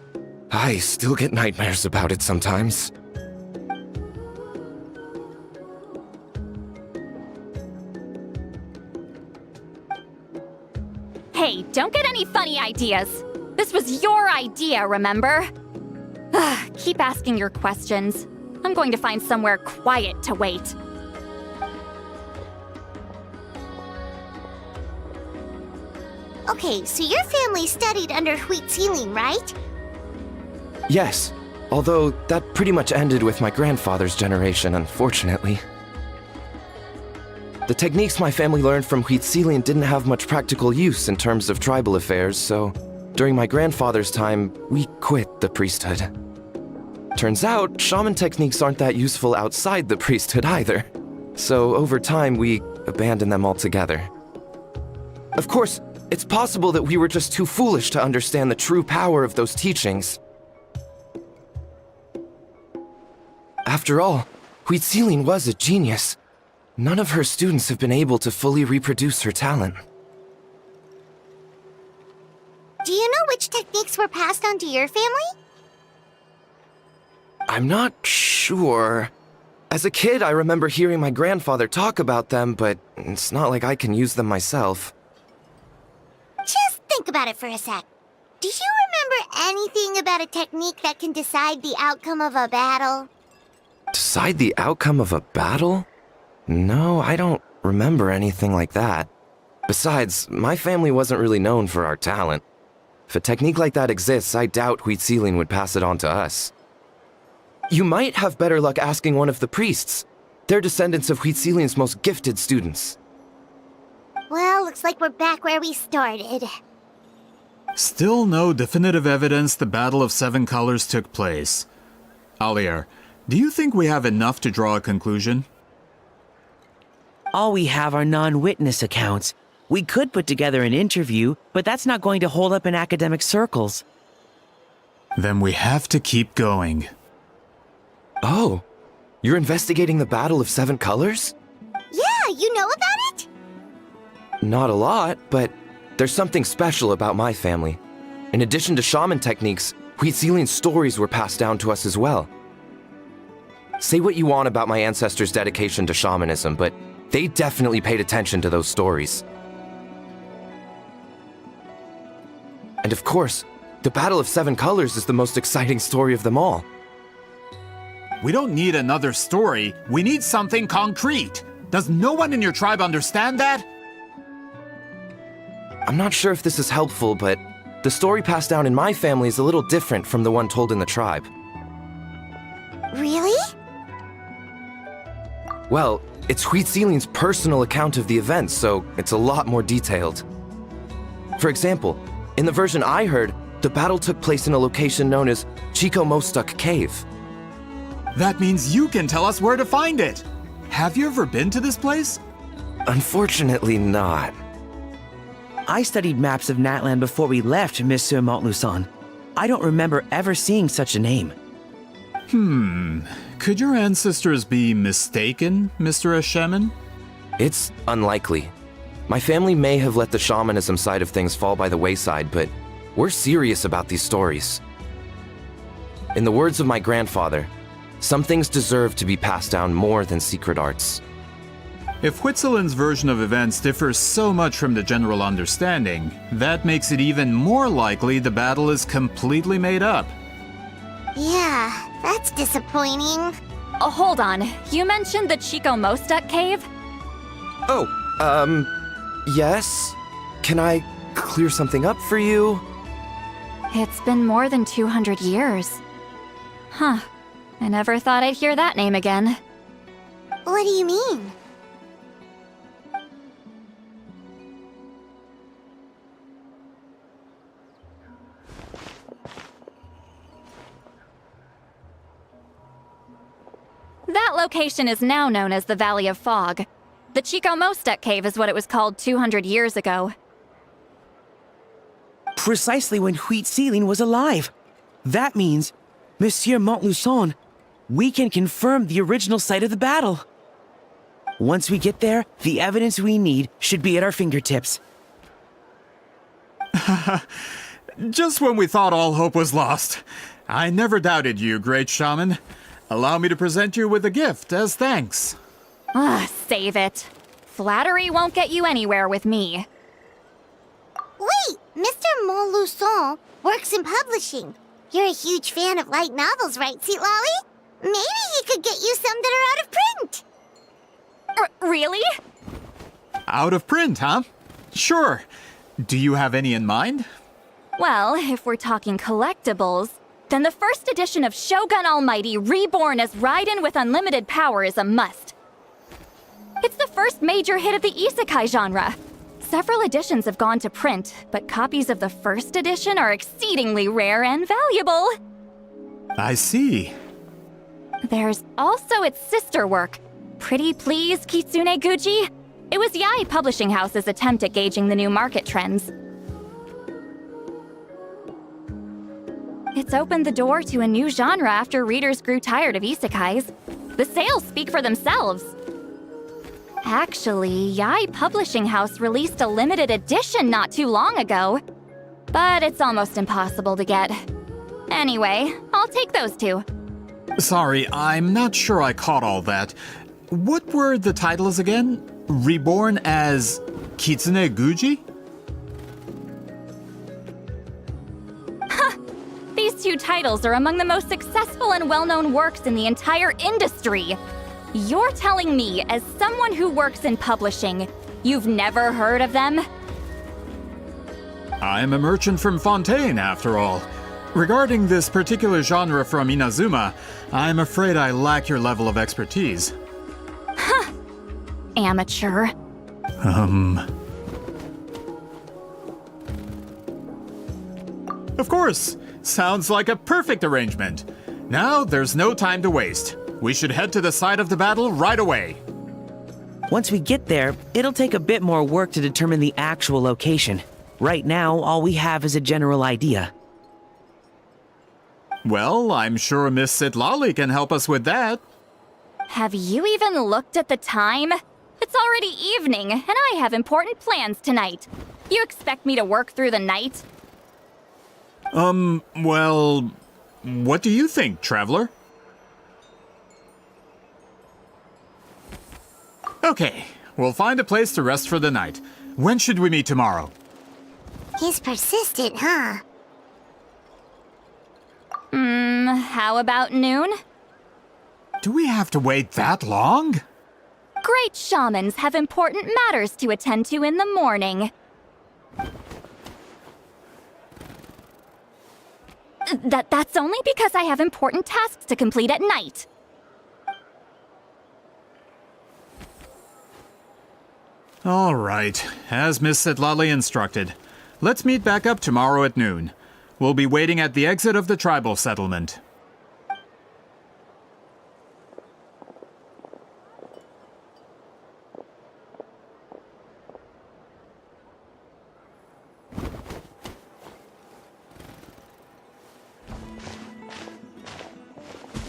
C: I still get nightmares about it sometimes.
A: Hey, don't get any funny ideas. This was your idea, remember? Keep asking your questions. I'm going to find somewhere quiet to wait.
B: Okay, so your family studied under Huitziling, right?
C: Yes, although that pretty much ended with my grandfather's generation, unfortunately. The techniques my family learned from Huitziling didn't have much practical use in terms of tribal affairs, so during my grandfather's time, we quit the priesthood. Turns out, shaman techniques aren't that useful outside the priesthood either. So over time, we abandoned them altogether. Of course, it's possible that we were just too foolish to understand the true power of those teachings. After all, Huitziling was a genius. None of her students have been able to fully reproduce her talent.
B: Do you know which techniques were passed on to your family?
C: I'm not sure. As a kid, I remember hearing my grandfather talk about them, but it's not like I can use them myself.
B: Just think about it for a sec. Do you remember anything about a technique that can decide the outcome of a battle?
C: Decide the outcome of a battle? No, I don't remember anything like that. Besides, my family wasn't really known for our talent. If a technique like that exists, I doubt Huitziling would pass it on to us. You might have better luck asking one of the priests. They're descendants of Huitziling's most gifted students.
B: Well, looks like we're back where we started.
T: Still no definitive evidence the Battle of Seven Colors took place. Alier, do you think we have enough to draw a conclusion?
U: All we have are non-witness accounts. We could put together an interview, but that's not going to hold up in academic circles.
T: Then we have to keep going.
C: Oh, you're investigating the Battle of Seven Colors?
B: Yeah, you know about it?
C: Not a lot, but there's something special about my family. In addition to shaman techniques, Huitzilian's stories were passed down to us as well. Say what you want about my ancestors' dedication to shamanism, but they definitely paid attention to those stories. And of course, the Battle of Seven Colors is the most exciting story of them all.
T: We don't need another story. We need something concrete. Does no one in your tribe understand that?
C: I'm not sure if this is helpful, but the story passed down in my family is a little different from the one told in the tribe.
B: Really?
C: Well, it's Huitzilian's personal account of the events, so it's a lot more detailed. For example, in the version I heard, the battle took place in a location known as Chico Mostuk Cave.
T: That means you can tell us where to find it. Have you ever been to this place?
C: Unfortunately not.
U: I studied maps of Natlan before we left, Monsieur Montluçon. I don't remember ever seeing such a name.
T: Could your ancestors be mistaken, Mr. Shaman?
C: It's unlikely. My family may have let the shamanism side of things fall by the wayside, but we're serious about these stories. In the words of my grandfather, some things deserve to be passed down more than secret arts.
T: If Huitzilian's version of events differs so much from the general understanding, that makes it even more likely the battle is completely made up.
B: Yeah, that's disappointing.
A: Oh, hold on. You mentioned the Chico Mostuk Cave?
C: Oh, yes? Can I clear something up for you?
A: It's been more than 200 years. Huh. I never thought I'd hear that name again.
B: What do you mean?
A: That location is now known as the Valley of Fog. The Chico Mostuk Cave is what it was called 200 years ago.
U: Precisely when Huitzilin was alive. That means, Monsieur Montluçon, we can confirm the original site of the battle. Once we get there, the evidence we need should be at our fingertips.
T: Just when we thought all hope was lost. I never doubted you, great shaman. Allow me to present you with a gift as thanks.
A: Save it. Flattery won't get you anywhere with me.
B: Wait, Mr. Montluçon works in publishing. You're a huge fan of light novels, right, Sweet Lolly? Maybe he could get you some that are out of print.
A: Really?
T: Out of print, huh? Sure. Do you have any in mind?
A: Well, if we're talking collectibles, then the first edition of Shogun Almighty reborn as Raiden with unlimited power is a must. It's the first major hit of the isekai genre. Several editions have gone to print, but copies of the first edition are exceedingly rare and valuable.
T: I see.
A: There's also its sister work, Pretty Please Kitsune Guji. It was Yae Publishing House's attempt at gauging the new market trends. It's opened the door to a new genre after readers grew tired of isekais. The sales speak for themselves. Actually, Yae Publishing House released a limited edition not too long ago, but it's almost impossible to get. Anyway, I'll take those two.
T: Sorry, I'm not sure I caught all that. What were the titles again? Reborn as Kitsune Guji?
A: These two titles are among the most successful and well-known works in the entire industry. You're telling me, as someone who works in publishing, you've never heard of them?
T: I'm a merchant from Fontaine, after all. Regarding this particular genre from Inazuma, I'm afraid I lack your level of expertise.
A: Huh. Amateur.
T: Of course. Sounds like a perfect arrangement. Now there's no time to waste. We should head to the site of the battle right away.
U: Once we get there, it'll take a bit more work to determine the actual location. Right now, all we have is a general idea.
T: Well, I'm sure Miss Sitlali can help us with that.
A: Have you even looked at the time? It's already evening, and I have important plans tonight. You expect me to work through the night?
T: Well, what do you think, Traveler? Okay, we'll find a place to rest for the night. When should we meet tomorrow?
B: He's persistent, huh?
A: How about noon?
T: Do we have to wait that long?
A: Great shamans have important matters to attend to in the morning. That's only because I have important tasks to complete at night.
T: All right, as Miss Setlali instructed. Let's meet back up tomorrow at noon. We'll be waiting at the exit of the tribal settlement.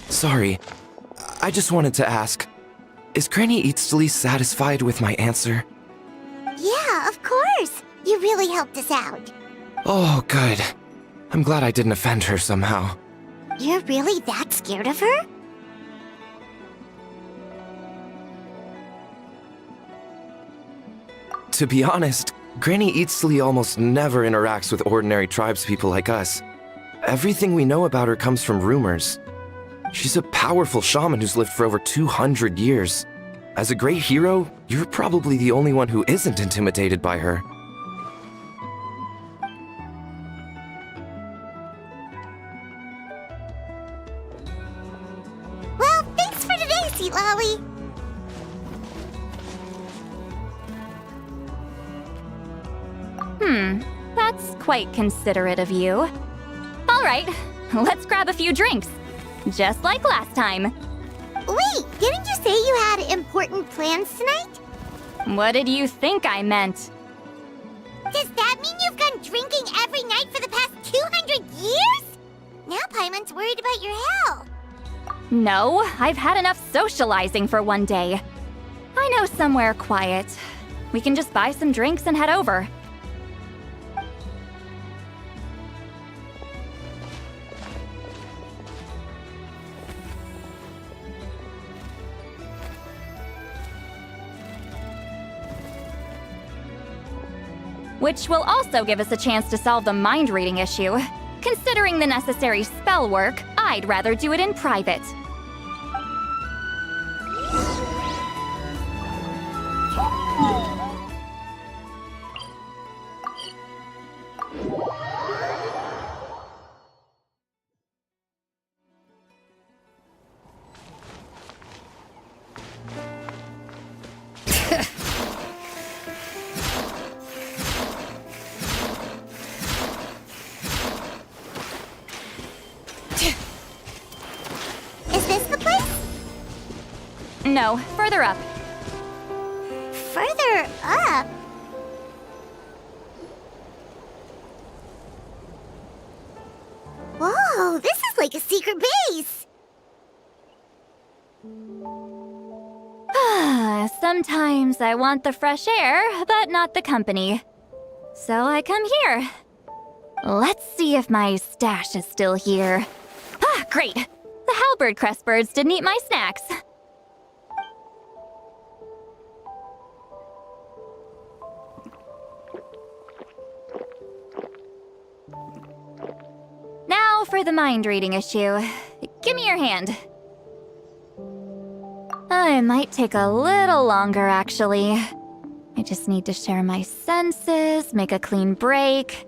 C: Sorry, I just wanted to ask, is Granny Eatsley satisfied with my answer?
B: Yeah, of course. You really helped us out.
C: Oh, good. I'm glad I didn't offend her somehow.
B: You're really that scared of her?
C: To be honest, Granny Eatsley almost never interacts with ordinary tribespeople like us. Everything we know about her comes from rumors. She's a powerful shaman who's lived for over 200 years. As a great hero, you're probably the only one who isn't intimidated by her.
B: Well, thanks for today, Sea Lolly.
A: That's quite considerate of you. All right, let's grab a few drinks. Just like last time.
B: Wait, didn't you say you had important plans tonight?
A: What did you think I meant?
B: Does that mean you've gone drinking every night for the past 200 years? Now Paimon's worried about your health.
A: No, I've had enough socializing for one day. I know somewhere quiet. We can just buy some drinks and head over. Which will also give us a chance to solve the mind reading issue. Considering the necessary spell work, I'd rather do it in private. No, further up.
B: Further up? Whoa, this is like a secret base!
A: Sometimes I want the fresh air, but not the company. So I come here. Let's see if my stash is still here. Ah, great! The halberd crest birds didn't eat my snacks. Now for the mind reading issue. Give me your hand. It might take a little longer, actually. I just need to share my senses, make a clean break.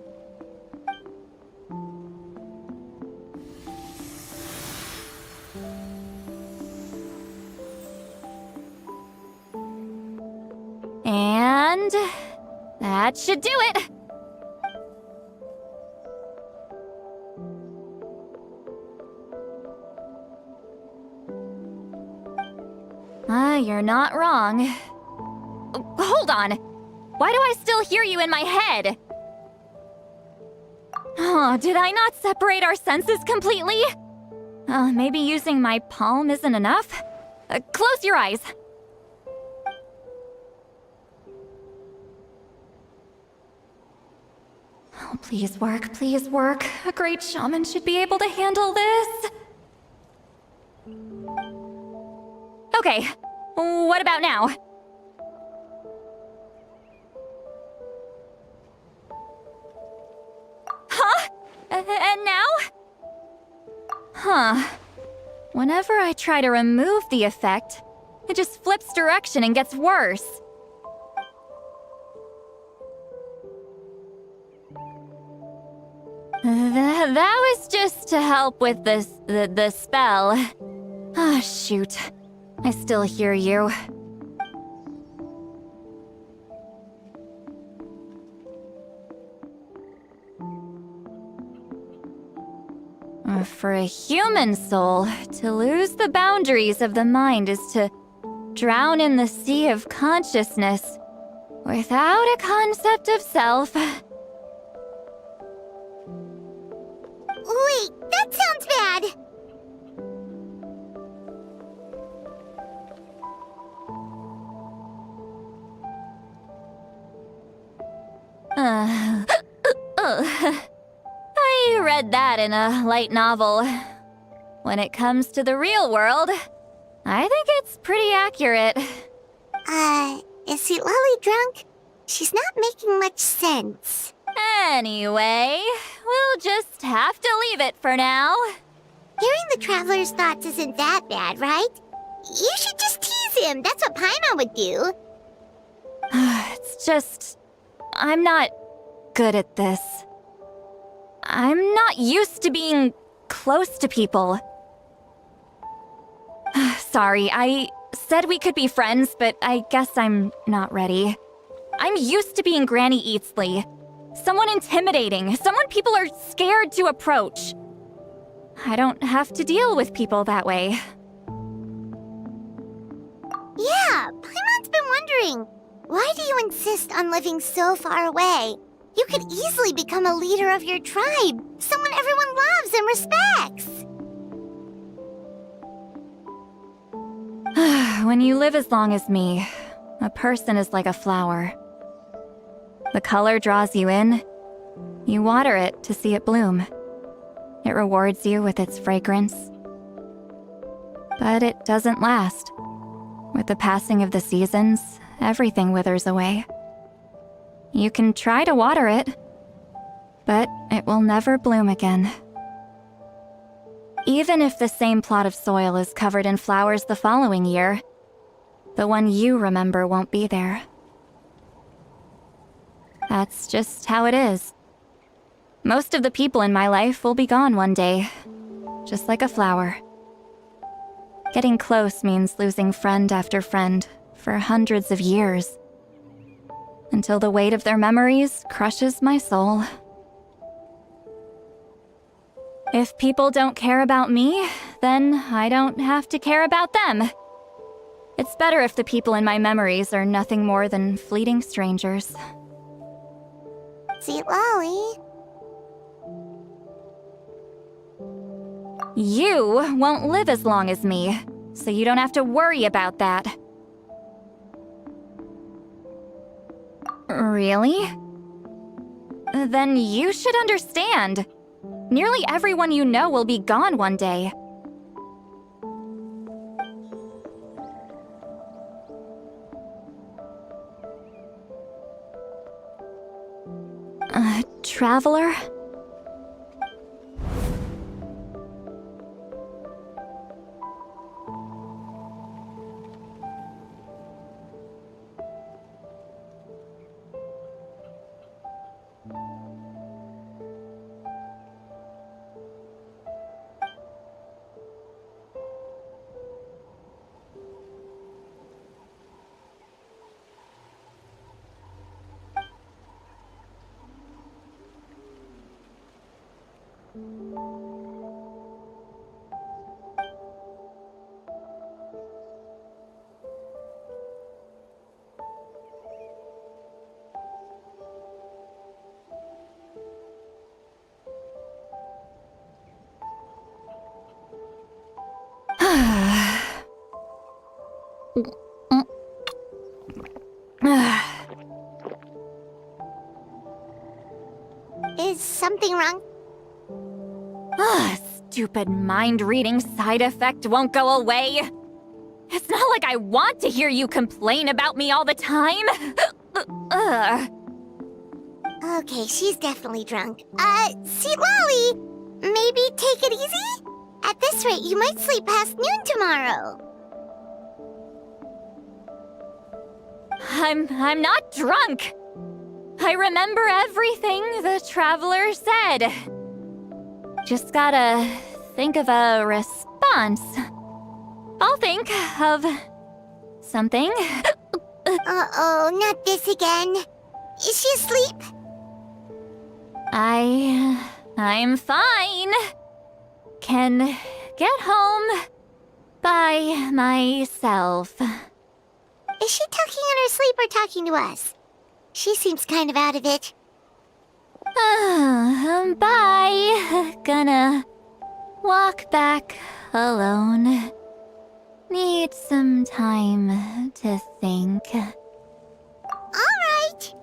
A: And that should do it. You're not wrong. Hold on. Why do I still hear you in my head? Oh, did I not separate our senses completely? Maybe using my palm isn't enough? Close your eyes. Oh, Please work, please work. A great shaman should be able to handle this. Okay, what about now? Huh? And now? Huh. Whenever I try to remove the effect, it just flips direction and gets worse. That was just to help with the spell. Ah, shoot. I still hear you. For a human soul, to lose the boundaries of the mind is to drown in the sea of consciousness without a concept of self.
B: Wait, that sounds bad.
A: I read that in a light novel. When it comes to the real world, I think it's pretty accurate.
B: Is Lolly drunk? She's not making much sense.
A: Anyway, we'll just have to leave it for now.
B: Hearing the Traveler's thoughts isn't that bad, right? You should just tease him. That's what Paimon would do.
A: It's just... I'm not good at this. I'm not used to being close to people. Sorry, I said we could be friends, but I guess I'm not ready. I'm used to being Granny Eatsley. Someone intimidating, someone people are scared to approach. I don't have to deal with people that way.
B: Yeah, Paimon's been wondering. Why do you insist on living so far away? You could easily become a leader of your tribe, someone everyone loves and respects.
A: When you live as long as me, a person is like a flower. The color draws you in. You water it to see it bloom. It rewards you with its fragrance. But it doesn't last. With the passing of the seasons, everything withers away. You can try to water it, but it will never bloom again. Even if the same plot of soil is covered in flowers the following year, the one you remember won't be there. That's just how it is. Most of the people in my life will be gone one day, just like a flower. Getting close means losing friend after friend for hundreds of years, until the weight of their memories crushes my soul. If people don't care about me, then I don't have to care about them. It's better if the people in my memories are nothing more than fleeting strangers.
B: See, Lolly.
A: You won't live as long as me, so you don't have to worry about that. Really? Then you should understand. Nearly everyone you know will be gone one day. Traveler?
B: Is something wrong.
A: Ugh, stupid mind-reading side effect won't go away. It's not like I want to hear you complain about me all the time. Ugh.
B: Okay, she's definitely drunk. See, Lolly, maybe take it easy? At this rate, you might sleep past noon tomorrow.
A: I'm not drunk. I remember everything the Traveler said. Just gotta think of a response. I'll think of something.
B: Uh-oh, not this again. Is she asleep?
A: I'm fine. Can get home by myself.
B: Is she talking in her sleep or talking to us? She seems kind of out of it.
A: Bye. Gonna walk back alone. Need some time to think.
B: All right.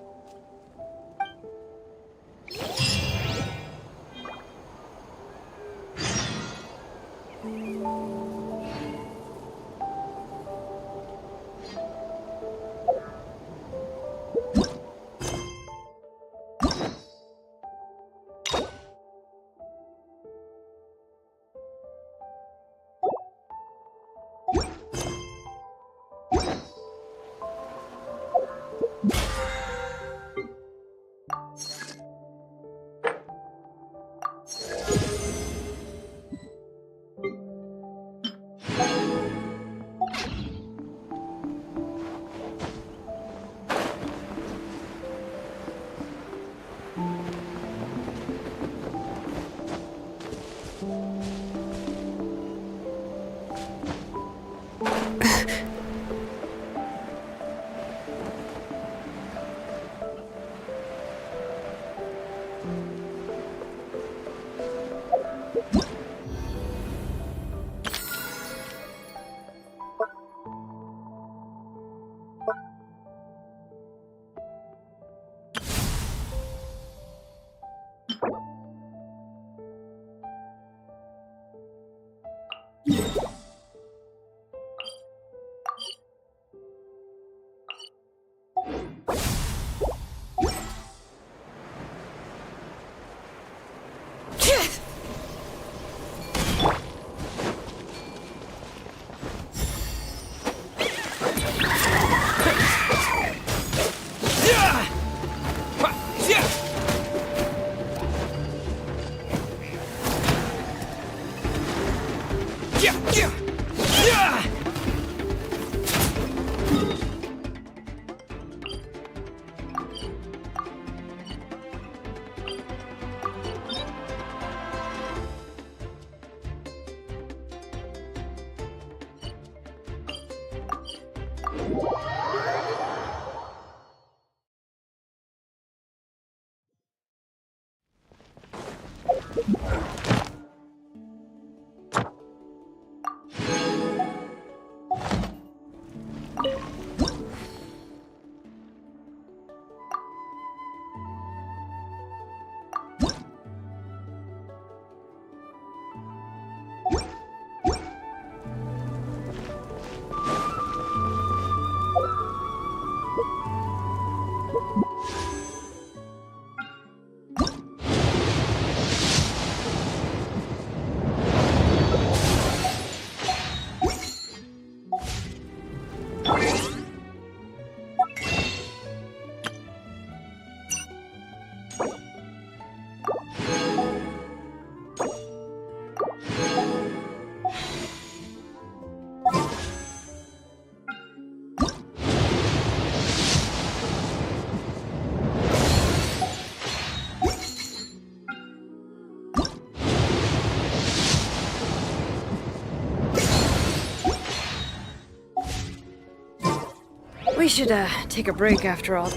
K: We should, take a break after all.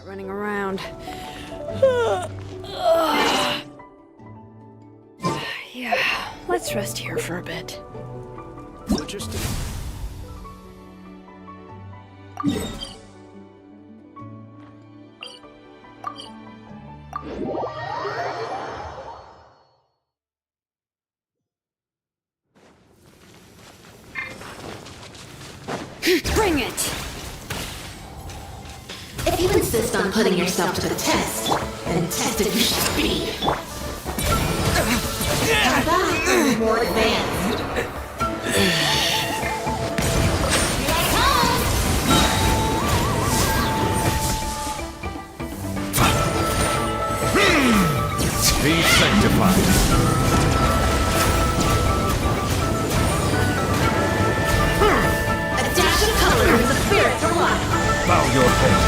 K: Running around. Yeah, let's rest here for a bit.
R: Interesting.
H: Bring it!
F: If you insist on putting yourself to the test, then tested you should be. Now that more advanced.
L: Be sanctified.
F: A dash of color brings the spirit to life.
L: Bow your head.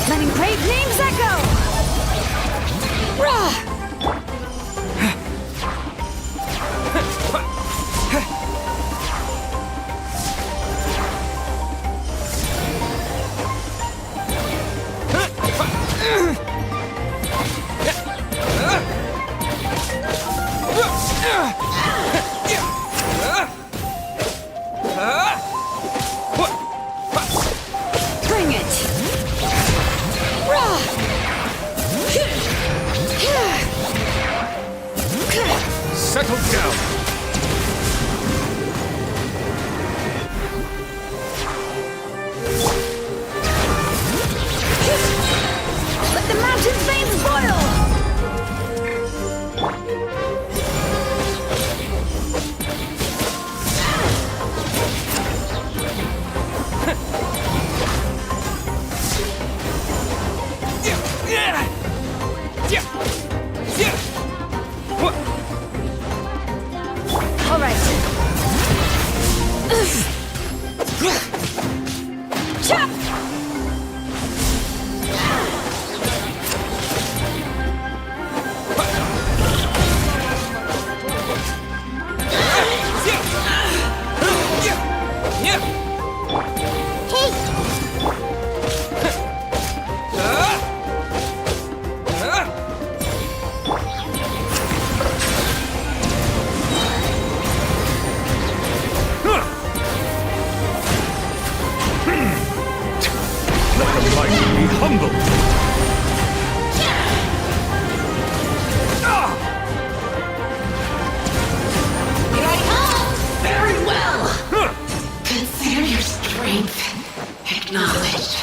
H: Letting great names echo! Rah! Bring it! Rah!
L: Settle down.
H: Let the mountain's veins boil! All right. Chop!
L: Let the mighty be humble.
F: Here I come! Very well! Consider your strength acknowledged.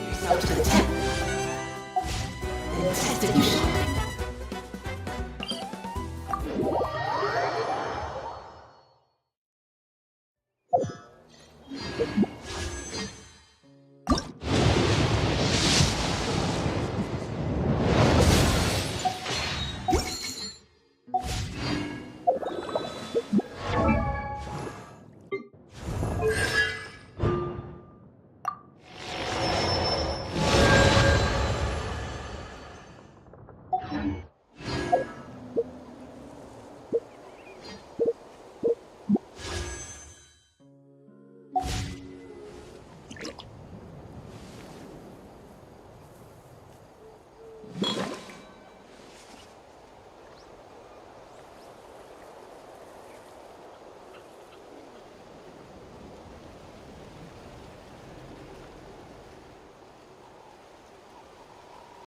F: Yourself to the test. Then tested you should